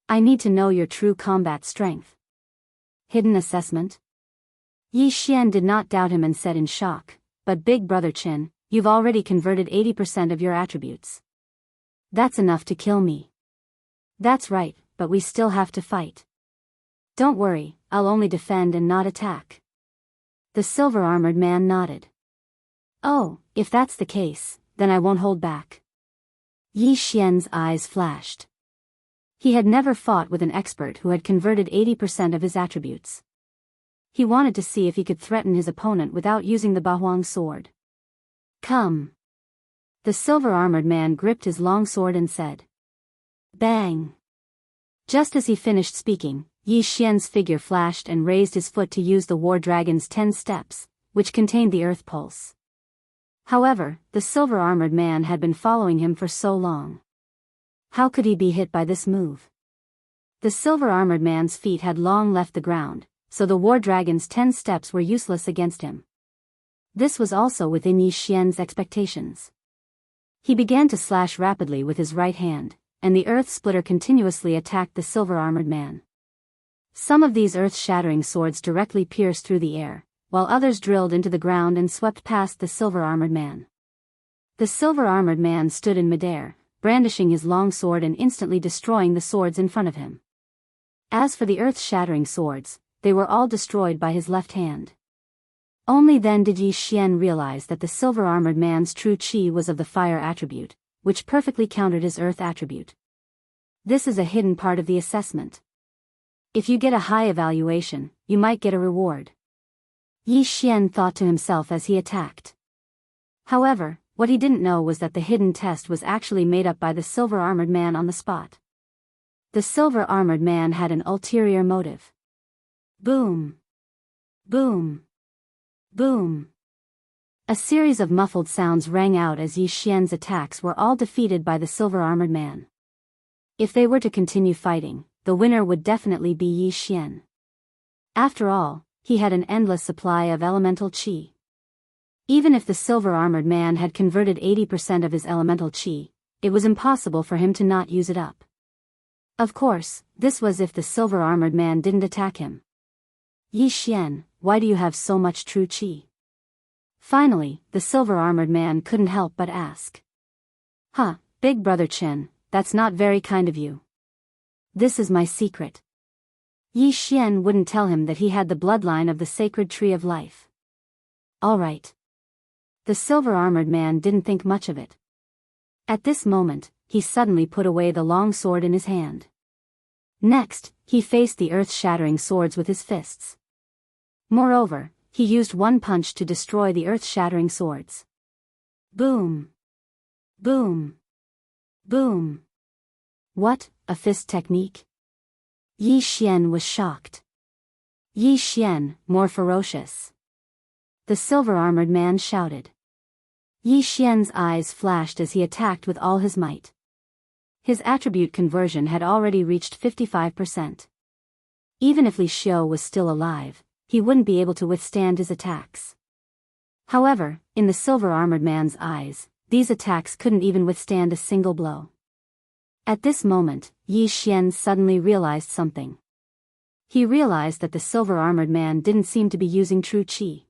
[SPEAKER 1] I need to know your true combat strength." "Hidden assessment?" Yi Xian did not doubt him and said in shock, "But Big Brother Chen, you've already converted 80% of your attributes. That's enough to kill me." "That's right, but we still have to fight." "Don't worry, I'll only defend and not attack." The silver-armored man nodded. "Oh, if that's the case, then I won't hold back." Yi Xian's eyes flashed. He had never fought with an expert who had converted 80% of his attributes. He wanted to see if he could threaten his opponent without using the Bahuang sword. "Come." The silver-armored man gripped his long sword and said, "Bang." Just as he finished speaking, Yi Xian's figure flashed and raised his foot to use the War Dragon's 10 steps, which contained the Earth Pulse. However, the silver-armored man had been following him for so long. How could he be hit by this move? The silver-armored man's feet had long left the ground, so the War Dragon's 10 steps were useless against him. This was also within Yi Xian's expectations. He began to slash rapidly with his right hand, and the Earth Splitter continuously attacked the silver-armored man. Some of these earth-shattering swords directly pierced through the air, while others drilled into the ground and swept past the silver-armored man. The silver-armored man stood in midair, brandishing his long sword and instantly destroying the swords in front of him. As for the earth-shattering swords, they were all destroyed by his left hand. Only then did Yi Xian realize that the silver-armored man's true chi was of the fire attribute, which perfectly countered his earth attribute. This is a hidden part of the assessment. If you get a high evaluation, you might get a reward. Yi Xian thought to himself as he attacked. However, what he didn't know was that the hidden test was actually made up by the silver-armored man on the spot. The silver-armored man had an ulterior motive. Boom! Boom! Boom! A series of muffled sounds rang out as Yi Xian's attacks were all defeated by the silver-armored man. If they were to continue fighting, the winner would definitely be Yi Xian. After all, he had an endless supply of elemental qi. Even if the silver-armored man had converted 80% of his elemental qi, it was impossible for him to not use it up. Of course, this was if the silver-armored man didn't attack him. "Yi Xian, why do you have so much true qi?" Finally, the silver-armored man couldn't help but ask. "Huh, Big Brother Chen, that's not very kind of you. This is my secret." Yi Xian wouldn't tell him that he had the bloodline of the sacred tree of life. "All right." The silver-armored man didn't think much of it. At this moment, he suddenly put away the long sword in his hand. Next, he faced the earth-shattering swords with his fists. Moreover, he used one punch to destroy the earth-shattering swords. Boom! Boom! Boom! What, a fist technique? Yi Xian was shocked. Yi Xian, more ferocious. The silver-armored man shouted. Yi Xian's eyes flashed as he attacked with all his might. His attribute conversion had already reached 55%. Even if Li Xiu was still alive, he wouldn't be able to withstand his attacks. However, in the silver-armored man's eyes, these attacks couldn't even withstand a single blow. At this moment, Yi Xian suddenly realized something. He realized that the silver-armored man didn't seem to be using true qi.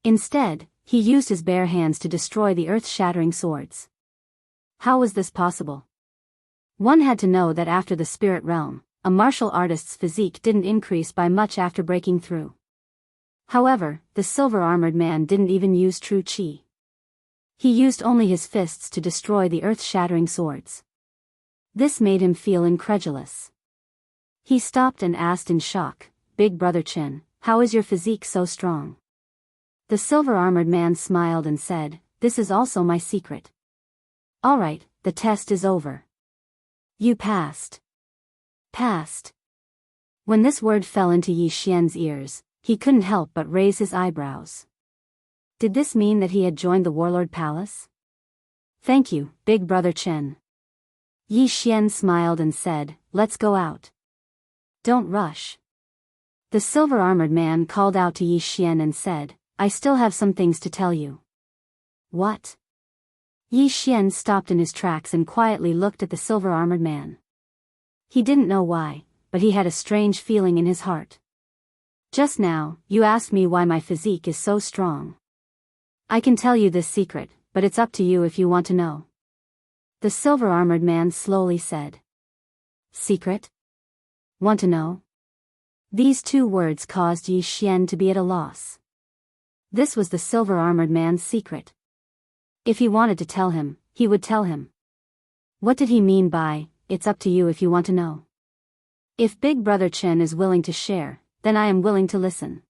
[SPEAKER 1] Instead, he used his bare hands to destroy the earth-shattering swords. How was this possible? One had to know that after the spirit realm, a martial artist's physique didn't increase by much after breaking through. However, the silver-armored man didn't even use true qi. He used only his fists to destroy the earth-shattering swords. This made him feel incredulous. He stopped and asked in shock, "Big Brother Chen, how is your physique so strong?" The silver-armored man smiled and said, "This is also my secret." "All right, the test is over. You passed." Passed. When this word fell into Yi Xian's ears, he couldn't help but raise his eyebrows. Did this mean that he had joined the warlord palace? "Thank you, Big Brother Chen." Yi Xian smiled and said, "Let's go out." "Don't rush." The silver-armored man called out to Yi Xian and said, "I still have some things to tell you." "What?" Yi Xian stopped in his tracks and quietly looked at the silver-armored man. He didn't know why, but he had a strange feeling in his heart. "Just now, you asked me why my physique is so strong. I can tell you this secret, but it's up to you if you want to know." The silver-armored man slowly said. "Secret? Want to know?" These two words caused Yi Xian to be at a loss. This was the silver-armored man's secret. If he wanted to tell him, he would tell him. What did he mean by, "It's up to you if you want to know"? If Big Brother Chen is willing to share, then I am willing to listen.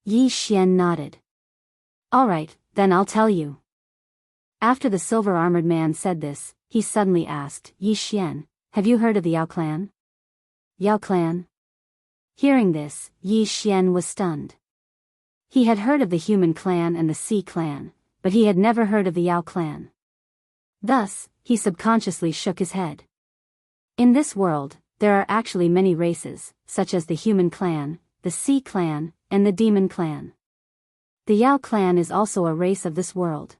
[SPEAKER 1] Yi Xian nodded. "All right, then I'll tell you." After the silver-armored man said this, he suddenly asked, "Yi Xian, have you heard of the Yao clan?" "Yao clan?" Hearing this, Yi Xian was stunned. He had heard of the human clan and the sea clan, but he had never heard of the Yao clan. Thus, he subconsciously shook his head. In this world, there are actually many races, such as the human clan, the sea clan, and the demon clan. The Yao clan is also a race of this world.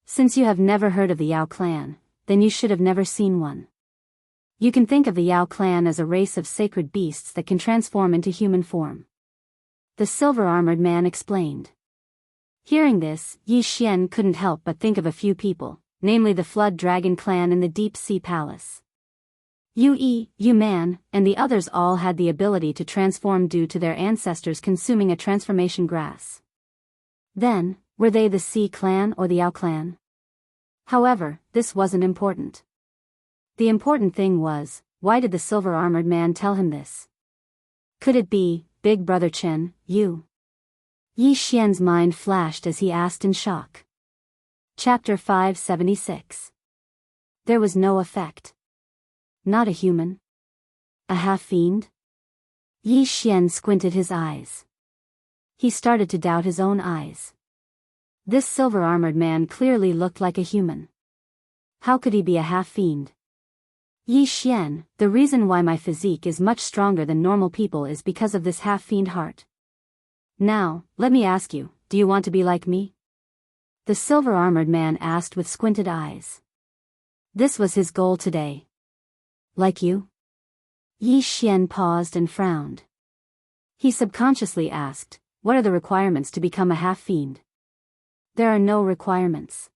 [SPEAKER 1] Since you have never heard of the Yao clan, then you should have never seen one. You can think of the Yao clan as a race of sacred beasts that can transform into human form. The silver-armored man explained. Hearing this, Yi Xian couldn't help but think of a few people, namely the Flood Dragon clan in the Deep Sea Palace. Yu Man, and the others all had the ability to transform due to their ancestors consuming a transformation grass. Then, were they the Sea clan or the Yao clan? However, this wasn't important. The important thing was, why did the silver-armored man tell him this? Could it be, Big Brother Chen, you? Yi Xian's mind flashed as he asked in shock. Chapter 576. There was no effect. Not a human? A half-fiend? Yi Xian squinted his eyes. He started to doubt his own eyes. This silver-armored man clearly looked like a human. How could he be a half-fiend? Yi Xian, the reason why my physique is much stronger than normal people is because of this half-fiend heart. Now, let me ask you, do you want to be like me? The silver-armored man asked with squinted eyes. This was his goal today. Like you? Yi Xian paused and frowned. He subconsciously asked, what are the requirements to become a half-fiend? There are no requirements.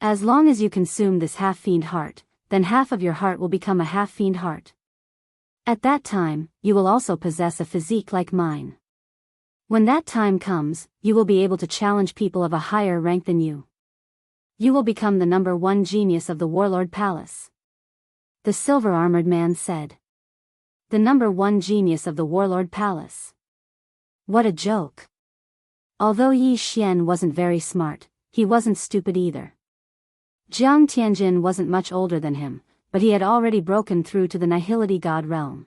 [SPEAKER 1] As long as you consume this half-fiend heart, then half of your heart will become a half-fiend heart. At that time, you will also possess a physique like mine. When that time comes, you will be able to challenge people of a higher rank than you. You will become the number one genius of the Warlord Palace. The silver-armored man said. The number one genius of the Warlord Palace. What a joke. Although Yi Xian wasn't very smart, he wasn't stupid either. Jiang Tianjin wasn't much older than him, but he had already broken through to the Nihility God realm.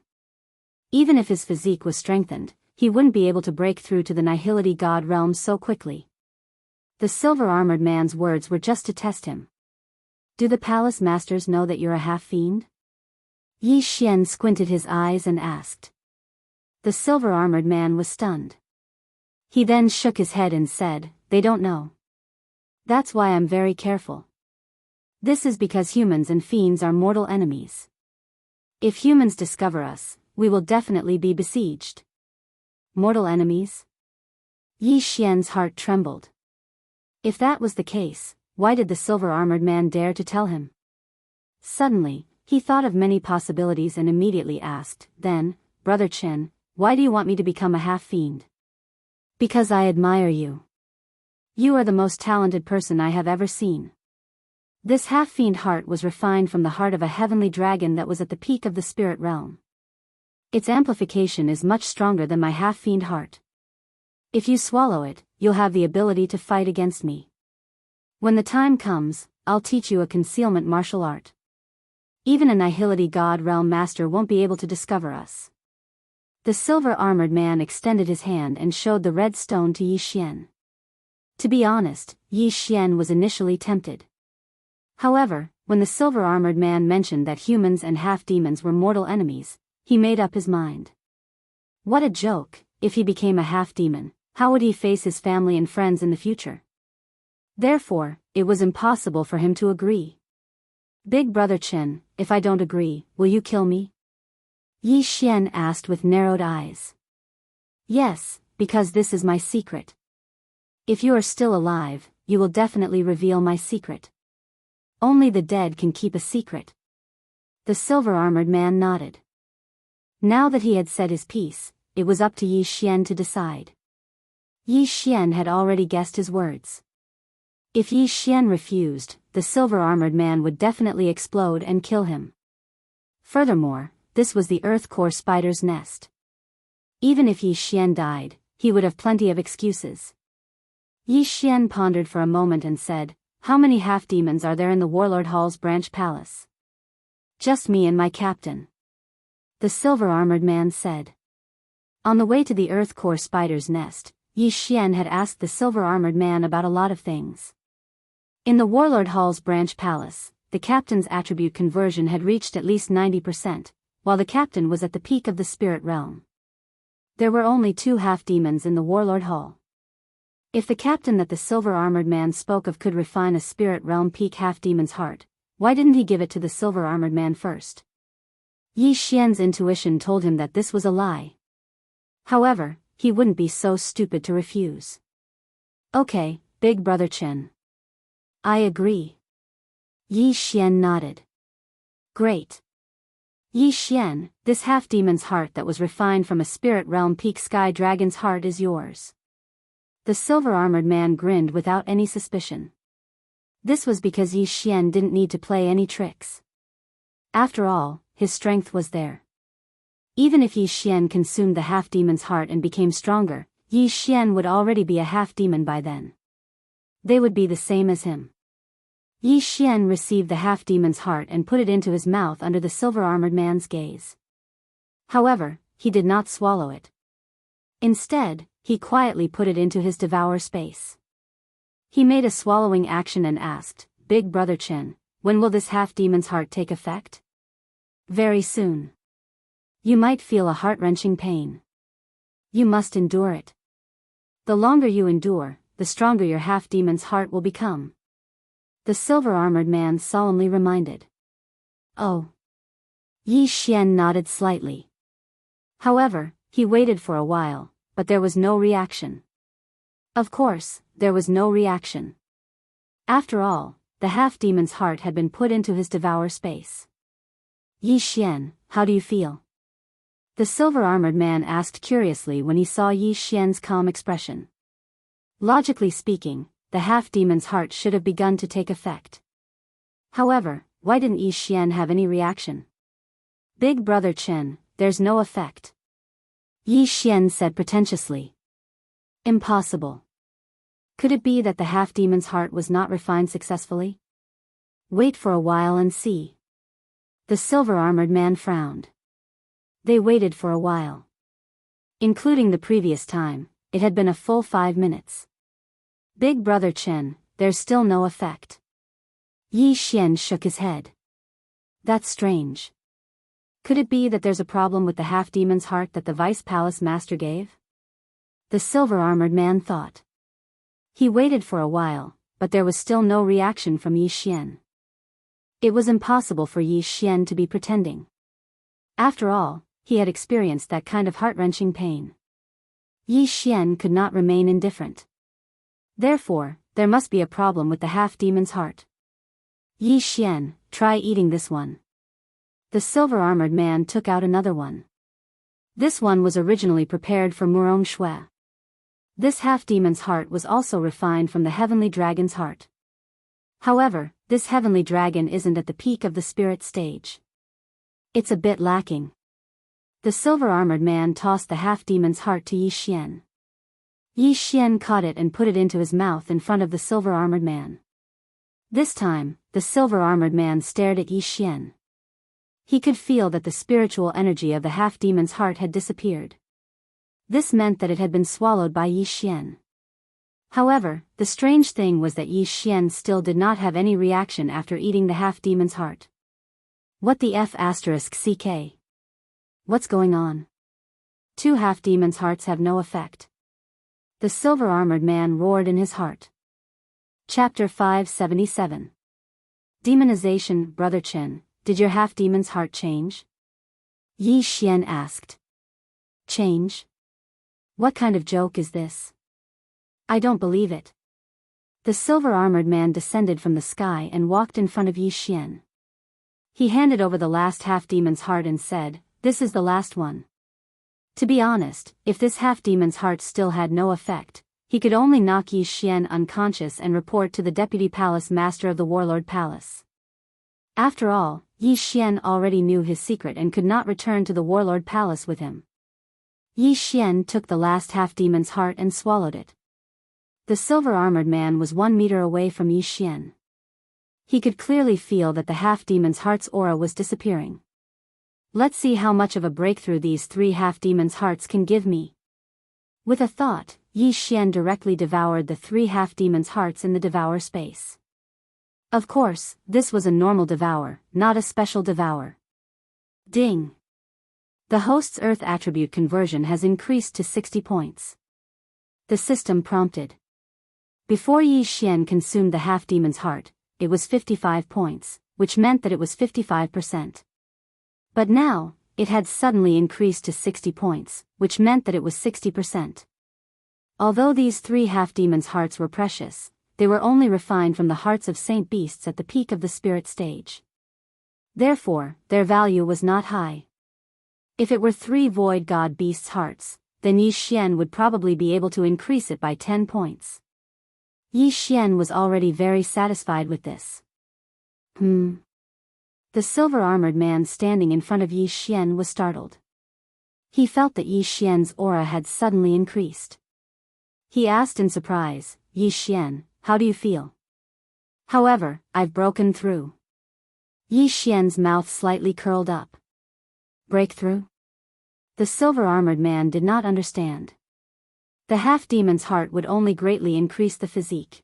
[SPEAKER 1] Even if his physique was strengthened, he wouldn't be able to break through to the Nihility God realm so quickly. The silver-armored man's words were just to test him. Do the palace masters know that you're a half-fiend? Yi Xian squinted his eyes and asked. The silver-armored man was stunned. He then shook his head and said, they don't know. That's why I'm very careful. This is because humans and fiends are mortal enemies. If humans discover us, we will definitely be besieged. Mortal enemies? Yi Xian's heart trembled. If that was the case, why did the silver-armored man dare to tell him? Suddenly, he thought of many possibilities and immediately asked, then, Brother Chen, why do you want me to become a half-fiend? Because I admire you. You are the most talented person I have ever seen. This half-fiend heart was refined from the heart of a heavenly dragon that was at the peak of the spirit realm. Its amplification is much stronger than my half-fiend heart. If you swallow it, you'll have the ability to fight against me. When the time comes, I'll teach you a concealment martial art. Even a Nihility God Realm Master won't be able to discover us. The silver-armored man extended his hand and showed the red stone to Yi Xian. To be honest, Yi Xian was initially tempted. However, when the silver-armored man mentioned that humans and half-demons were mortal enemies, he made up his mind. What a joke! If he became a half-demon, how would he face his family and friends in the future? Therefore, it was impossible for him to agree. Big Brother Chen, if I don't agree, will you kill me? Yi Xian asked with narrowed eyes. Yes, because this is my secret. If you are still alive, you will definitely reveal my secret. Only the dead can keep a secret. The silver-armored man nodded. Now that he had said his piece, it was up to Yi Xian to decide. Yi Xian had already guessed his words. If Yi Xian refused, the silver-armored man would definitely explode and kill him. Furthermore, this was the Earth Core Spider's nest. Even if Yi Xian died, he would have plenty of excuses. Yi Xian pondered for a moment and said, "How many half-demons are there in the Warlord Hall's branch palace?" "Just me and my captain," the silver-armored man said. On the way to the Earth Core Spider's nest, Yi Xian had asked the silver-armored man about a lot of things. In the Warlord Hall's branch palace, the captain's attribute conversion had reached at least 90%, while the captain was at the peak of the spirit realm. There were only 2 half-demons in the Warlord Hall. If the captain that the silver-armored man spoke of could refine a spirit realm peak half-demon's heart, why didn't he give it to the silver-armored man first? Yi Xian's intuition told him that this was a lie. However, he wouldn't be so stupid to refuse. "Okay, Big Brother Chen. I agree." Yi Xian nodded. "Great. Yi Xian, this half-demon's heart that was refined from a spirit realm peak sky dragon's heart is yours." The silver-armored man grinned without any suspicion. This was because Yi Xian didn't need to play any tricks. After all, his strength was there. Even if Yi Xian consumed the half-demon's heart and became stronger, Yi Xian would already be a half-demon by then. They would be the same as him. Yi Xian received the half-demon's heart and put it into his mouth under the silver-armored man's gaze. However, he did not swallow it. Instead, he quietly put it into his Devourer space. He made a swallowing action and asked, "Big Brother Chen, when will this half-demon's heart take effect?" "Very soon. You might feel a heart-wrenching pain. You must endure it. The longer you endure, the stronger your half-demon's heart will become," the silver-armored man solemnly reminded. "Oh." Yi Xian nodded slightly. However, he waited for a while, but there was no reaction. Of course, there was no reaction. After all, the half-demon's heart had been put into his Devourer space. "Yi Xian, how do you feel?" the silver-armored man asked curiously when he saw Yi Xian's calm expression. Logically speaking, the half-demon's heart should have begun to take effect. However, why didn't Yi Xian have any reaction? "Big Brother Chen, there's no effect," Yi Xian said pretentiously. "Impossible. Could it be that the half-demon's heart was not refined successfully?" "Wait for a while and see." The silver-armored man frowned. They waited for a while. Including the previous time, it had been a full 5 minutes. "Big Brother Chen, there's still no effect." Yi Xian shook his head. "That's strange. Could it be that there's a problem with the half-demon's heart that the Vice Palace Master gave?" the silver-armored man thought. He waited for a while, but there was still no reaction from Yi Xian. It was impossible for Yi Xian to be pretending. After all, he had experienced that kind of heart-wrenching pain. Yi Xian could not remain indifferent. Therefore, there must be a problem with the half-demon's heart. "Yi Xian, try eating this one." The silver-armored man took out another one. This one was originally prepared for Murong Shui. This half-demon's heart was also refined from the heavenly dragon's heart. However, this heavenly dragon isn't at the peak of the spirit stage. It's a bit lacking. The silver-armored man tossed the half-demon's heart to Yi Xian. Yi Xian caught it and put it into his mouth in front of the silver-armored man. This time, the silver-armored man stared at Yi Xian. He could feel that the spiritual energy of the half-demon's heart had disappeared. This meant that it had been swallowed by Yi Xian. However, the strange thing was that Yi Xian still did not have any reaction after eating the half-demon's heart. What the F***ck? What's going on? 2 half-demon's hearts have no effect. The silver-armored man roared in his heart. Chapter 577. Demonization. Brother Chen, did your half-demon's heart change? Yi Xian asked. Change? What kind of joke is this? I don't believe it. The silver-armored man descended from the sky and walked in front of Yi Xian. He handed over the last half-demon's heart and said, "This is the last one." To be honest, if this half-demon's heart still had no effect, he could only knock Yi Xian unconscious and report to the deputy palace master of the warlord palace. After all, Yi Xian already knew his secret and could not return to the warlord palace with him. Yi Xian took the last half-demon's heart and swallowed it. The silver-armored man was 1 meter away from Yi Xian. He could clearly feel that the half-demon's heart's aura was disappearing. Let's see how much of a breakthrough these 3 half-demon's hearts can give me. With a thought, Yi Xian directly devoured the 3 half-demon's hearts in the Devourer space. Of course, this was a normal devour, not a special devour. Ding! The host's Earth attribute conversion has increased to 60 points. The system prompted. Before Yi Xian consumed the half-demon's heart, it was 55 points, which meant that it was 55%. But now, it had suddenly increased to 60 points, which meant that it was 60%. Although these 3 half-demons' hearts were precious, they were only refined from the hearts of saint beasts at the peak of the spirit stage. Therefore, their value was not high. If it were 3 void god beasts' hearts, then Yi Xian would probably be able to increase it by 10 points. Yi Xian was already very satisfied with this. The silver-armored man standing in front of Yi Xian was startled. He felt that Yi Xian's aura had suddenly increased. He asked in surprise, "Yi Xian, how do you feel?" "However, I've broken through." Yi Xian's mouth slightly curled up. Breakthrough? The silver-armored man did not understand. The half-demon's heart would only greatly increase the physique.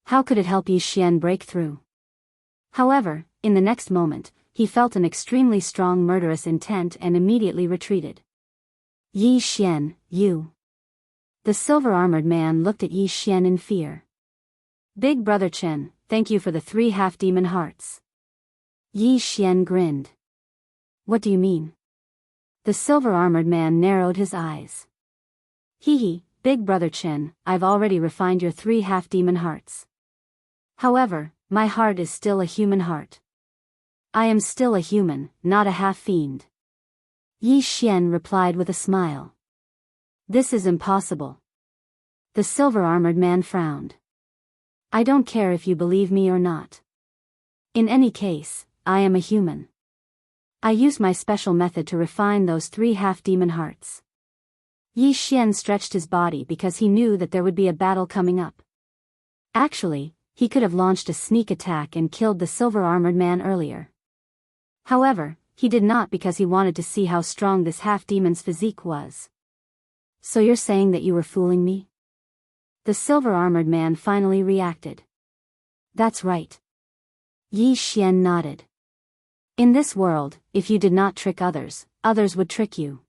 [SPEAKER 1] How could it help Yi Xian break through? However, in the next moment, he felt an extremely strong murderous intent and immediately retreated. "Yi Xian, you." The silver-armored man looked at Yi Xian in fear. "Big brother Chen, thank you for the 3 half-demon hearts." Yi Xian grinned. "What do you mean?" The silver-armored man narrowed his eyes. "Hee, big brother Chen, I've already refined your 3 half-demon hearts. However, my heart is still a human heart. I am still a human, not a half-fiend." Yi Xian replied with a smile. "This is impossible." The silver-armored man frowned. "I don't care if you believe me or not. In any case, I am a human. I used my special method to refine those 3 half-demon hearts." Yi Xian stretched his body because he knew that there would be a battle coming up. Actually, he could have launched a sneak attack and killed the silver-armored man earlier. However, he did not because he wanted to see how strong this half-demon's physique was. "So you're saying that you were fooling me?" The silver-armored man finally reacted. "That's right." Yi Xian nodded. "In this world, if you did not trick others, others would trick you.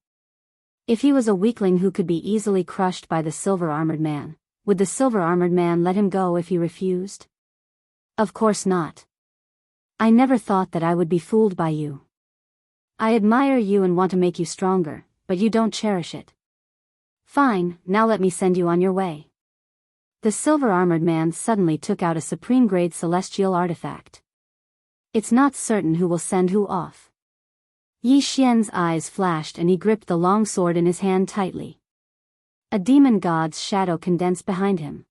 [SPEAKER 1] If he was a weakling who could be easily crushed by the silver-armored man, would the silver-armored man let him go if he refused? Of course not. I never thought that I would be fooled by you. I admire you and want to make you stronger, but you don't cherish it. Fine, now let me send you on your way." The silver-armored man suddenly took out a supreme-grade celestial artifact. "It's not certain who will send who off." Yi Xian's eyes flashed and he gripped the long sword in his hand tightly. A demon god's shadow condensed behind him.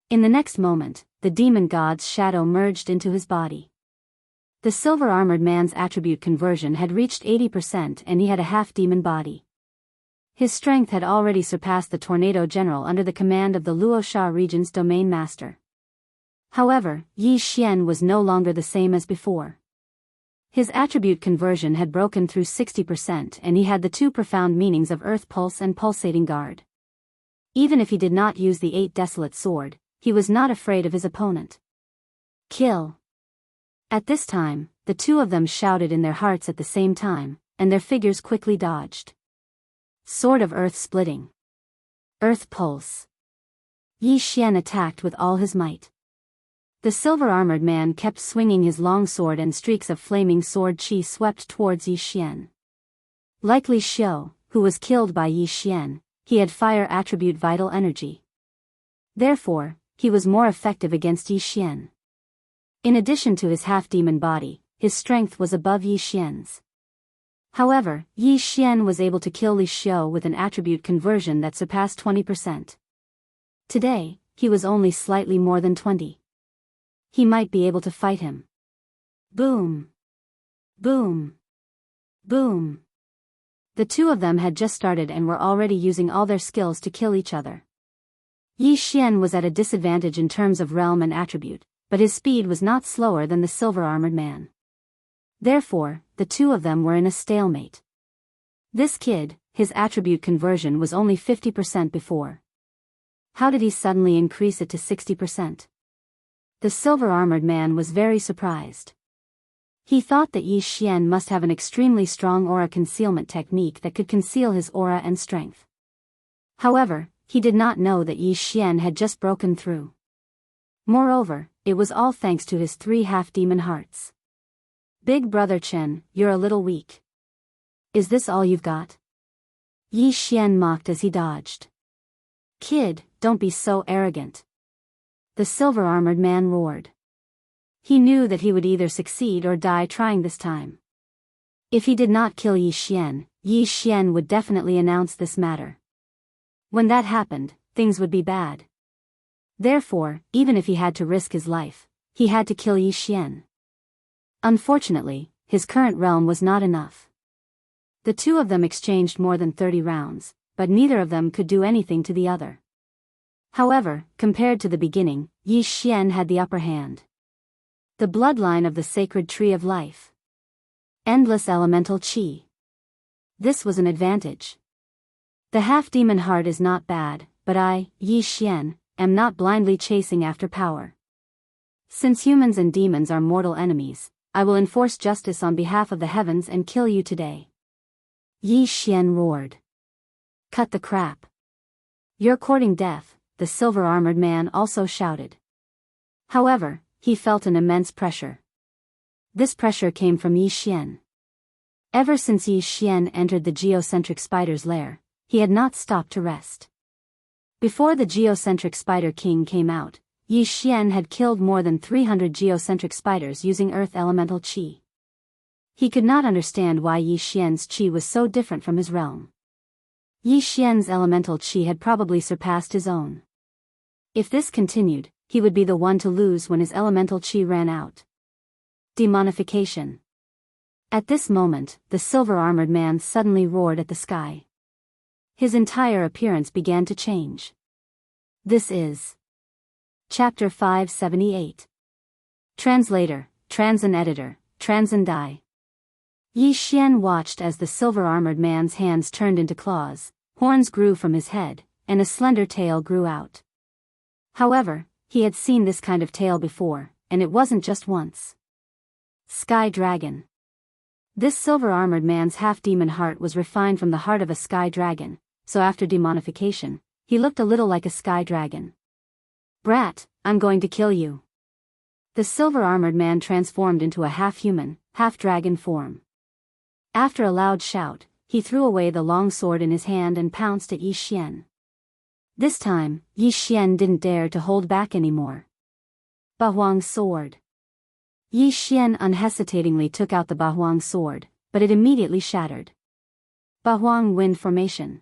[SPEAKER 1] In the next moment, the demon god's shadow merged into his body. The silver-armored man's attribute conversion had reached 80% and he had a half-demon body. His strength had already surpassed the Tornado General under the command of the Luosha region's domain master. However, Yi Xian was no longer the same as before. His attribute conversion had broken through 60% and he had the two profound meanings of Earth Pulse and Pulsating Guard. Even if he did not use the 8 Desolate Sword, he was not afraid of his opponent. Kill! At this time, the two of them shouted in their hearts at the same time, and their figures quickly dodged. Sword of Earth Splitting. Earth Pulse. Yi Xian attacked with all his might. The silver-armored man kept swinging his long sword and streaks of flaming sword chi swept towards Yi Xian. Like Li Xiu, who was killed by Yi Xian, he had fire attribute vital energy. Therefore, he was more effective against Yi Xian. In addition to his half-demon body, his strength was above Yi Xian's. However, Yi Xian was able to kill Li Xiu with an attribute conversion that surpassed 20%. Today, he was only slightly more than 20. He might be able to fight him. Boom! Boom! Boom! The two of them had just started and were already using all their skills to kill each other. Yi Xian was at a disadvantage in terms of realm and attribute, but his speed was not slower than the silver-armored man. Therefore, the two of them were in a stalemate. This kid, his attribute conversion was only 50% before. How did he suddenly increase it to 60%? The silver-armored man was very surprised. He thought that Yi Xian must have an extremely strong aura concealment technique that could conceal his aura and strength. However, he did not know that Yi Xian had just broken through. Moreover, it was all thanks to his 3 half-demon hearts. Big brother Chen, you're a little weak. Is this all you've got? Yi Xian mocked as he dodged. Kid, don't be so arrogant. The silver-armored man roared. He knew that he would either succeed or die trying this time. If he did not kill Yi Xian would definitely announce this matter. When that happened, things would be bad. Therefore, even if he had to risk his life, he had to kill Yi Xian. Unfortunately, his current realm was not enough. The two of them exchanged more than 30 rounds, but neither of them could do anything to the other. However, compared to the beginning, Yi Xian had the upper hand. The bloodline of the sacred tree of life. Endless elemental qi. This was an advantage. The half-demon heart is not bad, but I, Yi Xian, am not blindly chasing after power. Since humans and demons are mortal enemies, I will enforce justice on behalf of the heavens and kill you today. Yi Xian roared. Cut the crap. You're courting death, the silver-armored man also shouted. However, he felt an immense pressure. This pressure came from Yi Xian. Ever since Yi Xian entered the geocentric spider's lair, he had not stopped to rest. Before the geocentric spider king came out, Yi Xian had killed more than 300 geocentric spiders using earth elemental qi. He could not understand why Yi Xian's qi was so different from his realm. Yi Xian's elemental qi had probably surpassed his own. If this continued, he would be the one to lose when his elemental qi ran out. Demonification. At this moment, the silver-armored man suddenly roared at the sky. His entire appearance began to change. This is Chapter 578. Translator, Transin Editor, Transin Dai. Yi Xian watched as the silver-armored man's hands turned into claws, horns grew from his head, and a slender tail grew out. However, he had seen this kind of tail before, and it wasn't just once. Sky Dragon. This silver-armored man's half-demon heart was refined from the heart of a sky dragon, so after demonification, he looked a little like a sky dragon. Brat, I'm going to kill you. The silver-armored man transformed into a half-human, half-dragon form. After a loud shout, he threw away the long sword in his hand and pounced at Yi Xian. This time, Yi Xian didn't dare to hold back anymore. Bahuang's sword. Yi Xian unhesitatingly took out the Bahuang sword, but it immediately shattered. Bahuang wind formation.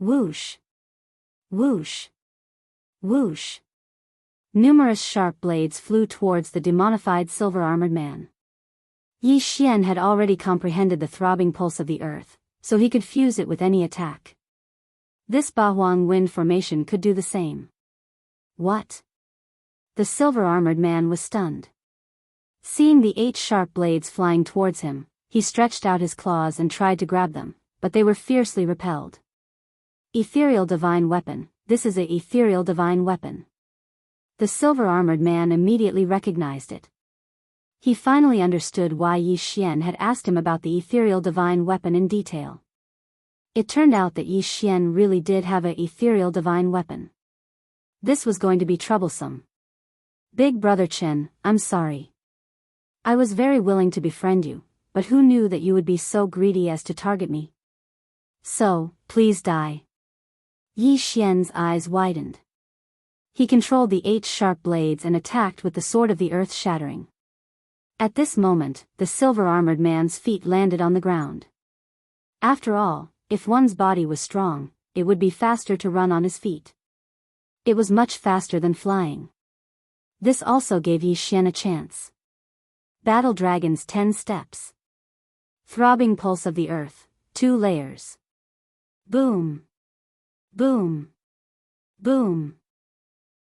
[SPEAKER 1] Whoosh. Whoosh! Whoosh! Numerous sharp blades flew towards the demonified silver-armored man. Yi Xian had already comprehended the throbbing pulse of the earth, so he could fuse it with any attack. This Bahuang wind formation could do the same. What? The silver-armored man was stunned. Seeing the 8 sharp blades flying towards him, he stretched out his claws and tried to grab them, but they were fiercely repelled. Ethereal divine weapon, this is a ethereal divine weapon. The silver-armored man immediately recognized it. He finally understood why Yi Xian had asked him about the ethereal divine weapon in detail. It turned out that Yi Xian really did have a ethereal divine weapon. This was going to be troublesome. Big brother Chen, I'm sorry. I was very willing to befriend you, but who knew that you would be so greedy as to target me? So, please die. Yi Xian's eyes widened. He controlled the 8 sharp blades and attacked with the sword of the earth shattering. At this moment, the silver-armored man's feet landed on the ground. After all, if one's body was strong, it would be faster to run on his feet. It was much faster than flying. This also gave Yi Xian a chance. Battle Dragon's 10 steps. Throbbing pulse of the earth, 2 layers. Boom. Boom. Boom.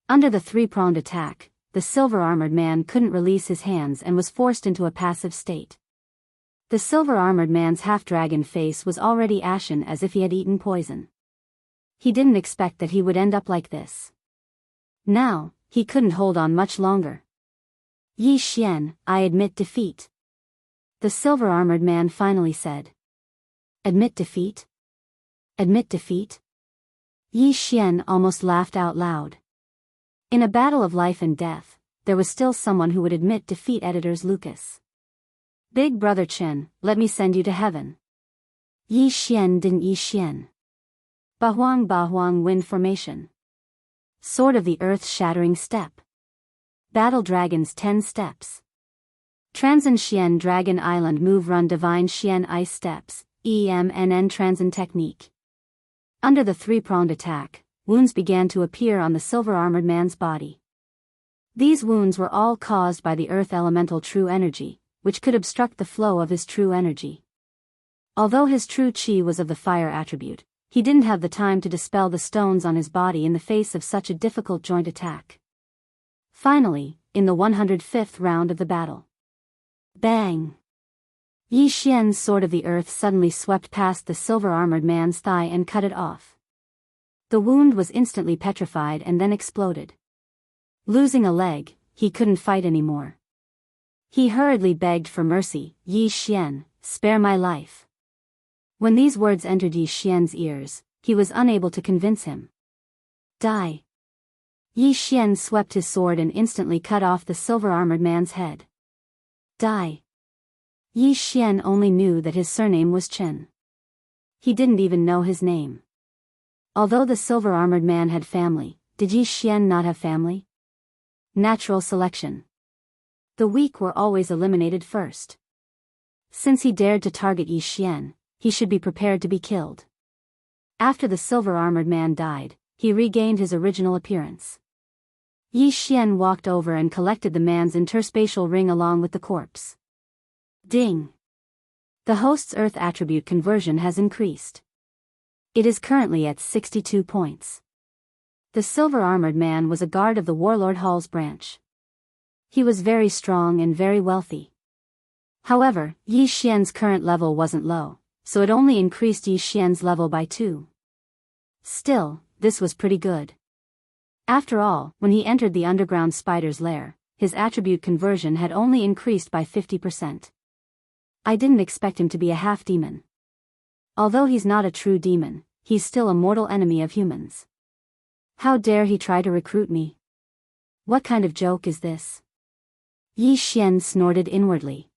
[SPEAKER 1] Under the 3-pronged attack, the silver-armored man couldn't release his hands and was forced into a passive state. The silver-armored man's half-dragon face was already ashen as if he had eaten poison. He didn't expect that he would end up like this. Now, he couldn't hold on much longer. Yi Xian, I admit defeat. The silver-armored man finally said. Admit defeat? Admit defeat? Yi Xian almost laughed out loud. In a battle of life and death, there was still someone who would admit defeat. Editors Lucas. Big brother Chen, let me send you to heaven. Yi Xian didn't Yi Xian. Bahuang wind formation. Sword of the earth shattering step. Battle Dragon's 10 steps. Transcend Xian Dragon Island move run divine Xian ice steps, EMNN Transcend technique. Under the 3-pronged attack, wounds began to appear on the silver-armored man's body. These wounds were all caused by the earth elemental true energy, which could obstruct the flow of his true energy. Although his true qi was of the fire attribute, he didn't have the time to dispel the stones on his body in the face of such a difficult joint attack. Finally, in the 105th round of the battle. Bang! Yi Xian's sword of the earth suddenly swept past the silver-armored man's thigh and cut it off. The wound was instantly petrified and then exploded. Losing a leg, he couldn't fight anymore. He hurriedly begged for mercy, Yi Xian, spare my life. When these words entered Yi Xian's ears, he was unable to convince him. Die. Yi Xian swept his sword and instantly cut off the silver-armored man's head. Die. Yi Xian only knew that his surname was Chen. He didn't even know his name. Although the silver-armored man had family, did Yi Xian not have family? Natural selection. The weak were always eliminated first. Since he dared to target Yi Xian, he should be prepared to be killed. After the silver-armored man died, he regained his original appearance. Yi Xian walked over and collected the man's interspatial ring along with the corpse. Ding! The host's earth attribute conversion has increased. It is currently at 62 points. The silver-armored man was a guard of the Warlord Hall's branch. He was very strong and very wealthy. However, Yi Xian's current level wasn't low, so it only increased Yi Xian's level by 2. Still, this was pretty good. After all, when he entered the underground spider's lair, his attribute conversion had only increased by 50%. I didn't expect him to be a half-demon. Although he's not a true demon, he's still a mortal enemy of humans. How dare he try to recruit me? What kind of joke is this? Yi Xian snorted inwardly.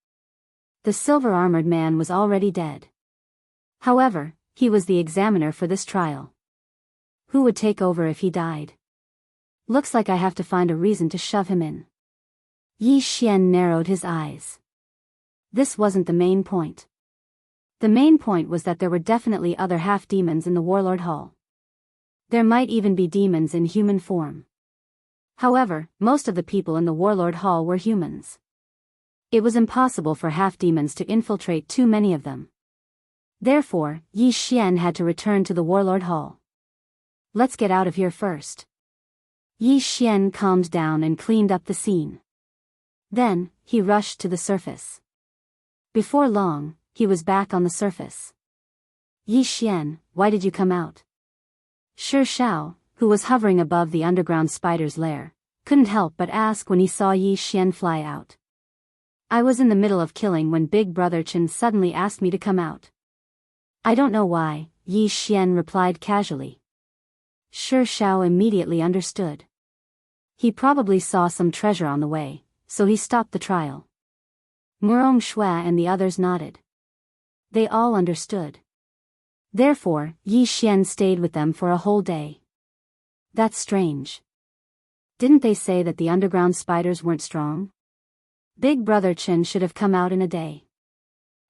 [SPEAKER 1] The silver-armored man was already dead. However, he was the examiner for this trial. Who would take over if he died? Looks like I have to find a reason to shove him in. Yi Xian narrowed his eyes. This wasn't the main point. The main point was that there were definitely other half-demons in the Warlord Hall. There might even be demons in human form. However, most of the people in the Warlord Hall were humans. It was impossible for half-demons to infiltrate too many of them. Therefore, Yi Xian had to return to the Warlord Hall. Let's get out of here first. Yi Xian calmed down and cleaned up the scene. Then, he rushed to the surface. Before long, he was back on the surface. Yi Xian, why did you come out? Shi Shao, who was hovering above the underground spider's lair, couldn't help but ask when he saw Yi Xian fly out. I was in the middle of killing when Big Brother Chen suddenly asked me to come out. I don't know why, Yi Xian replied casually. Shi Shao immediately understood. He probably saw some treasure on the way, so he stopped the trial. Murong Shua and the others nodded. They all understood. Therefore, Yi Xian stayed with them for a whole day. That's strange. Didn't they say that the underground spiders weren't strong? Big Brother Chen should have come out in a day.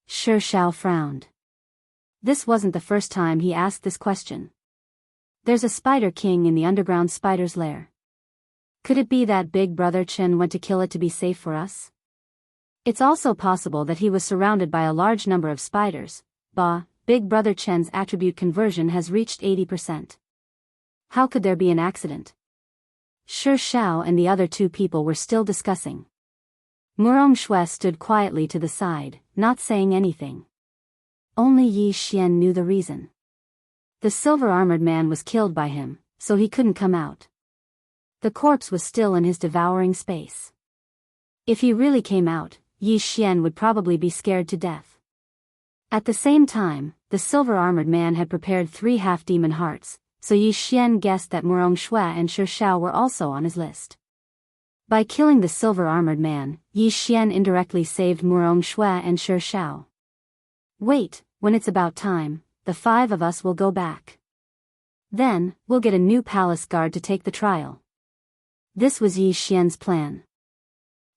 [SPEAKER 1] Shi Shao frowned. This wasn't the first time he asked this question. There's a spider king in the underground spider's lair. Could it be that Big Brother Chen went to kill it to be safe for us? It's also possible that he was surrounded by a large number of spiders. Big Brother Chen's attribute conversion has reached 80%. How could there be an accident? Shi Shao and the other two people were still discussing. Murong Shue stood quietly to the side, not saying anything. Only Yi Xian knew the reason. The silver-armored man was killed by him, so he couldn't come out. The corpse was still in his devouring space. If he really came out, Yi Xian would probably be scared to death. At the same time, the silver-armored man had prepared 3 half-demon hearts, so Yi Xian guessed that Murong Shue and Shi Shao were also on his list. By killing the silver-armored man, Yi Xian indirectly saved Murong Shue and Shi Shao. Wait, when it's about time, the 5 of us will go back. Then, we'll get a new palace guard to take the trial. This was Yi Xian's plan.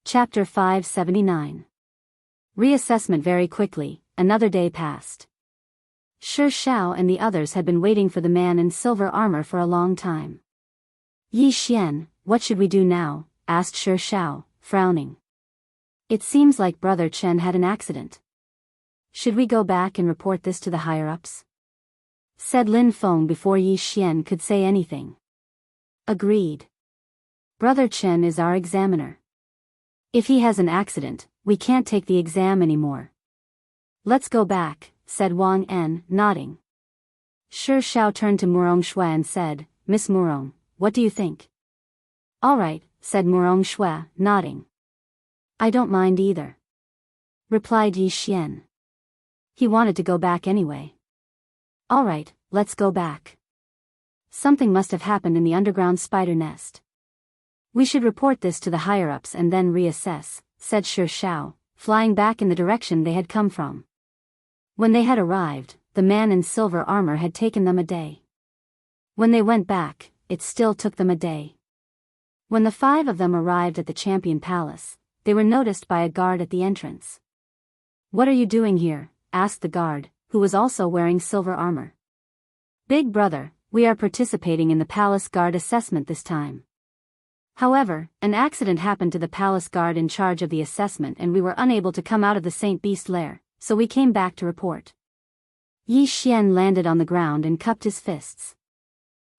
[SPEAKER 1] Chapter 579. Reassessment. Very quickly, another day passed. Shi Shao and the others had been waiting for the man in silver armor for a long time. Yi Xian, what should we do now? Asked Shi Shao, frowning. It seems like Brother Chen had an accident. Should we go back and report this to the higher-ups? Said Lin Feng before Yi Xian could say anything. Agreed. Brother Chen is our examiner. If he has an accident, we can't take the exam anymore. Let's go back, said Wang En, nodding. Shi Shao turned to Murong Shue and said, Miss Murong, what do you think? All right, said Murong Shue, nodding. I don't mind either. Replied Yi Xian. He wanted to go back anyway. All right, let's go back. Something must have happened in the underground spider nest. We should report this to the higher-ups and then reassess, said Shi Shao, flying back in the direction they had come from. When they had arrived, the man in silver armor had taken them a day. When they went back, it still took them a day. When the 5 of them arrived at the Champion Palace, they were noticed by a guard at the entrance. What are you doing here? Asked the guard, who was also wearing silver armor. Big Brother, we are participating in the palace guard assessment this time. However, an accident happened to the palace guard in charge of the assessment and we were unable to come out of the Saint Beast lair, so we came back to report. Yi Xian landed on the ground and cupped his fists.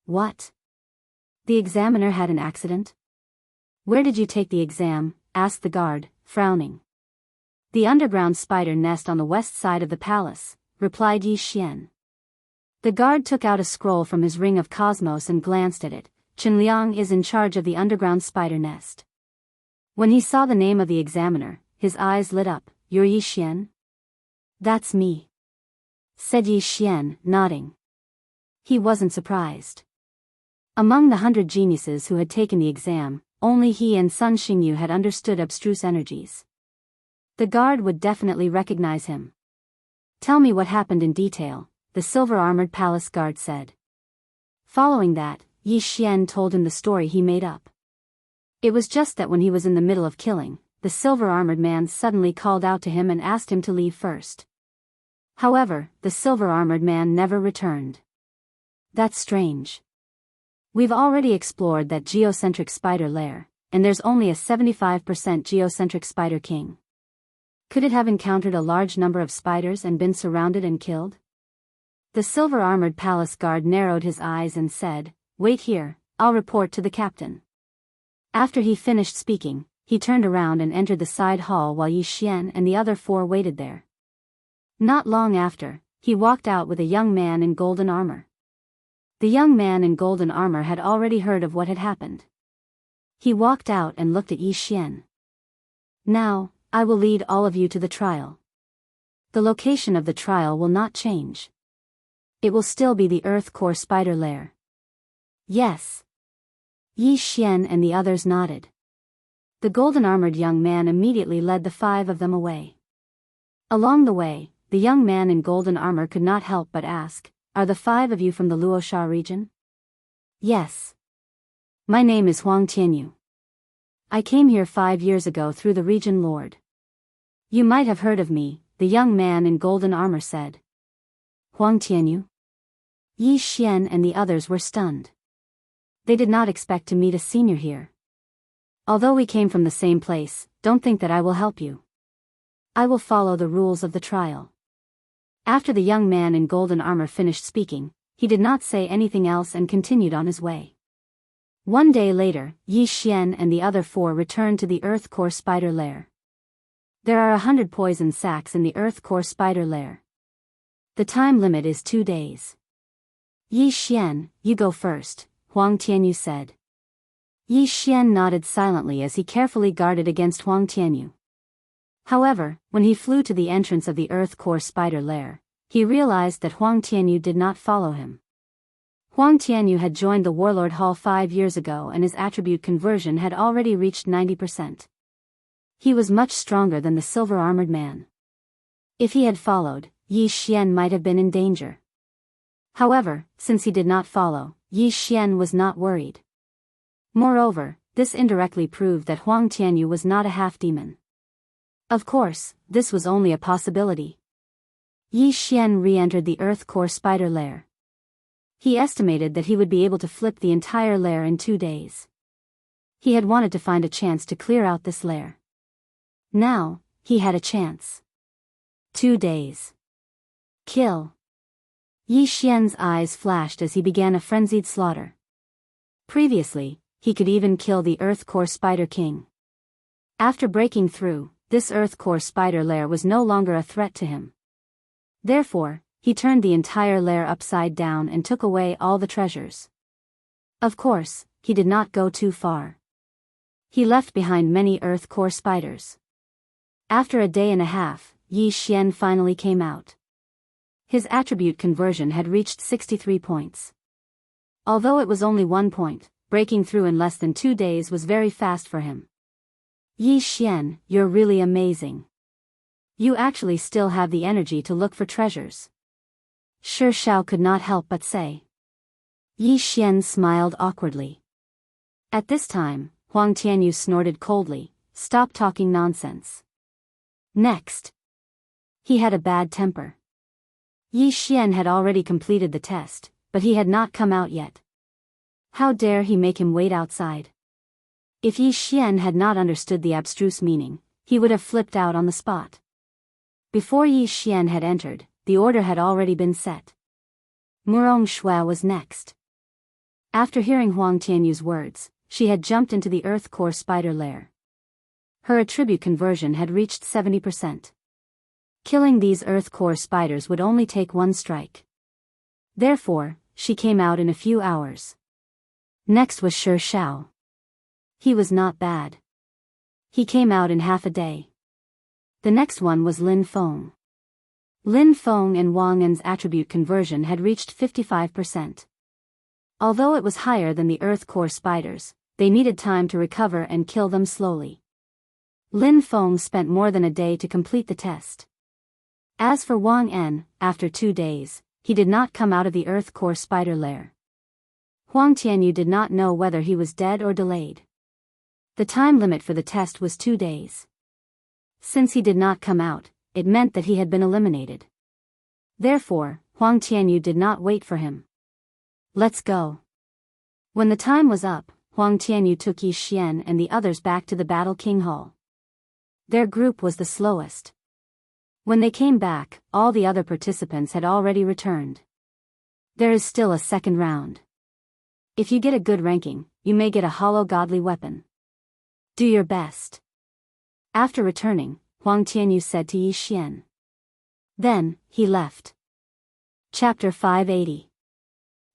[SPEAKER 1] What? The examiner had an accident? Where did you take the exam? Asked the guard, frowning. The underground spider nest on the west side of the palace, replied Yi Xian. The guard took out a scroll from his ring of cosmos and glanced at it. Chen Liang is in charge of the underground spider nest. When he saw the name of the examiner, his eyes lit up. You're Yi Xian? That's me. Said Yi Xian, nodding. He wasn't surprised. Among the 100 geniuses who had taken the exam, only he and Sun Xingyu had understood abstruse energies. The guard would definitely recognize him. Tell me what happened in detail, the silver-armored palace guard said. Following that, Yi Xian told him the story he made up. It was just that when he was in the middle of killing, the silver-armored man suddenly called out to him and asked him to leave first. However, the silver-armored man never returned. That's strange. We've already explored that geocentric spider lair, and there's only a 75% geocentric spider king. Could it have encountered a large number of spiders and been surrounded and killed? The silver-armored palace guard narrowed his eyes and said, "Wait here, I'll report to the captain." After he finished speaking, he turned around and entered the side hall while Yi Xian and the other four waited there. Not long after, he walked out with a young man in golden armor. The young man in golden armor had already heard of what had happened. He walked out and looked at Yi Xian. "Now, I will lead all of you to the trial. The location of the trial will not change. It will still be the Earth Core Spider Lair." "Yes." Yi Xian and the others nodded. The golden-armored young man immediately led the five of them away. Along the way, the young man in golden armor could not help but ask, "Are the five of you from the Luosha region?" "Yes. My name is Huang Tianyu. I came here 5 years ago through the region lord." "You might have heard of me," the young man in golden armor said. "Huang Tianyu?" Yi Xian and the others were stunned. They did not expect to meet a senior here. "Although we came from the same place, don't think that I will help you. I will follow the rules of the trial." After the young man in golden armor finished speaking, he did not say anything else and continued on his way. One day later, Yi Xian and the other four returned to the Earth Core Spider Lair. There are 100 poison sacs in the Earth Core Spider Lair. The time limit is 2 days. "Yi Xian, you go first," Huang Tianyu said. Yi Xian nodded silently as he carefully guarded against Huang Tianyu. However, when he flew to the entrance of the Earth Core Spider Lair, he realized that Huang Tianyu did not follow him. Huang Tianyu had joined the Warlord Hall 5 years ago and his attribute conversion had already reached 90%. He was much stronger than the silver-armored man. If he had followed, Yi Xian might have been in danger. However, since he did not follow, Yi Xian was not worried. Moreover, this indirectly proved that Huang Tianyu was not a half-demon. Of course, this was only a possibility. Yi Xian re-entered the Earth Core Spider Lair. He estimated that he would be able to flip the entire lair in 2 days. He had wanted to find a chance to clear out this lair. Now, he had a chance. 2 days. Kill. Yi Xian's eyes flashed as he began a frenzied slaughter. Previously, he could even kill the Earth Core Spider King. After breaking through, this Earth Core Spider Lair was no longer a threat to him. Therefore, he turned the entire lair upside down and took away all the treasures. Of course, he did not go too far. He left behind many Earth Core spiders. After a day and a half, Yi Xian finally came out. His attribute conversion had reached 63 points. Although it was only 1 point, breaking through in less than 2 days was very fast for him. "Yi Xian, you're really amazing. You actually still have the energy to look for treasures." Shi Shao could not help but say. Yi Xian smiled awkwardly. At this time, Huang Tianyu snorted coldly, "Stop talking nonsense." Next. He had a bad temper. Yi Xian had already completed the test, but he had not come out yet. How dare he make him wait outside? If Yi Xian had not understood the abstruse meaning, he would have flipped out on the spot. Before Yi Xian had entered, the order had already been set. Murong Shui was next. After hearing Huang Tianyu's words, she had jumped into the Earth Core Spider Lair. Her attribute conversion had reached 70%. Killing these Earth Core spiders would only take 1 strike. Therefore, she came out in a few hours. Next was Shi Shao. He was not bad. He came out in half a day. The next one was Lin Feng. Lin Feng and Wang An's attribute conversion had reached 55%. Although it was higher than the Earth Core spiders, they needed time to recover and kill them slowly. Lin Feng spent more than a day to complete the test. As for Wang An, after 2 days, he did not come out of the Earth Core Spider Lair. Huang Tianyu did not know whether he was dead or delayed. The time limit for the test was 2 days. Since he did not come out, it meant that he had been eliminated. Therefore, Huang Tianyu did not wait for him. "Let's go." When the time was up, Huang Tianyu took Yi Xian and the others back to the Battle King Hall. Their group was the slowest. When they came back, all the other participants had already returned. There is still a second round. If you get a good ranking, you may get a hollow godly weapon. Do your best. After returning, Huang Tianyu said to Yi Xian. Then, he left. Chapter 580.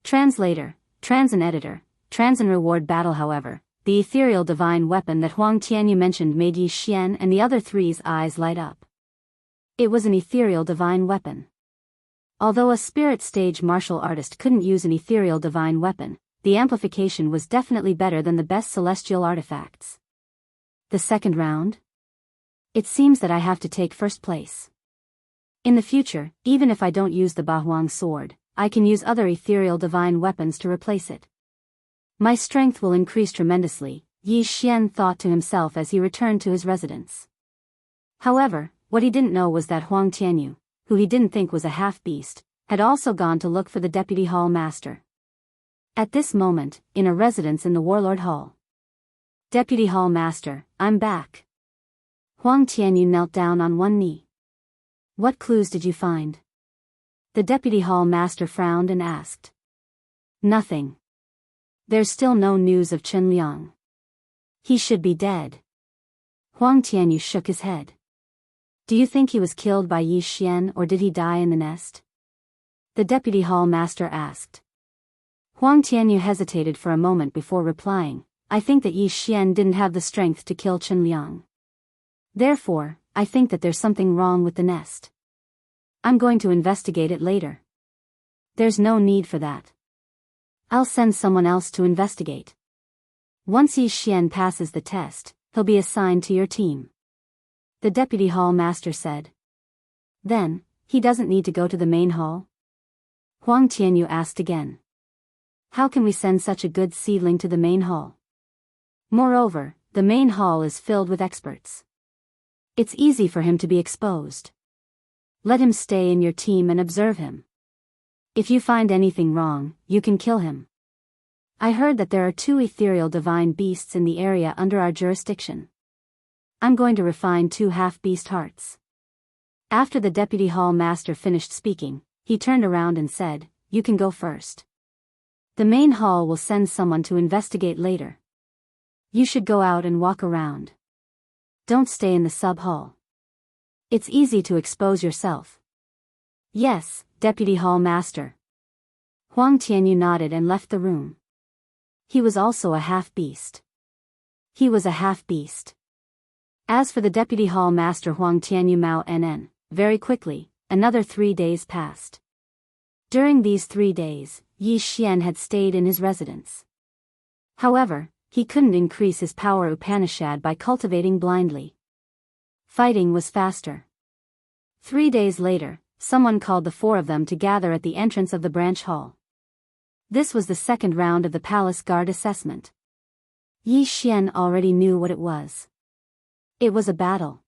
[SPEAKER 1] Translator, Transin Editor, Transin Reward Battle. However, the ethereal divine weapon that Huang Tianyu mentioned made Yi Xian and the other three's eyes light up. It was an ethereal divine weapon. Although a spirit stage martial artist couldn't use an ethereal divine weapon, the amplification was definitely better than the best celestial artifacts. The second round? It seems that I have to take first place. In the future, even if I don't use the Bahuang sword, I can use other ethereal divine weapons to replace it. My strength will increase tremendously, Yi Xian thought to himself as he returned to his residence. However, what he didn't know was that Huang Tianyu, who he didn't think was a half-beast, had also gone to look for the Deputy Hall Master. At this moment, in a residence in the Warlord Hall. Deputy Hall Master, I'm back. Huang Tianyu knelt down on one knee. What clues did you find? The Deputy Hall Master frowned and asked. Nothing. There's still no news of Chen Liang. He should be dead. Huang Tianyu shook his head. Do you think he was killed by Yi Xian or did he die in the nest? The Deputy Hall Master asked. Huang Tianyu hesitated for a moment before replying, I think that Yi Xian didn't have the strength to kill Chen Liang. Therefore, I think that there's something wrong with the nest. I'm going to investigate it later. There's no need for that. I'll send someone else to investigate. Once Yi Xian passes the test, he'll be assigned to your team. The Deputy Hall Master said. Then, he doesn't need to go to the main hall? Huang Tianyu asked again. How can we send such a good seedling to the main hall? Moreover, the main hall is filled with experts. It's easy for him to be exposed. Let him stay in your team and observe him. If you find anything wrong, you can kill him. I heard that there are 2 ethereal divine beasts in the area under our jurisdiction. I'm going to refine 2 half-beast hearts. After the Deputy Hall Master finished speaking, he turned around and said, You can go first. The main hall will send someone to investigate later. You should go out and walk around. Don't stay in the sub-hall. It's easy to expose yourself. Yes, Deputy Hall Master. Huang Tianyu nodded and left the room. He was also a half-beast. He was a half-beast. As for the Deputy Hall Master Huang Tianyu Mao NN, very quickly, another 3 days passed. During these 3 days, Yi Xian had stayed in his residence. However, he couldn't increase his power Upanishad by cultivating blindly. Fighting was faster. 3 days later, someone called the 4 of them to gather at the entrance of the branch hall. This was the second round of the palace guard assessment. Yi Xian already knew what it was. It was a battle.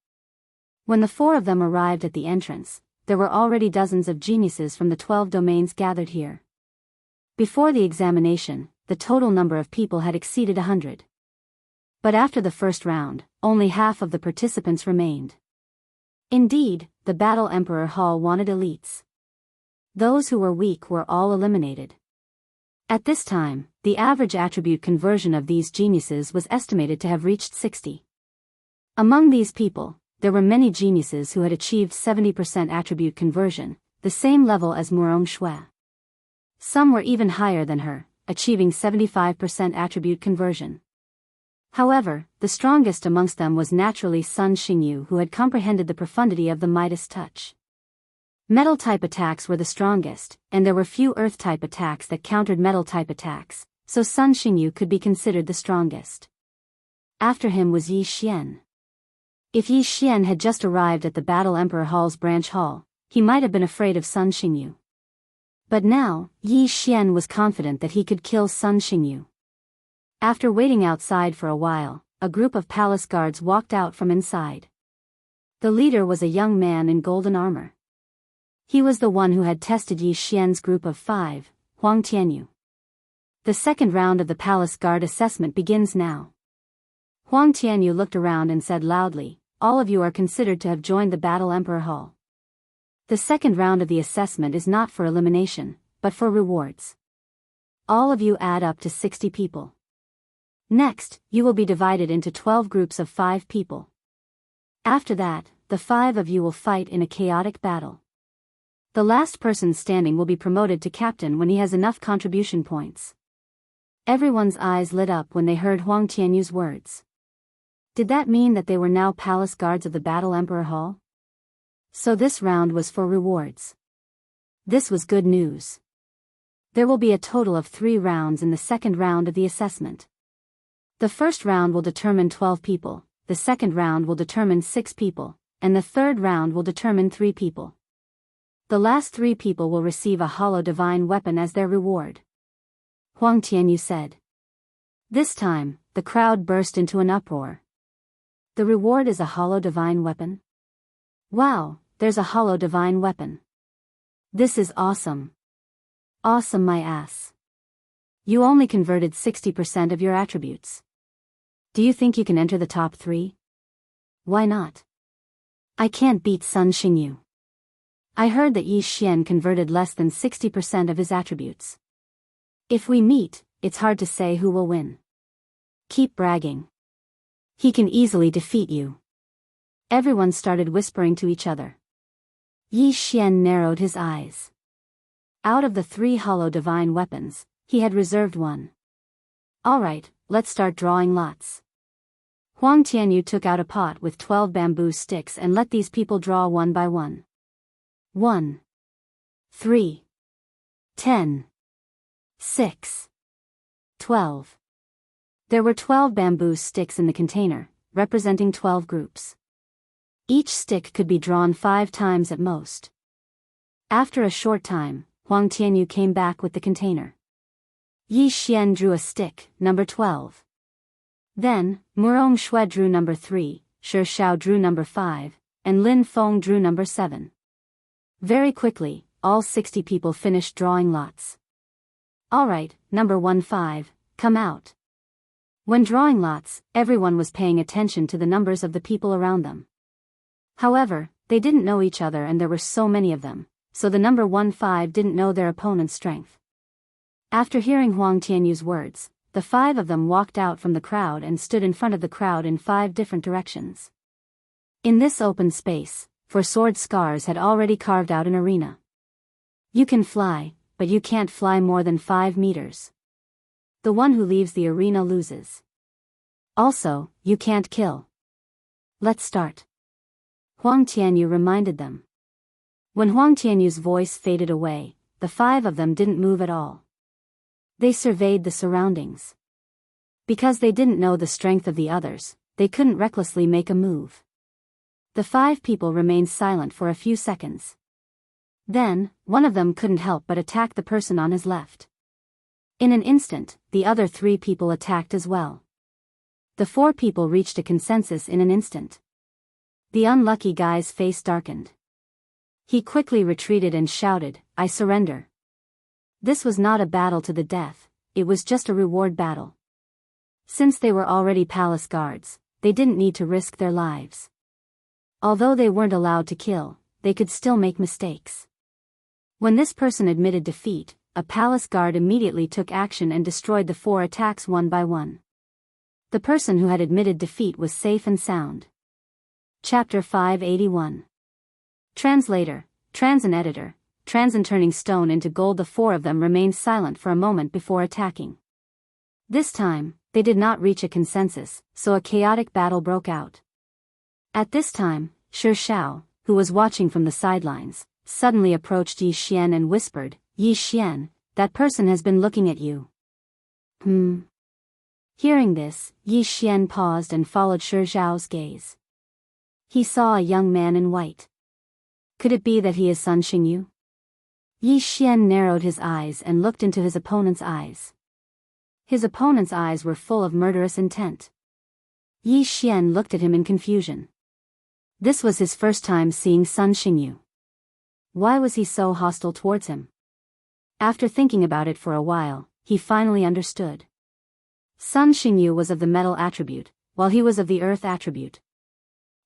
[SPEAKER 1] When the 4 of them arrived at the entrance, there were already dozens of geniuses from the 12 domains gathered here. Before the examination, the total number of people had exceeded 100. But after the first round, only half of the participants remained. Indeed, the Battle Emperor Hall wanted elites. Those who were weak were all eliminated. At this time, the average attribute conversion of these geniuses was estimated to have reached 60. Among these people, there were many geniuses who had achieved 70% attribute conversion, the same level as Murong Shui. Some were even higher than her, achieving 75% attribute conversion. However, the strongest amongst them was naturally Sun Xingyu, who had comprehended the profundity of the Midas touch. Metal-type attacks were the strongest, and there were few Earth-type attacks that countered metal-type attacks, so Sun Xingyu could be considered the strongest. After him was Yi Xian. If Yi Xian had just arrived at the Battle Emperor Hall's branch hall, he might have been afraid of Sun Xingyu. But now, Yi Xian was confident that he could kill Sun Xingyu. After waiting outside for a while, a group of palace guards walked out from inside. The leader was a young man in golden armor. He was the one who had tested Yi Xian's group of 5, Huang Tianyu. The second round of the palace guard assessment begins now. Huang Tianyu looked around and said loudly, all of you are considered to have joined the Battle Emperor Hall. The second round of the assessment is not for elimination, but for rewards. All of you add up to 60 people. Next, you will be divided into 12 groups of 5 people. After that, the 5 of you will fight in a chaotic battle. The last person standing will be promoted to captain when he has enough contribution points. Everyone's eyes lit up when they heard Huang Tianyu's words. Did that mean that they were now palace guards of the Battle Emperor Hall? So this round was for rewards. This was good news. There will be a total of 3 rounds in the second round of the assessment. The first round will determine 12 people, the second round will determine 6 people, and the third round will determine 3 people. The last 3 people will receive a hollow divine weapon as their reward. Huang Tianyu said. This time, the crowd burst into an uproar. The reward is a hollow divine weapon? Wow, there's a hollow divine weapon. This is awesome. Awesome my ass. You only converted 60% of your attributes. Do you think you can enter the top 3? Why not? I can't beat Sun Xingyu. I heard that Yi Xian converted less than 60% of his attributes. If we meet, it's hard to say who will win. Keep bragging. He can easily defeat you. Everyone started whispering to each other. Yi Xian narrowed his eyes. Out of the 3 hollow divine weapons, he had reserved one. Alright, let's start drawing lots. Huang Tianyu took out a pot with 12 bamboo sticks and let these people draw one by one. 1, 3, 10, 6, 12. There were 12 bamboo sticks in the container, representing 12 groups. Each stick could be drawn 5 times at most. After a short time, Huang Tianyu came back with the container. Yi Xian drew a stick, number 12. Then, Murong Shui drew number 3, Shi Xiao drew number 5, and Lin Feng drew number 7. Very quickly, all 60 people finished drawing lots. Alright, number 15, come out. When drawing lots, everyone was paying attention to the numbers of the people around them. However, they didn't know each other and there were so many of them, so the number 15 didn't know their opponent's strength. After hearing Huang Tianyu's words, the 5 of them walked out from the crowd and stood in front of the crowd in 5 different directions. In this open space, for sword scars had already carved out an arena. You can fly, but you can't fly more than 5 meters. The one who leaves the arena loses. Also, you can't kill. Let's start. Huang Tianyu reminded them. When Huang Tianyu's voice faded away, the 5 of them didn't move at all. They surveyed the surroundings. Because they didn't know the strength of the others, they couldn't recklessly make a move. The 5 people remained silent for a few seconds. Then, one of them couldn't help but attack the person on his left. In an instant, the other 3 people attacked as well. The 4 people reached a consensus in an instant. The unlucky guy's face darkened. He quickly retreated and shouted, I surrender. This was not a battle to the death, it was just a reward battle. Since they were already palace guards, they didn't need to risk their lives. Although they weren't allowed to kill, they could still make mistakes. When this person admitted defeat, a palace guard immediately took action and destroyed the 4 attacks one by one. The person who had admitted defeat was safe and sound. Chapter 581. Translator, Transin Editor, Transin turning stone into gold. The 4 of them remained silent for a moment before attacking. This time, they did not reach a consensus, so a chaotic battle broke out. At this time, Shi Xiao, who was watching from the sidelines, suddenly approached Yi Xian and whispered, Yi Xian, that person has been looking at you. Hearing this, Yi Xian paused and followed Shi Xiao's gaze. He saw a young man in white. Could it be that he is Sun Xingyu? Yi Xian narrowed his eyes and looked into his opponent's eyes. His opponent's eyes were full of murderous intent. Yi Xian looked at him in confusion. This was his first time seeing Sun Xingyu. Why was he so hostile towards him? After thinking about it for a while, he finally understood. Sun Xingyu was of the metal attribute, while he was of the earth attribute.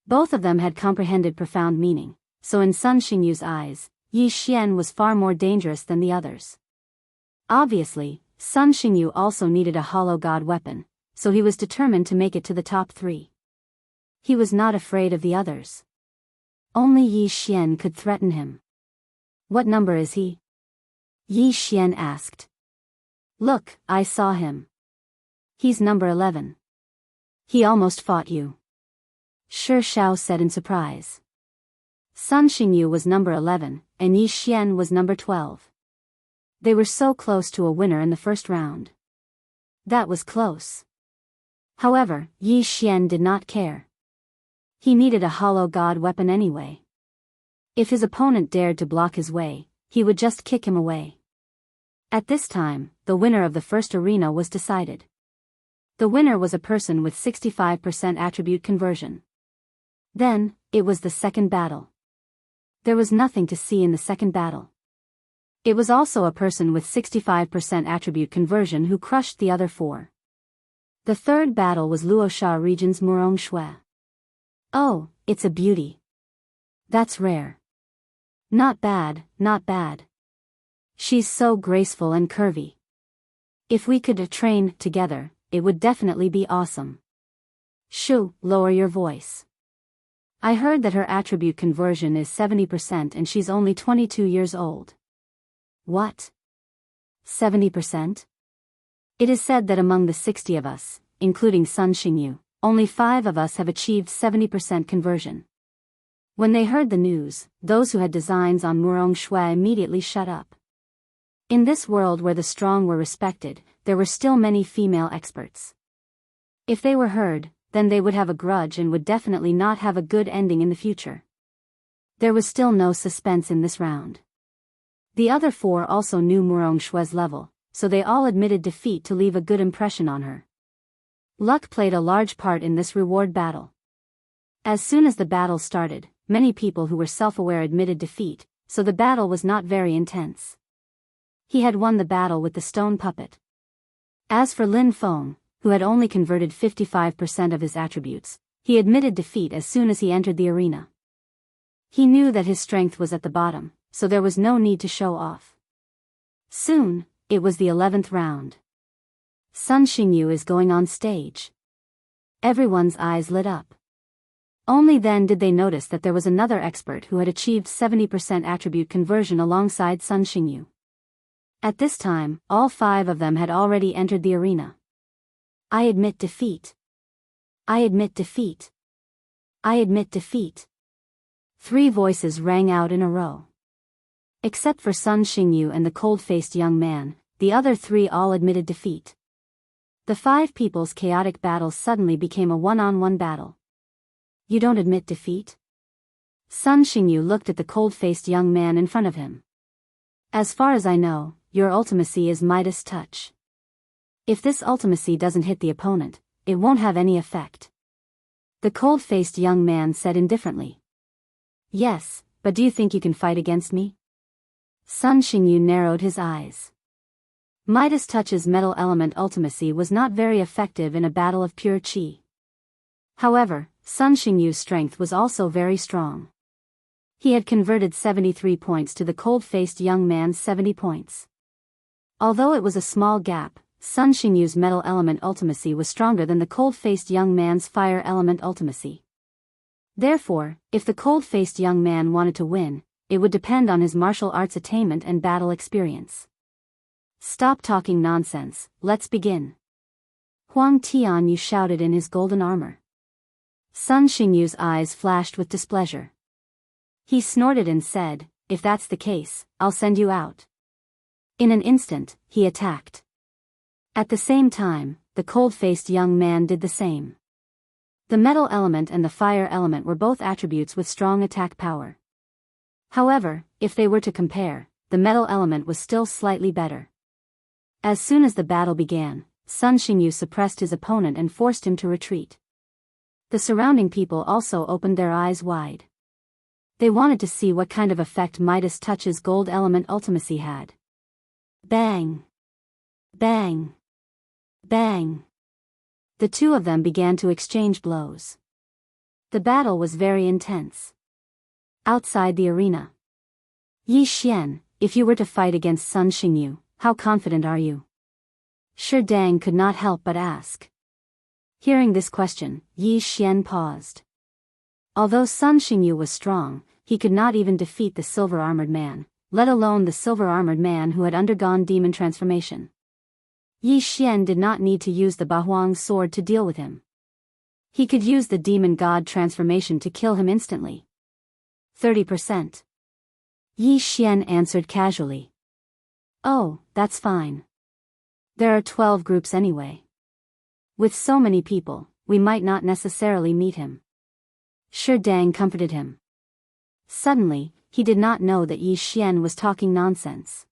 [SPEAKER 1] Both of them had comprehended profound meaning, so in Sun Xingyu's eyes, Yi Xian was far more dangerous than the others. Obviously, Sun Xingyu also needed a hollow god weapon, so he was determined to make it to the top 3. He was not afraid of the others. Only Yi Xian could threaten him. "What number is he?" Yi Xian asked. "Look, I saw him. He's number 11. He almost fought you." Shi Shao said in surprise. Sun Xingyu was number 11, and Yi Xian was number 12. They were so close to a winner in the first round. That was close. However, Yi Xian did not care. He needed a hollow god weapon anyway. If his opponent dared to block his way, he would just kick him away. At this time, the winner of the first arena was decided. The winner was a person with 65% attribute conversion. Then, it was the second battle. There was nothing to see in the second battle. It was also a person with 65% attribute conversion who crushed the other 4. The third battle was Luosha region's Murong Shui. Oh, it's a beauty. That's rare. Not bad, not bad. She's so graceful and curvy. If we could train together, it would definitely be awesome. Shoo, lower your voice. I heard that her attribute conversion is 70% and she's only 22 years old. What? 70%? It is said that among the 60 of us, including Sun Xingyu, only 5 of us have achieved 70% conversion. When they heard the news, those who had designs on Murong Shui immediately shut up. In this world where the strong were respected, there were still many female experts. If they were heard, then they would have a grudge and would definitely not have a good ending in the future. There was still no suspense in this round. The other 4 also knew Murong Shui's level, so they all admitted defeat to leave a good impression on her. Luck played a large part in this reward battle. As soon as the battle started, many people who were self-aware admitted defeat, so the battle was not very intense. He had won the battle with the stone puppet. As for Lin Feng, who had only converted 55% of his attributes, he admitted defeat as soon as he entered the arena. He knew that his strength was at the bottom, so there was no need to show off. Soon, it was the 11th round. Sun Xingyu is going on stage. Everyone's eyes lit up. Only then did they notice that there was another expert who had achieved 70% attribute conversion alongside Sun Xingyu. At this time, all 5 of them had already entered the arena. I admit defeat. I admit defeat. I admit defeat. 3 voices rang out in a row. Except for Sun Xingyu and the cold-faced young man, the other 3 all admitted defeat. The 5 people's chaotic battle suddenly became a one-on-one battle. You don't admit defeat? Sun Xingyu looked at the cold-faced young man in front of him. As far as I know, your ultimacy is Midas Touch. If this ultimacy doesn't hit the opponent, it won't have any effect. The cold-faced young man said indifferently. Yes, but do you think you can fight against me? Sun Xingyu narrowed his eyes. Midas Touch's metal element ultimacy was not very effective in a battle of pure qi. However, Sun Xingyu's strength was also very strong. He had converted 73 points to the cold-faced young man's 70 points. Although it was a small gap, Sun Xingyu's metal element ultimacy was stronger than the cold-faced young man's fire element ultimacy. Therefore, if the cold-faced young man wanted to win, it would depend on his martial arts attainment and battle experience. Stop talking nonsense, let's begin. Huang Tianyu shouted in his golden armor. Sun Xingyu's eyes flashed with displeasure. He snorted and said, if that's the case, I'll send you out. In an instant, he attacked. At the same time, the cold-faced young man did the same. The metal element and the fire element were both attributes with strong attack power. However, if they were to compare, the metal element was still slightly better. As soon as the battle began, Sun Xingyu suppressed his opponent and forced him to retreat. The surrounding people also opened their eyes wide. They wanted to see what kind of effect Midas Touch's gold element ultimacy had. Bang! Bang! Bang! The two of them began to exchange blows. The battle was very intense. Outside the arena. Yi Xian, if you were to fight against Sun Xingyu, how confident are you? Shi Dang could not help but ask. Hearing this question, Yi Xian paused. Although Sun Xingyu was strong, he could not even defeat the silver-armored man, let alone the silver-armored man who had undergone demon transformation. Yi Xian did not need to use the Bahuang sword to deal with him. He could use the demon god transformation to kill him instantly. 30%. Yi Xian answered casually. Oh, that's fine. There are 12 groups anyway. With so many people, we might not necessarily meet him. Shi Dang comforted him. Suddenly, he did not know that Yi Xian was talking nonsense.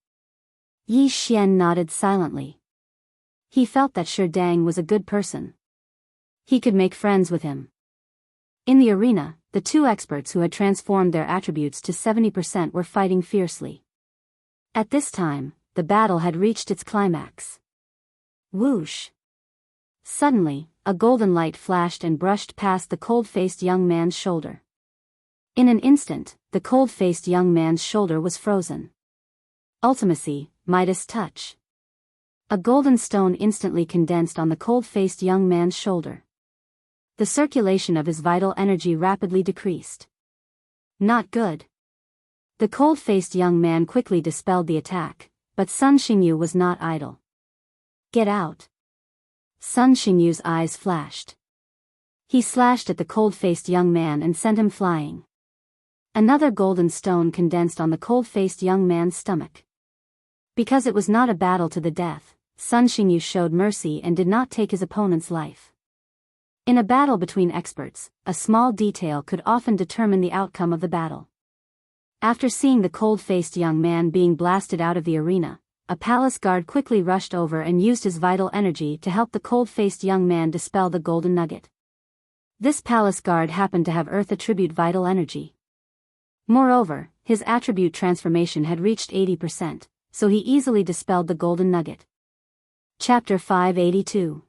[SPEAKER 1] Yi Xian nodded silently. He felt that Shi Dang was a good person. He could make friends with him. In the arena, the two experts who had transformed their attributes to 70% were fighting fiercely. At this time, the battle had reached its climax. Whoosh! Suddenly, a golden light flashed and brushed past the cold-faced young man's shoulder. In an instant, the cold-faced young man's shoulder was frozen. Ultimacy, Midas touch. A golden stone instantly condensed on the cold-faced young man's shoulder. The circulation of his vital energy rapidly decreased. Not good. The cold-faced young man quickly dispelled the attack, but Sun Xingyu was not idle. Get out. Sun Xingyu's eyes flashed. He slashed at the cold-faced young man and sent him flying. Another golden stone condensed on the cold-faced young man's stomach. Because it was not a battle to the death, Sun Xingyu showed mercy and did not take his opponent's life. In a battle between experts, a small detail could often determine the outcome of the battle. After seeing the cold-faced young man being blasted out of the arena, a palace guard quickly rushed over and used his vital energy to help the cold-faced young man dispel the golden nugget. This palace guard happened to have Earth attribute vital energy. Moreover, his attribute transformation had reached 80%, so he easily dispelled the golden nugget. Chapter 582.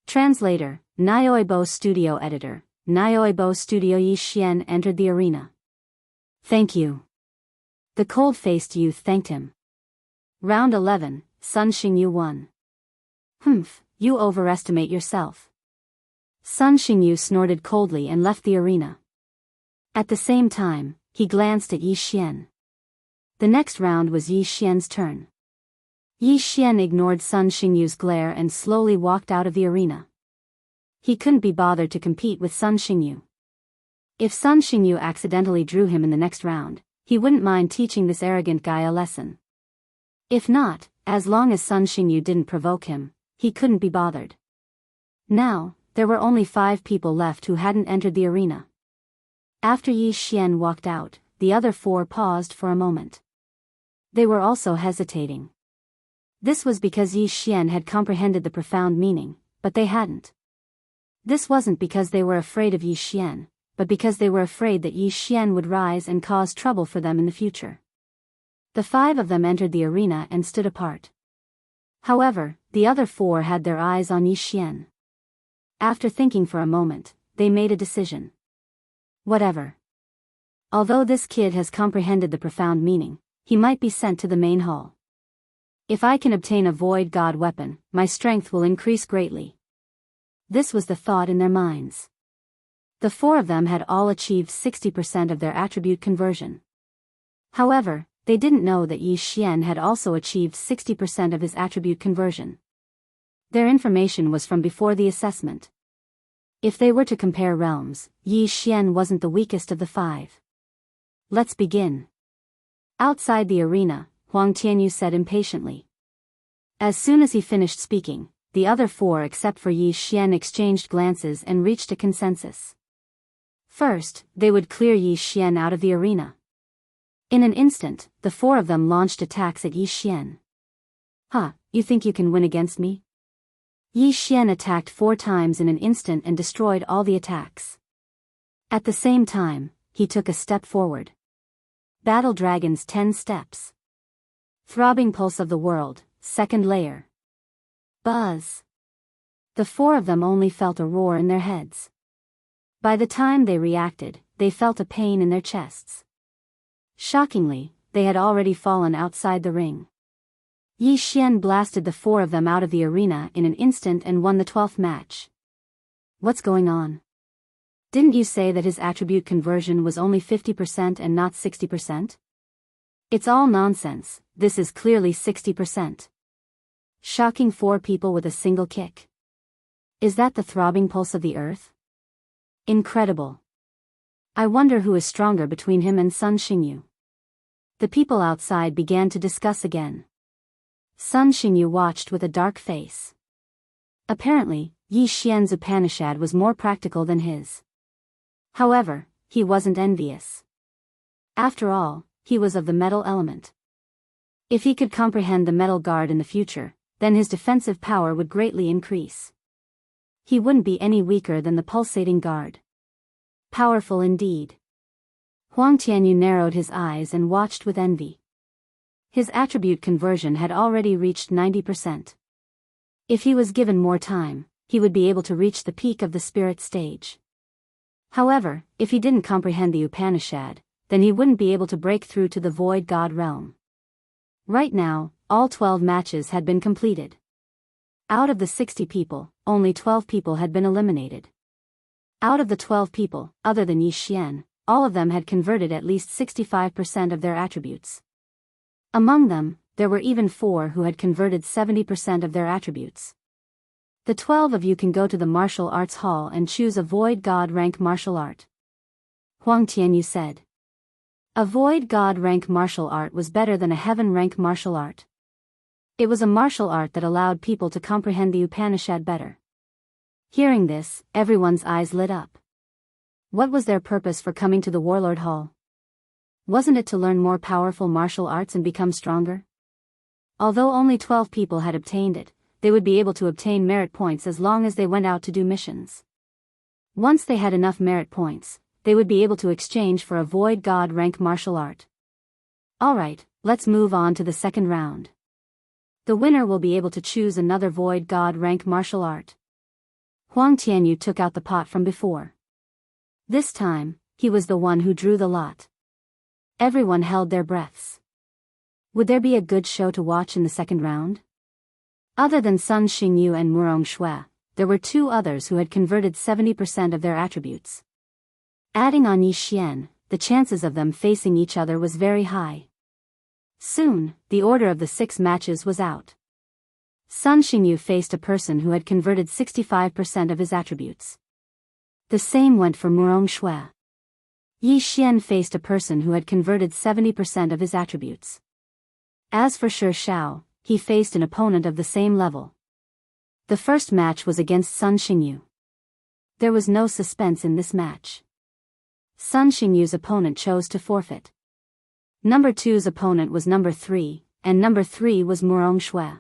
[SPEAKER 1] Translator, Nyoibo Studio Editor, Nyoibo Studio. Yi Xian entered the arena. Thank you. The cold-faced youth thanked him. Round 11, Sun Xingyu won. Humph, you overestimate yourself. Sun Xingyu snorted coldly and left the arena. At the same time, he glanced at Yi Xian. The next round was Yi Xian's turn. Yi Xian ignored Sun Xingyu's glare and slowly walked out of the arena. He couldn't be bothered to compete with Sun Xingyu. If Sun Xingyu accidentally drew him in the next round, he wouldn't mind teaching this arrogant guy a lesson. If not, as long as Sun Xingyu didn't provoke him, he couldn't be bothered. Now, there were only 5 people left who hadn't entered the arena. After Yi Xian walked out, the other 4 paused for a moment. They were also hesitating. This was because Yi Xian had comprehended the profound meaning, but they hadn't. This wasn't because they were afraid of Yi Xian, but because they were afraid that Yi Xian would rise and cause trouble for them in the future. The 5 of them entered the arena and stood apart. However, the other 4 had their eyes on Yi Xian. After thinking for a moment, they made a decision. Whatever. Although this kid has comprehended the profound meaning, he might be sent to the main hall. If I can obtain a void god weapon, my strength will increase greatly. This was the thought in their minds. The 4 of them had all achieved 60% of their attribute conversion. However, they didn't know that Yi Xian had also achieved 60% of his attribute conversion. Their information was from before the assessment. If they were to compare realms, Yi Xian wasn't the weakest of the 5. Let's begin. Outside the arena, Huang Tianyu said impatiently. As soon as he finished speaking, the other 4 except for Yi Xian exchanged glances and reached a consensus. First, they would clear Yi Xian out of the arena. In an instant, the 4 of them launched attacks at Yi Xian. Huh, you think you can win against me? Yi Xian attacked 4 times in an instant and destroyed all the attacks. At the same time, he took a step forward. Battle Dragon's 10 steps. Throbbing Pulse of the World, second layer. Buzz. The four of them only felt a roar in their heads. By the time they reacted, they felt a pain in their chests. Shockingly, they had already fallen outside the ring. Yi Xian blasted the four of them out of the arena in an instant and won the 12th match. What's going on? Didn't you say that his attribute conversion was only 50% and not 60%? It's all nonsense, this is clearly 60%. Shocking 4 people with a single kick. Is that the throbbing pulse of the earth? Incredible. I wonder who is stronger between him and Sun Xingyu. The people outside began to discuss again. Sun Xingyu watched with a dark face. Apparently, Yi Xian's Upanishad was more practical than his. However, he wasn't envious. After all, he was of the metal element. If he could comprehend the metal guard in the future, then his defensive power would greatly increase. He wouldn't be any weaker than the pulsating guard. Powerful indeed. Huang Tianyu narrowed his eyes and watched with envy. His attribute conversion had already reached 90%. If he was given more time, he would be able to reach the peak of the spirit stage. However, if he didn't comprehend the Upanishad, then he wouldn't be able to break through to the void god realm. Right now, all 12 matches had been completed. Out of the 60 people, only 12 people had been eliminated. Out of the 12 people, other than Yi Xian, all of them had converted at least 65% of their attributes. Among them, there were even 4 who had converted 70% of their attributes. The 12 of you can go to the martial arts hall and choose a void god rank martial art. Huang Tianyu said. A void god rank martial art was better than a heaven rank martial art. It was a martial art that allowed people to comprehend the Upanishad better. Hearing this, everyone's eyes lit up. What was their purpose for coming to the Warlord Hall? Wasn't it to learn more powerful martial arts and become stronger? Although only 12 people had obtained it, they would be able to obtain merit points as long as they went out to do missions. Once they had enough merit points, they would be able to exchange for a void god rank martial art. Alright, let's move on to the second round. The winner will be able to choose another void god rank martial art. Huang Tianyu took out the pot from before. This time, he was the one who drew the lot. Everyone held their breaths. Would there be a good show to watch in the second round? Other than Sun Xingyu and Murong Shui, there were 2 others who had converted 70% of their attributes. Adding on Yi Xian, the chances of them facing each other was very high. Soon, the order of the 6 matches was out. Sun Xingyu faced a person who had converted 65% of his attributes. The same went for Murong Shui. Yi Xian faced a person who had converted 70% of his attributes. As for Shi Shao, he faced an opponent of the same level. The first match was against Sun Xingyu. There was no suspense in this match. Sun Xingyu's opponent chose to forfeit. Number 2's opponent was number 3, and number 3 was Murong Shui.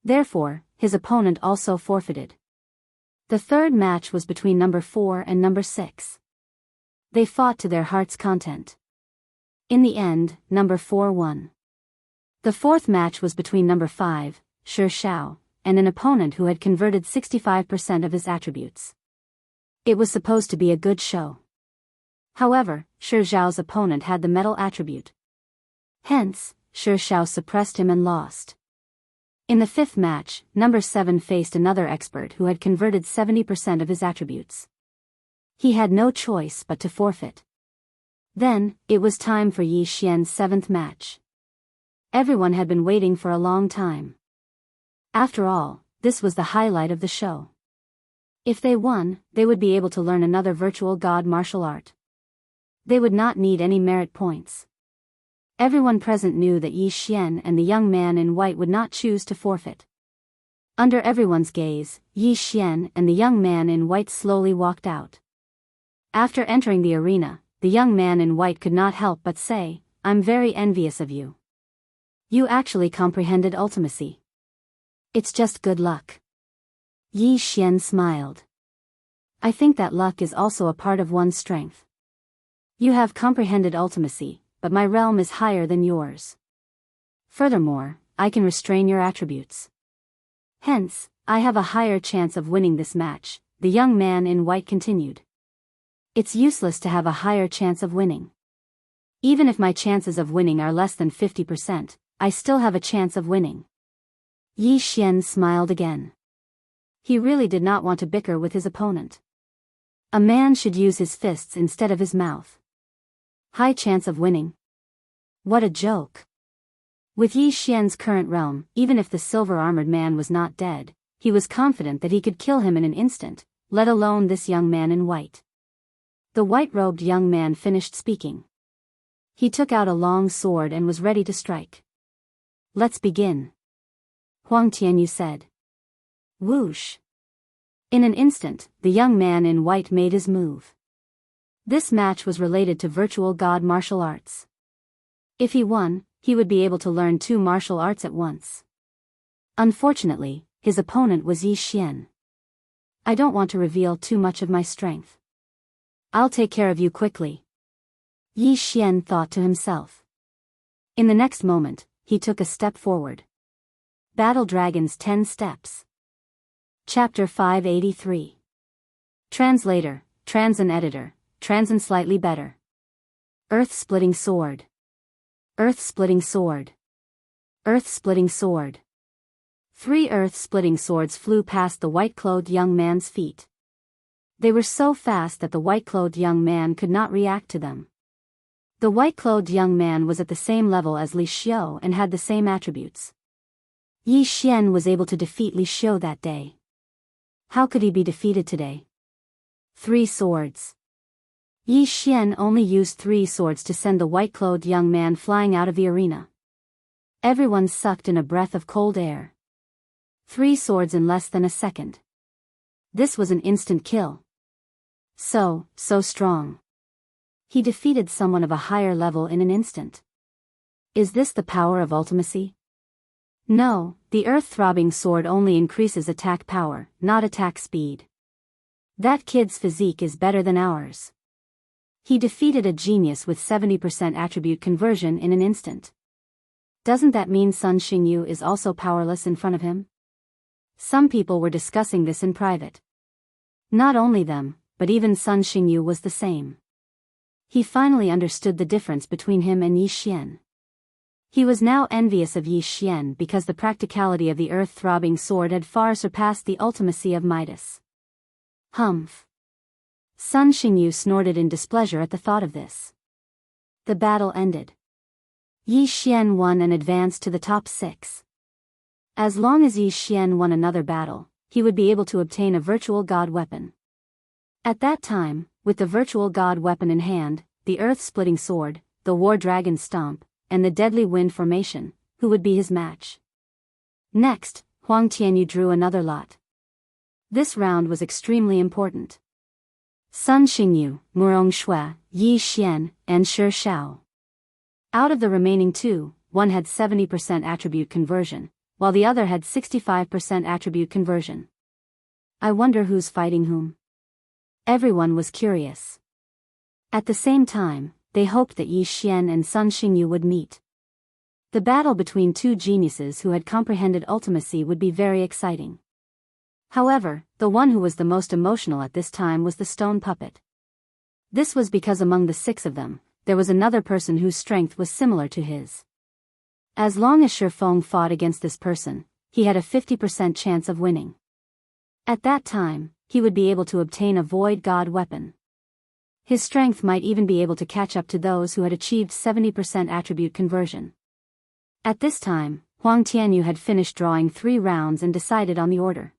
[SPEAKER 1] Therefore, his opponent also forfeited. The third match was between number 4 and number 6. They fought to their heart's content. In the end, number 4 won. The fourth match was between number 5, Shi Shao, and an opponent who had converted 65% of his attributes. It was supposed to be a good show. However, Shi Zhao's opponent had the metal attribute. Hence, Shi Shao suppressed him and lost. In the fifth match, number 7 faced another expert who had converted 70% of his attributes. He had no choice but to forfeit. Then, it was time for Yi Xian's 7th match. Everyone had been waiting for a long time. After all, this was the highlight of the show. If they won, they would be able to learn another virtual god martial art. They would not need any merit points. Everyone present knew that Yi Xian and the young man in white would not choose to forfeit. Under everyone's gaze, Yi Xian and the young man in white slowly walked out. After entering the arena, the young man in white could not help but say, "I'm very envious of you. You actually comprehended ultimacy. It's just good luck." Yi Xian smiled. "I think that luck is also a part of one's strength. You have comprehended ultimacy, but my realm is higher than yours. Furthermore, I can restrain your attributes. Hence, I have a higher chance of winning this match, the young man in white continued. It's useless to have a higher chance of winning. Even if my chances of winning are less than 50%, I still have a chance of winning. Yi Xian smiled again. He really did not want to bicker with his opponent. A man should use his fists instead of his mouth. High chance of winning. What a joke. With Yi Xian's current realm, even if the silver-armored man was not dead, he was confident that he could kill him in an instant, let alone this young man in white. The white-robed young man finished speaking. He took out a long sword and was ready to strike. Let's begin. Huang Tianyu said. Whoosh. In an instant, the young man in white made his move. This match was related to virtual god martial arts. If he won, he would be able to learn 2 martial arts at once. Unfortunately, his opponent was Yi Xian. I don't want to reveal too much of my strength. I'll take care of you quickly. Yi Xian thought to himself. In the next moment, he took a step forward. Battle Dragon's 10 Steps. Chapter 583. Translator, trans and editor, trans and slightly better. Earth-splitting sword. Earth-splitting sword. Earth-splitting sword. 3 earth-splitting swords flew past the white-clothed young man's feet. They were so fast that the white-clothed young man could not react to them. The white-clothed young man was at the same level as Li Xiu and had the same attributes. Yi Xian was able to defeat Li Xiu that day. How could he be defeated today? 3 swords. Yi Xian only used 3 swords to send the white-clothed young man flying out of the arena. Everyone sucked in a breath of cold air. 3 swords in less than a second. This was an instant kill. So strong. He defeated someone of a higher level in an instant. Is this the power of ultimacy? No, the earth-throbbing sword only increases attack power, not attack speed. That kid's physique is better than ours. He defeated a genius with 70% attribute conversion in an instant. Doesn't that mean Sun Xingyu is also powerless in front of him? Some people were discussing this in private. Not only them, but even Sun Xingyu was the same. He finally understood the difference between him and Yi Xian. He was now envious of Yi Xian because the practicality of the earth-throbbing sword had far surpassed the ultimacy of Midas. Humph. Sun Xingyu snorted in displeasure at the thought of this. The battle ended. Yi Xian won and advanced to the top 6. As long as Yi Xian won another battle, he would be able to obtain a virtual god weapon. At that time, with the virtual god weapon in hand, the earth-splitting sword, the war dragon stomp, and the deadly wind formation, who would be his match? Next, Huang Tianyu drew another lot. This round was extremely important. Sun Xingyu, Murong Shui, Yi Xian, and Shi Shao. Out of the remaining 2, one had 70% attribute conversion, while the other had 65% attribute conversion. I wonder who's fighting whom? Everyone was curious. At the same time, they hoped that Yi Xian and Sun Xingyu would meet. The battle between 2 geniuses who had comprehended ultimacy would be very exciting. However, the one who was the most emotional at this time was the stone puppet. This was because among the 6 of them, there was another person whose strength was similar to his. As long as Shi Feng fought against this person, he had a 50% chance of winning. At that time, he would be able to obtain a void god weapon. His strength might even be able to catch up to those who had achieved 70% attribute conversion. At this time, Huang Tianyu had finished drawing 3 rounds and decided on the order.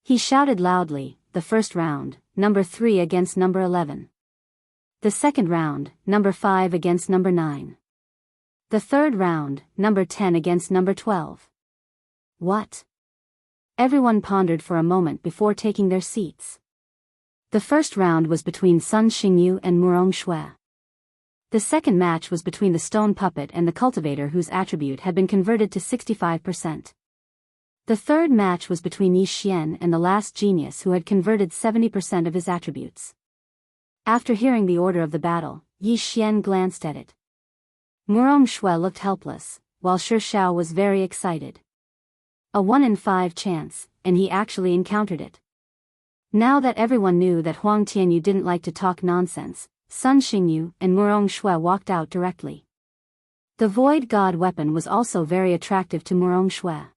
[SPEAKER 1] He shouted loudly, the first round, number 3 against number 11. The second round, number 5 against number 9. The third round, number 10 against number 12. What? Everyone pondered for a moment before taking their seats. The first round was between Sun Xingyu and Murong Shui. The second match was between the stone puppet and the cultivator whose attribute had been converted to 65%. The third match was between Yi Xian and the last genius who had converted 70% of his attributes. After hearing the order of the battle, Yi Xian glanced at it. Murong Shui looked helpless, while Shi Shao was very excited. A 1 in 5 chance, and he actually encountered it. Now that everyone knew that Huang Tianyu didn't like to talk nonsense, Sun Xingyu and Murong Shui walked out directly. The Void God weapon was also very attractive to Murong Shui.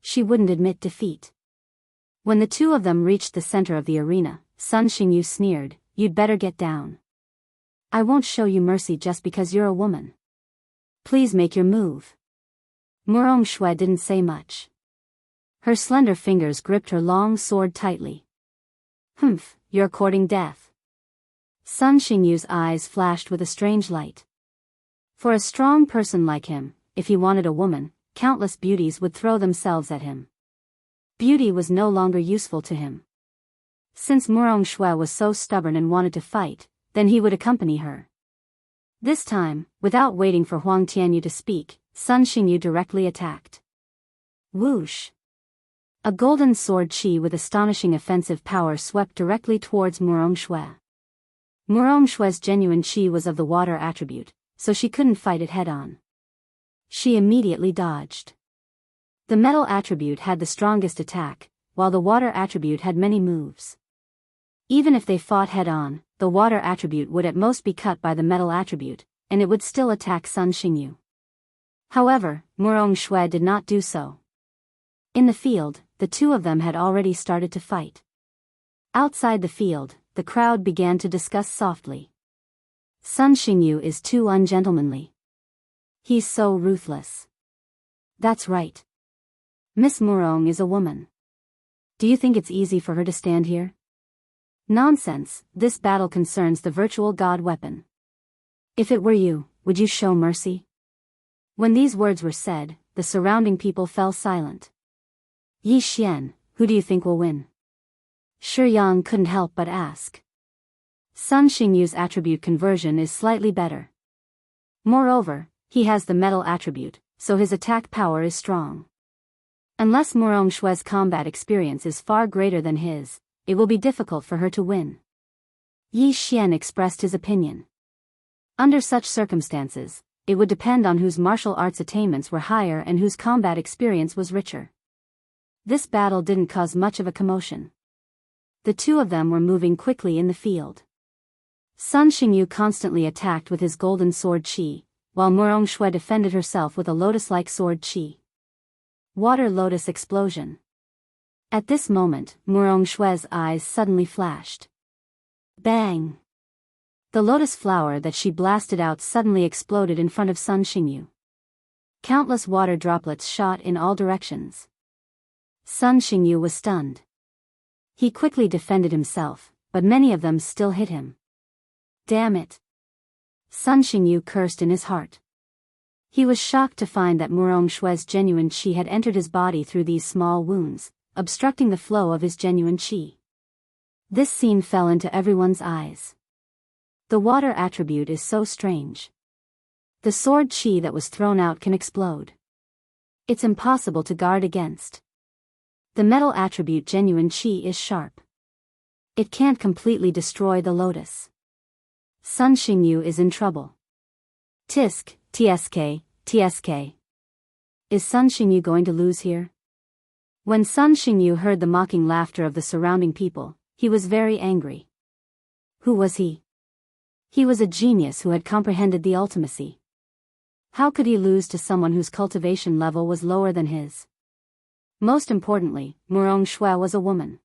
[SPEAKER 1] She wouldn't admit defeat. When the two of them reached the center of the arena, Sun Xingyu sneered, "You'd better get down. I won't show you mercy just because you're a woman. Please make your move." Murong Shui didn't say much. Her slender fingers gripped her long sword tightly. "Humph, you're courting death." Sun Xingyu's eyes flashed with a strange light. For a strong person like him, if he wanted a woman, countless beauties would throw themselves at him. Beauty was no longer useful to him. Since Murong Shui was so stubborn and wanted to fight, then he would accompany her. This time, without waiting for Huang Tianyu to speak, Sun Xingyu directly attacked. Whoosh! A golden sword chi with astonishing offensive power swept directly towards Murong Shui. Murong Shui's genuine chi was of the water attribute, so she couldn't fight it head-on. She immediately dodged. The metal attribute had the strongest attack, while the water attribute had many moves. Even if they fought head-on, the water attribute would at most be cut by the metal attribute, and it would still attack Sun Xingyu. However, Murong Shui did not do so. In the field, the two of them had already started to fight. Outside the field, the crowd began to discuss softly. Sun Xingyu is too ungentlemanly. He's so ruthless. That's right. Miss Murong is a woman. Do you think it's easy for her to stand here? Nonsense, this battle concerns the virtual god weapon. If it were you, would you show mercy? When these words were said, the surrounding people fell silent. Yi Xian, who do you think will win? Shi Yang couldn't help but ask. Sun Xingyu's attribute conversion is slightly better. Moreover, he has the metal attribute, so his attack power is strong. Unless Murong Shui's combat experience is far greater than his, it will be difficult for her to win. Yi Xian expressed his opinion. Under such circumstances, it would depend on whose martial arts attainments were higher and whose combat experience was richer. This battle didn't cause much of a commotion. The two of them were moving quickly in the field. Sun Xingyu constantly attacked with his golden sword chi, while Murong Shui defended herself with a lotus-like sword chi. Water lotus explosion. At this moment, Murong Shui's eyes suddenly flashed. Bang! The lotus flower that she blasted out suddenly exploded in front of Sun Xingyu. Countless water droplets shot in all directions. Sun Xingyu was stunned. He quickly defended himself, but many of them still hit him. Damn it! Sun Xingyu cursed in his heart. He was shocked to find that Murong Shui's genuine chi had entered his body through these small wounds, obstructing the flow of his genuine chi. This scene fell into everyone's eyes. The water attribute is so strange. The sword chi that was thrown out can explode. It's impossible to guard against. The metal attribute genuine chi is sharp. It can't completely destroy the lotus. Sun Xingyu is in trouble. Tisk, tsk, tsk. Is Sun Xingyu going to lose here? When Sun Xingyu heard the mocking laughter of the surrounding people, he was very angry. Who was he? He was a genius who had comprehended the ultimacy. How could he lose to someone whose cultivation level was lower than his? Most importantly, Murong Shui was a woman.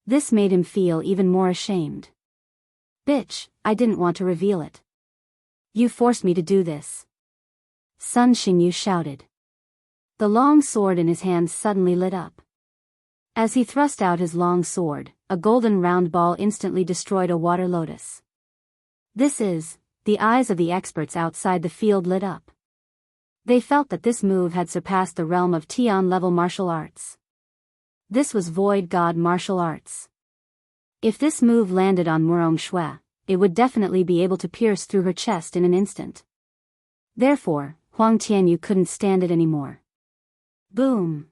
[SPEAKER 1] This made him feel even more ashamed. Bitch, I didn't want to reveal it. You forced me to do this. Sun Xingyu shouted. The long sword in his hand suddenly lit up. As he thrust out his long sword, a golden round ball instantly destroyed a water lotus. The eyes of the experts outside the field lit up. They felt that this move had surpassed the realm of Tian-level martial arts. This was Void God martial arts. If this move landed on Murong Shui, it would definitely be able to pierce through her chest in an instant. Therefore, Huang Tianyu couldn't stand it anymore. Boom!